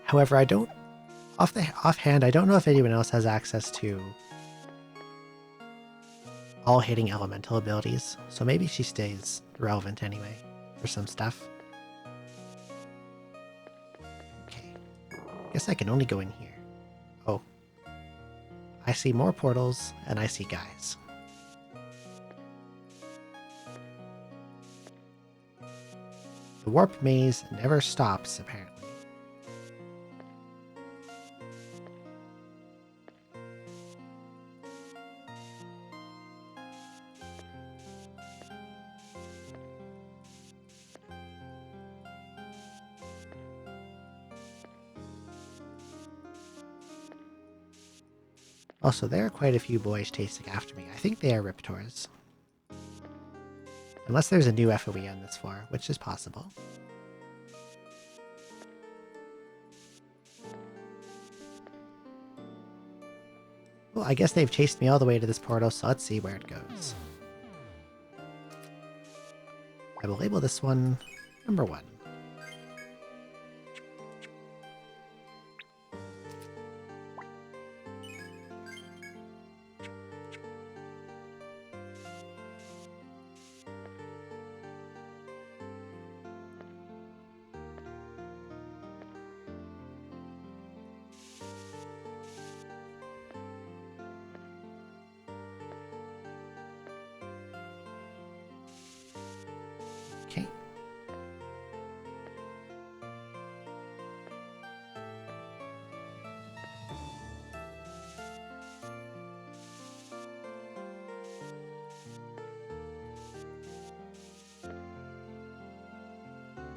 However, I don't, offhand, I don't know if anyone else has access to all hitting elemental abilities, so maybe she stays relevant anyway for some stuff. Okay, guess I can only go in here. Oh, I see more portals and I see guys. The warp maze never stops, apparently. Also, there are quite a few boys chasing after me. I think they are Riptors. Unless there's a new FOE on this floor, which is possible. Well, I guess they've chased me all the way to this portal, so let's see where it goes. I will label this one number 1. Okay.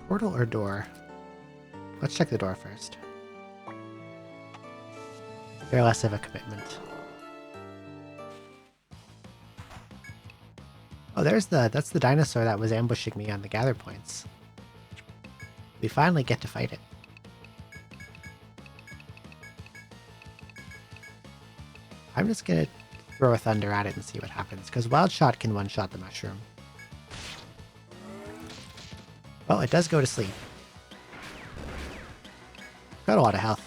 Portal or door? Let's check the door first. They're less of a commitment. Oh, that's the dinosaur that was ambushing me on the gather points. We finally get to fight it. I'm just gonna throw a thunder at it and see what happens, because Wild Shot can one-shot the mushroom. Well, it does go to sleep. Got a lot of health.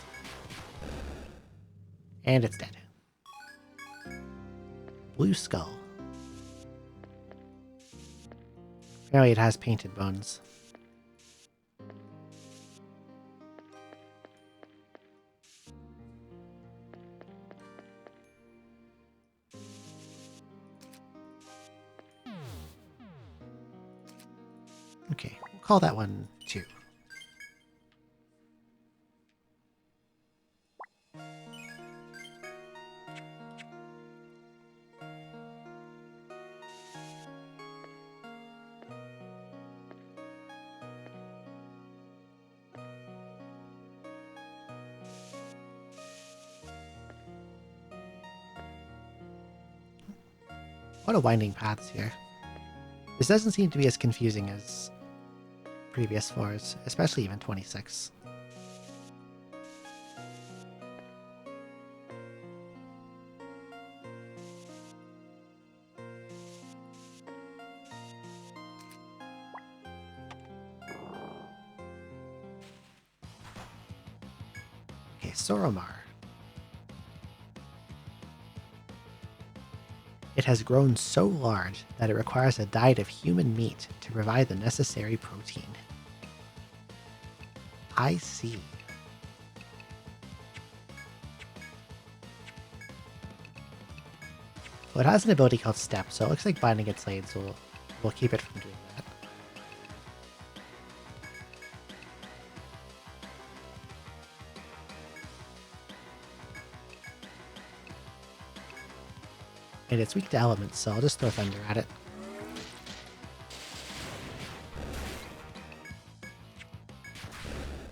And it's dead. Blue Skull. Apparently it has painted bones. Okay, we'll call that one 2. What a winding paths here. This doesn't seem to be as confusing as previous floors, especially even 26. Okay, Soromar. It has grown so large that it requires a diet of human meat to provide the necessary protein. I see. Well, it has an ability called Step, so it looks like binding its blades will keep it from doing that. And it's weak to elements, so I'll just throw Thunder at it.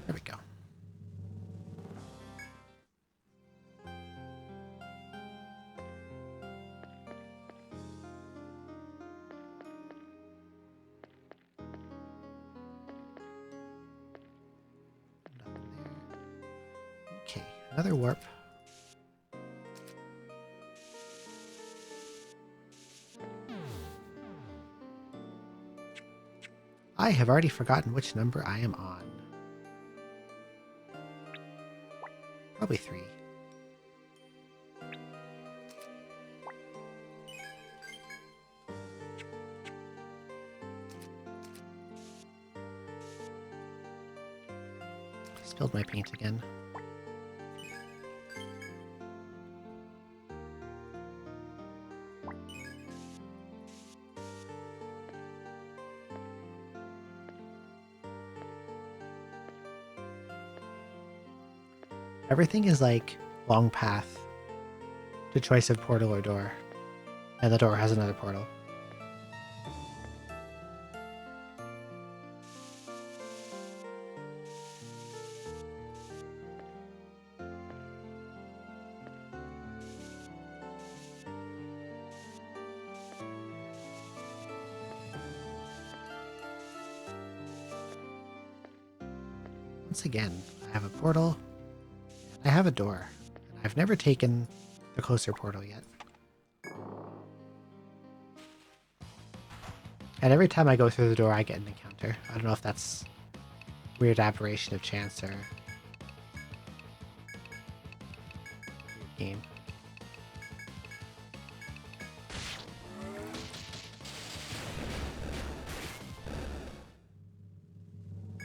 There we go. Okay, another warp. I have already forgotten which number I am on. Probably 3. Spilled my paint again. Everything is like long path to choice of portal or door. And the door has another portal. Once again, I have a portal. I have a door. I've never taken the closer portal yet. And every time I go through the door, I get an encounter. I don't know if that's weird aberration of chance or weird game.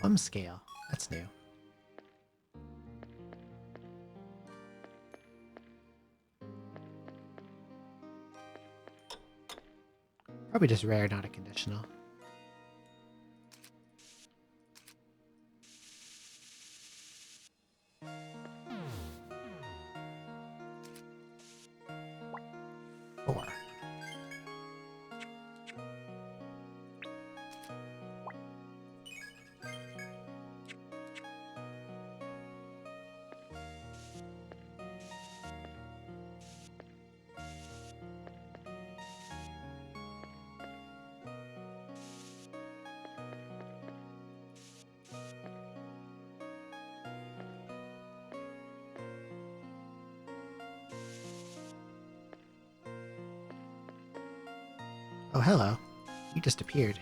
Plum scale. That's new. Probably just rare, not a conditional. Four. Oh, hello. You just appeared.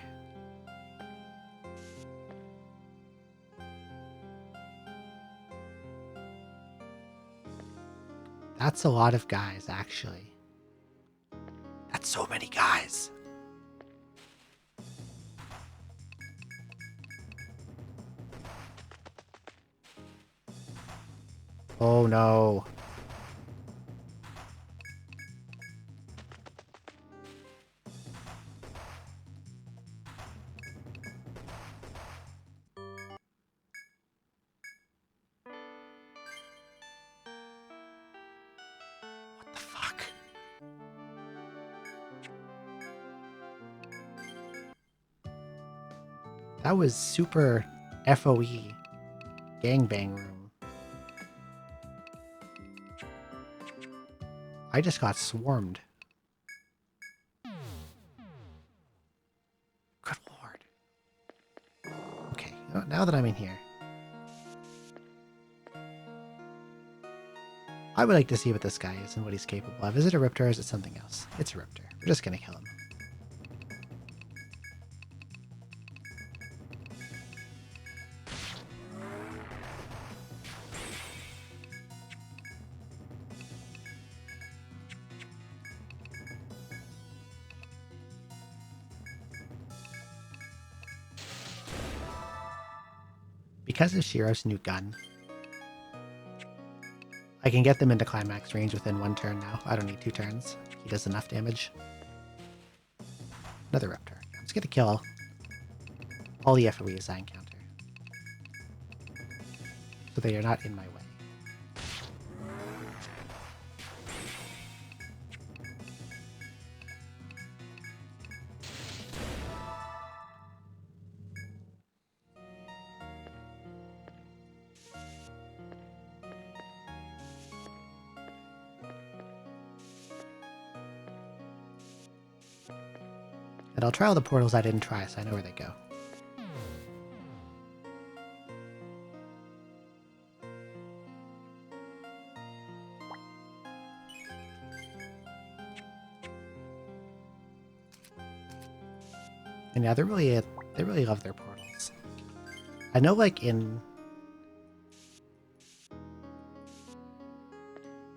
That's a lot of guys, actually. That's so many guys. Oh no. That was super FOE gangbang room. I just got swarmed. Good lord. Okay, now that I'm in here, I would like to see what this guy is and what he's capable of. Is it a Riptor or is it something else? It's a Riptor. We're just gonna kill him. Because of Shiro's new gun, I can get them into climax range within 1 turn now. I don't need 2 turns. He does enough damage. Another Raptor. I'm just gonna kill all the FOEs I encounter, so they are not in my way. And I'll try all the portals I didn't try so I know where they go. And yeah, they really love their portals. I know, like,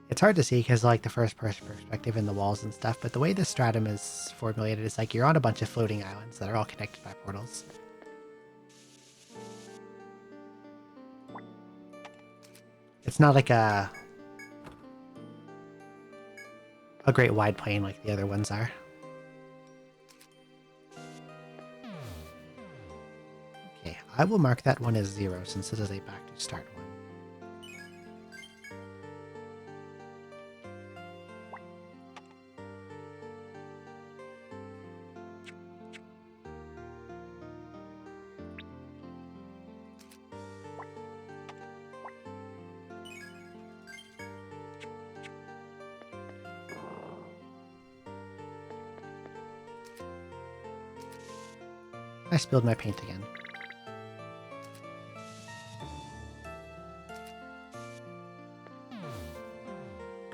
it's hard to see because, like, the first-person perspective in the walls and stuff, but the way this stratum is formulated is like you're on a bunch of floating islands that are all connected by portals. It's not like a great wide plane like the other ones are. Okay, I will mark that one as 0 since it is a back to start one. I spilled my paint again.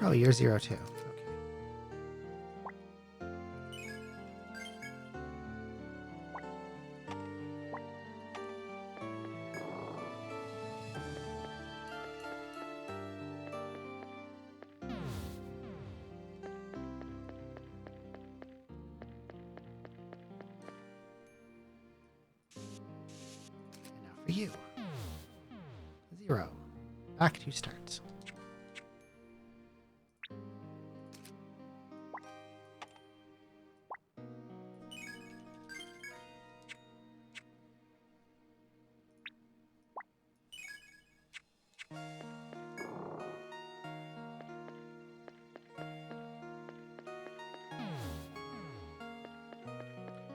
Oh, you're 0 too. Okay. And now for you. 0. Back to start.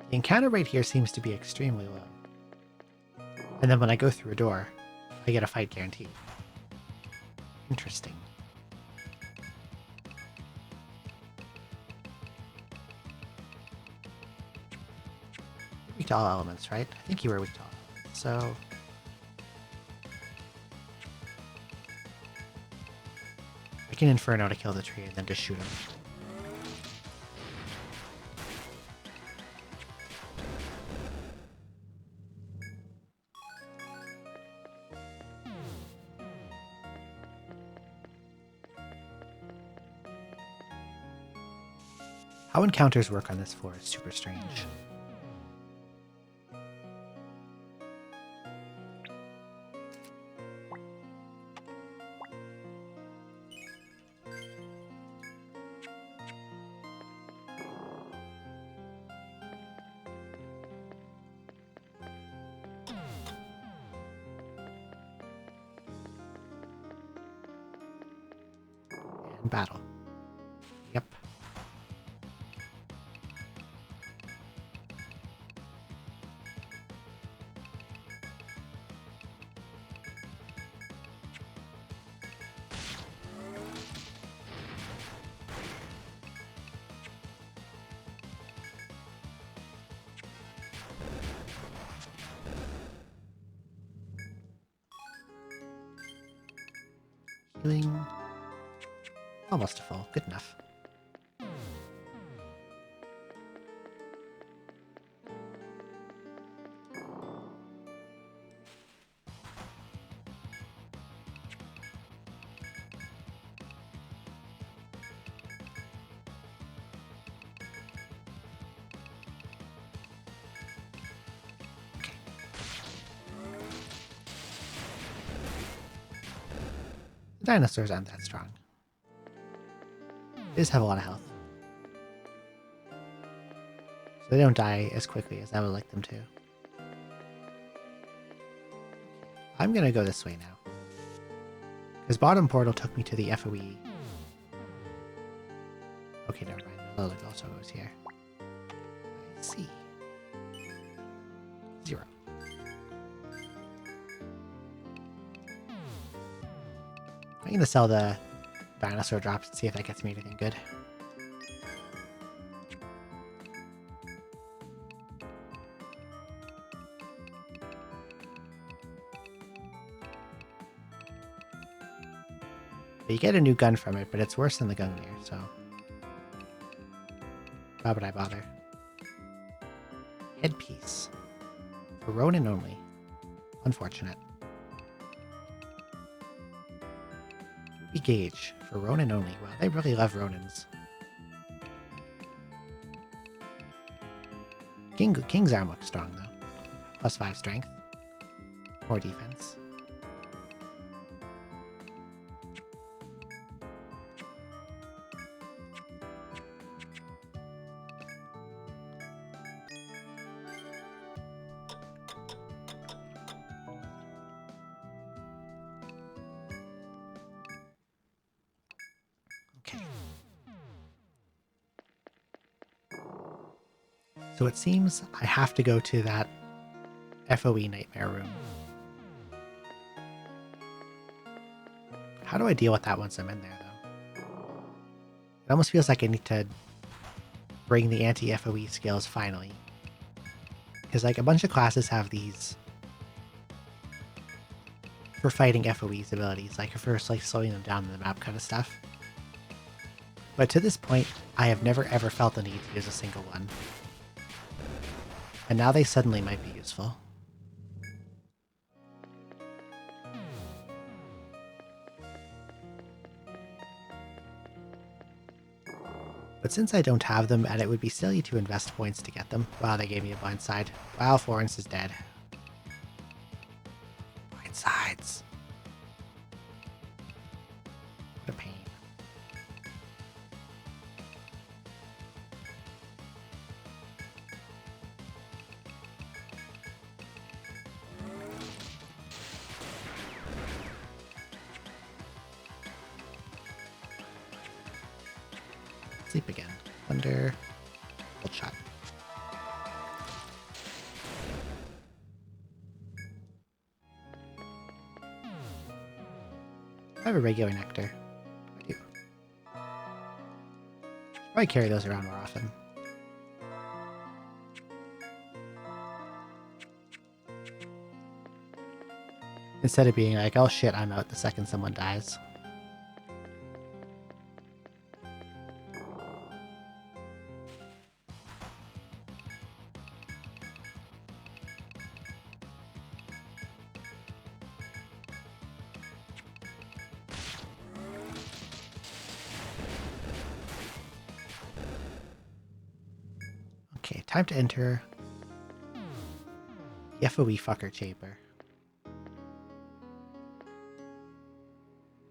The encounter rate here seems to be extremely low. And then when I go through a door, I get a fight guarantee. Interesting. You're weak to all elements, right? I think you were weak to all elements, so... I can Inferno to kill the tree and then just shoot him. How encounters work on this floor is super strange. And battle. Yep. Healing. Almost a full. Good enough. Dinosaurs aren't that strong. They just have a lot of health. So they don't die as quickly as I would like them to. I'm gonna go this way now. Because bottom portal took me to the FOE. Okay, never mind. The Lilith also goes here. I see. 0. I'm gonna sell the dinosaur drops and see if that gets me anything good. You get a new gun from it, but it's worse than the Gungnir, so why would I bother? Headpiece. For Ronin only. Unfortunate. Ruby Gauge. For Ronin only. Wow, they really love Ronins. King's arm looks strong, though. +5 strength. More defense. So it seems I have to go to that FOE nightmare room. How do I deal with that once I'm in there, though? It almost feels like I need to bring the anti-FOE skills finally. Because like a bunch of classes have these for fighting FOE's abilities, like for like slowing them down in the map kind of stuff. But to this point, I have never ever felt the need to use a single one. And now they suddenly might be useful. But since I don't have them, and it would be silly to invest points to get them. Wow, they gave me a blindside. Wow, Florence is dead. Blindsides. What a pain. Sleep again. Thunder. Bolt shot. I have a regular nectar. I do. Should probably carry those around more often. Instead of being like, oh shit, I'm out the second someone dies. Okay, time to enter the FOE fucker chamber.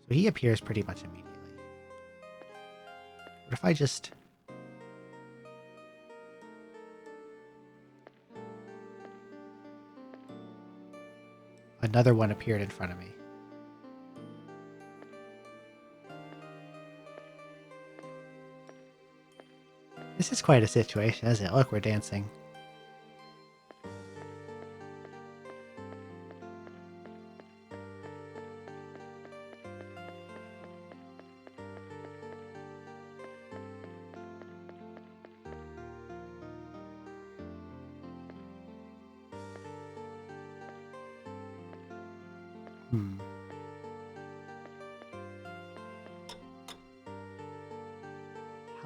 So he appears pretty much immediately. What if I just... Another one appeared in front of me. This is quite a situation, isn't it? Look, we're dancing.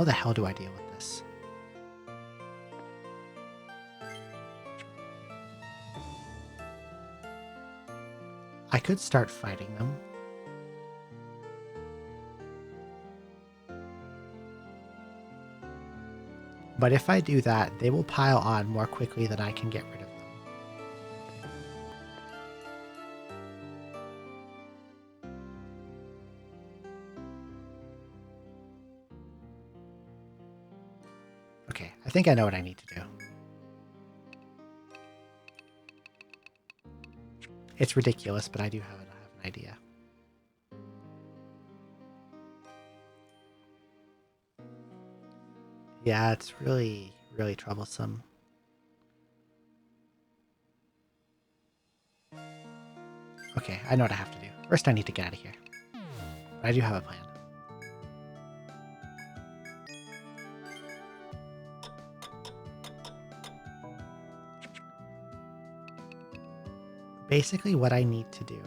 How the hell do I deal with this? I could start fighting them. But if I do that, they will pile on more quickly than I can get rid of them. Okay, I think I know what I need to do. It's ridiculous, but I do have an idea. Yeah, it's really, really troublesome. Okay, I know what I have to do. First, I need to get out of here. But I do have a plan. Basically, what I need to do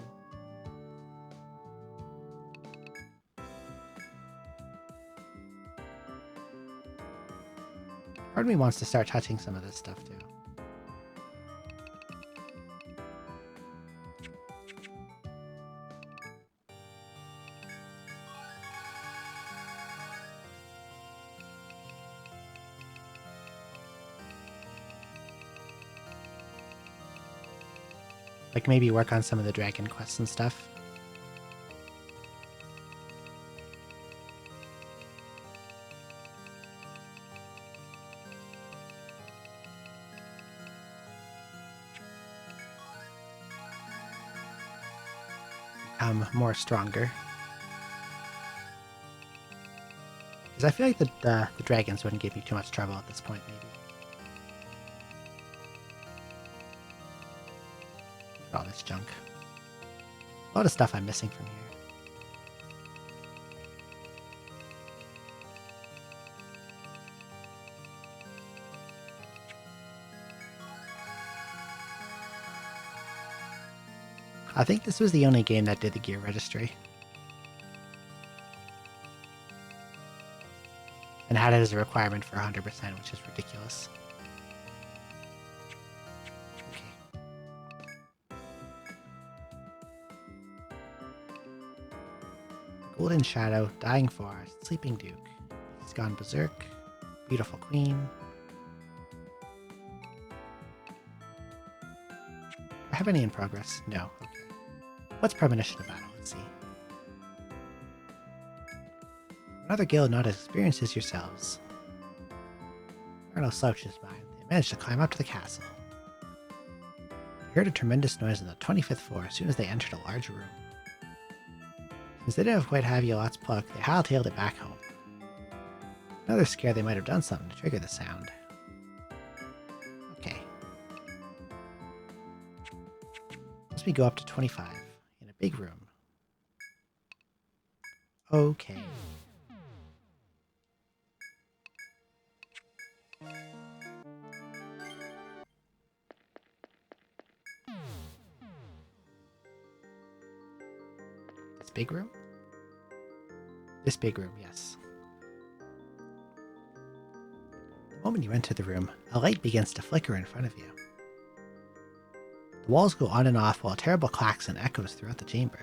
part of me wants to start touching some of this stuff too. Like maybe work on some of the dragon quests and stuff. Become more stronger. Because I feel like the dragons wouldn't give me too much trouble at this point, maybe. All this junk. A lot of stuff I'm missing from here. I think this was the only game that did the gear registry. And had it as a requirement for 100%, which is ridiculous. Golden Shadow, Dying Forest, Sleeping Duke, He's Gone Berserk, Beautiful Queen. Do I have any in progress? No. Okay. What's Premonition of Battle? Let's see. Another guild not as experienced as yourselves. There are no slouches behind. They managed to climb up to the castle. They heard a tremendous noise on the 25th floor as soon as they entered a large room. Since they didn't quite have Yolot's pluck, they hightailed it back home. Another scare, they might have done something to trigger the sound. Okay. Let's go up to 25 in a big room. Okay. This big room? This big room, yes. The moment you enter the room, a light begins to flicker in front of you. The walls go on and off while a terrible klaxon echoes throughout the chamber.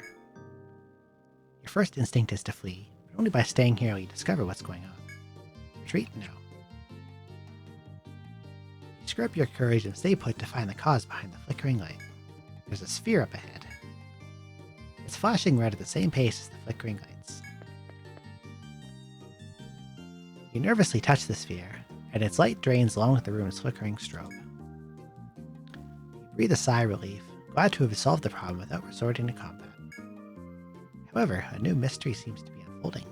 Your first instinct is to flee, but only by staying here will you discover what's going on. Retreat? No. You screw up your courage and stay put to find the cause behind the flickering light. There's a sphere up ahead. It's flashing red at the same pace as the flickering lights. You nervously touch the sphere, and its light drains along with the room's flickering strobe. You breathe a sigh of relief, glad to have solved the problem without resorting to combat. However, a new mystery seems to be unfolding.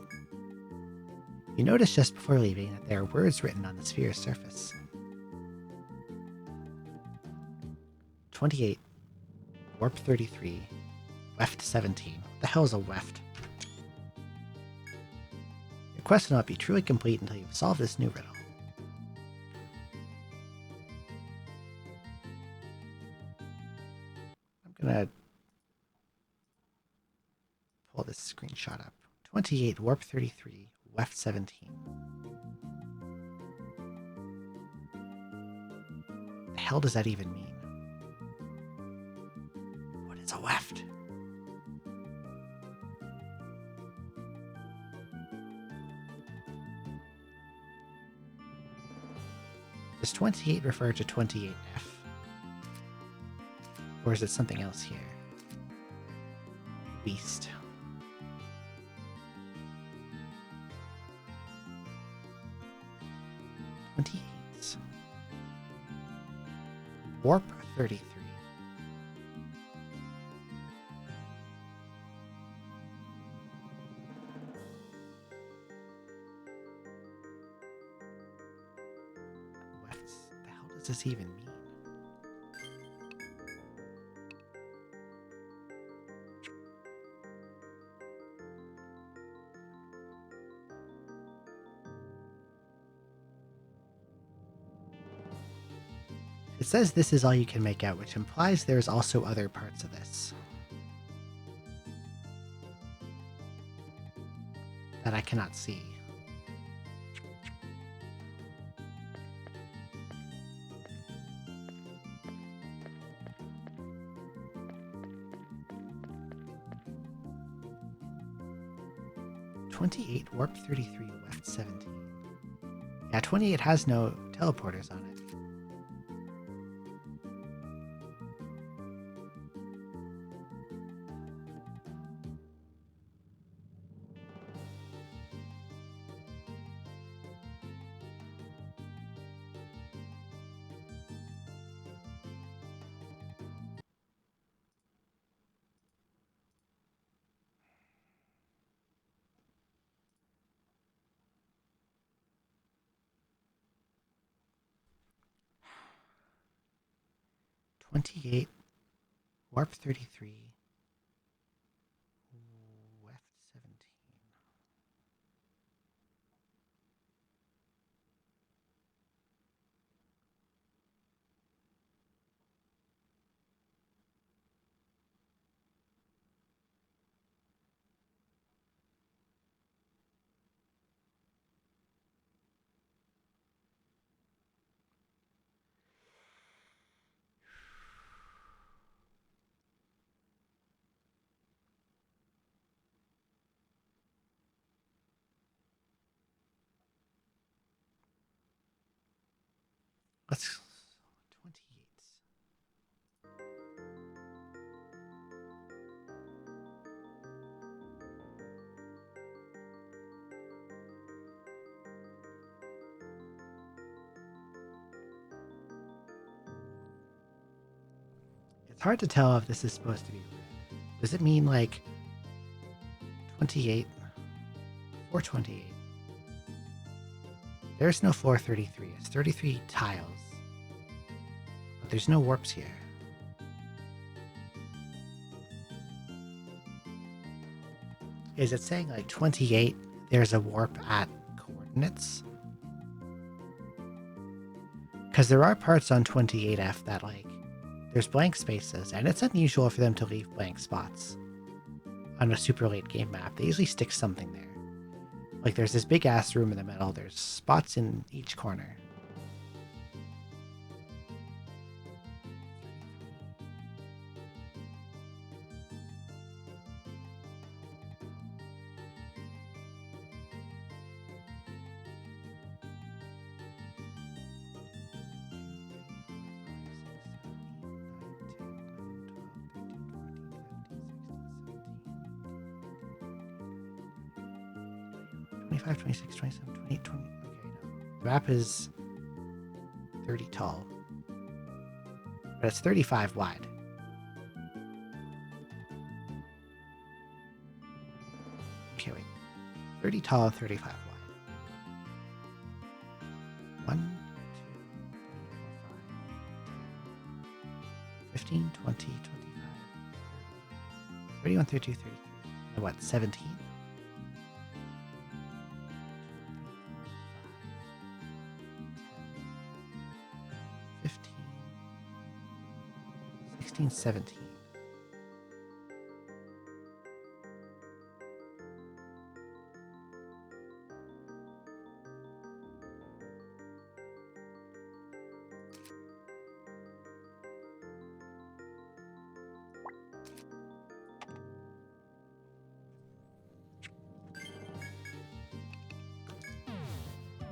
You notice just before leaving that there are words written on the sphere's surface. 28, Warp 33, Weft 17. What the hell is a Weft? Your quest will not be truly complete until you've solved this new riddle. I'm gonna pull this screenshot up. 28, Warp 33, Weft 17. hell does that even mean? What is a weft? Does 28 refer to 28F? Or is it something else here? Beast. Warp 33. What the hell does this even mean? It says this is all you can make out, which implies there's also other parts of this that I cannot see. (28) warp 33 weft 17. Yeah, 28 has no teleporters on it. (28) warp 33 weft 17. Let's 28. It's hard to tell if this is supposed to be red. Does it mean like 28 or 28? There's no floor 33. It's 33 tiles. But there's no warps here. Is it saying like 28, there's a warp at coordinates? Because there are parts on 28F that like, there's blank spaces, and it's unusual for them to leave blank spots on a super late game map. They usually stick something there. Like there's this big ass room in the middle, there's spots in each corner. (25, 26, 27, 28, 20. Okay, no. The map is 30 tall. But it's 35 wide. Okay, wait. 30 tall and 35 wide. 1, 2, 3, 4, 5, 10, 15, 20, 25, 30, 31, 32, 33. And what, 17? 17.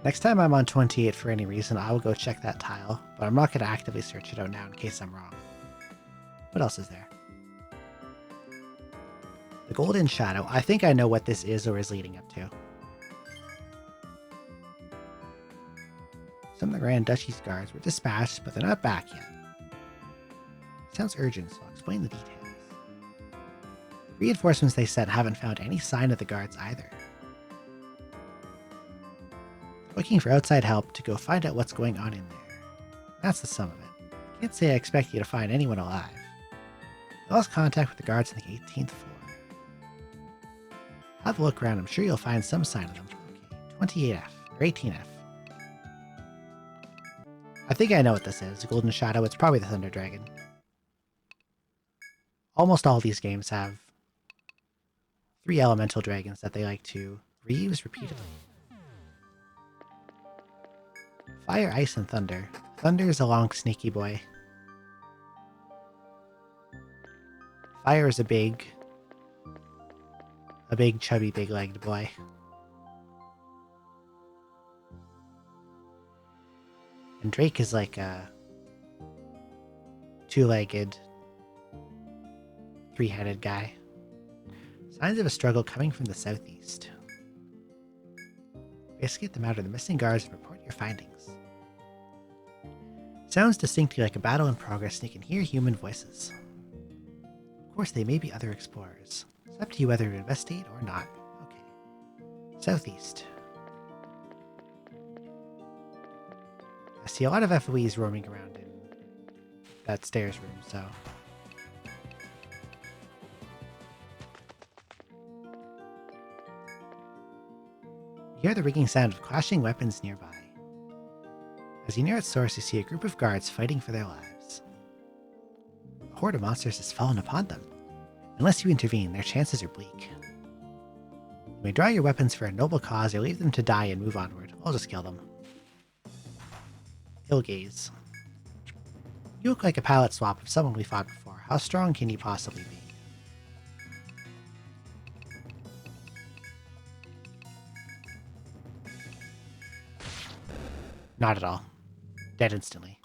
Next time I'm on 28 for any reason, I will go check that tile, but I'm not going to actively search it out now in case I'm wrong. What else is there? The Golden Shadow. I think I know what this is or is leading up to. Some of the Grand Duchy's guards were dispatched, but they're not back yet. Sounds urgent, so I'll explain the details. The reinforcements they sent haven't found any sign of the guards either. They're looking for outside help to go find out what's going on in there. That's the sum of it. I can't say I expect you to find anyone alive. I lost contact with the guards on the 18th floor. Have a look around, I'm sure you'll find some sign of them. Okay, 28F, or 18F. I think I know what this is. Golden Shadow, it's probably the Thunder Dragon. Almost all these games have 3 elemental dragons that they like to reuse repeatedly. Fire, Ice, and Thunder. Thunder is a long, sneaky boy. Fire is a big, chubby, big-legged boy. And Drake is like a 2-legged, 3-headed guy. Signs of a struggle coming from the southeast. Investigate the matter of the missing guards and report your findings. Sounds distinctly like a battle in progress, and you can hear human voices. Of course, they may be other explorers. It's up to you whether to investigate or not. Okay. Southeast. I see a lot of FOEs roaming around in that stairs room, so... You hear the ringing sound of clashing weapons nearby. As you near its source, you see a group of guards fighting for their lives. A horde of monsters has fallen upon them. Unless you intervene, their chances are bleak. You may draw your weapons for a noble cause or leave them to die and move onward. I'll just kill them. Ill gaze. You look like a palette swap of someone we fought before. How strong can you possibly be? Not at all. Dead instantly.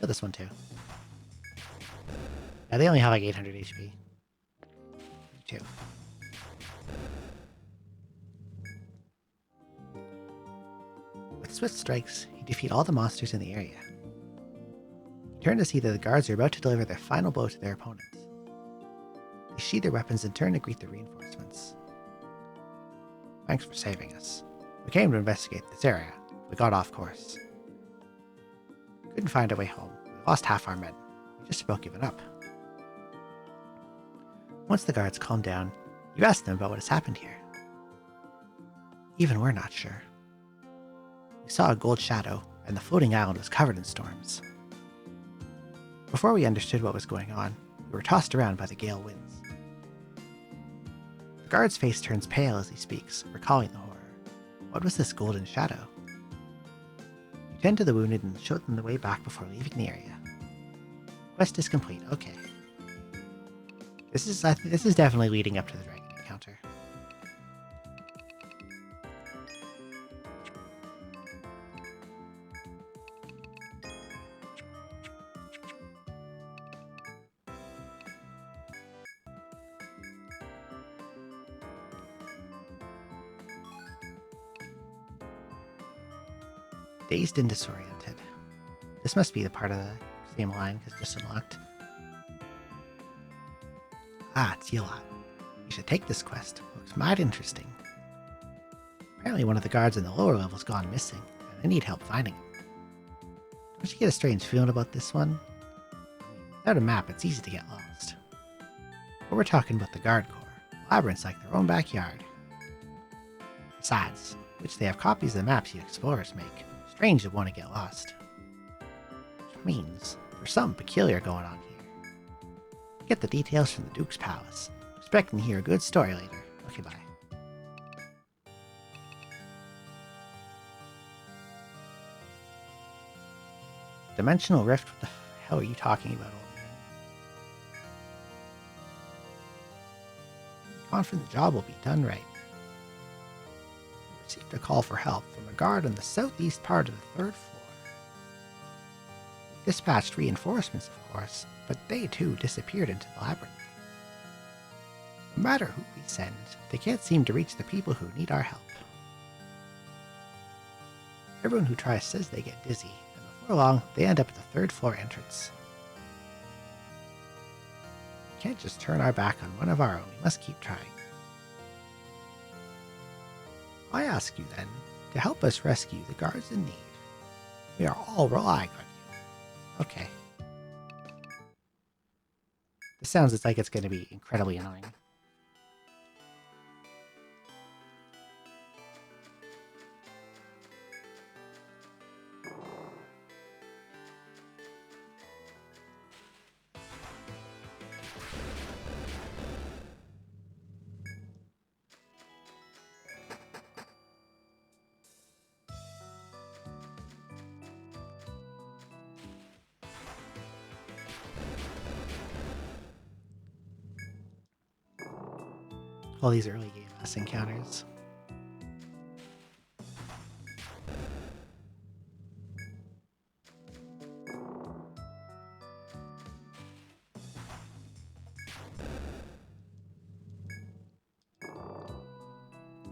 Kill this one too. Yeah, they only have like 800 HP. Two. With swift strikes, you defeat all the monsters in the area. You turn to see that the guards are about to deliver their final blow to their opponents. They sheathe their weapons and turn to greet the reinforcements. Thanks for saving us. We came to investigate this area. We got off course. We couldn't find our way home. We lost half our men. We just about given up. Once the guards calmed down, you asked them about what has happened here. Even we're not sure. We saw a gold shadow, and the floating island was covered in storms. Before we understood what was going on, we were tossed around by the gale winds. The guard's face turns pale as he speaks, recalling the horror. What was this golden shadow? You tend to the wounded and show them the way back before leaving the area. Quest is complete. Okay. This is definitely leading up to the dragon encounter. Dazed and disoriented. This must be the part of the same line because it's just unlocked. Ah, it's Yilot. You should take this quest. Looks mighty interesting. Apparently one of the guards in the lower level's gone missing, and I need help finding him. Don't you get a strange feeling about this one? Without a map, it's easy to get lost. But we're talking about the guard corps. Labyrinth's like their own backyard. Besides, which they have copies of the maps you explorers make. Strange to want to get lost. Which means there's something peculiar going on here. Get the details from the Duke's palace. Expecting to hear a good story later. Okay, bye. Dimensional rift? What the hell are you talking about, old man? Confident the job will be done right. Received a call for help from a guard on the southeast part of the 3rd floor. Dispatched reinforcements, of course, but they too disappeared into the labyrinth. No matter who we send, they can't seem to reach the people who need our help. Everyone who tries says they get dizzy, and before long, they end up at the 3rd floor entrance. We can't just turn our back on one of our own, we must keep trying. I ask you then, to help us rescue the guards in need. We are all relying on you. Okay. This sounds like it's going to be incredibly annoying. All these early game ass encounters.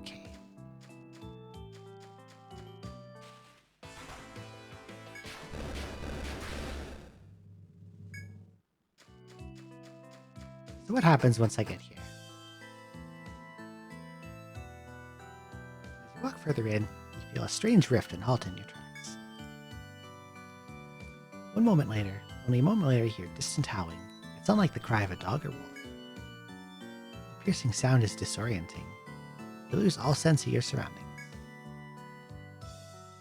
Okay. So what happens once I get here? As you walk further in, you feel a strange rift and halt in your tracks. Only a moment later, you hear distant howling. It's unlike the cry of a dog or wolf. The piercing sound is disorienting. You lose all sense of your surroundings.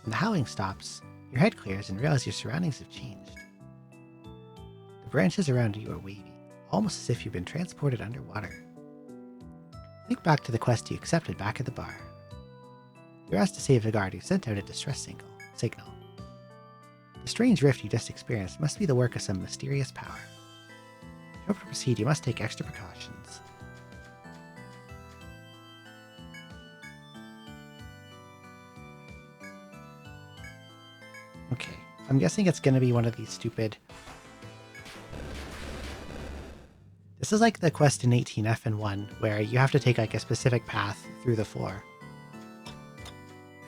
When the howling stops, your head clears and realize your surroundings have changed. The branches around you are wavy, almost as if you've been transported underwater. Think back to the quest you accepted back at the bar. You're asked to save the guard who sent out a distress signal. The strange rift you just experienced must be the work of some mysterious power. In order to proceed, you must take extra precautions. Okay, I'm guessing it's going to be one of these stupid... This is like the quest in 18F and 1, where you have to take like a specific path through the floor.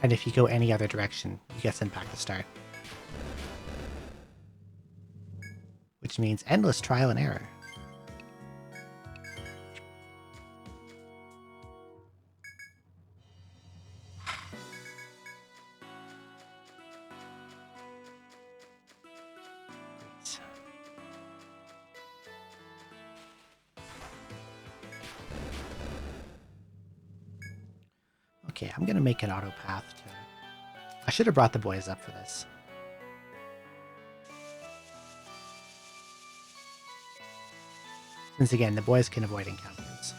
And if you go any other direction, you get sent back to start. Which means endless trial and error. Okay, I'm gonna make an auto path to... I should have brought the boys up for this. Since again, the boys can avoid encounters.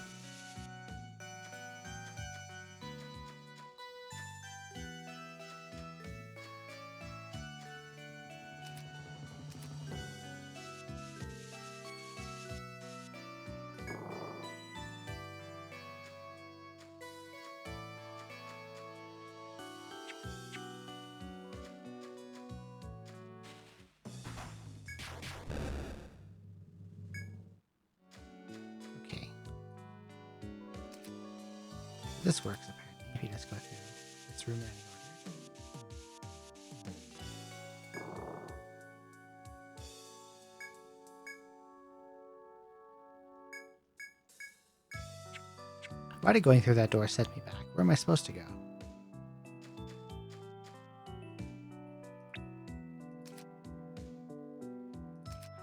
This works apparently if you just go through this room in any order. Why did going through that door set me back? Where am I supposed to go?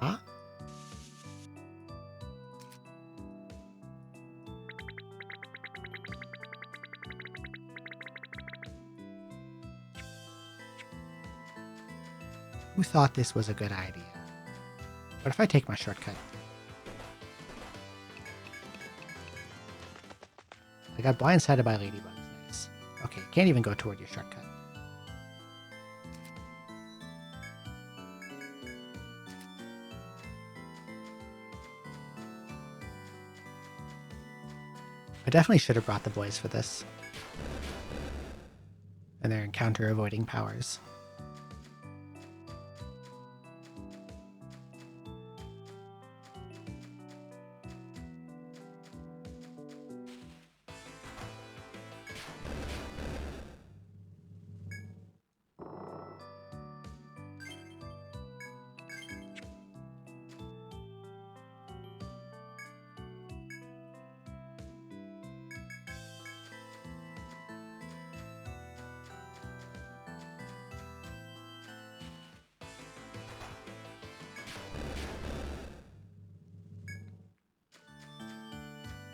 Huh? Who thought this was a good idea? What if I take my shortcut? I got blindsided by ladybugs. Nice. Okay, can't even go toward your shortcut. I definitely should have brought the boys for this. and their encounter avoiding powers.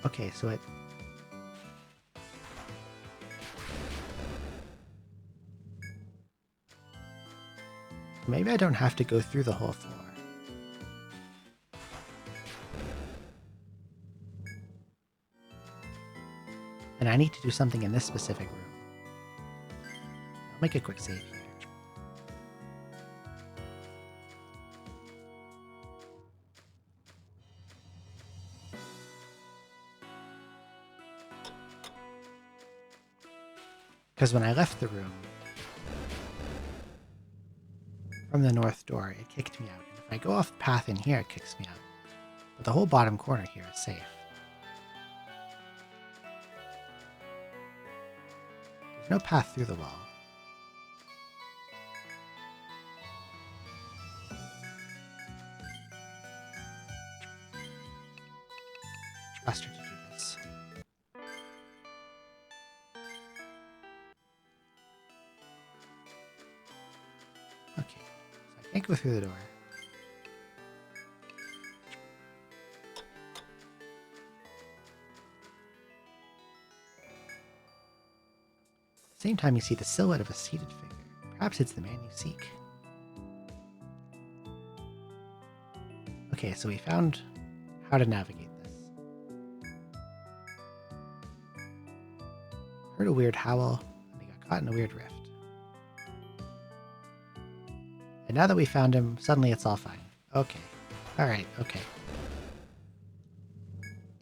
Okay, so it... Maybe I don't have to go through the whole floor. And I need to do something in this specific room. I'll make a quick save here. Because when I left the room from the north door, it kicked me out. And if I go off the path in here, it kicks me out. But the whole bottom corner here is safe. There's no path through the wall. Trust her to do this. Okay, so I can't go through the door. At the same time, you see the silhouette of a seated figure. Perhaps it's the man you seek. Okay, so we found how to navigate this. Heard a weird howl, and they got caught in a weird rift. And now that we found him, suddenly it's all fine. Okay. Alright, okay.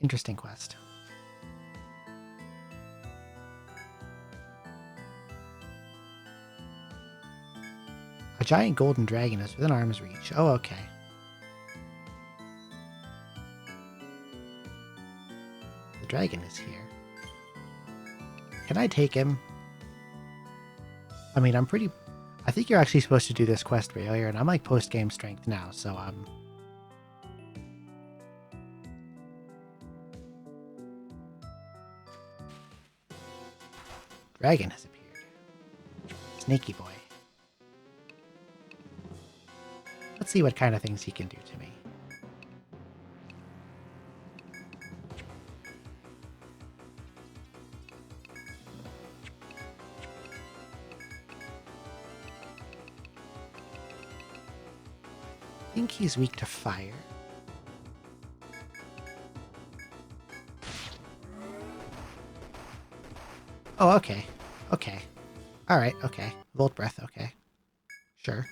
Interesting quest. A giant golden dragon is within arm's reach. Oh, okay. The dragon is here. Can I take him? I mean, I think you're actually supposed to do this quest earlier, and I'm like post-game strength now, so Dragon has appeared. Snaky boy. Let's see what kind of things he can do to me. I think he's weak to fire. Oh, okay. Okay. Alright, okay. Volt Breath, okay. Sure.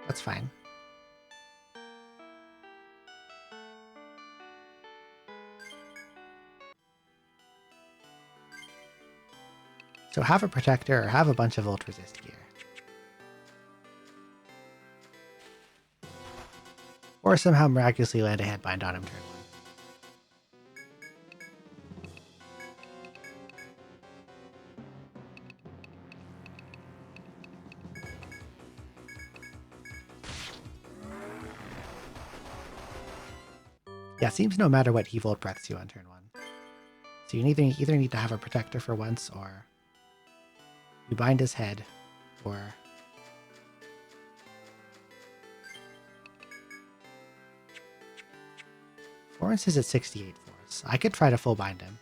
That's fine. So have a Protector or have a bunch of Volt Resist gear. Or somehow miraculously land a Headbind on him turn 1. Yeah, it seems no matter what, he Volt Breaths you on turn 1. So you either need to have a Protector for once, or you bind his head, or Florence is at 68 force. I could try to full bind him.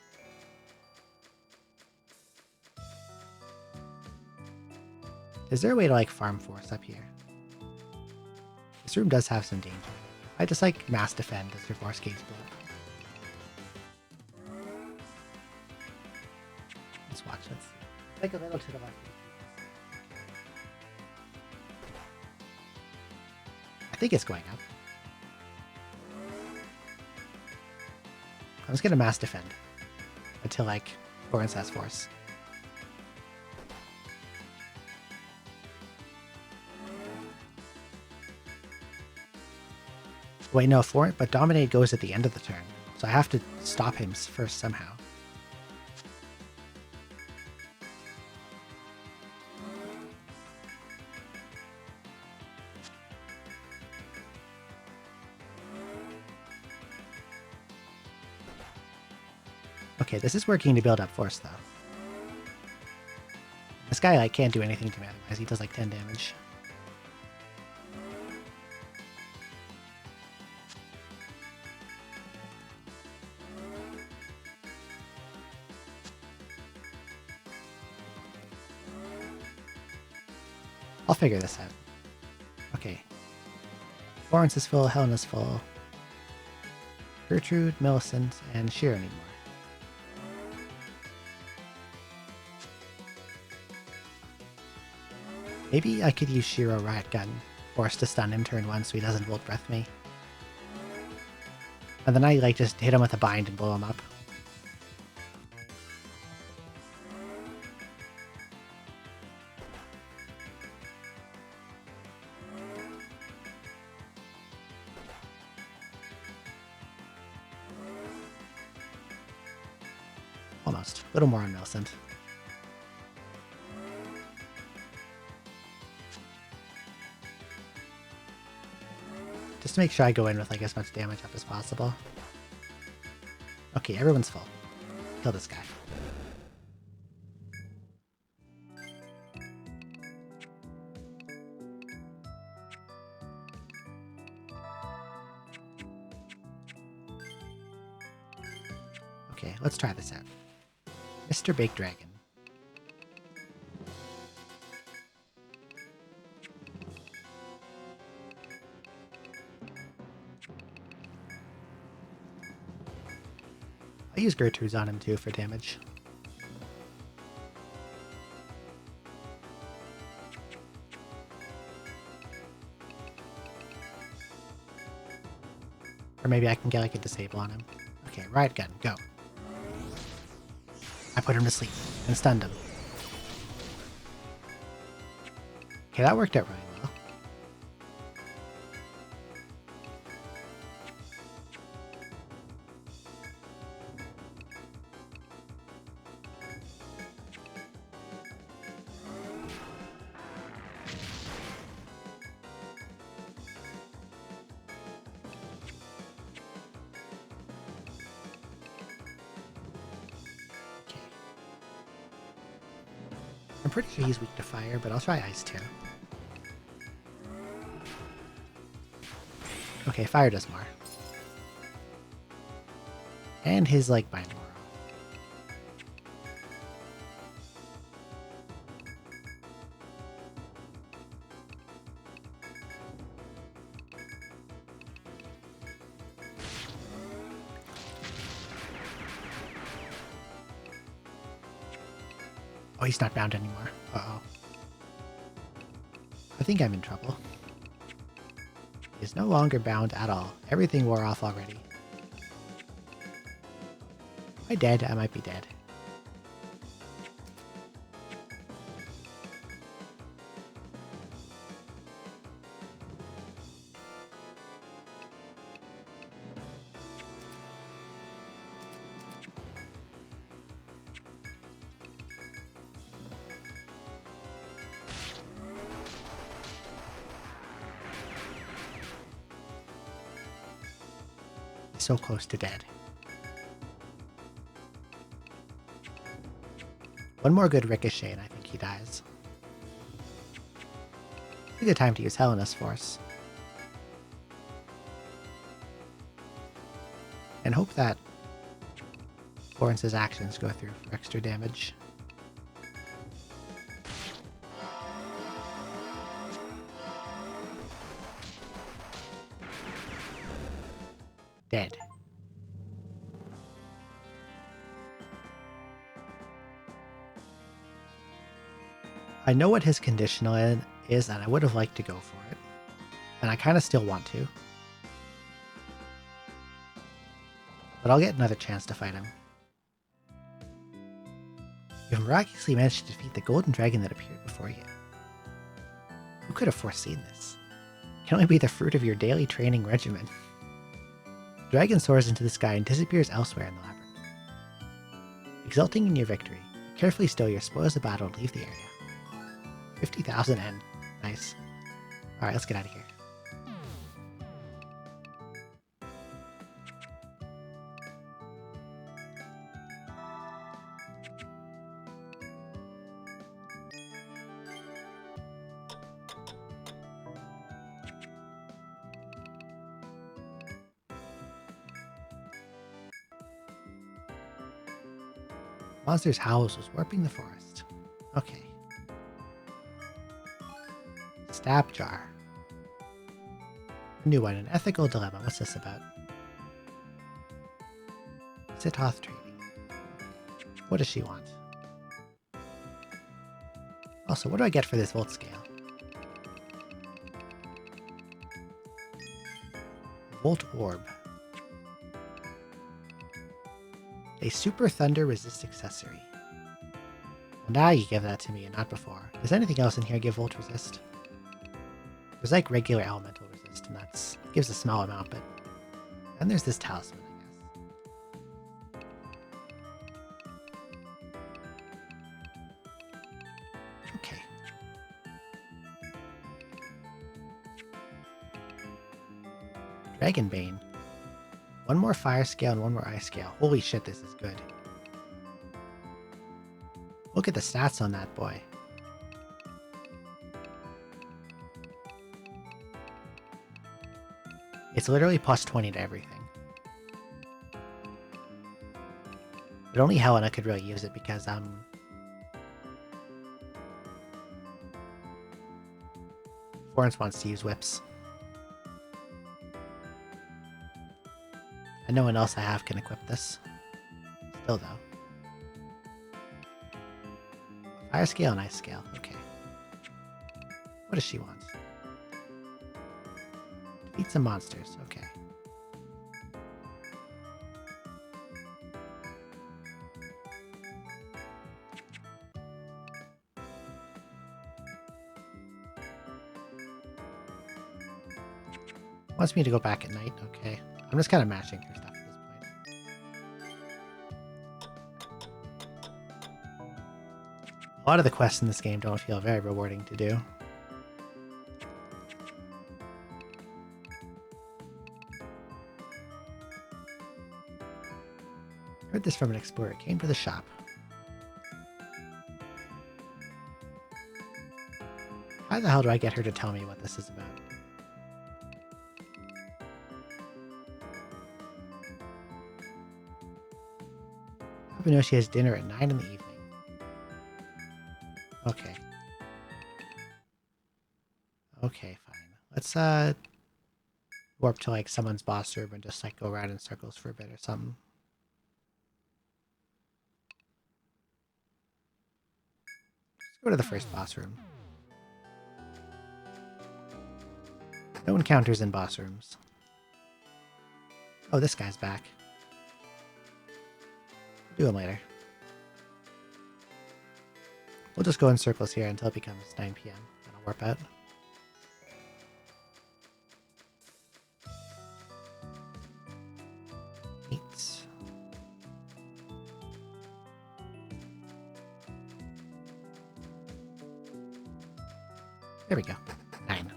Is there a way to like farm force up here? This room does have some danger. I just like mass defend as your force gains blood. Let's watch. Let's see. Like a little to the left. I think it's going up. I'm just gonna mass defend until like Florence has force. Wait, no, but Dominate goes at the end of the turn, so I have to stop him first somehow. Okay, this is working to build up force, though. This guy, like, can't do anything to me otherwise. He does, like, 10 damage. I'll figure this out. Okay. Florence is full, Helena's full. Gertrude, Millicent, and Shira need more. Maybe I could use Shiro Riot Gun, force to stun him turn 1 so he doesn't Volt Breath me. And then I like just hit him with a bind and blow him up. Almost. A little more on Millicent. Just to make sure I go in with like as much damage up as possible. Okay, everyone's full. Kill this guy. Okay, let's try this out. Mr. Big Dragon. I use Gertrude's on him too for damage. Or maybe I can get like a disable on him. Okay, Riot Gun, go. I put him to sleep and stunned him. Okay, that worked out really well. I'm pretty sure he's weak to fire, but I'll try ice too. Okay, fire does more. And his, like, bind more. Oh, he's not bound anymore. Uh-oh. I think I'm in trouble. He's no longer bound at all. Everything wore off already. Am I dead? I might be dead. So close to dead. One more good ricochet and I think he dies. It's a good time to use Helena's Force. And hope that Florence's actions go through for extra damage. Dead. I know what his conditional is, and I would have liked to go for it. And I kind of still want to. But I'll get another chance to fight him. You miraculously managed to defeat the golden dragon that appeared before you. Who could have foreseen this? It can only be the fruit of your daily training regimen. The dragon soars into the sky and disappears elsewhere in the labyrinth. Exulting in your victory, you carefully stow your spoils of battle and leave the area. 50,000 N. Nice. Alright, let's get out of here. Monster's howls was warping the forest. Okay. Stab jar. A new one, an ethical dilemma. What's this about? Sitoth trading. What does she want? Also, what do I get for this volt scale? Volt orb. A super thunder resist accessory. Well, now you give that to me and not before. Does anything else in here give volt resist? There's like regular elemental resist, and that gives a small amount, but... And there's this talisman, I guess. Okay. Dragonbane. One more fire scale and one more ice scale. Holy shit, this is good. Look at the stats on that boy. It's literally plus 20 to everything. But only Helena could really use it because, Florence wants to use whips. And no one else I have can equip this. Still, though. Fire scale and ice scale. Okay. What does she want? Defeat some monsters. Okay. Wants me to go back at night. Okay. I'm just kind of mashing through stuff at this point. A lot of the quests in this game don't feel very rewarding to do. Heard this from an explorer. Came to the shop. How the hell do I get her to tell me what this is about? I know she has dinner at 9 in the evening. Okay. Okay, fine. Let's warp to like someone's boss room and just like go around in circles for a bit or something. Let's go to the first boss room. No encounters in boss rooms. Oh, this guy's back. Do him later. We'll just go in circles here until it becomes 9 PM. Then I'll warp out. Eight. There we go. 9.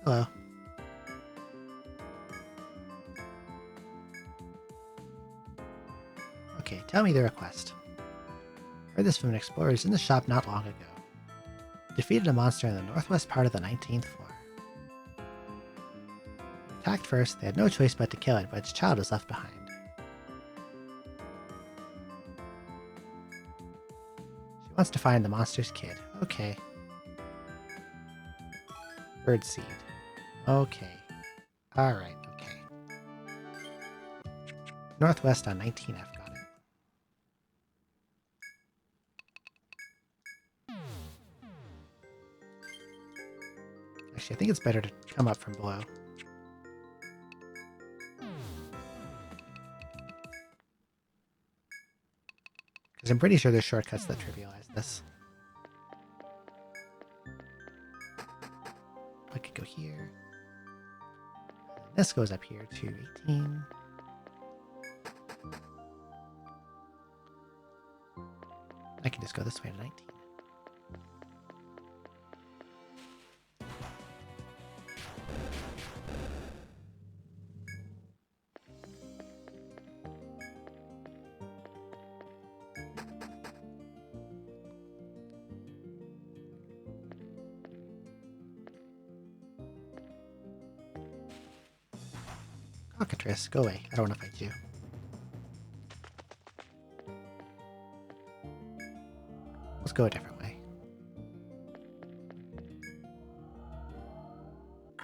Hello. Okay, tell me the request. Heard this from an explorer who's in the shop not long ago. Defeated a monster in the northwest part of the 19th floor. Attacked first, they had no choice but to kill it, but its child was left behind. She wants to find the monster's kid. Okay. Birdseed. Okay. Alright, okay. Northwest on 19F, got it. Actually, I think it's better to come up from below. Because I'm pretty sure there's shortcuts that trivialize this. here. This goes up here to 18. I can just go this way to 19. Cockatrice, go away. I don't want to fight you. Let's go a different way.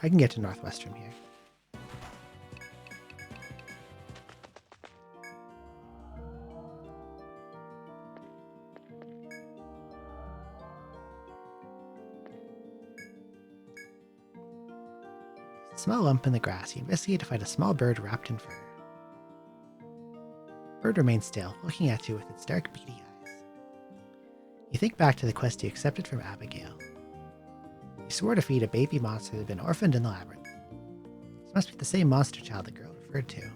I can get to northwest from here. Small lump in the grass. You investigate to find a small bird wrapped in fur. The bird remains still, looking at you with its dark, beady eyes. You think back to the quest you accepted from Abigail. You swore to feed a baby monster that had been orphaned in the labyrinth. This must be the same monster child the girl referred to.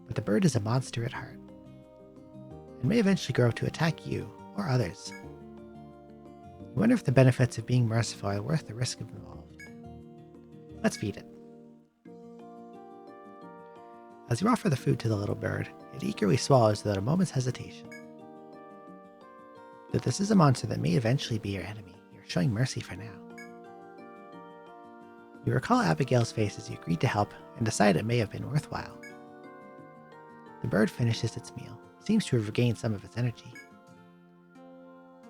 But the bird is a monster at heart, and may eventually grow to attack you or others. You wonder if the benefits of being merciful are worth the risk involved. Let's feed it. As you offer the food to the little bird, it eagerly swallows without a moment's hesitation. Though this is a monster that may eventually be your enemy, you're showing mercy for now. You recall Abigail's face as you agreed to help and decide it may have been worthwhile. The bird finishes its meal, seems to have regained some of its energy.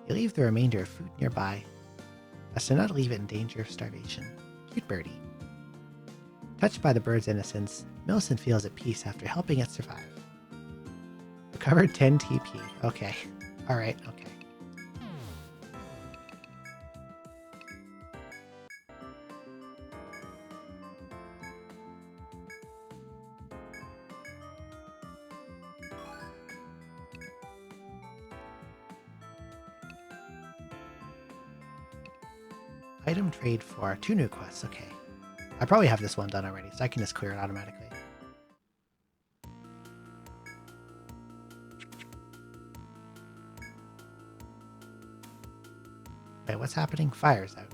You leave the remainder of food nearby, as to not leave it in danger of starvation. Cute birdie. Touched by the bird's innocence, Millicent feels at peace after helping it survive. Recovered 10 TP. Okay. Alright, okay. Item trade for 2 new quests. Okay. I probably have this one done already, so I can just clear it automatically. Okay, what's happening? Fire's out.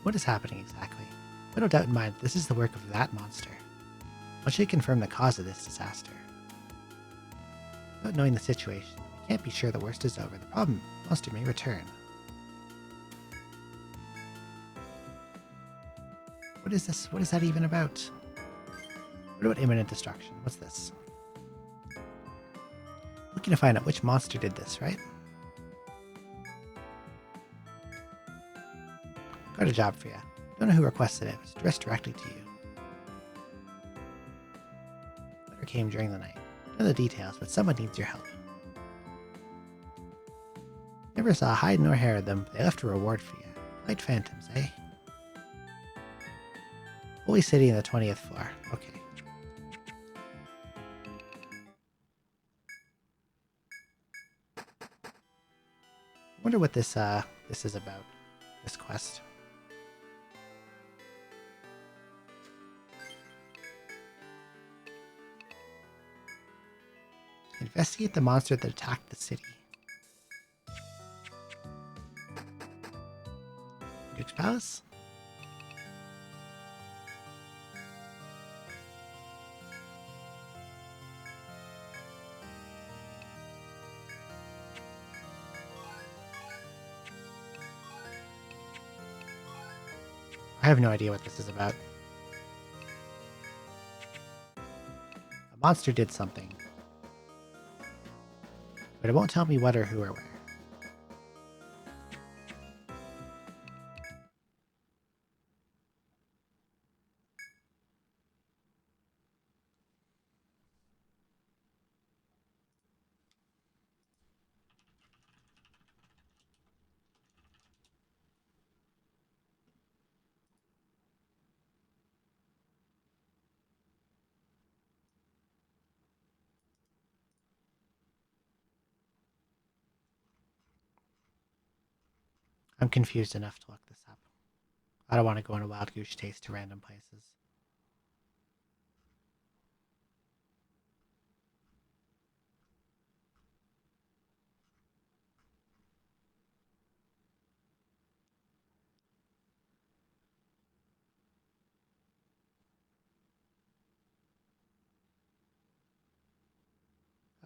What is happening exactly? But no doubt in mind, this is the work of that monster. Once you confirm the cause of this disaster. Without knowing the situation, we can't be sure the worst is over. The monster may return. What is this? What is that even about? What about imminent destruction? What's this? Looking to find out which monster did this, right? Got a job for you. Don't know who requested it. It was addressed directly to you. Letter came during the night. Don't know the details, but someone needs your help. Never saw hide nor hair of them, but they left a reward for you. Light phantoms, eh? Holy City in the 20th floor. Okay. Wonder what this is about. This quest. Investigate the monster that attacked the city. Duke's Palace? I have no idea what this is about. A monster did something. But it won't tell me what or who or where. I'm confused enough to look this up. I don't want to go on a wild goose chase to random places.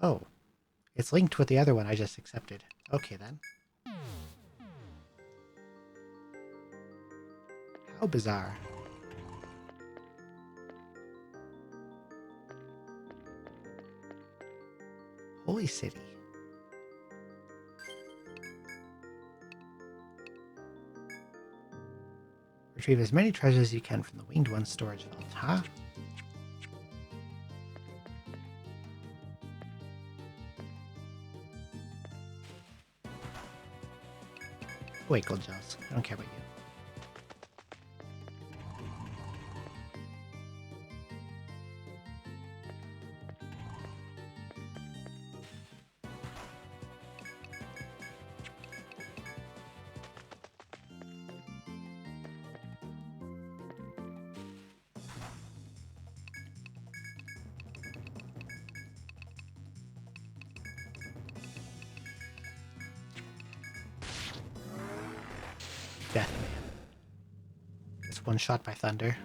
Oh, it's linked with the other one I just accepted. Okay then. How bizarre. Holy City. Retrieve as many treasures as you can from the Winged One's storage vault, huh? Wait, Gold Gels. I don't care about you. Deathman. Gets one shot by thunder.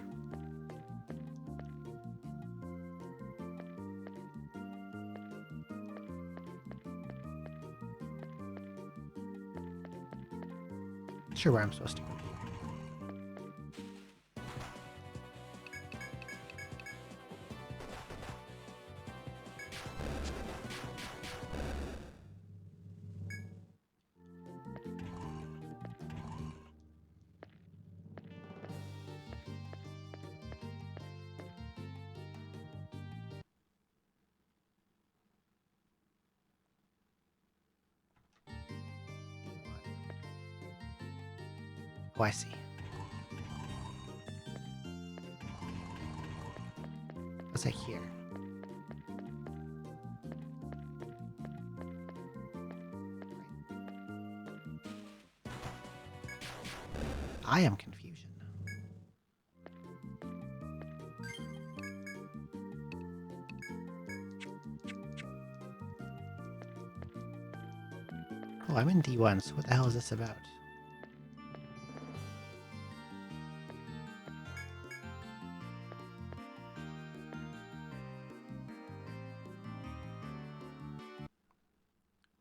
Not sure where I'm supposed to go. Oh, I see. What's that here? I am confusion. Oh, I'm in D1, so what the hell is this about?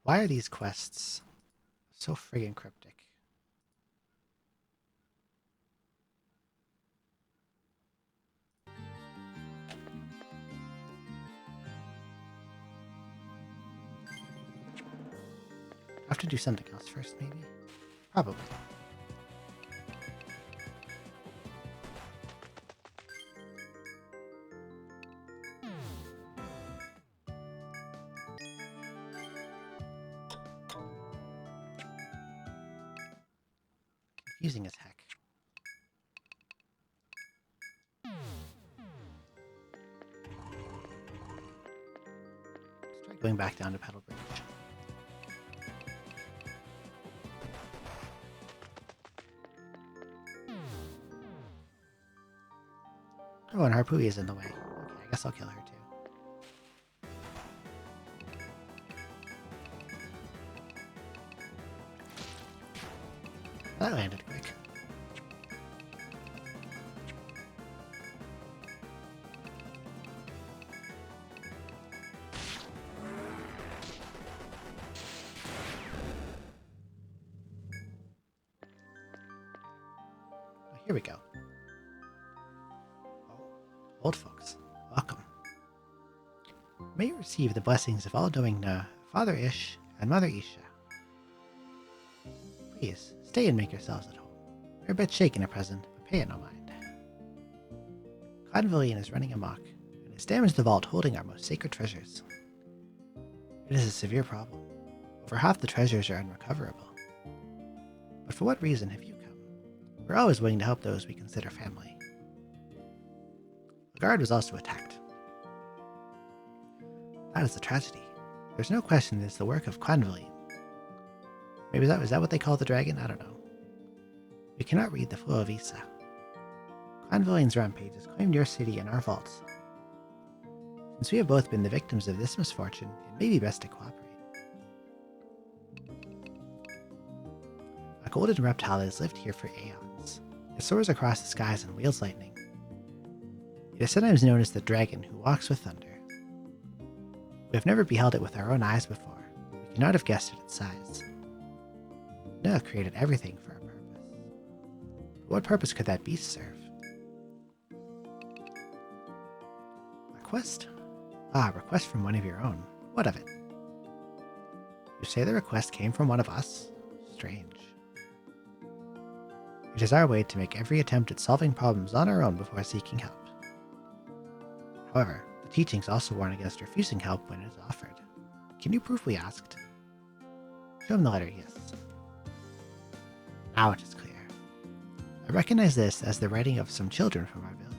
Why are these quests so friggin' cryptic? I have to do something else first, maybe? Probably. Confusing as heck. Let's try going back down to Petal Bridge. Oh, and Harpooey is in the way. Okay, I guess I'll kill her too. That landed quick. Oh, here we go. Old folks, welcome. May you receive the blessings of all-knowing Father Ish and Mother Isha. Please, stay and make yourselves at home. We're a bit shaken at present, but pay it no mind. Clanvillian is running amok, and has damaged the vault holding our most sacred treasures. It is a severe problem. Over half the treasures are unrecoverable. But for what reason have you come? We're always willing to help those we consider family. The guard was also attacked. That is a tragedy. There's no question it is the work of Clanvillian. Maybe is that what they call the dragon? I don't know. We cannot read the flow of Issa. Clan Villain's rampage has claimed your city and our vaults. Since we have both been the victims of this misfortune, it may be best to cooperate. A golden reptile has lived here for aeons. It soars across the skies and wields lightning. It is sometimes known as the dragon who walks with thunder. We have never beheld it with our own eyes before. We cannot have guessed at its size. Noah created everything for a purpose. But what purpose could that beast serve? A quest? Ah, a request from one of your own. What of it? You say the request came from one of us? Strange. It is our way to make every attempt at solving problems on our own before seeking help. However, the teachings also warn against refusing help when it is offered. Can you prove we asked? Show him the letter, yes. Now it is clear. I recognize this as the writing of some children from our village.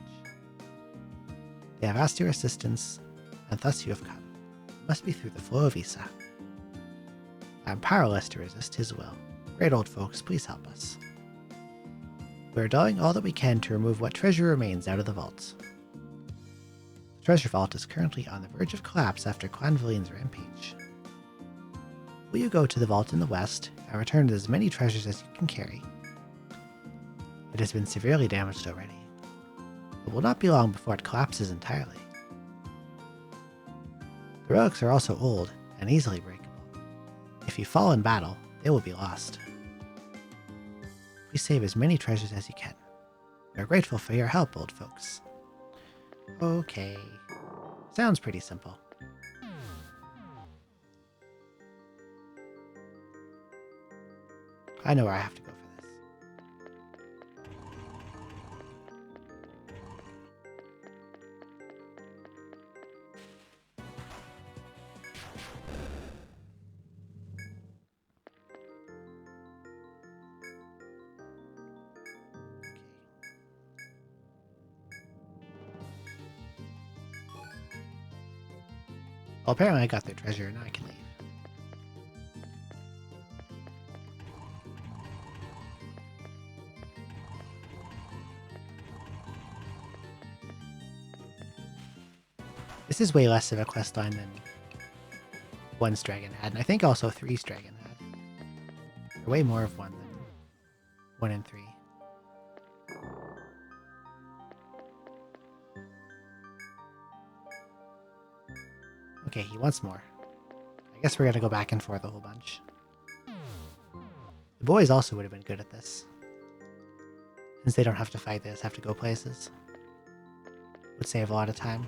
They have asked your assistance, and thus you have come. It must be through the flow of Issa. I am powerless to resist his will. Great old folks, please help us. We are doing all that we can to remove what treasure remains out of the vaults. The treasure vault is currently on the verge of collapse after Clan Villain's rampage. Will you go to the vault in the west and return as many treasures as you can carry? It has been severely damaged already. It will not be long before it collapses entirely. The relics are also old and easily breakable. If you fall in battle, they will be lost. Please save as many treasures as you can. We are grateful for your help, old folks. Okay. Sounds pretty simple. I know where I have to go for this. Well, apparently I got their treasure, now I can leave. This is way less of a questline than 1's dragon had, and I think also 3's dragon had. Way more of 1 than 1 and 3. Okay, he wants more. I guess we're gonna go back and forth a whole bunch. The boys also would have been good at this. Since they don't have to fight, they just have to go places. Would save a lot of time.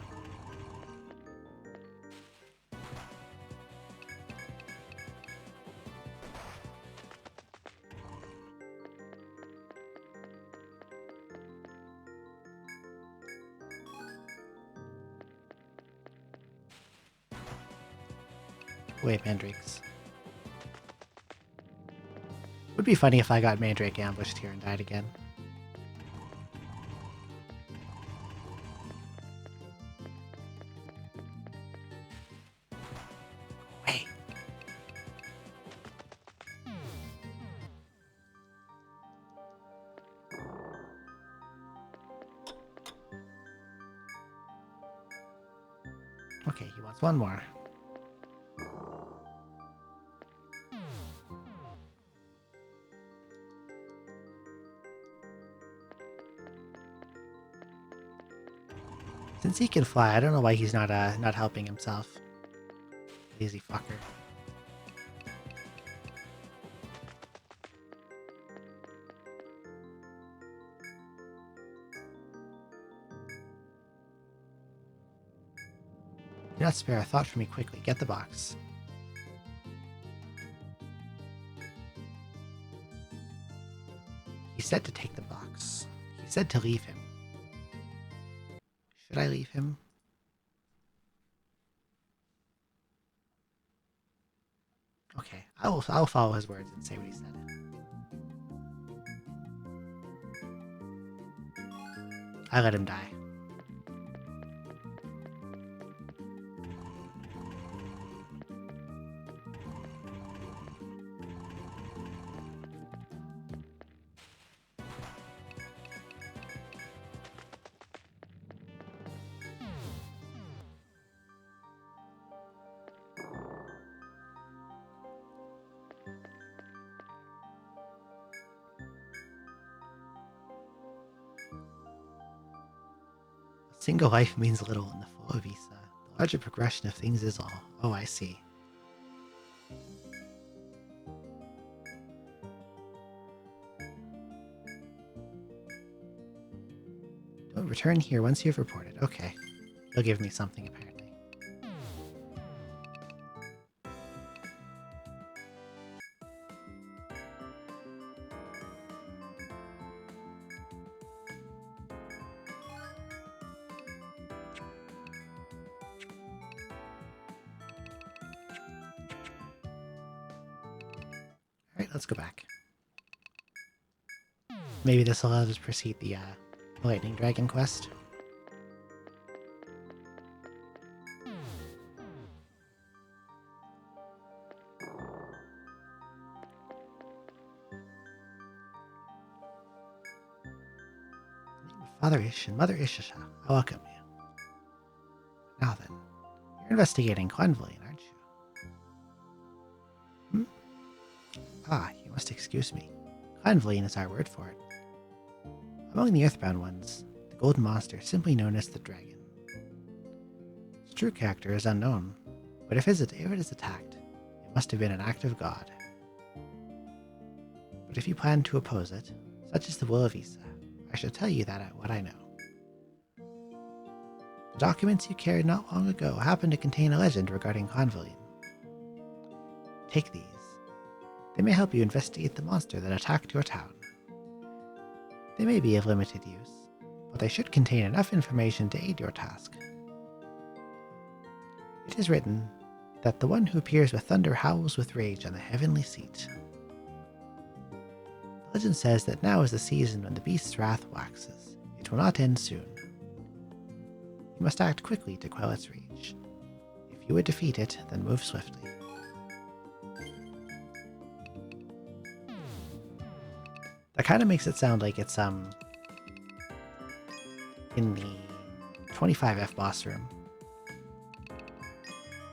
Wait, mandrakes. Would be funny if I got mandrake ambushed here and died again. Wait. Okay, he wants one more. Since he can fly, I don't know why he's not helping himself. Lazy fucker. Do not spare a thought for me quickly. Get the box. He said to take the box. He said to leave him. Should I leave him? Okay, I'll follow his words and say what he said. I let him die. Single life means little in the full visa. The larger progression of things is all. Oh, I see. Don't return here once you've reported. Okay. He'll give me something, apparently. Alright, let's go back. Maybe this will let us proceed the Lightning Dragon quest. Father Ish and Mother Ishisha, I welcome you. Now then, you're investigating Glenville, aren't you? Ah, you must excuse me. Glenville is our word for it. Among the Earthbound ones, the golden monster is simply known as the Dragon. Its true character is unknown, but if it is attacked, it must have been an act of God. But if you plan to oppose it, such is the will of Issa, I shall tell you what I know. The documents you carried not long ago happen to contain a legend regarding Glenville. Take these. They may help you investigate the monster that attacked your town. They may be of limited use, but they should contain enough information to aid your task. It is written that the one who appears with thunder howls with rage on the heavenly seat. The legend says that now is the season when the beast's wrath waxes. It will not end soon. You must act quickly to quell its rage. If you would defeat it, then move swiftly. That kind of makes it sound like it's in the 25F boss room,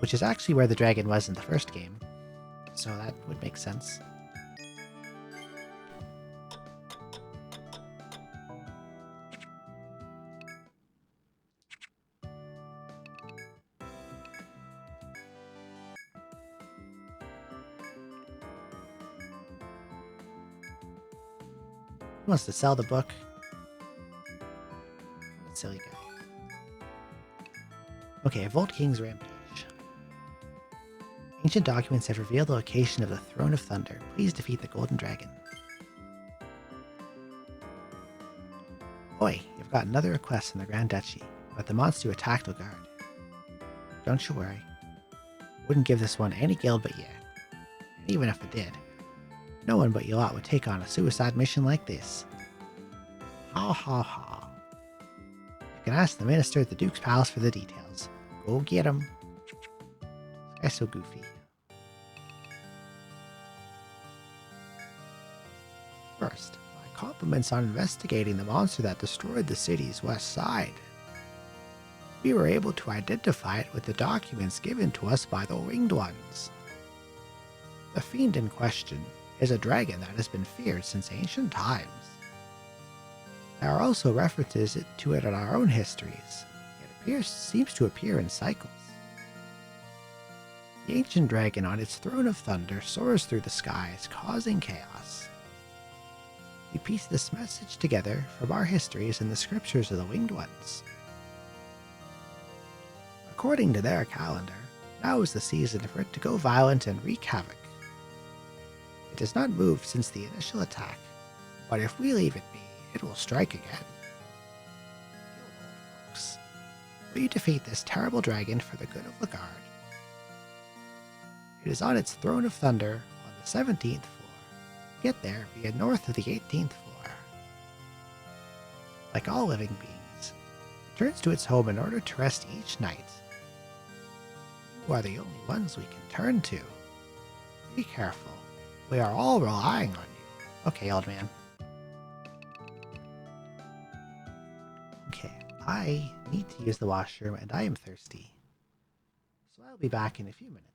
which is actually where the dragon was in the first game, so that would make sense. He wants to sell the book. What a silly guy. Okay, Volt King's Rampage. Ancient documents have revealed the location of the Throne of Thunder. Please defeat the Golden Dragon. Oi, you've got another request from the Grand Duchy, but the monster attacked Lugard. Don't you worry. Wouldn't give this one any guild but you. And even if it did, no one but you lot would take on a suicide mission like this. Ha ha ha. You can ask the minister at the Duke's Palace for the details. Go get him. This guy's so goofy. First, my compliments on investigating the monster that destroyed the city's west side. We were able to identify it with the documents given to us by the Winged Ones. The fiend in question is a dragon that has been feared since ancient times. There are also references to it in our own histories. It seems to appear in cycles. The ancient dragon on its throne of thunder soars through the skies, causing chaos. We piece this message together from our histories and the scriptures of the Winged Ones. According to their calendar, now is the season for it to go violent and wreak havoc. It has not moved since the initial attack, but if we leave it be, it will strike again. Guild folks, will you defeat this terrible dragon for the good of Lugard? It is on its throne of thunder on the 17th floor. Get there via north of the 18th floor. Like all living beings, it turns to its home in order to rest each night. You are the only ones we can turn to. Be careful. We are all relying on you. Okay, old man. Okay, I need to use the washroom and I am thirsty. So I'll be back in a few minutes.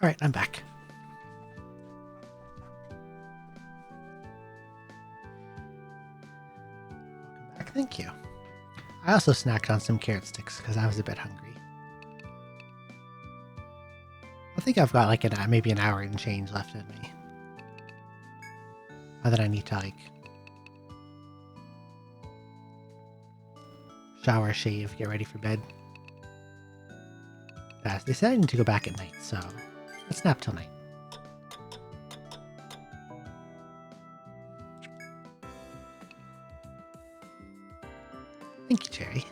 Alright, I'm back. Welcome back, thank you. I also snacked on some carrot sticks because I was a bit hungry. I think I've got like maybe an hour and change left in me. Now that I need to like shower, shave, get ready for bed. They said I need to go back at night, so let's nap till night. Thank you, Cherry.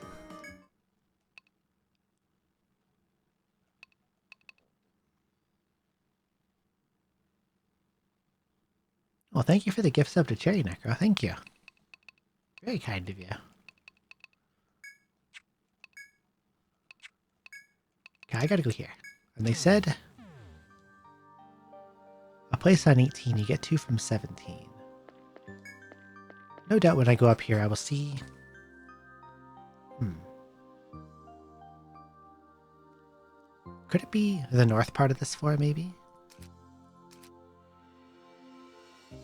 Well, thank you for the gift sub to Cherry Necro. Thank you. Very kind of you. Okay, I gotta go here. And they said a place on 18 you get 2 from 17. No doubt when I go up here I will see... Could it be the north part of this floor, maybe? I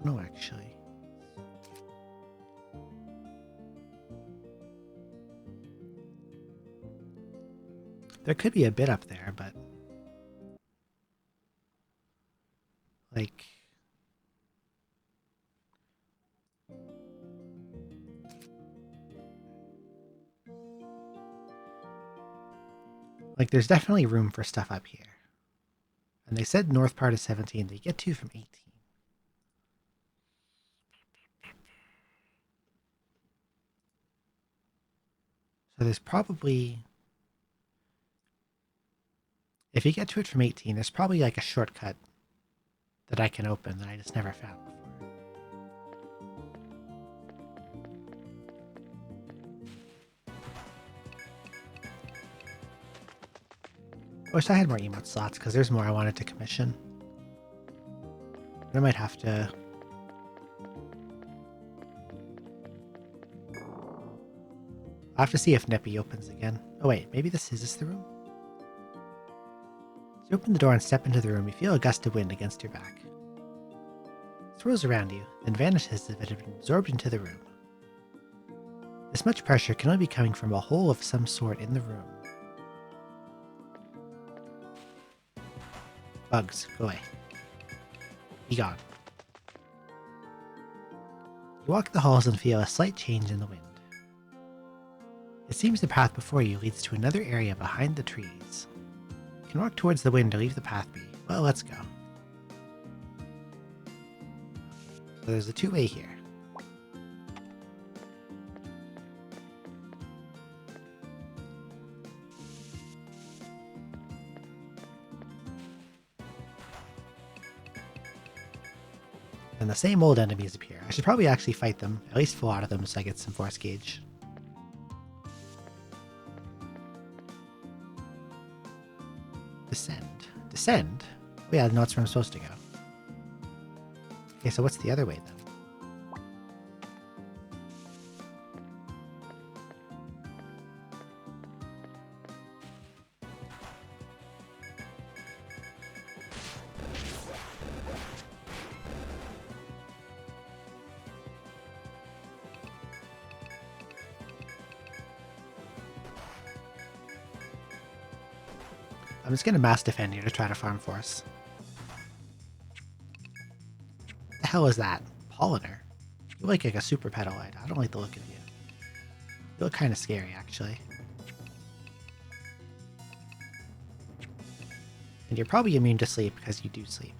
don't know, actually. There could be a bit up there, but... Like... Like, there's definitely room for stuff up here. And they said north part of 17, they get 2 from 18. So there's probably... If you get to it from 18, there's probably like a shortcut that I can open that I just never found before. I wish I had more emote slots, because there's more I wanted to commission. I might have to... I'll have to see if Nippy opens again. Oh wait, maybe is this the room? As you open the door and step into the room, you feel a gust of wind against your back. It swirls around you, then vanishes as if it had been absorbed into the room. This much pressure can only be coming from a hole of some sort in the room. Bugs, go away. Be gone. You walk the halls and feel a slight change in the wind. It seems the path before you leads to another area behind the trees. You can walk towards the wind to leave the path be. Well, let's go. So there's a two-way here. And the same old enemies appear. I should probably actually fight them, at least full out of them so I get some force gauge. Descend. Descend? Oh yeah, no, that's where I'm supposed to go. Okay, so what's the other way then? I'm just gonna mass defend here to try to farm force. What the hell is that? Polliner? You look like a super petalite. I don't like the look of you. You look kind of scary, actually. And you're probably immune to sleep because you do sleep.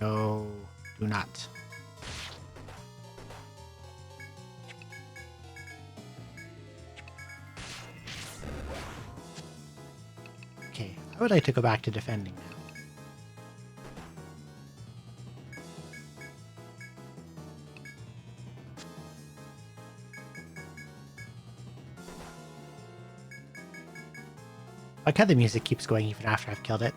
No, do not. Okay, I would like to go back to defending now. I like how the music keeps going even after I've killed it.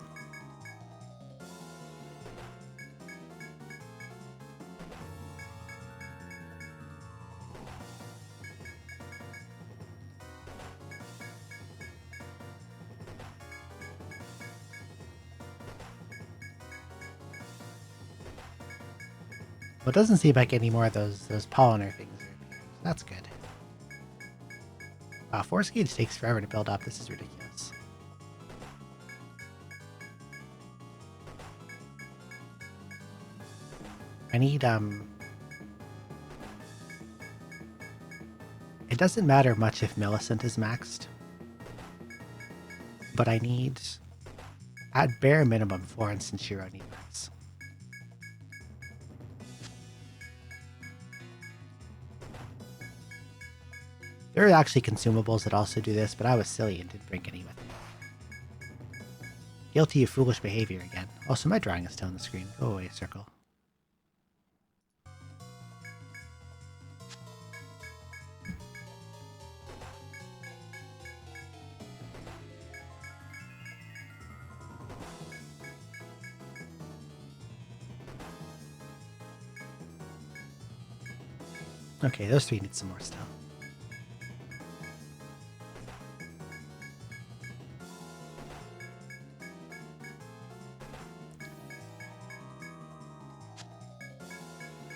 Well, it doesn't seem like any more of those polliner things are appearing, so that's good. Wow, Force Gauge takes forever to build up. This is ridiculous. I need, it doesn't matter much if Millicent is maxed, but I need, at bare minimum, Florence and Shiro need max. There are actually consumables that also do this, but I was silly and didn't bring any with me. Guilty of foolish behavior again. Also, my drawing is still on the screen. Go away, circle. Okay, those three need some more stuff.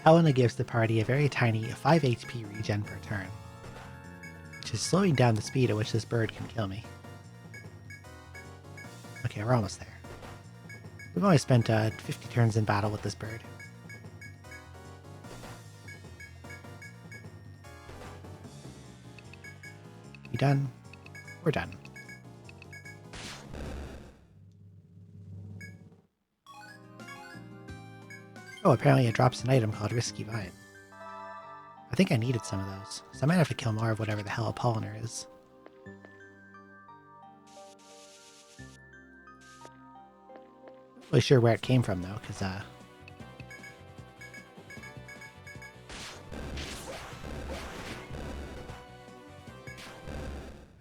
Helena gives the party a very tiny 5 HP regen per turn, which is slowing down the speed at which this bird can kill me. Okay, we're almost there. We've only spent 50 turns in battle with this bird. We done? We're done. Oh, apparently it drops an item called Risky Vine. I think I needed some of those, so I might have to kill more of whatever the hell a polliner is. Not really sure where it came from though, because I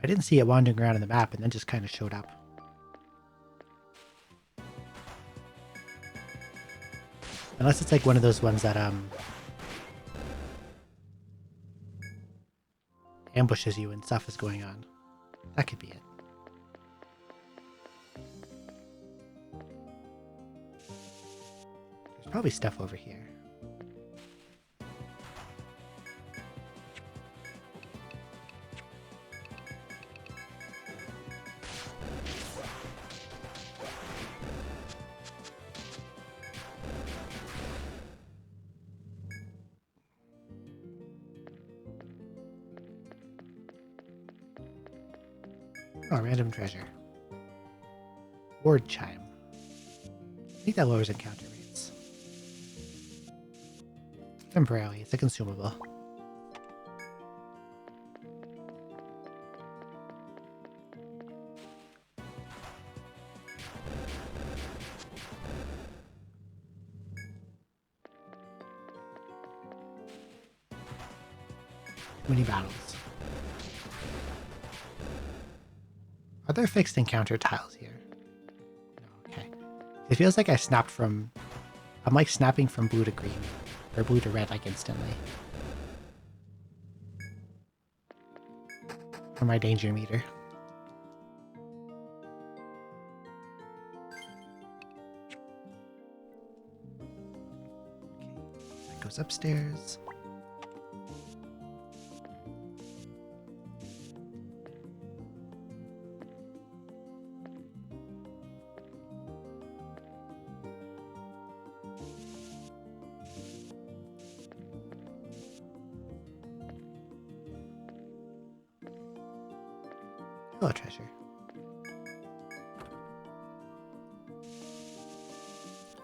didn't see it wandering around on the map and then just kind of showed up. Unless it's like one of those ones that ambushes you when stuff is going on. That could be it. There's probably stuff over here. Oh, random treasure. Ward chime. I think that lowers encounter rates. Temporarily, it's a consumable. Too many battles. Are there fixed encounter tiles here? No, okay. It feels like I snapped from... I'm like snapping from blue to green. Or blue to red, like instantly. For my danger meter. Okay, that goes upstairs. Hello, treasure.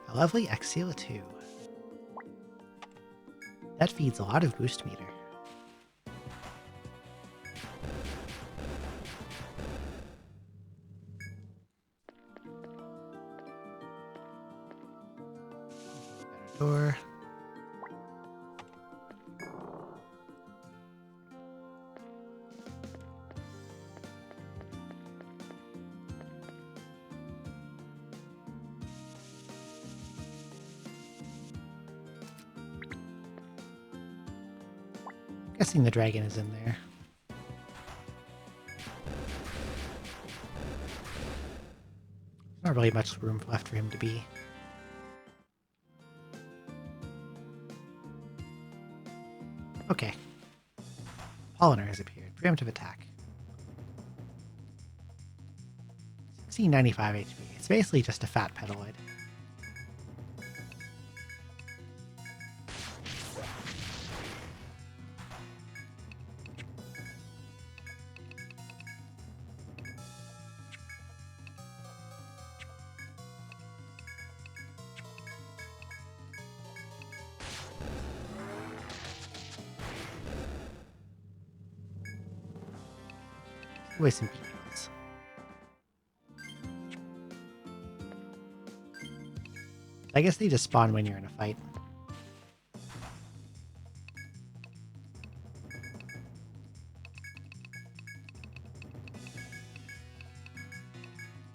A lovely Exila 2. That feeds a lot of boost meter. Door. Guessing the dragon is in there. Not really much room left for him to be. Okay. Polliner has appeared. Preemptive attack. 1695 HP. It's basically just a fat petaloid. Waste some beans. I guess they just spawn when you're in a fight.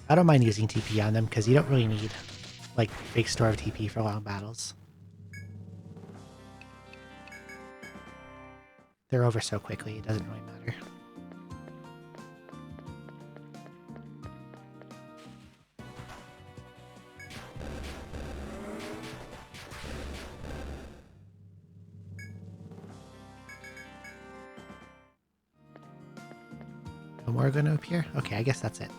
I don't mind using TP on them because you don't really need like big store of TP for long battles. They're over so quickly, it doesn't really matter. No more are going to appear? Okay, I guess that's it.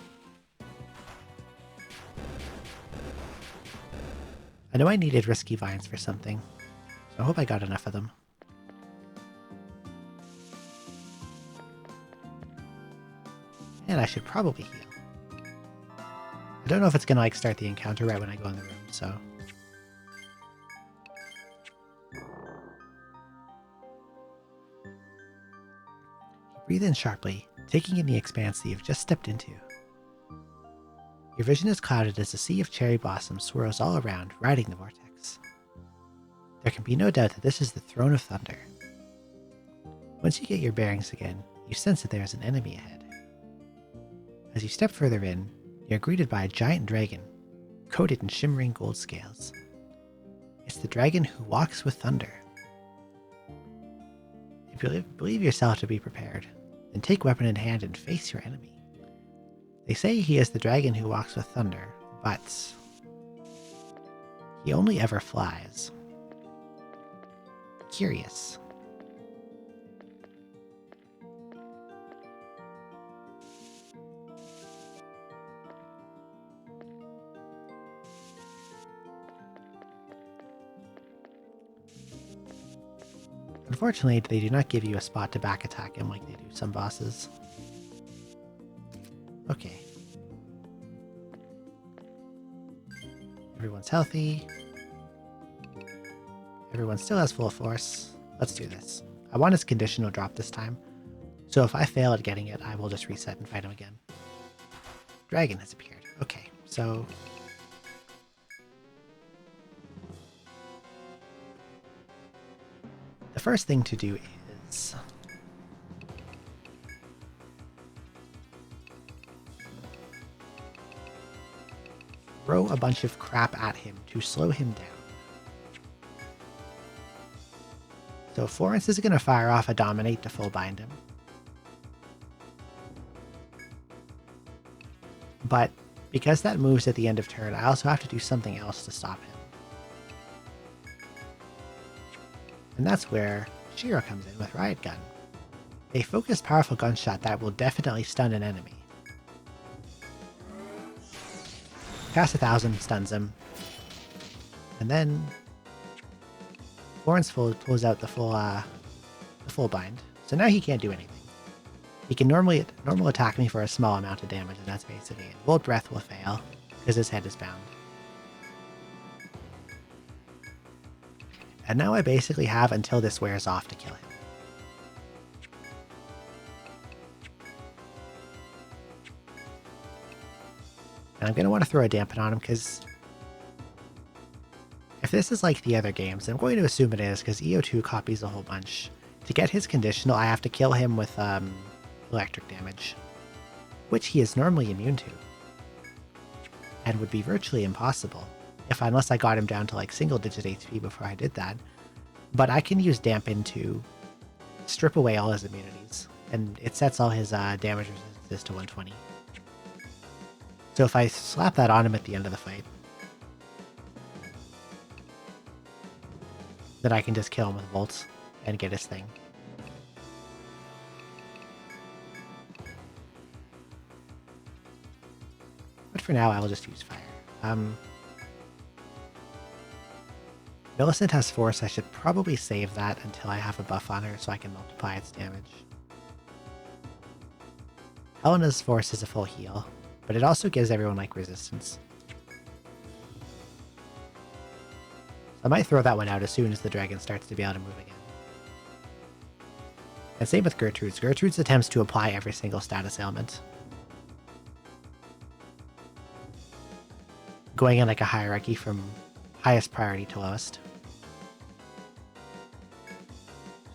I know I needed risky vines for something, so I hope I got enough of them. And I should probably heal. I don't know if it's going to like start the encounter right when I go in the room, so... Breathe in sharply, taking in the expanse that you've just stepped into. Your vision is clouded as a sea of cherry blossoms swirls all around, riding the vortex. There can be no doubt that this is the Throne of Thunder. Once you get your bearings again, you sense that there is an enemy ahead. As you step further in, you're greeted by a giant dragon, coated in shimmering gold scales. It's the dragon who walks with thunder. If you believe yourself to be prepared, then take weapon in hand and face your enemy. They say he is the dragon who walks with thunder, but he only ever flies. Curious. Unfortunately, they do not give you a spot to back attack him like they do some bosses. Okay. Everyone's healthy. Everyone still has full force. Let's do this. I want his conditional drop this time, so if I fail at getting it, I will just reset and fight him again. Dragon has appeared. Okay, so... the first thing to do is... throw a bunch of crap at him to slow him down. So Florence is going to fire off a Dominate to full bind him. But because that moves at the end of turn, I also have to do something else to stop him. And that's where Shiro comes in with Riot Gun. A focused powerful gunshot that will definitely stun an enemy. Cast 1,000, stuns him. And then Florence pulls out the full bind. So now he can't do anything. He can normal attack me for a small amount of damage, and that's basically it. Volt Breath will fail, because his head is bound. And now I basically have until this wears off to kill him. And I'm going to want to throw a dampen on him, because if this is like the other games, I'm going to assume it is, because EO2 copies a whole bunch. To get his conditional, I have to kill him with electric damage, which he is normally immune to, and would be virtually impossible unless I got him down to like single-digit HP before I did that. But I can use Dampen to strip away all his immunities, and it sets all his damage resistances to 120. So if I slap that on him at the end of the fight, then I can just kill him with bolts. and get his thing. But for now, I will just use fire. Millicent has force. I should probably save that until I have a buff on her so I can multiply its damage. Helena's force is a full heal, but it also gives everyone like resistance. I might throw that one out as soon as the dragon starts to be able to move again. And same with Gertrude's. Gertrude's attempts to apply every single status ailment. Going in like a hierarchy from highest priority to lowest.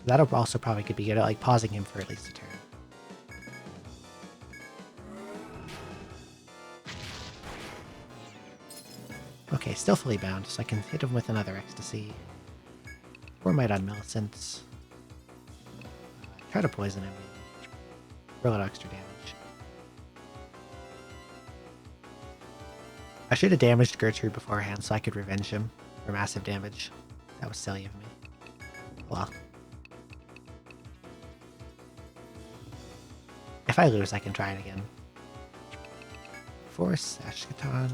That'll also probably could be good at like pausing him for at least a turn. Okay, still fully bound, so I can hit him with another Ecstasy. Or Might on Millicent. Try to poison him. For a little extra damage. I should have damaged Gertrude beforehand so I could revenge him for massive damage. That was silly of me. Well. If I lose, I can try it again. Force, Ashketon.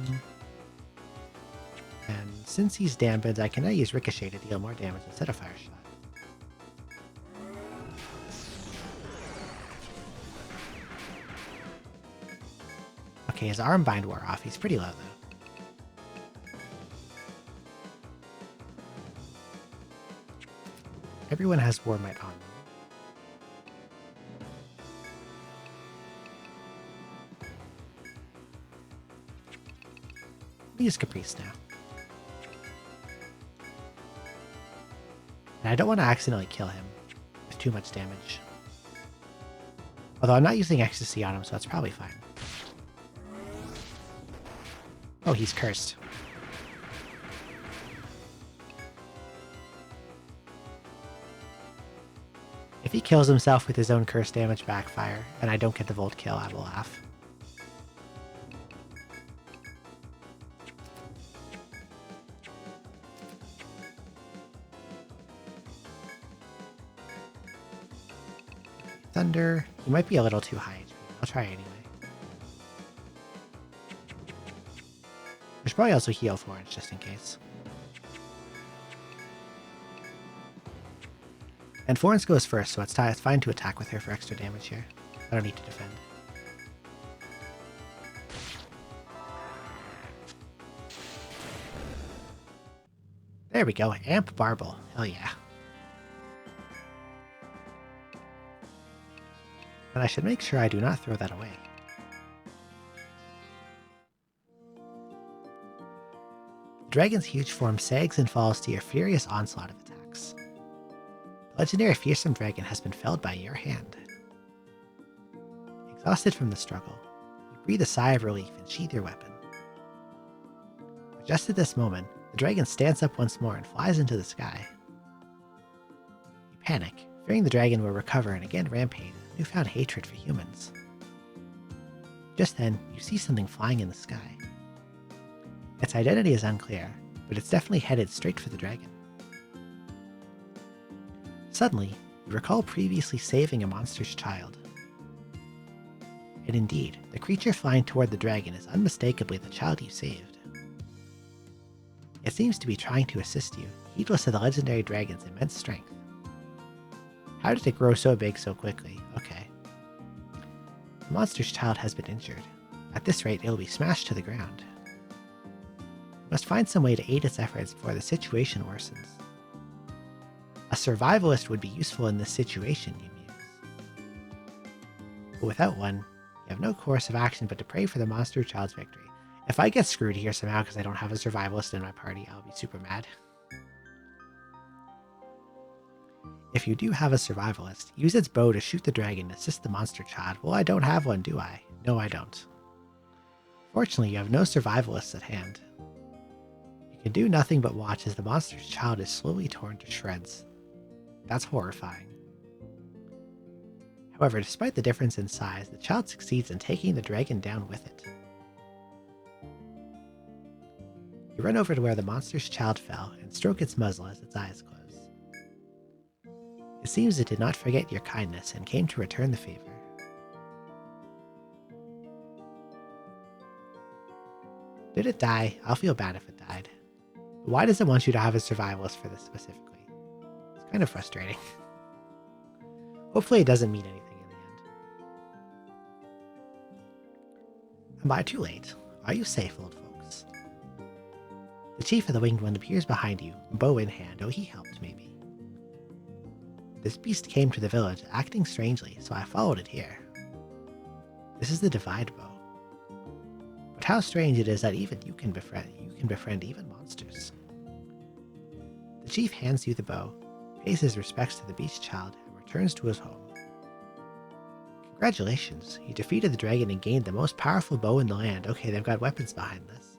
And since he's dampened, I can now use Ricochet to deal more damage instead of Fire Shot. Okay, his Armbind wore off. He's pretty low, though. Everyone has War Might on them. I'll use Caprice now. And I don't want to accidentally kill him with too much damage. Although I'm not using Ecstasy on him, so that's probably fine. Oh, he's cursed. If he kills himself with his own curse damage backfire, and I don't get the Volt kill, I will laugh. Thunder. He might be a little too high HP. I'll try anyway. I should probably also heal Florence just in case. And Florence goes first, so it's fine to attack with her for extra damage here. I don't need to defend. There we go. Amp Barble. Hell yeah. And I should make sure I do not throw that away. The dragon's huge form sags and falls to your furious onslaught of attacks. The legendary fearsome dragon has been felled by your hand. Exhausted from the struggle, you breathe a sigh of relief and sheath your weapon. But just at this moment, the dragon stands up once more and flies into the sky. You panic, fearing the dragon will recover and again rampage with newfound hatred for humans. Just then, you see something flying in the sky. Its identity is unclear, but it's definitely headed straight for the dragon. Suddenly, you recall previously saving a monster's child. And indeed, the creature flying toward the dragon is unmistakably the child you saved. It seems to be trying to assist you, heedless of the legendary dragon's immense strength. How did it grow so big so quickly? Okay. The monster's child has been injured. At this rate, it'll be smashed to the ground. You must find some way to aid its efforts before the situation worsens. A survivalist would be useful in this situation, you muse. But without one, you have no course of action but to pray for the monster child's victory. If I get screwed here somehow because I don't have a survivalist in my party, I'll be super mad. If you do have a survivalist, use its bow to shoot the dragon and assist the monster child. Well, I don't have one, do I? No, I don't. Fortunately, you have no survivalists at hand. You can do nothing but watch as the monster's child is slowly torn to shreds. That's horrifying. However, despite the difference in size, the child succeeds in taking the dragon down with it. You run over to where the monster's child fell and stroke its muzzle as its eyes close. It seems it did not forget your kindness and came to return the favor. Did it die? I'll feel bad if it died. But why does it want you to have a survivalist for this specifically? It's kind of frustrating. Hopefully it doesn't mean anything in the end. Am I too late? Are you safe, old folks? The chief of the Winged One appears behind you, bow in hand. Oh, he helped, maybe. This beast came to the village, acting strangely, so I followed it here. This is the Divide Bow. But how strange it is that even you can befriend even monsters. The chief hands you the bow, pays his respects to the beast child, and returns to his home. Congratulations, you defeated the dragon and gained the most powerful bow in the land. Okay, they've got weapons behind this.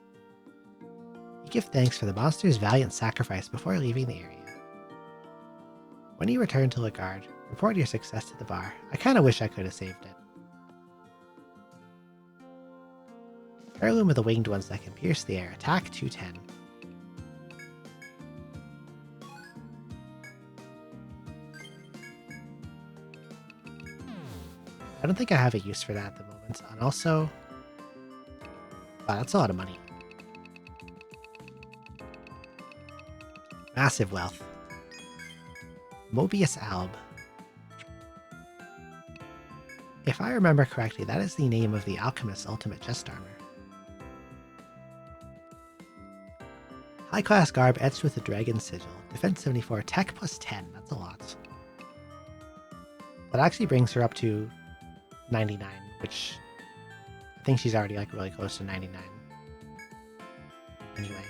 You give thanks for the monster's valiant sacrifice before leaving the area. When you return to Lagard, report your success to the bar. I kinda wish I could have saved it. Heirloom of the Winged Ones that can pierce the air. Attack 210. I don't think I have a use for that at the moment. And also... wow, that's a lot of money. Massive wealth. Mobius Alb. If I remember correctly, that is the name of the Alchemist's ultimate chest armor. High-class garb etched with a dragon sigil. Defense 74, tech plus 10. That's a lot. That actually brings her up to 99, which I think she's already like really close to 99. Anyway.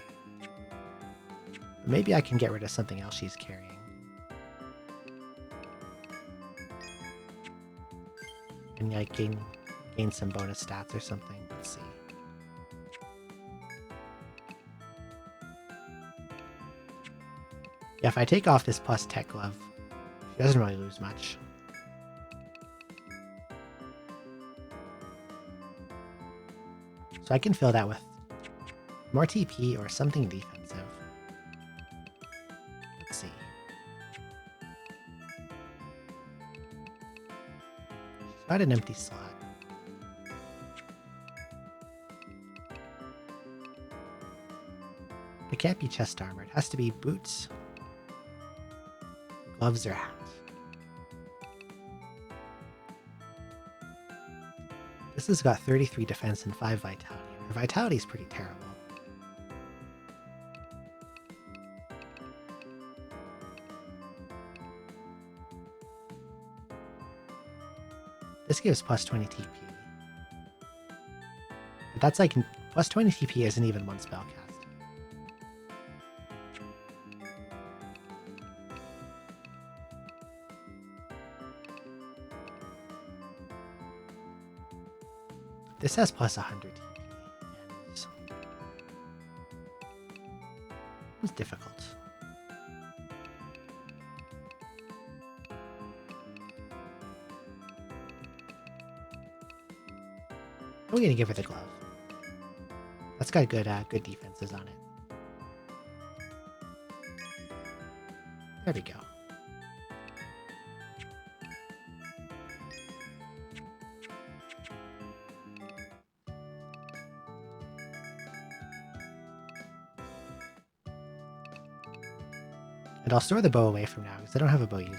Maybe I can get rid of something else she's carrying. And like gain some bonus stats or something. Let's see. Yeah, if I take off this plus tech glove, she doesn't really lose much. So I can fill that with more TP or something defensive. Let's see. She's got an empty slot. It can't be chest armor. It has to be boots, gloves, or hat. This has got 33 defense and 5 vitality. Her vitality is pretty terrible. This gives plus 20 TP. But that's like, plus 20 TP isn't even one spell cast. This has plus 100 TP, and it's difficult. I'm gonna give her the glove. That's got good defenses on it. There we go. And I'll store the bow away from now because I don't have a bow user.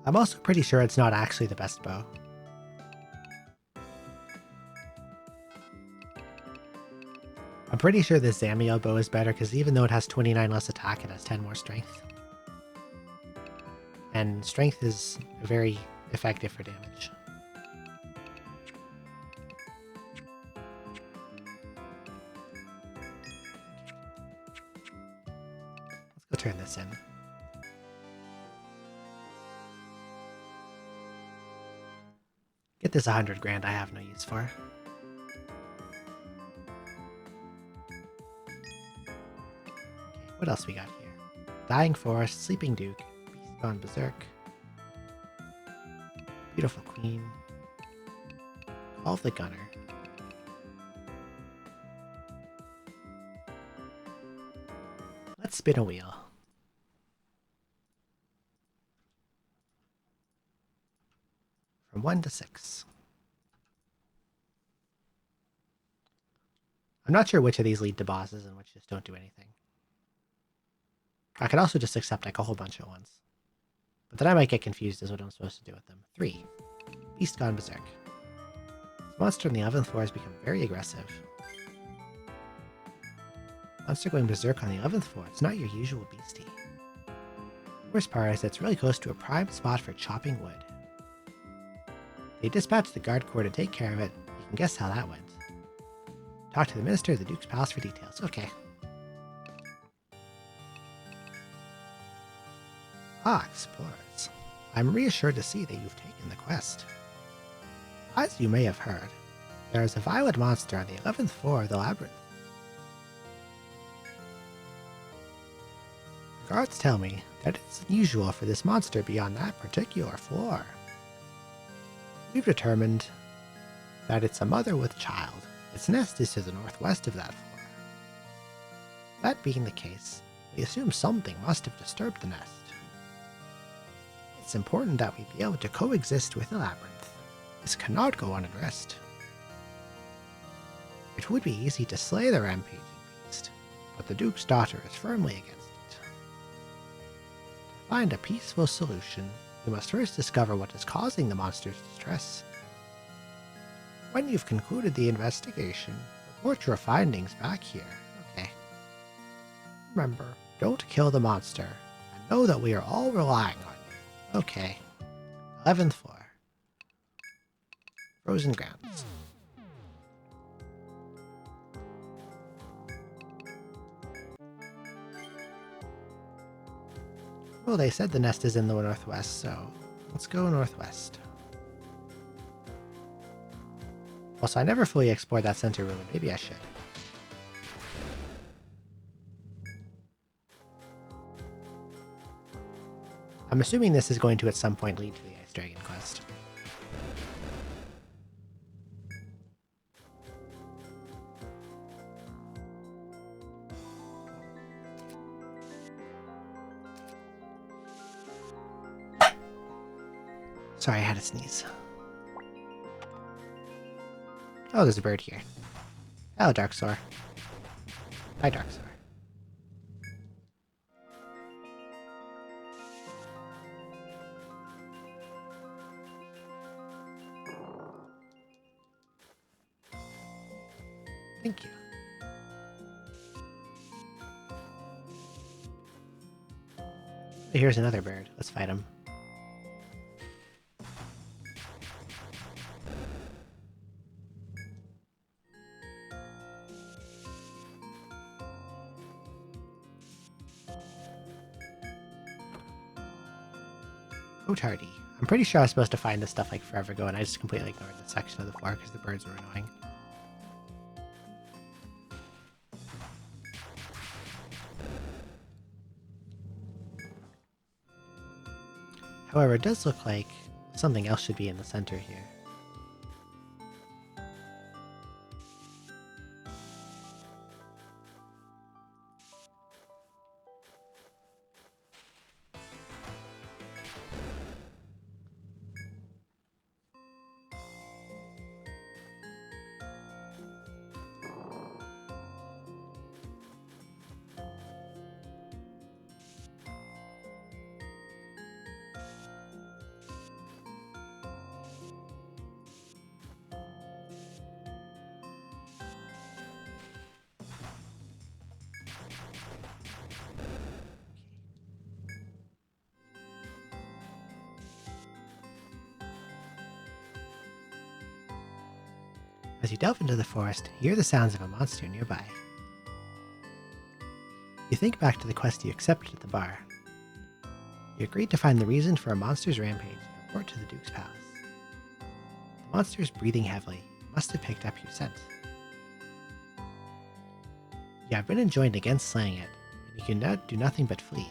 I'm also pretty sure it's not actually the best bow. I'm pretty sure this Zamiel bow is better because even though it has 29 less attack, it has 10 more strength. And strength is very effective for damage. Let's go turn this in. Get this 100 grand I have no use for. What else we got here? Dying Forest, Sleeping Duke, Beast Gone Berserk, Beautiful Queen, Call of the Gunner. Let's spin a wheel. From 1 to 6. I'm not sure which of these lead to bosses and which just don't do anything. I could also just accept like a whole bunch of ones. But then I might get confused as what I'm supposed to do with them. 3. Beast Gone Berserk. This monster on the 11th floor has become very aggressive. Monster going berserk on the 11th floor, it's not your usual beastie. The worst part is that it's really close to a prime spot for chopping wood. They dispatched the guard corps to take care of it. You can guess how that went. Talk to the minister of the Duke's Palace for details. Okay. Ah, explorers. I'm reassured to see that you've taken the quest. As you may have heard, there is a violent monster on the 11th floor of the labyrinth. The guards tell me that it's unusual for this monster to be on that particular floor. We've determined that it's a mother with child. Its nest is to the northwest of that floor. That being the case, we assume something must have disturbed the nest. It's important that we be able to coexist with the labyrinth. This cannot go unaddressed. It would be easy to slay the rampaging beast, but the Duke's daughter is firmly against it. To find a peaceful solution, we must first discover what is causing the monster's distress. When you've concluded the investigation, report your findings back here. Okay. Remember, don't kill the monster, and know that we are all relying on you. Okay. 11th floor. Frozen Grounds. Well, they said the nest is in the northwest, so let's go northwest. Also, I never fully explored that center room, and maybe I should. I'm assuming this is going to at some point lead to the Ice Dragon quest. Sorry, I had to sneeze. Oh, there's a bird here. Hello, Darksaur. Hi, Darksaur. Thank you. Here's another bird. Let's fight him. Tardy. I'm pretty sure I was supposed to find this stuff like forever ago, and I just completely ignored this section of the floor because the birds were annoying. However, it does look like something else should be in the center here. As you delve into the forest, you hear the sounds of a monster nearby. You think back to the quest you accepted at the bar. You agreed to find the reason for a monster's rampage and report to the Duke's Palace. The monster is breathing heavily. It must have picked up your scent. You have been enjoined against slaying it. and you can now do nothing but flee.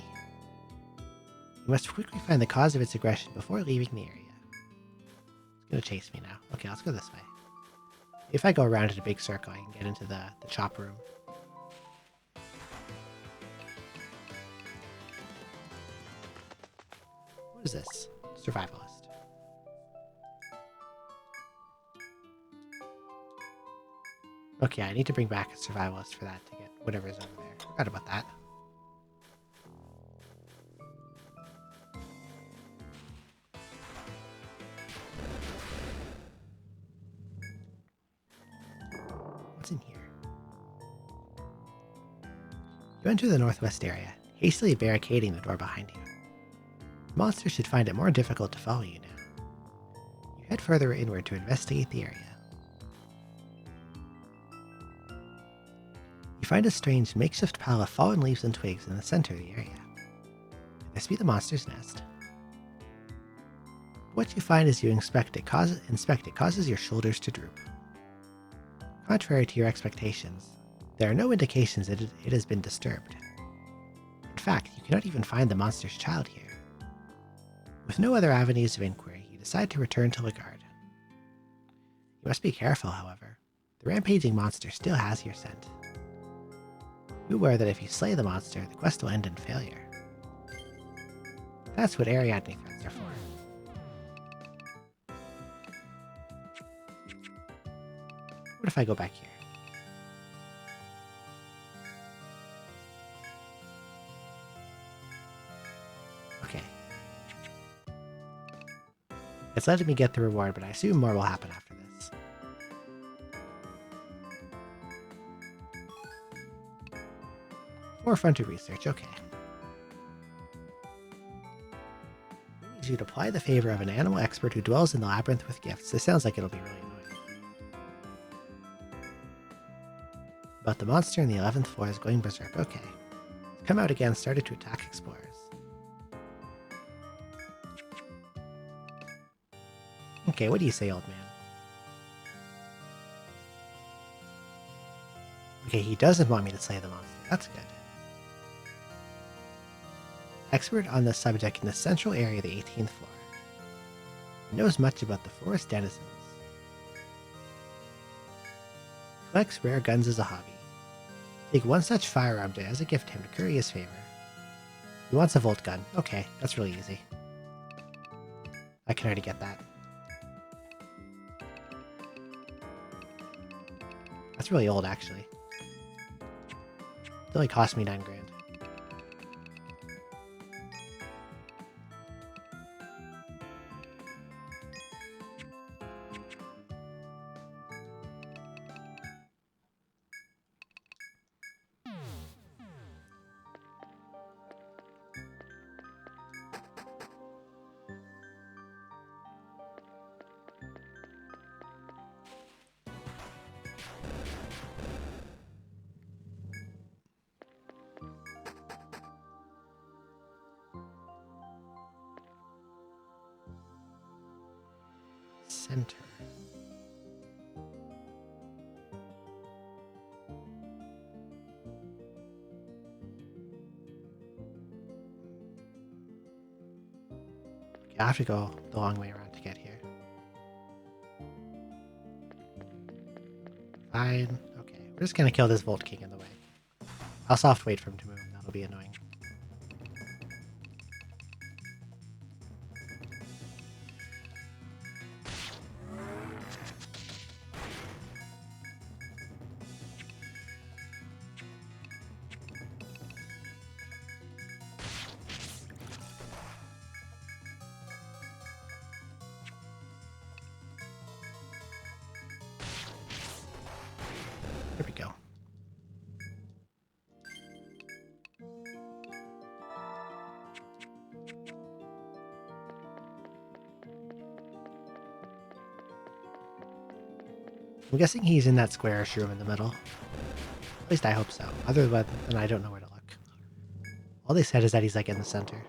You must quickly find the cause of its aggression before leaving the area. It's gonna chase me now. Okay, let's go this way. If I go around in a big circle, I can get into the chop room. What is this? Survivalist. Okay, I need to bring back a survivalist for that to get whatever's over there. Forgot about that. What's in here? You enter the northwest area, hastily barricading the door behind you. The monster should find it more difficult to follow you now. You head further inward to investigate the area. You find a strange makeshift pile of fallen leaves and twigs in the center of the area. Could this be the monster's nest? What you find as you inspect it causes your shoulders to droop. Contrary to your expectations, there are no indications that it has been disturbed. In fact, you cannot even find the monster's child here. With no other avenues of inquiry, you decide to return to Lagard. You must be careful, however. The rampaging monster still has your scent. Be aware that if you slay the monster, the quest will end in failure. That's what Ariadne threats are for. What if I go back here? Okay. It's letting me get the reward, but I assume more will happen after this. Forefronted research, okay. We need you to apply the favor of an animal expert who dwells in the labyrinth with gifts. This sounds like it'll be really annoying. But the monster in the 11th floor is going berserk. Okay. It's come out again, started to attack explorers. Okay, what do you say, old man? Okay, he doesn't want me to slay the monster. That's good. Expert on the subject in the central area of the 18th floor. He knows much about the forest denizens. Collects rare guns as a hobby. Take one such firearm as a gift to him to curry his favor. He wants a Volt gun. Okay, that's really easy. I can already get that. That's really old, actually. It only cost me 9 grand. Center. Okay, I have to go the long way around to get here. Fine. Okay, we're just gonna kill this Volt King in the way. I'll soft wait for him to move. That'll be annoying. There we go. I'm guessing he's in that squarish room in the middle. At least I hope so. Other than I don't know where to look. All they said is that he's like in the center.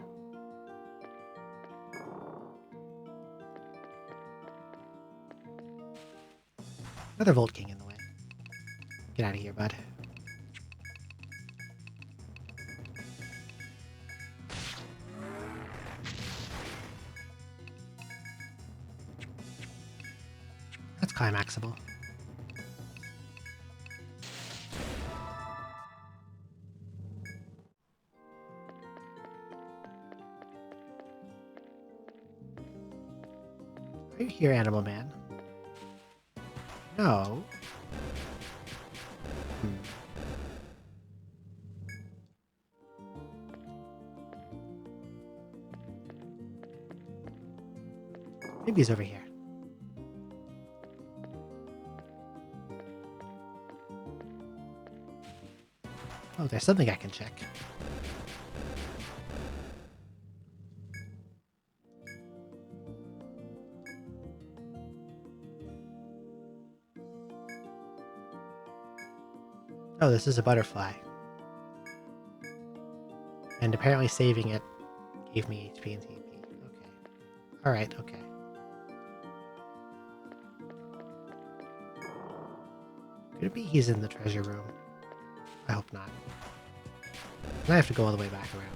Another Volt King in the way. Get out of here, bud. climaxable. Are you here, Animal Man? No. Maybe he's over here. Oh, there's something I can check. Oh, this is a butterfly. And apparently saving it gave me HP and TP. Okay. Alright, okay. Could it be he's in the treasure room? I hope not. And I have to go all the way back around.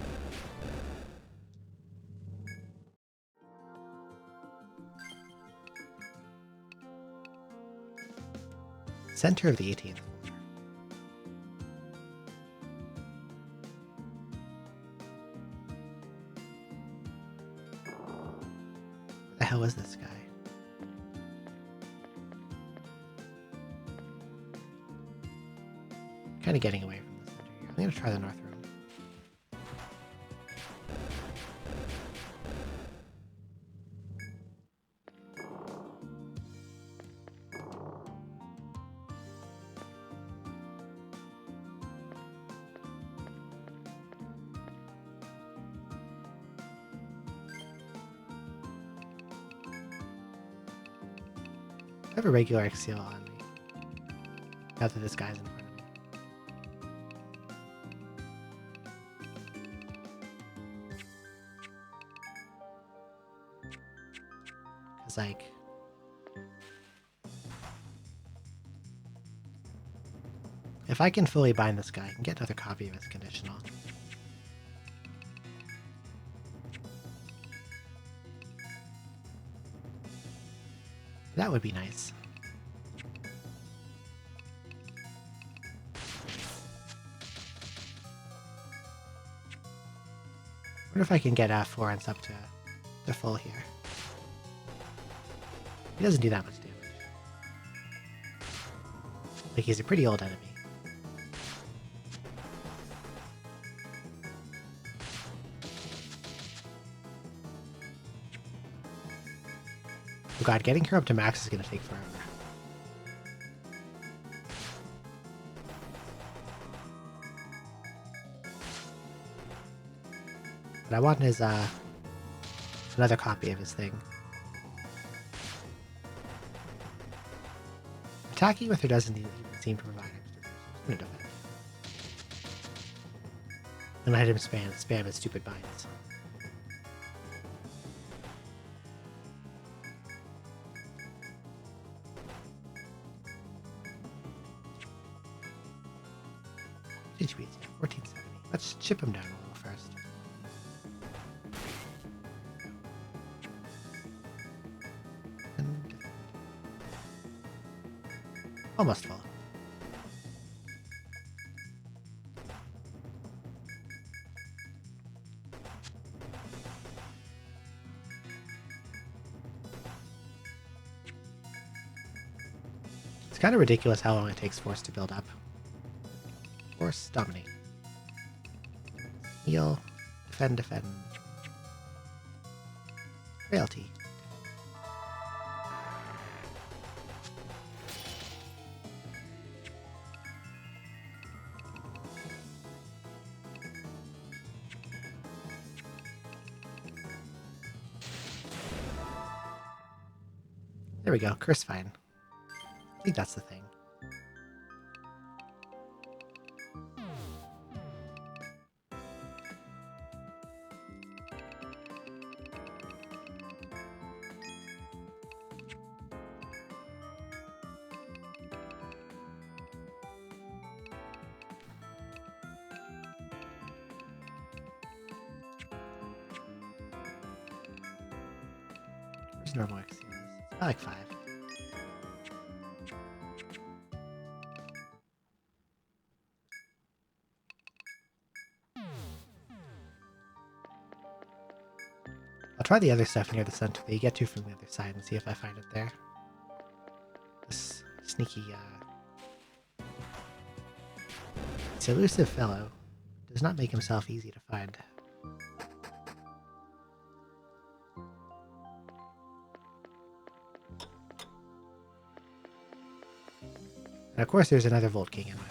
Center of the 18th floor. What the hell is this guy? Kind of getting away from the center here. I'm going to try the north room. I have a regular Exceal on me. Now that this guy's in front of me. Because, like... if I can fully bind this guy, I can get another copy of his conditional. That would be nice. Wonder if I can get Florence up to full here. He doesn't do that much damage. Like, he's a pretty old enemy. Oh god, getting her up to max is gonna take forever. But I want his, another copy of his thing. Attacking with her doesn't even seem to provide extra damage. I'm gonna defend. And let him spam his stupid binds. HP is 1470. Let's chip him down a little first. And almost full. It's kind of ridiculous how long it takes Force to build up. Force, dominate. Heal, defend. Frailty. There we go, curse fine. I think that's the thing. Where's normal XC? I like 5. try the other stuff near the center that you get to from the other side and see if I find it there. This sneaky, this elusive fellow does not make himself easy to find. And of course there's another Volt King in my way.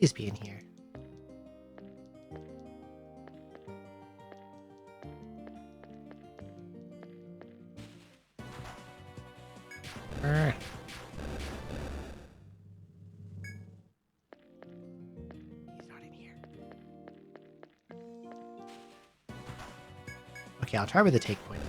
Please be in here. He's not in here. Okay, I'll try with the take point.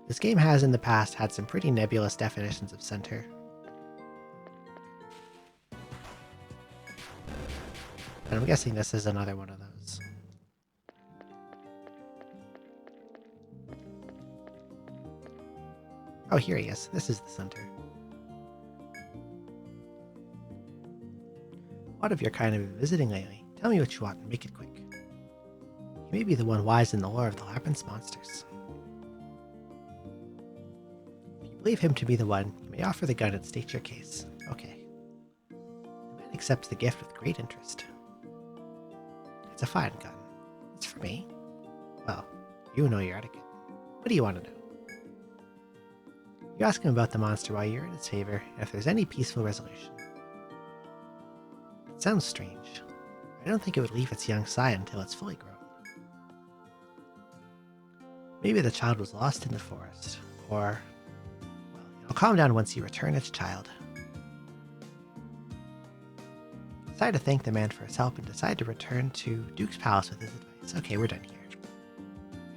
This game has in the past had some pretty nebulous definitions of center. And I'm guessing this is another one of those. Oh, here he is. This is the center. What of your kind have been visiting lately? Tell me what you want and make it quick. He may be the one wise in the lore of the labyrinth's monsters. If you believe him to be the one, you may offer the gun and state your case. Okay. The man accepts the gift with great interest. It's a fine gun. It's for me. Well, you know your etiquette. What do you want to know? You ask him about the monster while you're in his favor, and if there's any peaceful resolution. It sounds strange. I don't think it would leave its young sire until it's fully grown. Maybe the child was lost in the forest, or... well, it'll calm down once you return its child. Decide to thank the man for his help and decide to return to Duke's Palace with his advice. Okay, we're done here.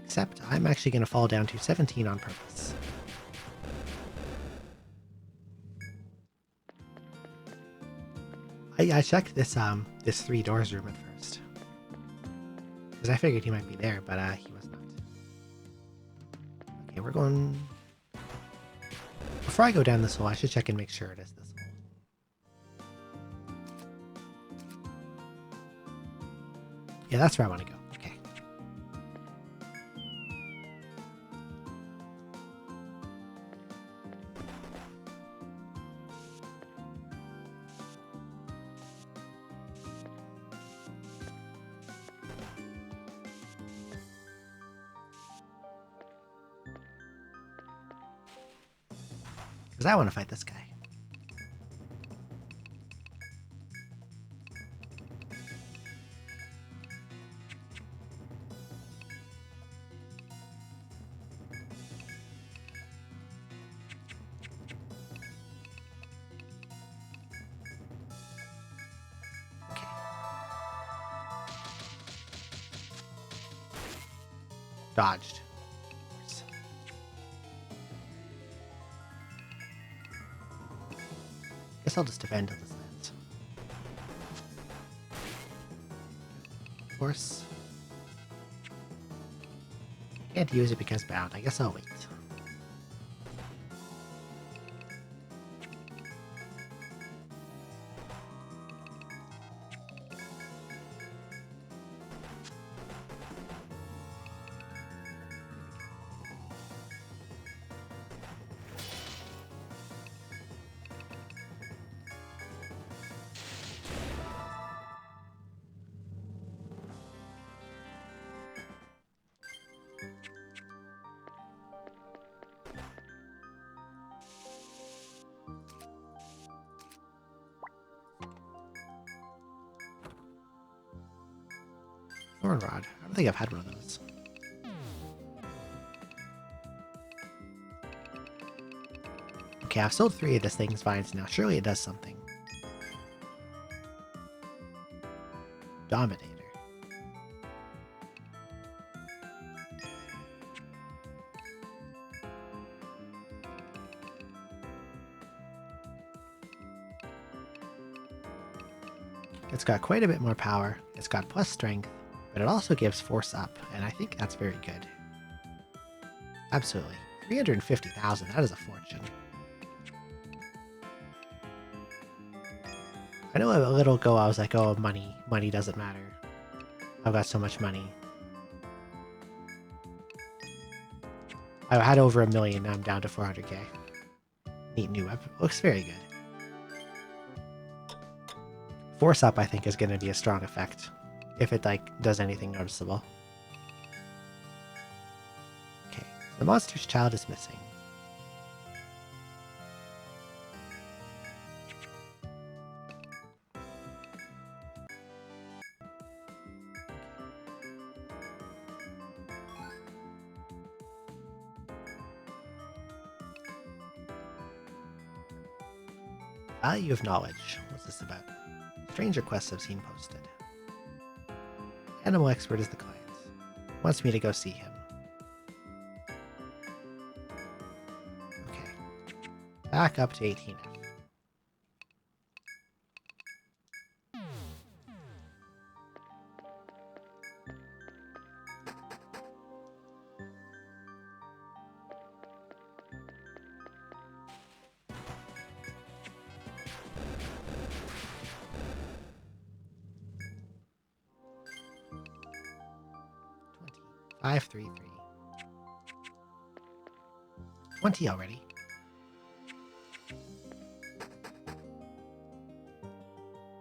Except I'm actually going to fall down to 17 on purpose. I checked this this 3 doors room at first, because I figured he might be there, but he was not. Okay, we're going... Before I go down this hole, I should check and make sure it is this hole. Yeah, that's where I want to go. Okay. Because I want to fight this guy. Okay. Dodged. Guess I'll just defend till this lands. Of course. Can't use it because bound. I guess I'll wait. Thorn Rod. I don't think I've had one of those. Okay, I've sold 3 of this thing's vines now. Surely it does something. Dominator. It's got quite a bit more power. It's got plus strength, but it also gives force up, and I think that's very good. Absolutely. 350,000, that is a fortune. I know a little ago I was like, oh, money doesn't matter. I've got so much money. I had over 1 million, now I'm down to 400k. Neat new weapon. Looks very good. Force up, I think, is going to be a strong effect. If it, like, does anything noticeable. Okay, the monster's child is missing. Value of knowledge. What's this about? Strange requests I've seen posted. Animal expert is the client. Wants me to go see him. Okay. Back up to 18F. Five, 3, 3. 20 already.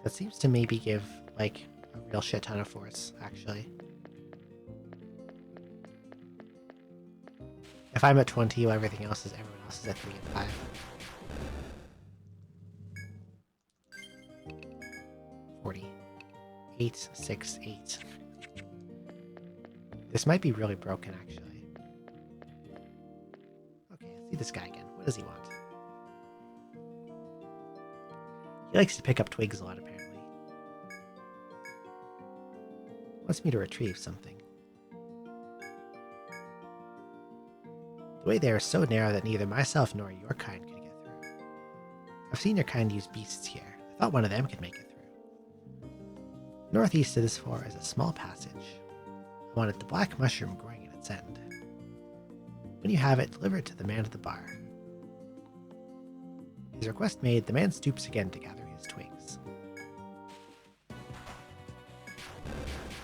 That seems to maybe give, like, a real shit ton of force, actually. If I'm at 20, well, everyone else is at 3 and 5. 40. 8, 6, 8. This might be really broken, actually. Okay, let's see this guy again. What does he want? He likes to pick up twigs a lot, apparently. Wants me to retrieve something. The way there is so narrow that neither myself nor your kind could get through. I've seen your kind use beasts here. I thought one of them could make it through. Northeast of this floor is a small passage. I wanted the black mushroom growing at its end. When you have it, deliver it to the man at the bar. His request made, the man stoops again to gather his twigs.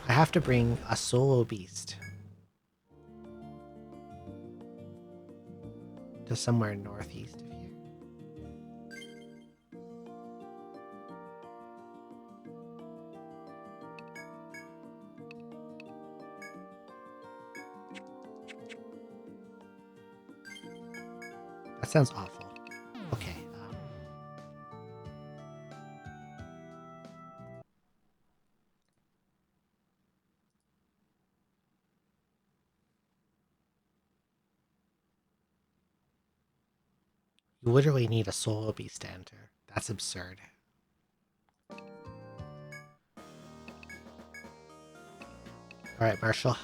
I have to bring a solo beast to somewhere northeast of here. That sounds awful. Okay. You literally need a solo beast to enter. That's absurd. Alright, Marshall.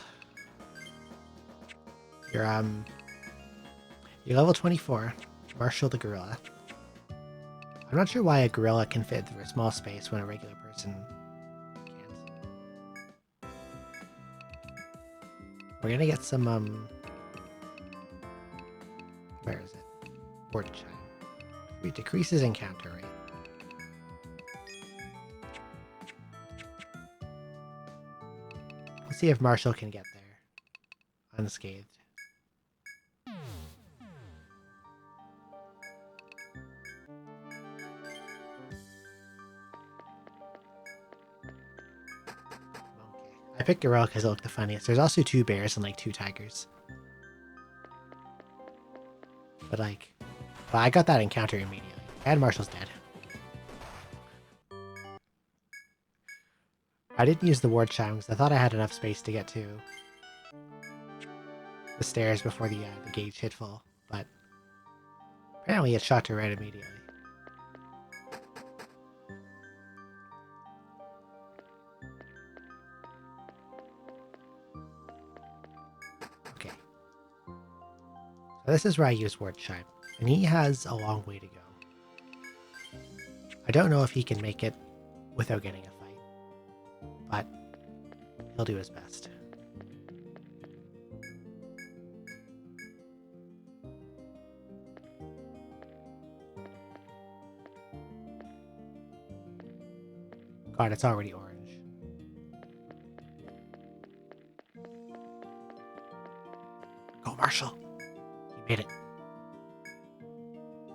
You're level 24, Marshall the gorilla. I'm not sure why a gorilla can fit through a small space when a regular person can't. We're gonna get some, where is it? Board chime. It decreases encounter rate. Let's see if Marshall can get there unscathed. I picked gorilla because it looked the funniest. There's also 2 bears and like 2 tigers. But like, well, I got that encounter immediately. And Marshall's dead. I didn't use the ward chime because I thought I had enough space to get to the stairs before the gauge hit full, but apparently it shot to right immediately. Okay. So this is where I use ward chime, and he has a long way to go. I don't know if he can make it without getting a fight, but he'll do his best. God, it's already orange. Go, Marshall! You made it.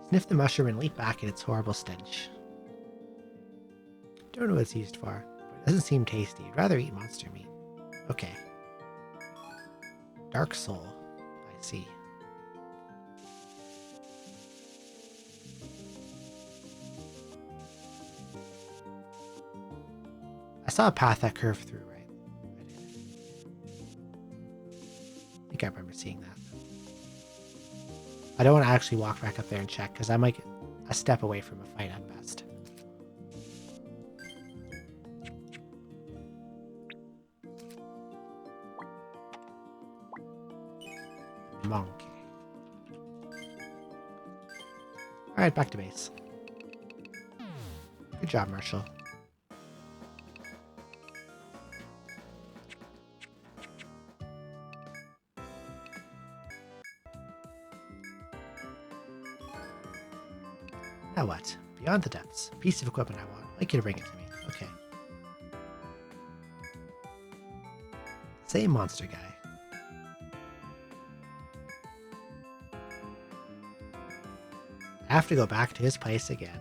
Sniff the mushroom and leap back at its horrible stench. Don't know what it's used for, but it doesn't seem tasty. I'd rather eat monster meat. Okay. Dark Soul. I see. I saw a path that curved through, right? I did. I think I remember seeing that. I don't want to actually walk back up there and check, because I might get a step away from a fight at best. Monkey. Alright, back to base. Good job, Marshall. Now what? Beyond the depths. Piece of equipment I want. I'd like you to bring it to me. Okay. Same monster guy. I have to go back to his place again.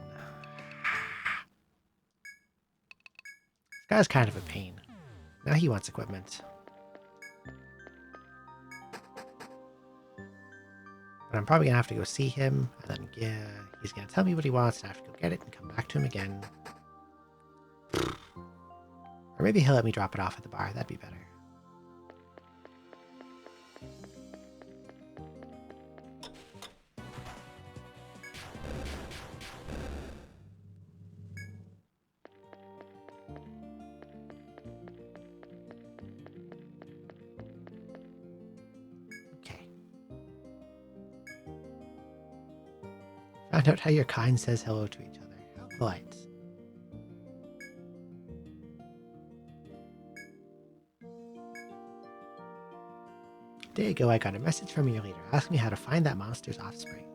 This guy's kind of a pain. Now he wants equipment. But I'm probably going to have to go see him, and then he's going to tell me what he wants, and I have to go get it and come back to him again. Or maybe he'll let me drop it off at the bar. That'd be better. Find out how your kind says hello to each other. How polite. A day ago, I got a message from your leader asking me how to find that monster's offspring.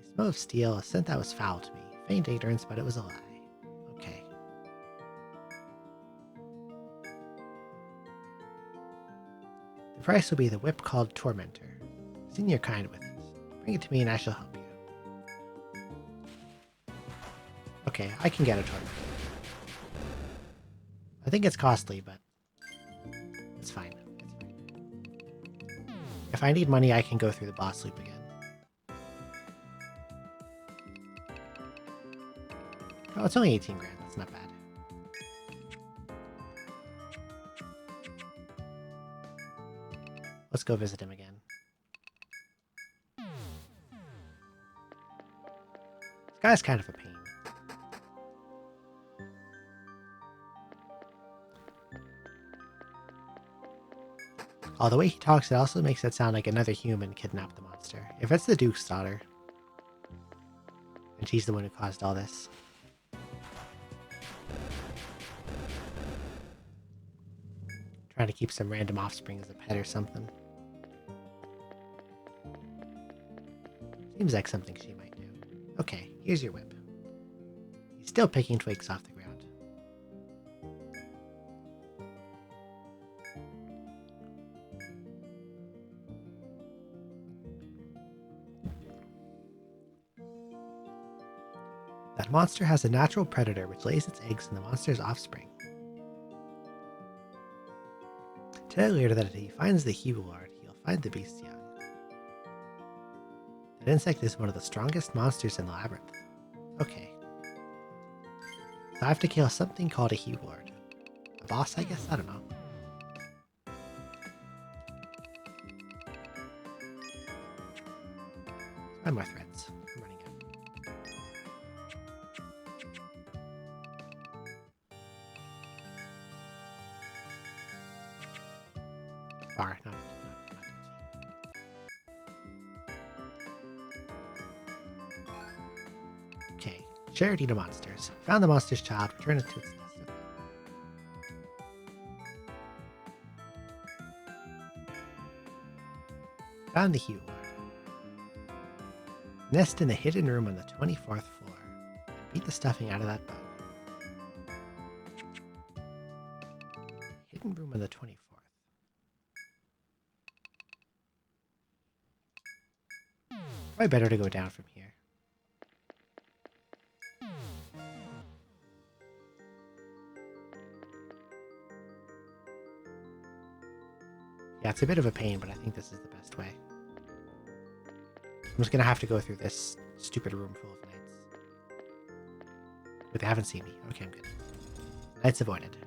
The smell of steel, a scent that was foul to me. Faint ignorance, but it was a lie. Okay. The price will be the whip called Tormentor. Seen your kind with it. Bring it to me and I shall help you. Okay, I can get a torment. I think it's costly, but it's fine. It's fine. If I need money, I can go through the boss loop again. Oh, it's only 18 grand. That's not bad. Let's go visit him again. This guy's kind of a pain. Oh, the way he talks, it also makes it sound like another human kidnapped the monster. If it's the Duke's daughter, and she's the one who caused all this. Trying to keep some random offspring as a pet or something. Seems like something she might do. Okay, here's your whip. He's still picking twigs off the ground. That monster has a natural predator which lays its eggs in the monster's offspring. Tell later that if he finds the Hewlard, he'll find the beast young. That insect is one of the strongest monsters in the labyrinth. Okay. So I have to kill something called a Hue Lord. A boss, I guess? I don't know. Find more threads. I'm running out. Bar, not okay. Charity to monsters. Found the monster's child, return it to its nest. Found the Hue Lord. Nest in the hidden room on the 24th floor. Beat the stuffing out of that bug. Hidden room on the 24th. Probably better to go down from here. Yeah, it's a bit of a pain, but I think this is the best way. I'm just gonna have to go through this stupid room full of knights. But they haven't seen me. Okay, I'm good. Knights avoided.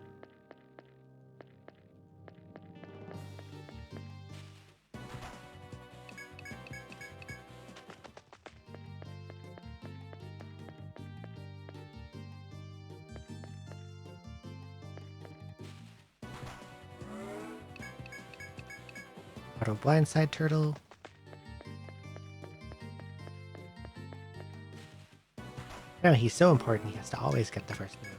Auto blindside turtle. No, he's so important he has to always get the first move.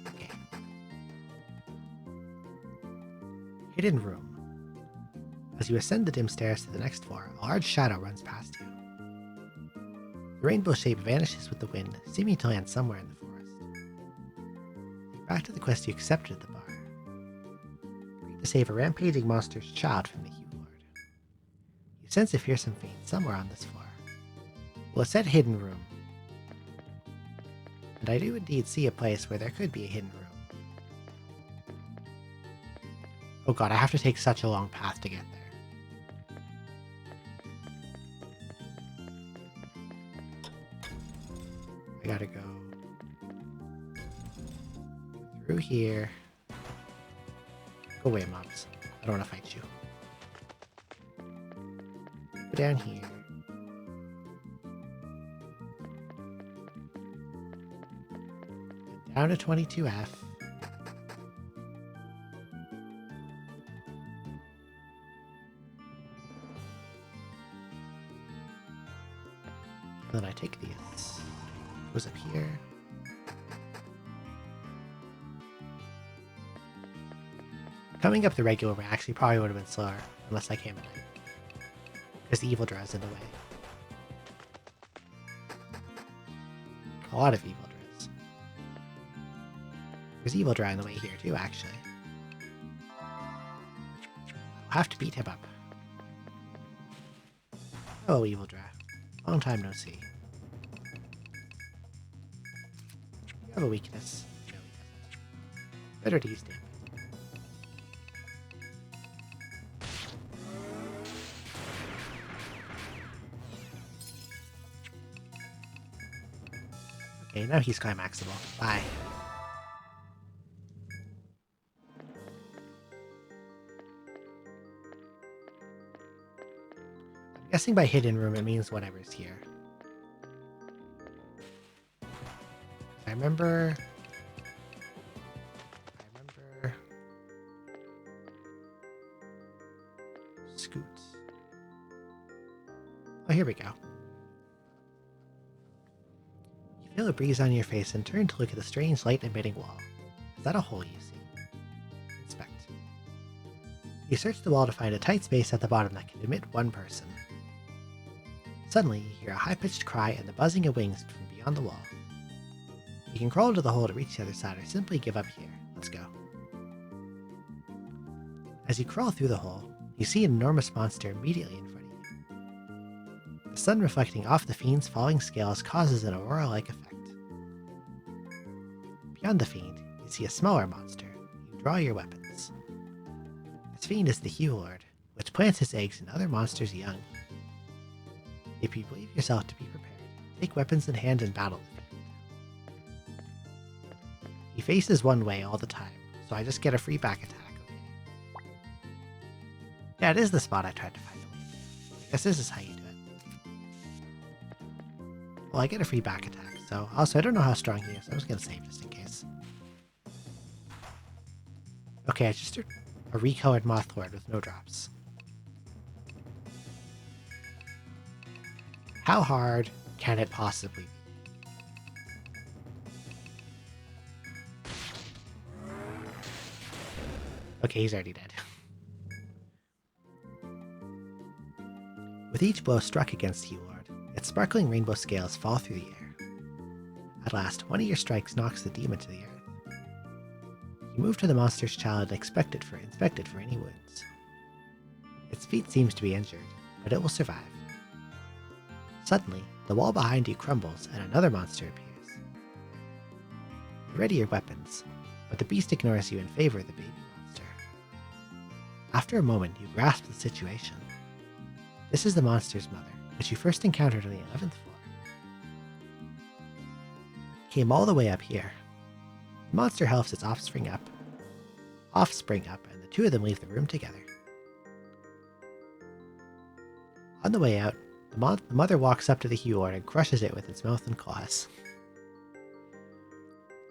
Okay. Hidden room. As you ascend the dim stairs to the next floor, a large shadow runs past you. The rainbow shape vanishes with the wind, seeming to land somewhere in the forest. Back to the quest you accepted at the bar. Free to save a rampaging monster's child from the Hue Lord. You sense a fearsome fiend somewhere on this floor. Well, it said hidden room. And I do indeed see a place where there could be a hidden room. Oh god, I have to take such a long path to get there. I gotta go through here. Go away, mobs. I don't want to fight you. Go down here. Get down to 22F. And then I take these. Goes up here. Coming up the regular way actually probably would have been slower unless I came at night. Because the evil draw is in the way. A lot of evil draws. There's evil draw in the way here too, actually. I'll have to beat him up. Oh, evil draw. Long time no see. You have a weakness. No, he doesn't. Better to use damage. Okay, now he's climaxable. Bye. I'm guessing by hidden room it means whatever's here. I remember... Scoots. Oh, here we go. You feel a breeze on your face and turn to look at the strange light-emitting wall. Is that a hole you see? Inspect. You search the wall to find a tight space at the bottom that can admit one person. Suddenly, you hear a high-pitched cry and the buzzing of wings from beyond the wall. You can crawl into the hole to reach the other side or simply give up here. Let's go. As you crawl through the hole, you see an enormous monster immediately in front of you. The sun reflecting off the fiend's falling scales causes an aurora-like effect. Beyond the fiend, you see a smaller monster. You draw your weapons. This fiend is the Hue Lord, which plants its eggs in other monsters' young. If you believe yourself to be prepared, take weapons in hand and battle. He faces one way all the time, so I just get a free back attack, okay? Yeah, it is the spot I tried to find a way. I guess this is how you do it. Well, I get a free back attack, so also I don't know how strong he is. I'm just gonna save just in case. Okay, I just threw a recolored Moth Lord with no drops. How hard can it possibly be? Okay, he's already dead. With each blow struck against Hewlord, its sparkling rainbow scales fall through the air. At last, one of your strikes knocks the demon to the earth. You move to the monster's child and inspect it for any wounds. Its feet seems to be injured, but it will survive. Suddenly, the wall behind you crumbles and another monster appears. You ready your weapons, but the beast ignores you in favor of the baby monster. After a moment, you grasp the situation. This is the monster's mother, which you first encountered on the 11th floor. Came all the way up here. The monster helps its offspring up, and the two of them leave the room together. On the way out, the mother walks up to the Hewlord and crushes it with its mouth and claws.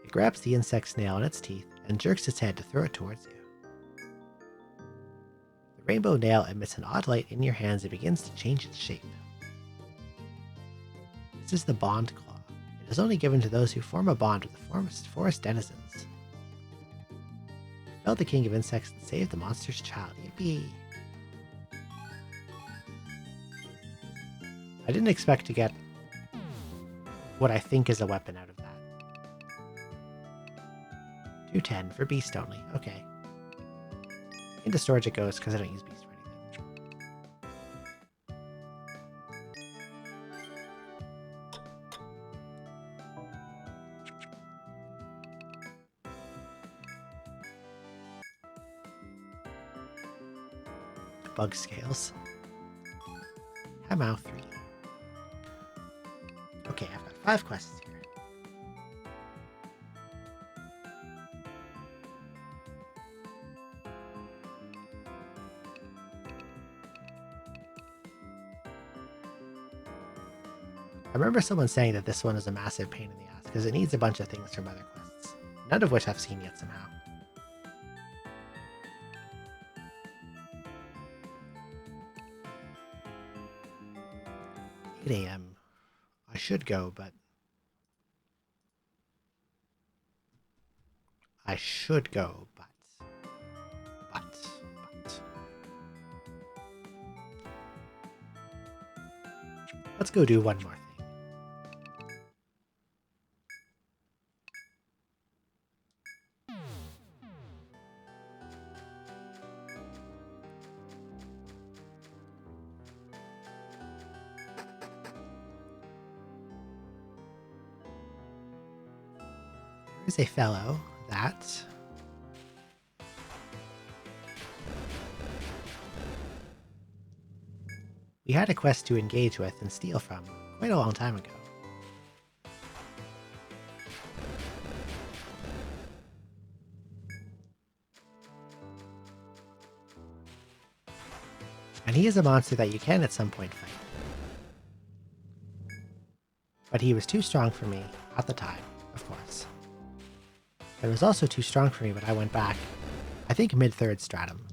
It grabs the insect snail in its teeth and jerks its head to throw it towards you. The rainbow nail emits an odd light in your hands and begins to change its shape. This is the Bond Claw. It is only given to those who form a bond with the forest denizens. Fell the king of insects and saved the monster's child. Yippee! I didn't expect to get what I think is a weapon out of that. 210 for beast only. Okay. Into storage it goes because I don't use beast for anything. Bug scales. Hamau 3. Okay, I've got 5 quests here. I remember someone saying that this one is a massive pain in the ass because it needs a bunch of things from other quests, none of which I've seen yet somehow. 8 a.m. I should go, but... Let's go do one more thing. There is a fellow that... we had a quest to engage with and steal from quite a long time ago. And he is a monster that you can at some point fight. But he was too strong for me at the time, of course. But it was also too strong for me when I went back, I think mid-third stratum.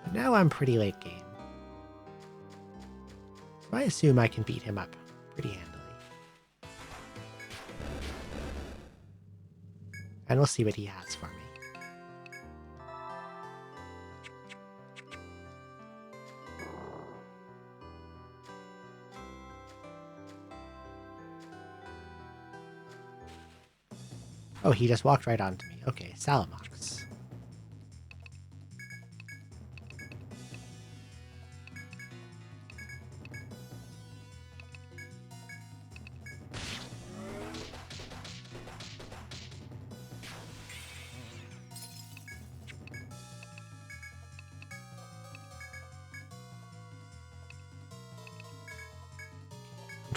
But now I'm pretty late game. So I assume I can beat him up pretty handily. And we'll see what he has for me. Oh, he just walked right onto me. Okay, Salamox.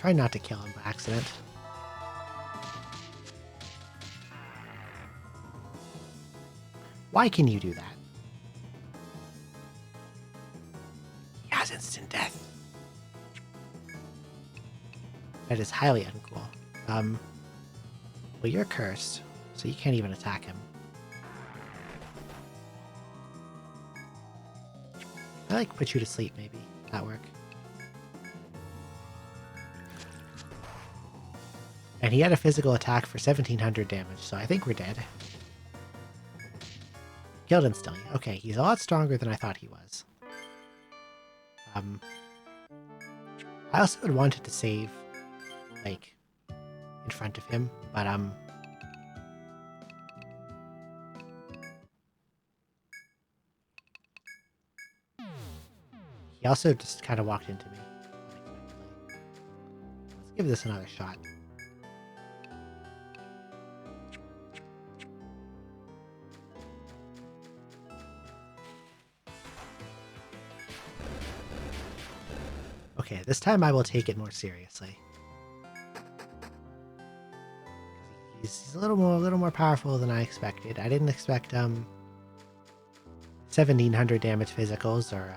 trying not to kill him by accident. Why can you do that? He has instant death. That is highly uncool. Well, you're cursed, so you can't even attack him. I like put you to sleep, maybe. That work. And he had a physical attack for 1700 damage, so I think we're dead. Killed instantly. Okay, he's a lot stronger than I thought he was. I also had wanted to save, like, in front of him, but, he also just kind of walked into me. Let's give this another shot. Okay, this time I will take it more seriously. He's a little more powerful than I expected. I didn't expect 1700 damage physicals or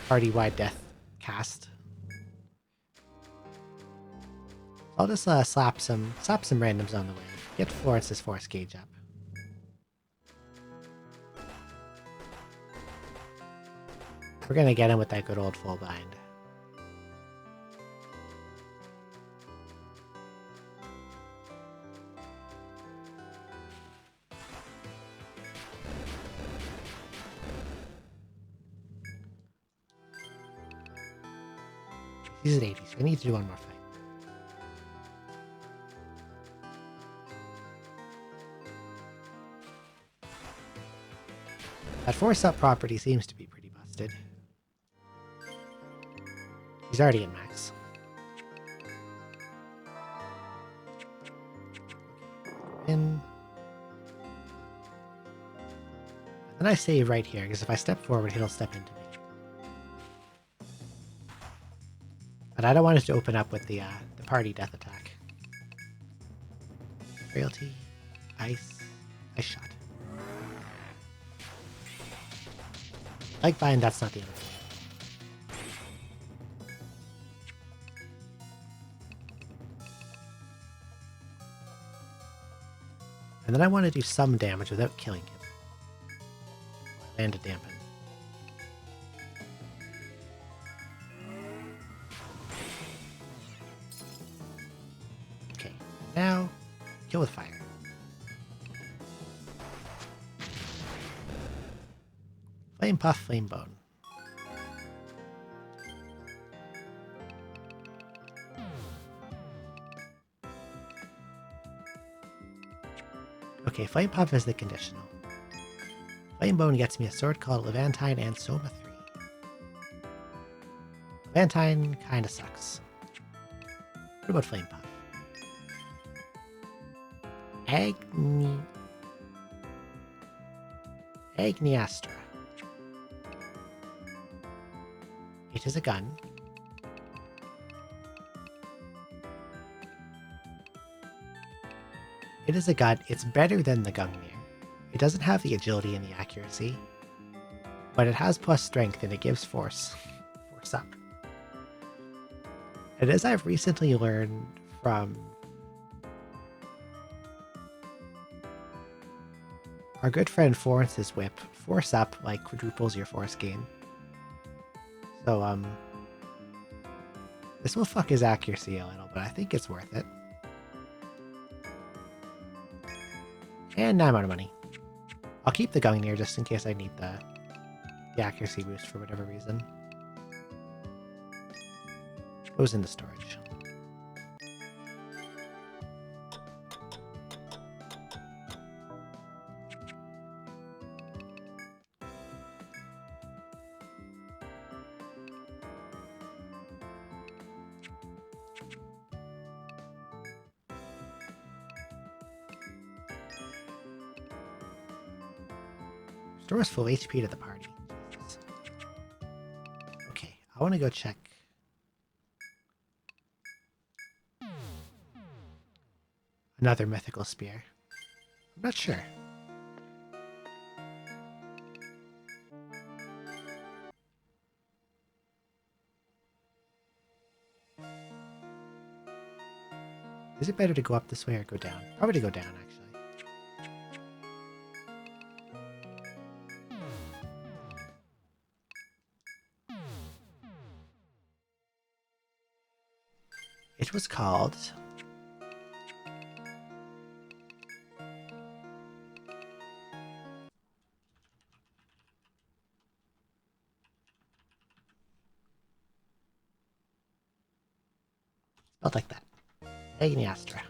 party-wide death cast. I'll just slap some randoms on the way. Get Florence's force gauge up. We're gonna get him with that good old full bind. He's at 80, so I need to do one more fight. That force up property seems to be pretty busted. He's already in max. And then I save right here, because if I step forward, he'll step into me. But I don't want it to open up with the party death attack. Frailty, ice shot. Like bind, that's not the end of it. And then I want to do some damage without killing him. Land a dampen. Okay, now kill with fire. Flame puff, flame bone. Okay, flame puff is the conditional. Flame bone gets me a sword called Levantine and Soma 3. Levantine kinda sucks. What about flame puff? Agniastra. It is a gun. It is a gun. It's better than the Gungnir. It doesn't have the agility and the accuracy, but it has plus strength and it gives force up. And as I've recently learned from our good friend Florence's whip, force up like quadruples your force gain. So this will fuck his accuracy a little, but I think it's worth it. And now I'm out of money. I'll keep the Gungnir just in case I need the accuracy boost for whatever reason. Goes into storage. Restores full HP to the party. Jesus. Okay, I want to go check. Another mythical spear. I'm not sure. Is it better to go up this way or go down? Probably to go down, actually. It was called... spelled like that. Agniastra.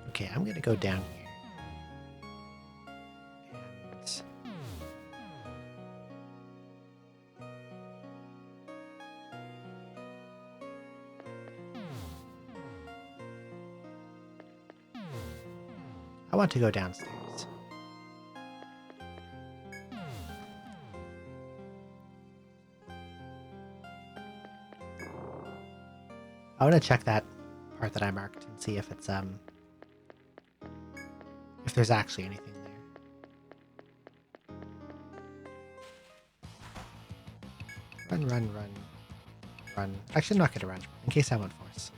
Okay, I'm gonna go down here. And... I want to go downstairs. I want to check that part that I marked and see if it's if there's actually anything there. Run. Actually, I'm not gonna run in case I want force.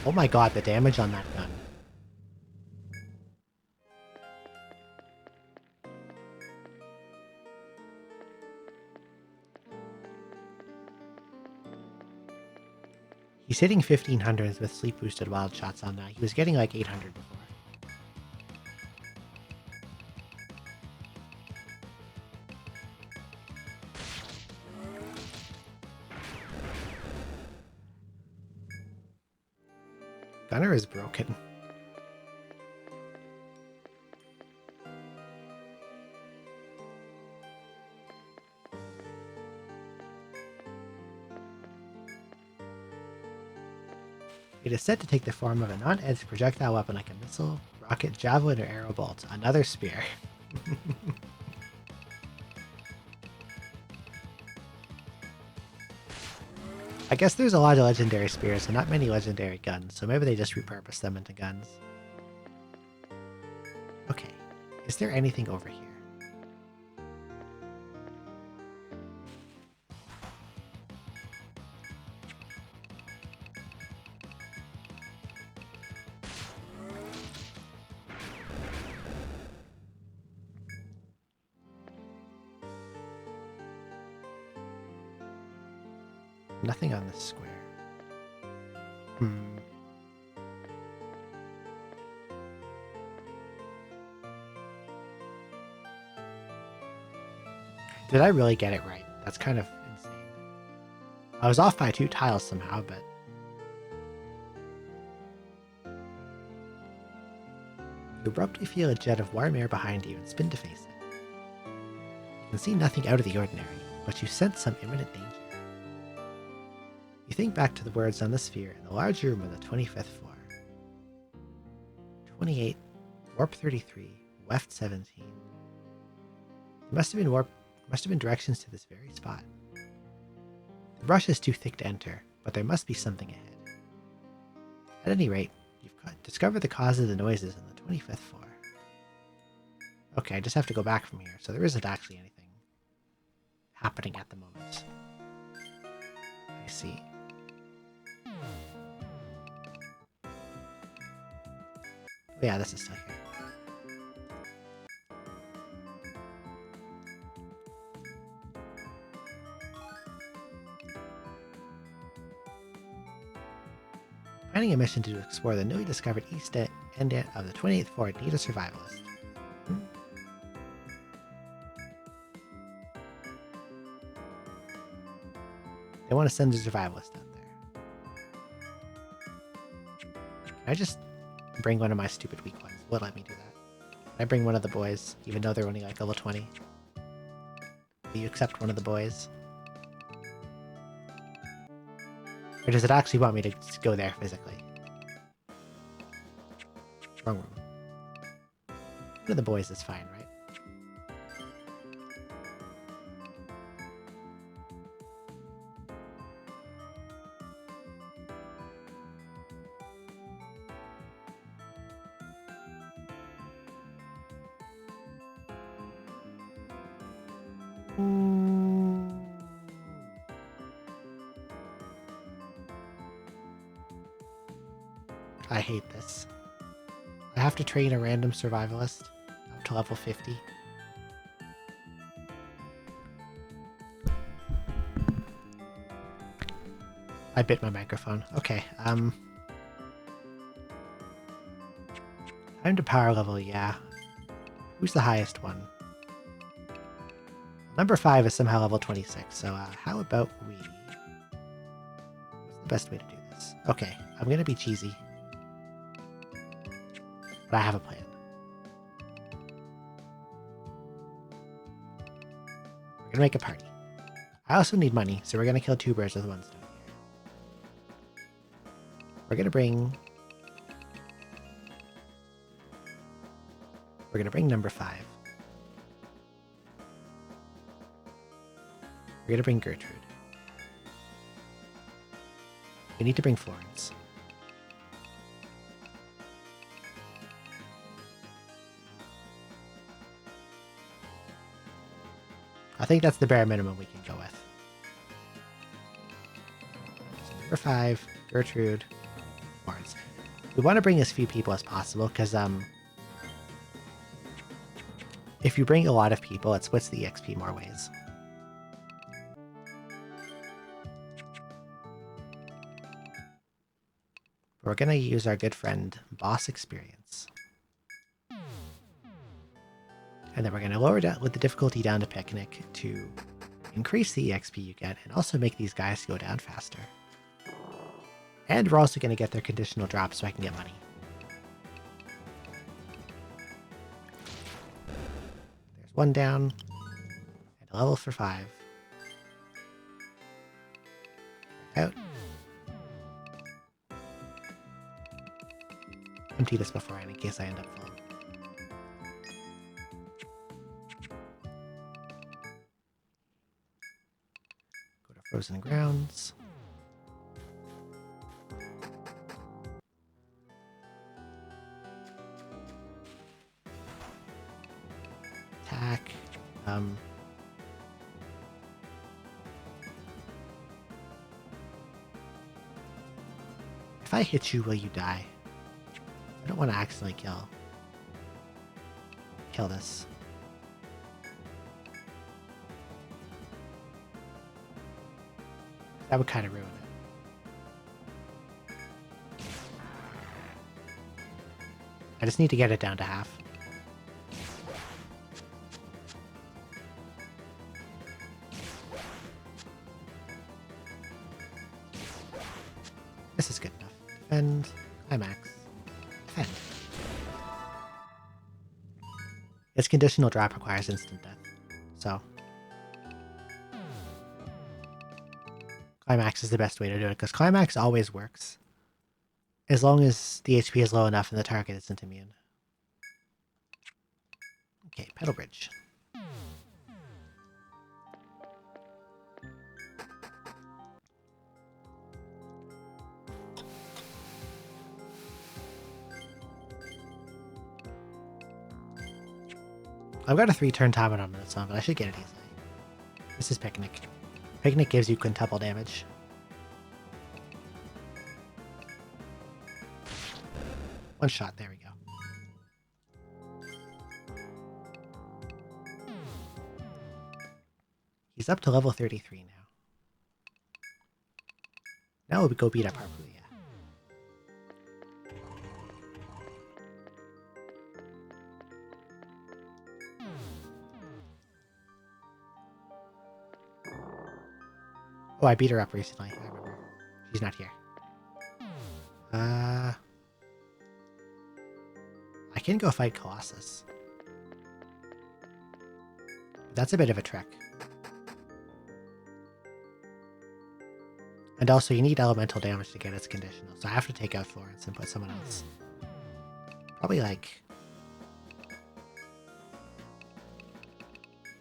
Oh my god, the damage on that gun. He's hitting 1500s with sleep boosted wild shots on that. He was getting like 800 before. Gunner is broken. It is said to take the form of a non-edged projectile weapon like a missile, rocket, javelin, or arrow bolt. Another spear. I guess there's a lot of legendary spears and not many legendary guns, so maybe they just repurpose them into guns. Okay, is there anything over here? Nothing on this square. Did I really get it right? That's kind of insane. I was off by 2 tiles somehow, but... You abruptly feel a jet of warm air behind you and spin to face it. You can see nothing out of the ordinary, but you sense some imminent danger. You think back to the words on the sphere in the large room on the 25th floor. 28, warp 33, weft 17. There must have been directions to this very spot. The brush is too thick to enter, but there must be something ahead. At any rate, you've discovered the cause of the noises on the 25th floor. Okay, I just have to go back from here, so there isn't actually anything happening at the moment. I see. Oh yeah, this is still here. Planning a mission to explore the newly discovered east end of the 28th floor, need a survivalist. They want to send a survivalist out there. Can I just bring one of my stupid weak ones? Will it let me do that? Can I bring one of the boys, even though they're only like level 20? Will you accept one of the boys? Or does it actually want me to go there physically? Wrong room. One of the boys is fine, right? I hate this. I have to train a random survivalist up to level 50. I bit my microphone. Okay, time to power level, yeah. Who's the highest one? Number 5 is somehow level 26, so how about we... What's the best way to do this? Okay, I'm gonna be cheesy. But I have a plan. We're gonna make a party. I also need money, so we're gonna kill 2 birds with 1 stone here. We're gonna bring number 5. We're gonna bring Gertrude. We need to bring Florence. I think that's the bare minimum we can go with. So number 5, Gertrude, Florence. We want to bring as few people as possible because if you bring a lot of people, it splits the EXP more ways. We're going to use our good friend Boss Experience. And then we're going to lower down with the difficulty down to Picnic to increase the EXP you get and also make these guys go down faster. And we're also going to get their conditional drops so I can get money. There's 1 down and a level for 5. Out. Empty this beforehand in case I end up full. Go to Frozen Grounds. Attack. If I hit you, will you die? I don't want to accidentally kill this. That would kind of ruin it. I just need to get it down to half. This is good enough. Defend. Climax. Defend. Its conditional drop requires instant death, so Climax is the best way to do it, because Climax always works. As long as the HP is low enough and the target isn't immune. Okay, Pedal Bridge. I've got a 3-turn timer on this one, but I should get it easily. This is Picnic. Picnic gives you quintuple damage. One shot, there we go. He's up to level 33 now. Now we go beat up Harpuya. Oh, I beat her up recently. I remember. She's not here. I can go fight Colossus. That's a bit of a trek. And also, you need elemental damage to get its conditional, so I have to take out Florence and put someone else. Probably like...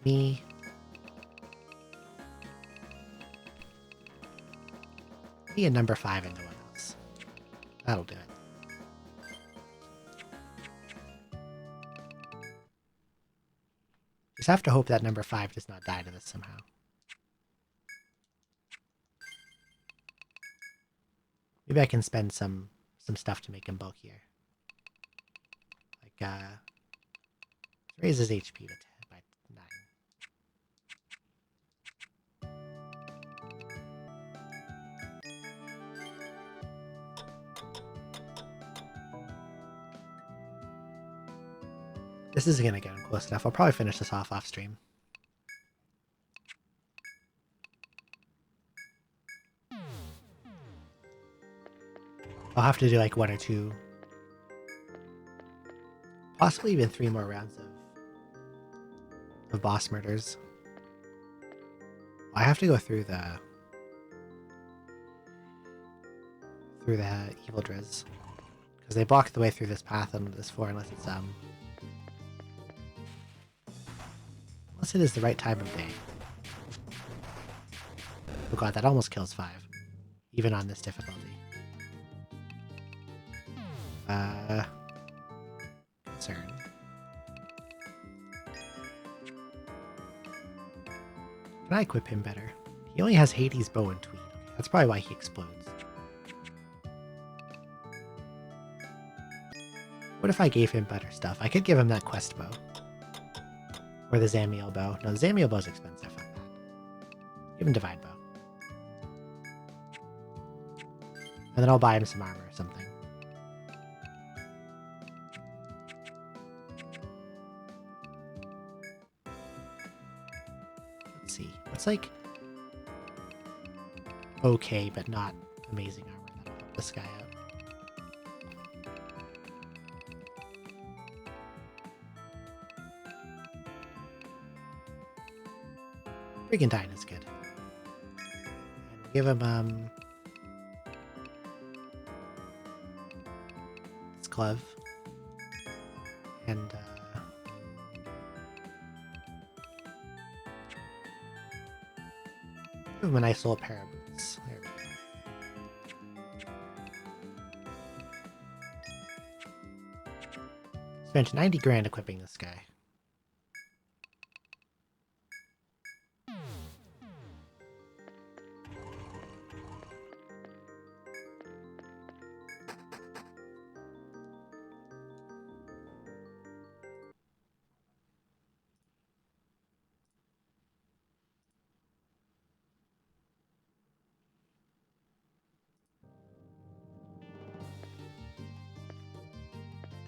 me. Me and number 5 and no one else. That'll do it. Just have to hope that number 5 does not die to this somehow. Maybe I can spend some stuff to make him bulkier. Like, raise his HP to 10 by 9. This isn't gonna get him close enough. I'll probably finish this off stream. I'll have to do like 1 or 2, possibly even 3 more rounds of boss murders. I have to go through the evil Driz, because they block the way through this path on this floor unless it's unless it is the right time of day. Oh god, that almost kills 5, even on this difficulty. Concern. Can I equip him better? He only has Hades' bow and tweed. That's probably why he explodes. What if I gave him better stuff? I could give him that quest bow. Or the Zamiel bow. No, the Zamiel bow's expensive. Fuck that. Give him Divine bow. And then I'll buy him some armor or something. Let's see. What's like okay, but not amazing armor that'll help this guy out. Brigandine is good. And we'll give him this glove. And give him a nice little pair of boots. There we go. Spent 90 grand equipping this guy.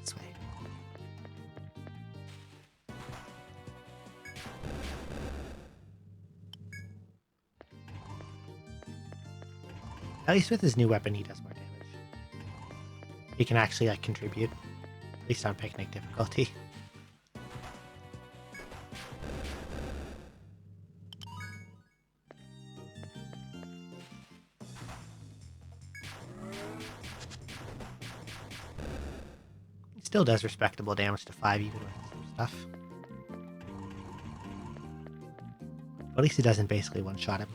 This way. At least with his new weapon, he does more damage. He can actually like contribute, at least on picnic difficulty. He still does respectable damage to 5 even with some stuff. But at least he doesn't basically one-shot him.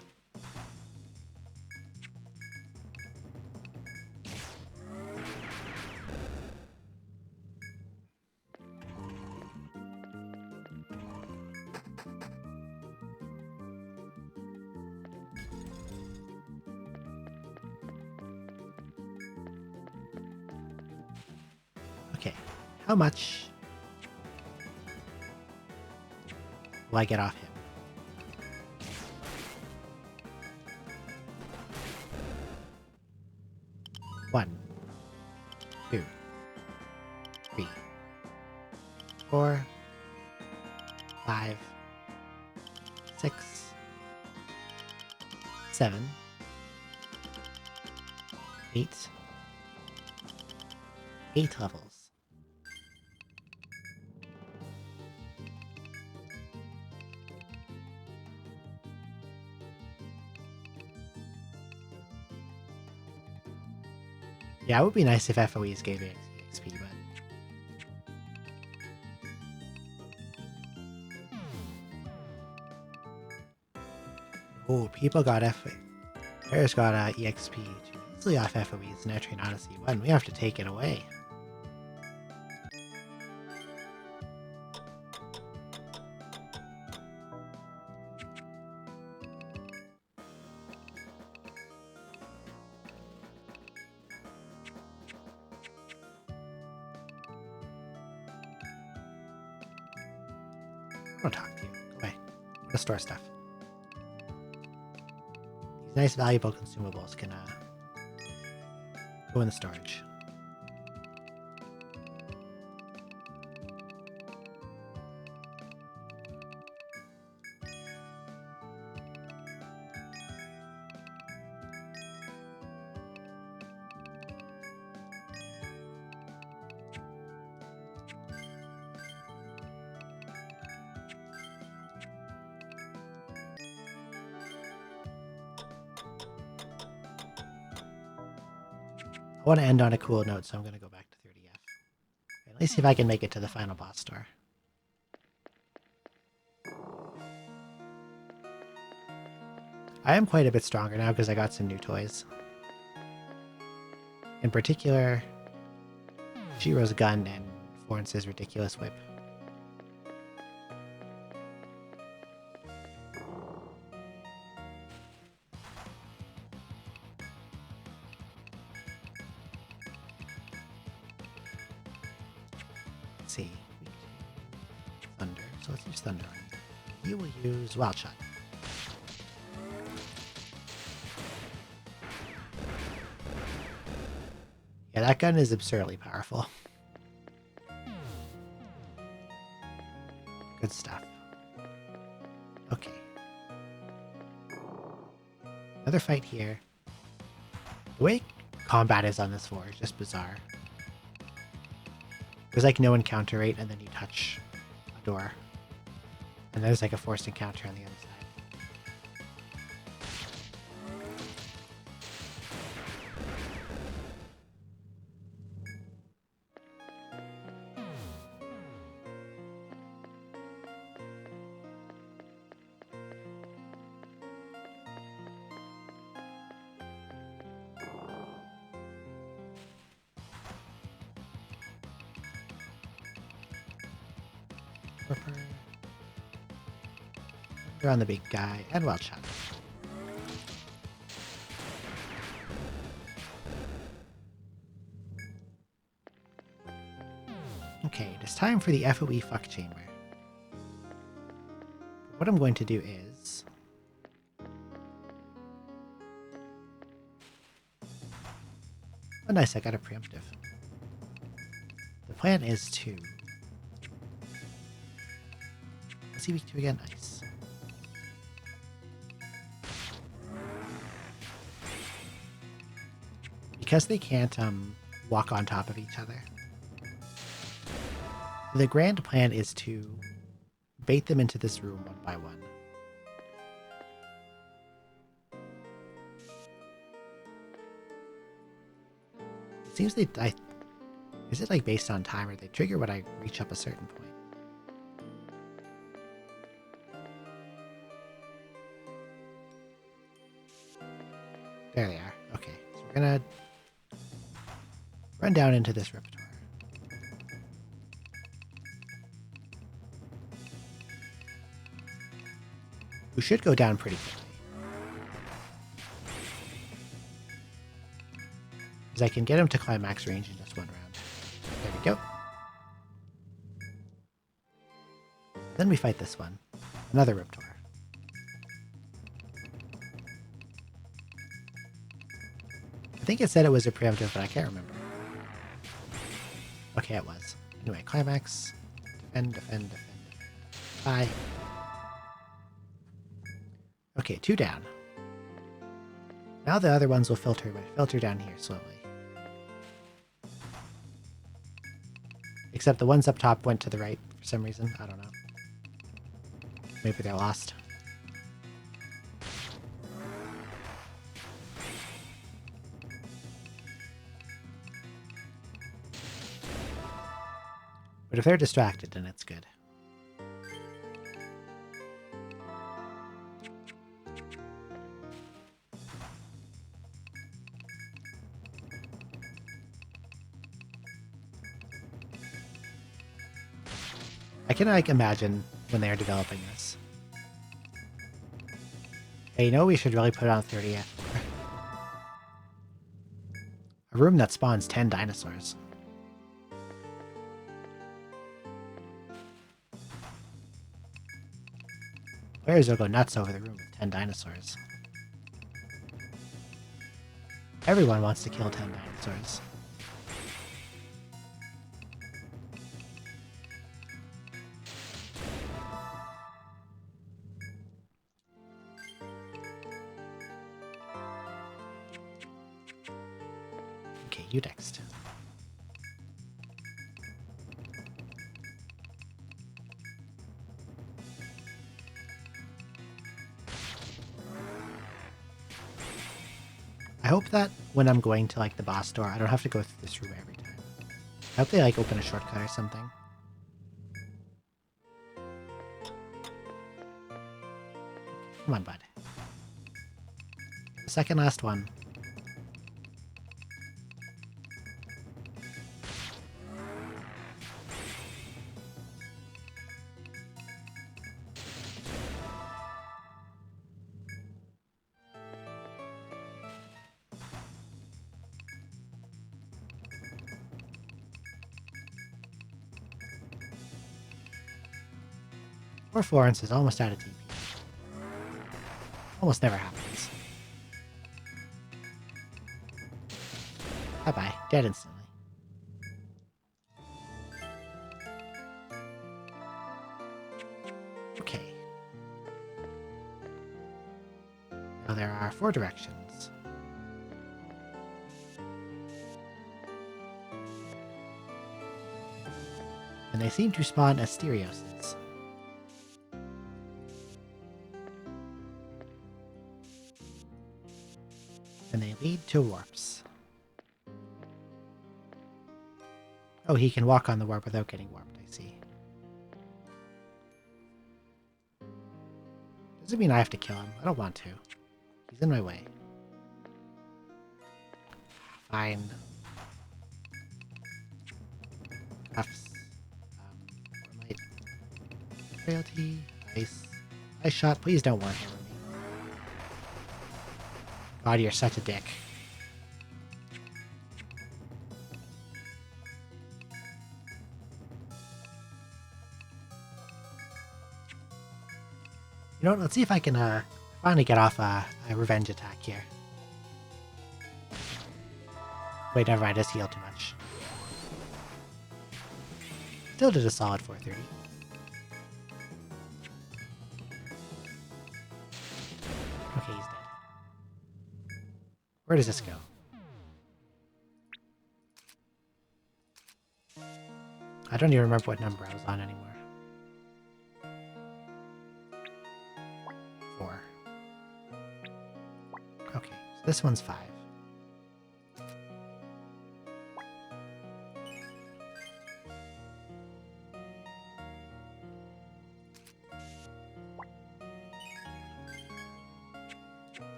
Okay, how much will I get off him? One, 2, 3, 4, 5, 6, 7, 8. 8 levels. Yeah, it would be nice if FOEs gave XP, but... Oh, people got Players got EXP easily off FOEs in Etrian Odyssey 1. We have to take it away. I don't talk to you. Go away. Go store stuff. These nice valuable consumables can go in the storage. I want to end on a cool note, so I'm going to go back to 30F. Okay, let me see if I can make it to the final boss store. I am quite a bit stronger now because I got some new toys. In particular, Shiro's gun and Florence's ridiculous whip. See. Thunder. So let's use Thunder on you. You will use Wild Shot. Yeah, that gun is absurdly powerful. Good stuff. Okay. Another fight here. The way combat is on this floor is just bizarre. There's like no encounter rate, and then you touch a door. And there's like a forced encounter on the other side. They're on the big guy, and Wild Shot. Okay, it is time for the FOE fuck chamber. What I'm going to do is... Oh nice, I got a preemptive. The plan is to... Let's see week 2 again, nice. Because they can't walk on top of each other. The grand plan is to bait them into this room one by one. It seems they... is it like based on time, or they trigger when I reach up a certain point? There they are. Okay, so we're gonna run down into this repertoire. We should go down pretty quickly. Because I can get him to climax range in just one round. There we go. Then we fight this one. Another Riptor. I think it said it was a preemptive, but I can't remember. Okay, it was. Anyway, climax. Defend, defend, defend, defend. Bye. Okay, 2 down. Now the other ones will filter, but filter down here slowly. Except the ones up top went to the right for some reason. I don't know. Maybe they're lost. But if they're distracted, then it's good. I can like imagine when they're developing this. Hey, you know we should really put on 30 F4. A room that spawns 10 dinosaurs. Players will go nuts over the room with 10 dinosaurs. Everyone wants to kill 10 dinosaurs. Okay, you next. I hope that when I'm going to like the boss door, I don't have to go through this room every time. I hope they like open a shortcut or something. Come on, bud. The second last one. Poor Florence is almost out of TP. Almost never happens. Bye-bye. Dead instantly. Okay. Now there are 4 directions. And they seem to spawn Asterioses. And they lead to warps. Oh, he can walk on the warp without getting warped, I see. Doesn't mean I have to kill him. I don't want to. He's in my way. Fine. Cuffs. Light. Frailty. Ice. Ice shot. Please don't warhammer me. God, you're such a dick. You know what? Let's see if I can finally get off a revenge attack here. Wait, never mind. I just healed too much. Still did a solid 430. Okay, he's dead. Where does this go? I don't even remember what number I was on anymore. 4. Okay, so this one's 5.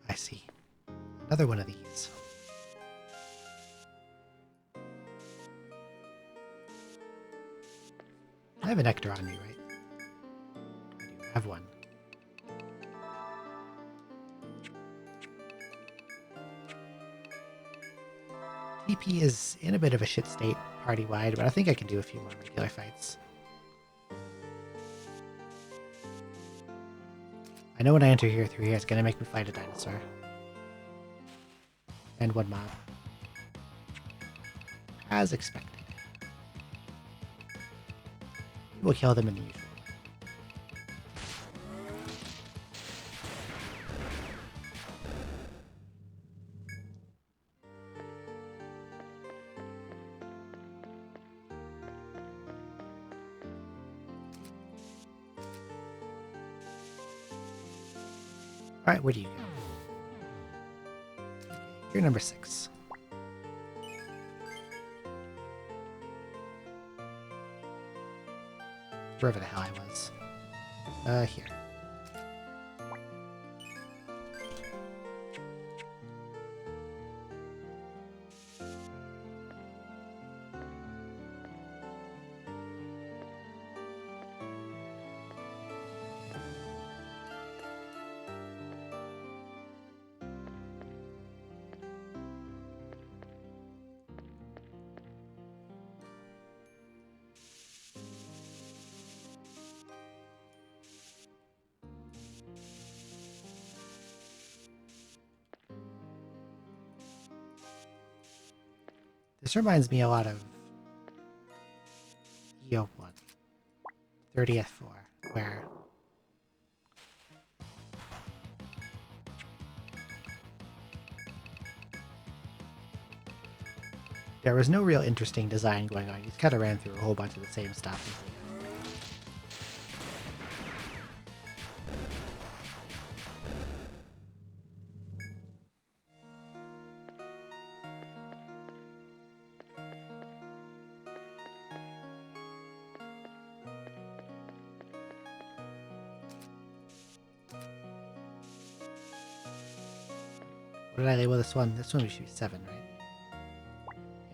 I see. Another one of these. I have an Nectar on me, right? I do have one. TP is in a bit of a shit state party-wide, but I think I can do a few more regular fights. I know when I enter here through here, it's gonna make me fight a dinosaur. And one mob. As expected. We'll kill them in the usual way. Alright, where do you go? Okay, you're number 6. Wherever the hell I was. Here. This reminds me a lot of Yo 1, 30th floor, where there was no real interesting design going on. You just kind of ran through a whole bunch of the same stuff. What did I label this one? This one should be 7, right?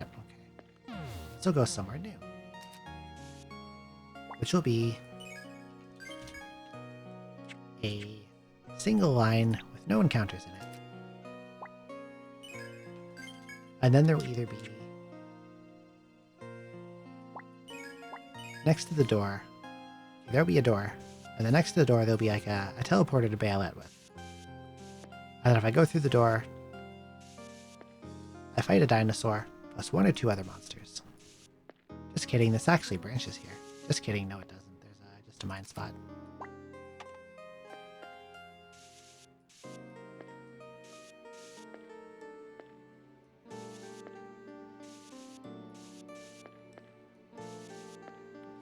Yep, okay. This will go somewhere new. Which will be a single line with no encounters in it. And then there will either be next to the door, there'll be a door, and then next to the door there'll be like a teleporter to bail out with. And then if I go through the door, I fight a dinosaur, plus 1 or 2 other monsters. Just kidding, this actually branches here. Just kidding, no it doesn't. There's just a mine spot.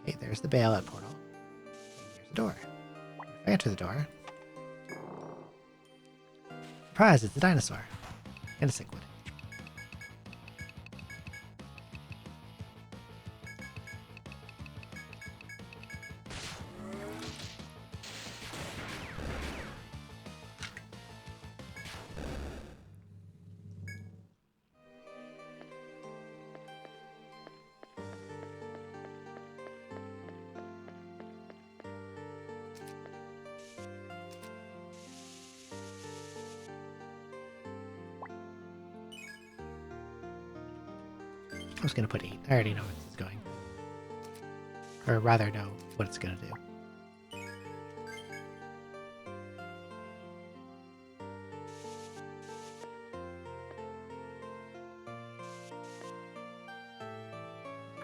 Okay, there's the bailout portal. Here's the door. If I enter the door... Surprise, it's a dinosaur. And a cichlid. I was going to put 8. I already know where this is going. Or rather know what it's going to do.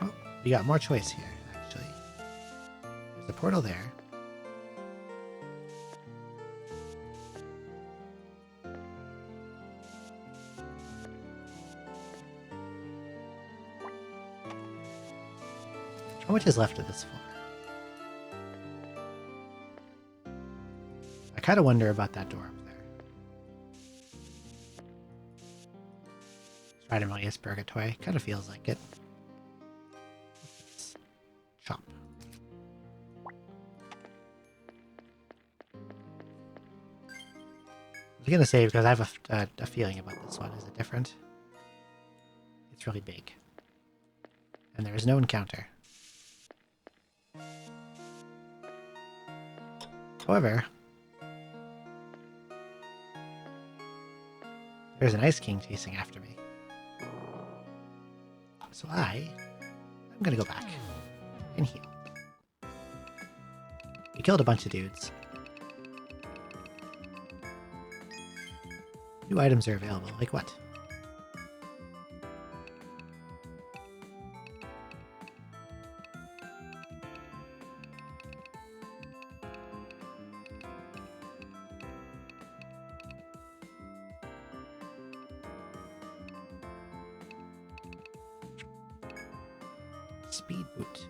Oh, we got more choice here, actually. There's a portal there. How much is left of this floor? I kind of wonder about that door up there. Spider-Man Purgatory. Kind of feels like it. Let's chop. I was going to say, because I have a feeling about this one. Is it different? It's really big. And there is no encounter. However, there's an Ice King chasing after me. So I'm gonna go back and heal. We killed a bunch of dudes. New items are available. Like what? Speed boot.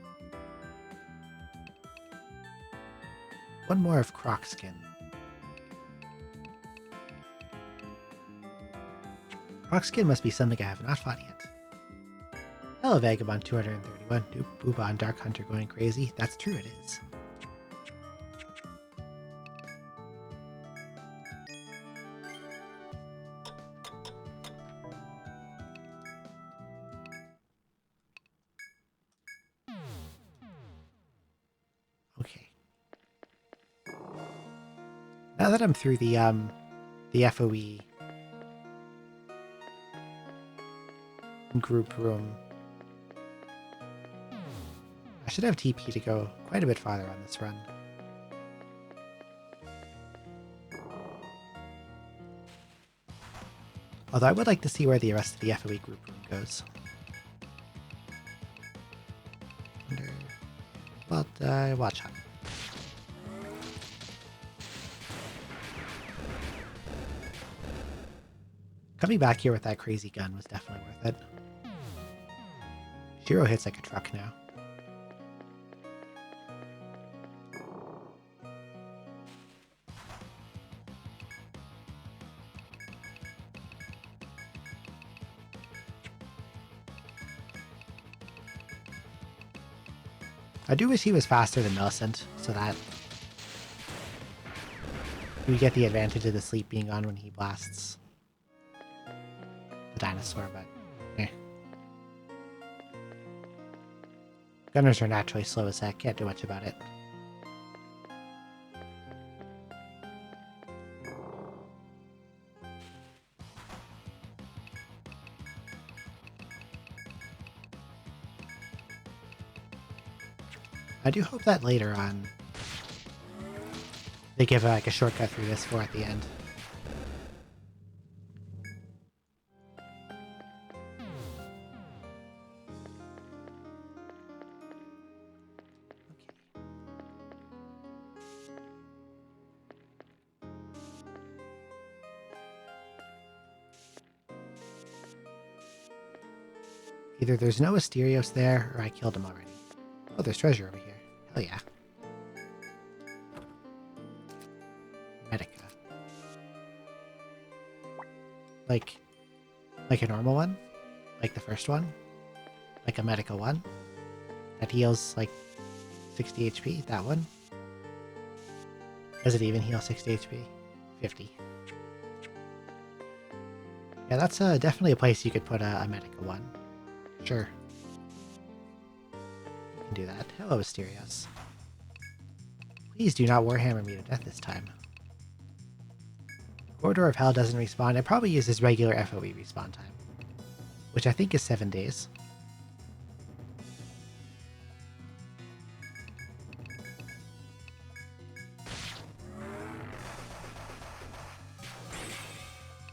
One more of Croc skin. Croc skin must be something I have not fought yet. Hello, Vagabond 231. Booba Dark Hunter going crazy. That's true, it is. Okay. Now that I'm through the FOE group room, I should have TP to go quite a bit farther on this run. Although I would like to see where the rest of the FOE group room goes. Watch out. Coming back here with that crazy gun was definitely worth it. Shiro hits like a truck now. I do wish he was faster than Millicent, so that we get the advantage of the sleep being on when he blasts the dinosaur, but eh. Gunners are naturally slow as heck, can't do much about it. I do hope that later on they give like a shortcut through this for at the end. Either there's no Asterios there, or I killed him already. Oh, there's treasure over here. Hell yeah. Medica. Like a normal one? Like the first one? Like a Medica one? That heals like 60 HP? That one? Does it even heal 60 HP? 50. Yeah, that's definitely a place you could put a Medica one. Sure. You can do that. Hello, Asterios. Please do not Warhammer me to death this time. Corridor of Hell doesn't respawn. It probably uses regular FOE respawn time, which I think is 7 days.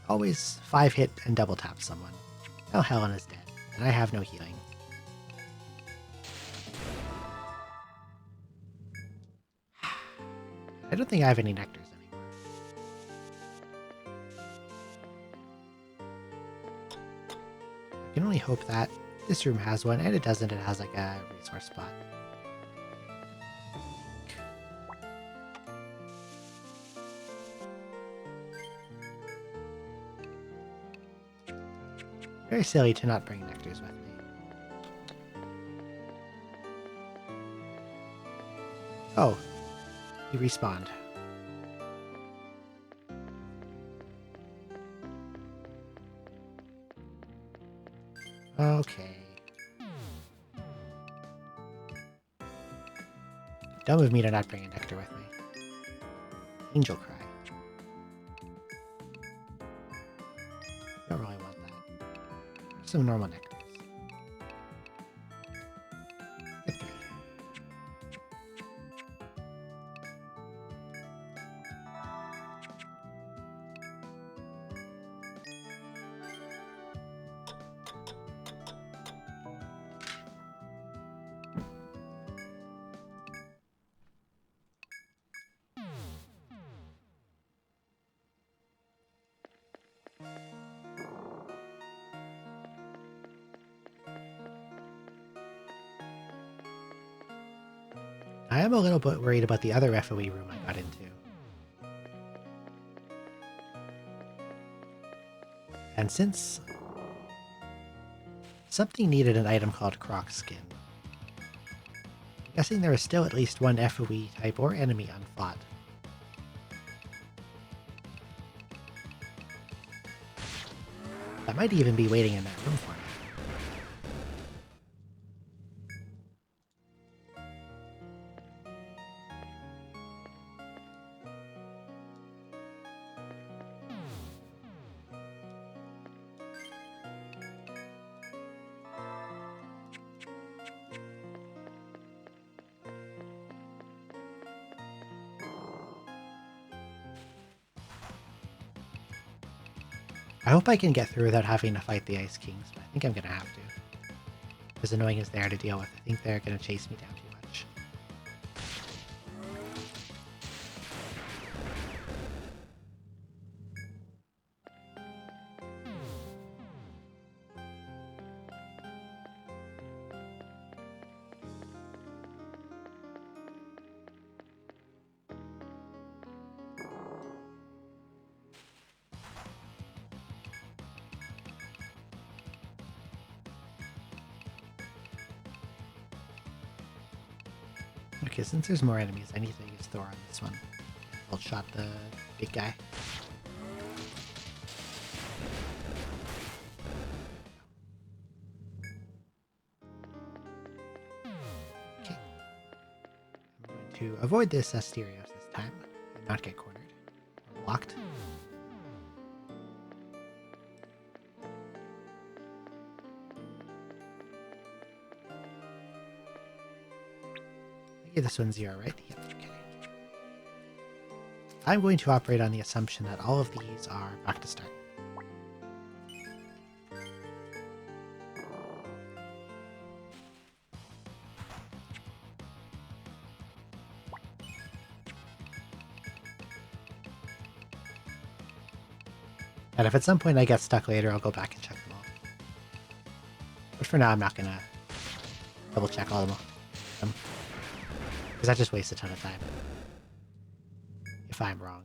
Always 5-hit and double tap someone. Now Helen is dead, and I have no healing. I don't think I have any nectars anymore. I can only hope that this room has one, and it doesn't. It has like a resource spot. Very silly to not bring nectars with me. Oh, he respawned. Okay. Dumb of me to not bring a nectar with me. Angel Cry. Don't really want that. Some normal nectars. Get 3. I am a little bit worried about the other FOE room I got into. And since something needed an item called Croc Skin, I'm guessing there is still at least one FOE type or enemy unfought. That might even be waiting in that room for me. I hope I can get through without having to fight the Ice Kings, but I think I'm going to have to. As annoying as they are to deal with, I think they're going to chase me down too much. Okay, since there's more enemies, I need to use Thor on this one. I'll shot the big guy. Okay. I'm going to avoid this Asterios this time and not get cornered or blocked. Okay, this one's 0, right? Yep, okay. I'm going to operate on the assumption that all of these are back to start. And if at some point I get stuck later, I'll go back and check them all. But for now, I'm not going to double check all of them. Because that just wastes a ton of time. If I'm wrong.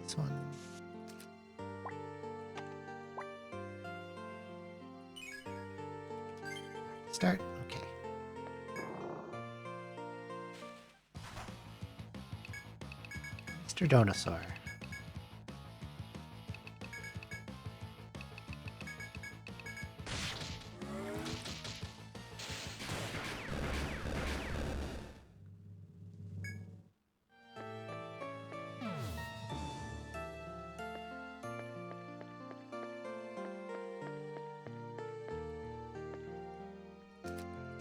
This one. Start. Okay. Mr. Donosaur.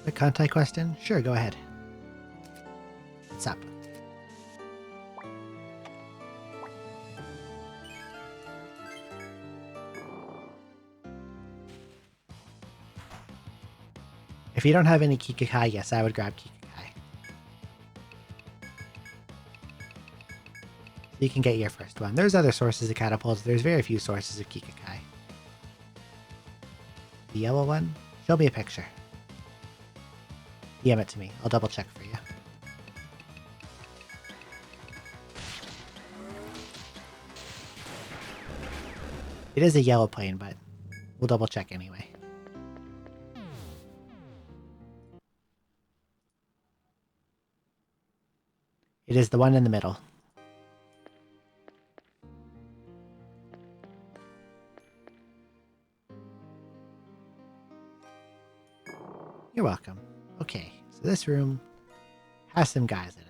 A contact question? Sure, go ahead. What's up? If you don't have any Kikakai, yes, I would grab Kikakai. You can get your first one. There's other sources of catapults. There's very few sources of Kikakai. The yellow one? Show me a picture. DM it to me. I'll double check for you. It is a yellow plane, but we'll double check anyway. It is the one in the middle. You're welcome. Okay, so this room has some guys in it.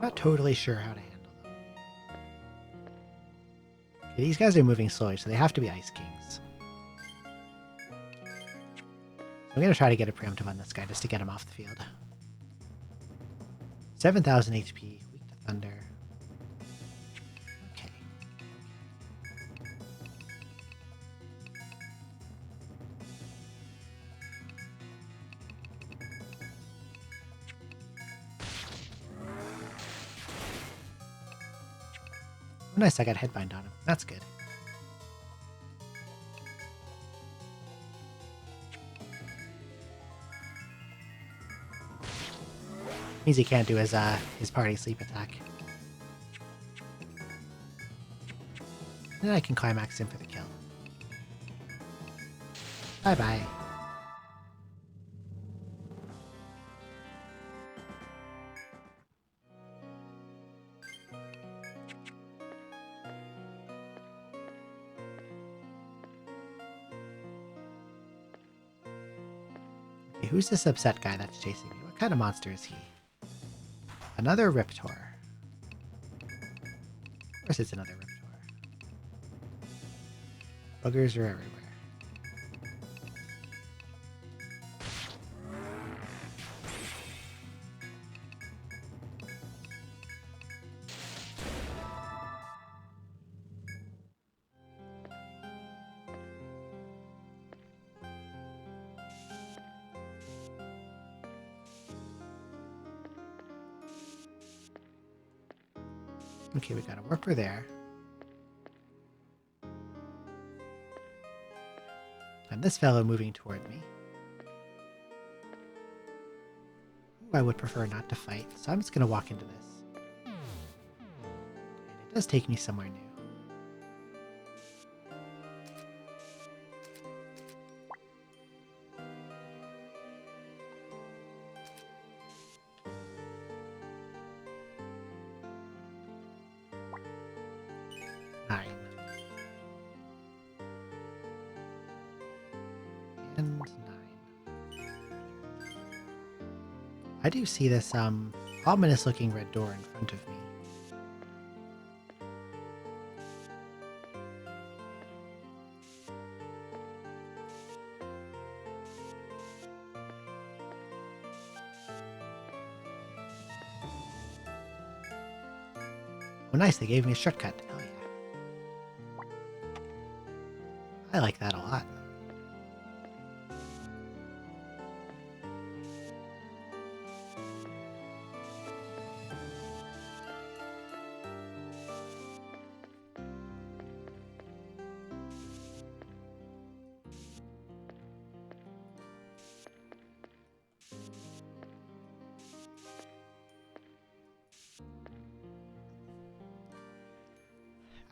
Not totally sure how to handle them. Okay, these guys are moving slowly, so they have to be Ice Kings. I'm going to try to get a preemptive on this guy just to get him off the field. 7,000 HP, weak to Thunder. Okay. Oh, nice, I got Headbind on him. That's good. Means he can't do his party sleep attack. And then I can climax him for the kill. Bye-bye. Okay, who's this upset guy that's chasing me? What kind of monster is he? Another Riptor. Of course it's another Riptor. Buggers are everywhere. Okay, we got a worker there. And this fellow moving toward me. Ooh, I would prefer not to fight, so I'm just going to walk into this. And it does take me somewhere new. And 9. I do see this ominous looking red door in front of me. Oh nice, they gave me a shortcut. Hell yeah. I like that a lot.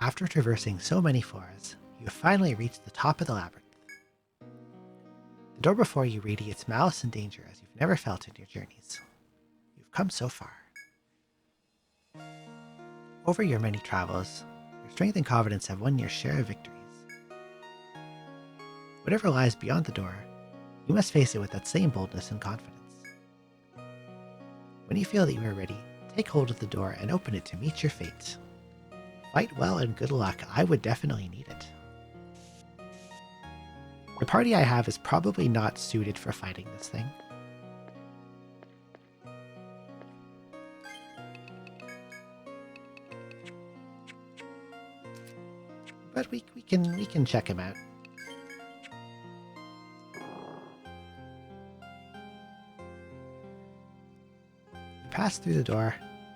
After traversing so many floors, you have finally reached the top of the labyrinth. The door before you radiates malice and danger as you've never felt in your journeys. You've come so far. Over your many travels, your strength and confidence have won your share of victories. Whatever lies beyond the door, you must face it with that same boldness and confidence. When you feel that you are ready, take hold of the door and open it to meet your fate. Fight well and good luck, I would definitely need it. The party I have is probably not suited for fighting this thing. But we can check him out. You pass through the door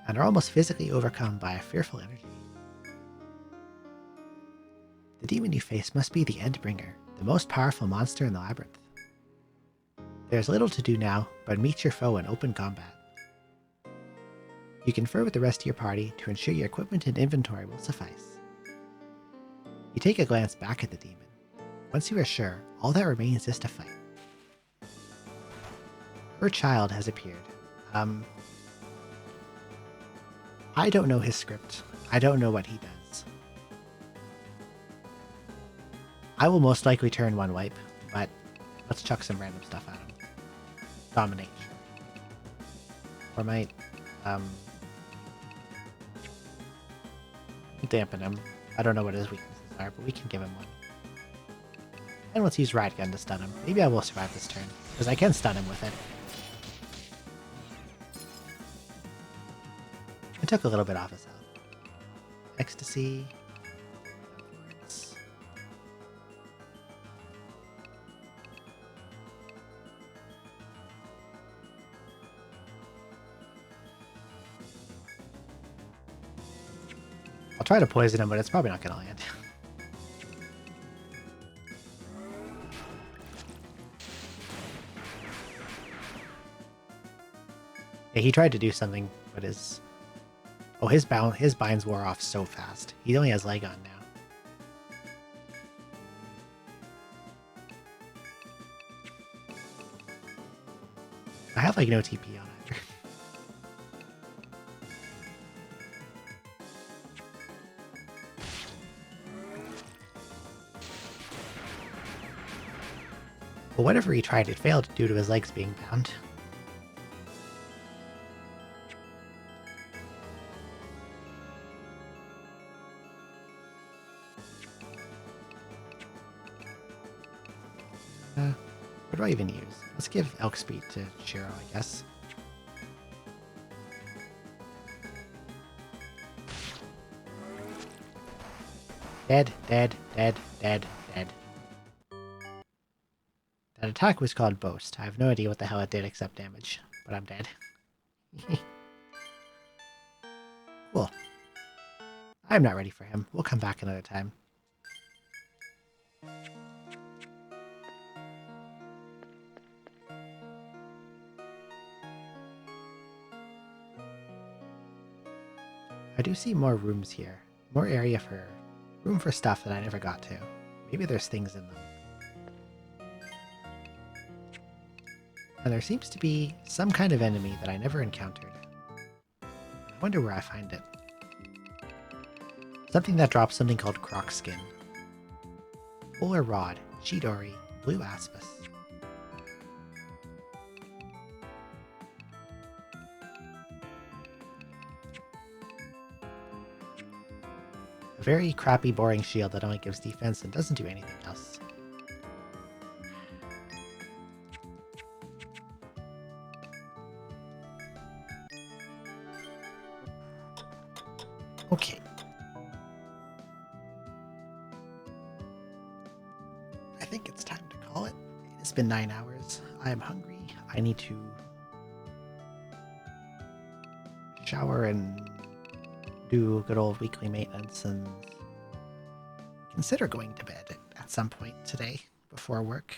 and are almost physically overcome by a fearful energy. The demon you face must be the Endbringer, the most powerful monster in the labyrinth. There is little to do now, but meet your foe in open combat. You confer with the rest of your party to ensure your equipment and inventory will suffice. You take a glance back at the demon. Once you are sure, all that remains is to fight. Her child has appeared. I don't know his script. I don't know what he does. I will most likely turn one wipe, but let's chuck some random stuff at him. Dominate. Or might, dampen him. I don't know what his weaknesses are, but we can give him one. And let's use Riot Gun to stun him. Maybe I will survive this turn, because I can stun him with it. I took a little bit off his health. Ecstasy. I'll try to poison him, but it's probably not going to land. Yeah, he tried to do something, but his... Oh, his binds wore off so fast. He only has leg on now. I have like no TP on either. Well, whatever he tried, it failed due to his legs being bound. What do I even use? Let's give Elk Speed to Shiro, I guess. Dead, dead, dead, dead, dead. That attack was called Boast. I have no idea what the hell it did except damage, but I'm dead. Cool. I'm not ready for him. We'll come back another time. I do see more rooms here. More area for... room for stuff that I never got to. Maybe there's things in them. And there seems to be some kind of enemy that I never encountered. I wonder where I find it. Something that drops something called Croc Skin. Polar Rod, Chidori, Blue Aspis. A very crappy, boring shield that only gives defense and doesn't do anything else. Okay. I think it's time to call it. It's been 9 hours. I am hungry. I need to shower and do good old weekly maintenance and consider going to bed at some point today before work.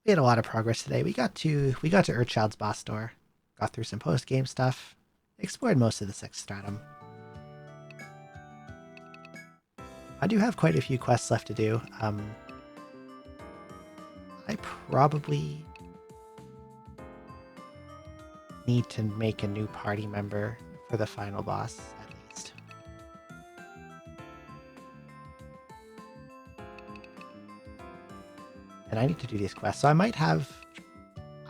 We had a lot of progress today. We got to Earthchild's boss door, got through some post-game stuff, explored most of the 6th stratum. I do have quite a few quests left to do. I probably need to make a new party member for the final boss, at least. And I need to do these quests, so I might have...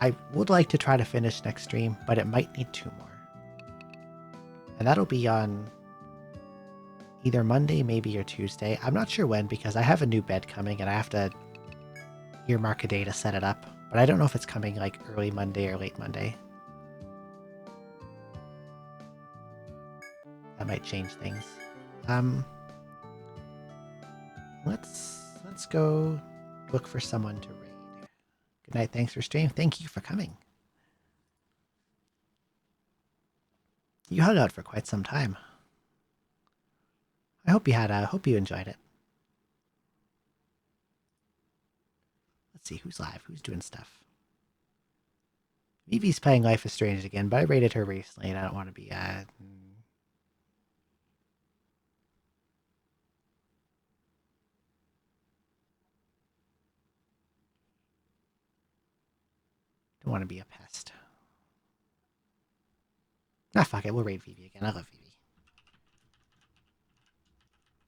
I would like to try to finish next stream, but it might need 2 more. And that'll be on either Monday, maybe, or Tuesday. I'm not sure when, because I have a new bed coming, and I have to earmark a day to set it up. But I don't know if it's coming, like, early Monday or late Monday. That might change things. Let's go look for someone to raid. Good night, thanks for stream. Thank you for coming. You hung out for quite some time. I hope you enjoyed it. Let's see who's live, who's doing stuff. Vivi's playing Life is Strange again, but I raided her recently and I don't want to be don't want to be a pest. Ah, fuck it, we'll raid Vivi again. I love Vivi.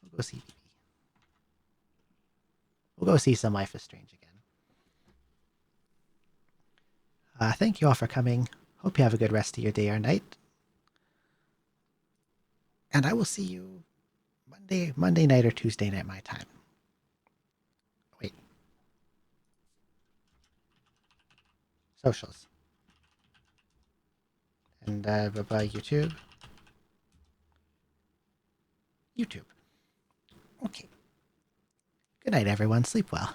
We'll go see Vivi. We'll go see some Life is Strange again. Thank you all for coming. Hope you have a good rest of your day or night. And I will see you Monday night or Tuesday night my time. Wait. Socials. And bye-bye, YouTube. YouTube. Okay. Good night, everyone. Sleep well.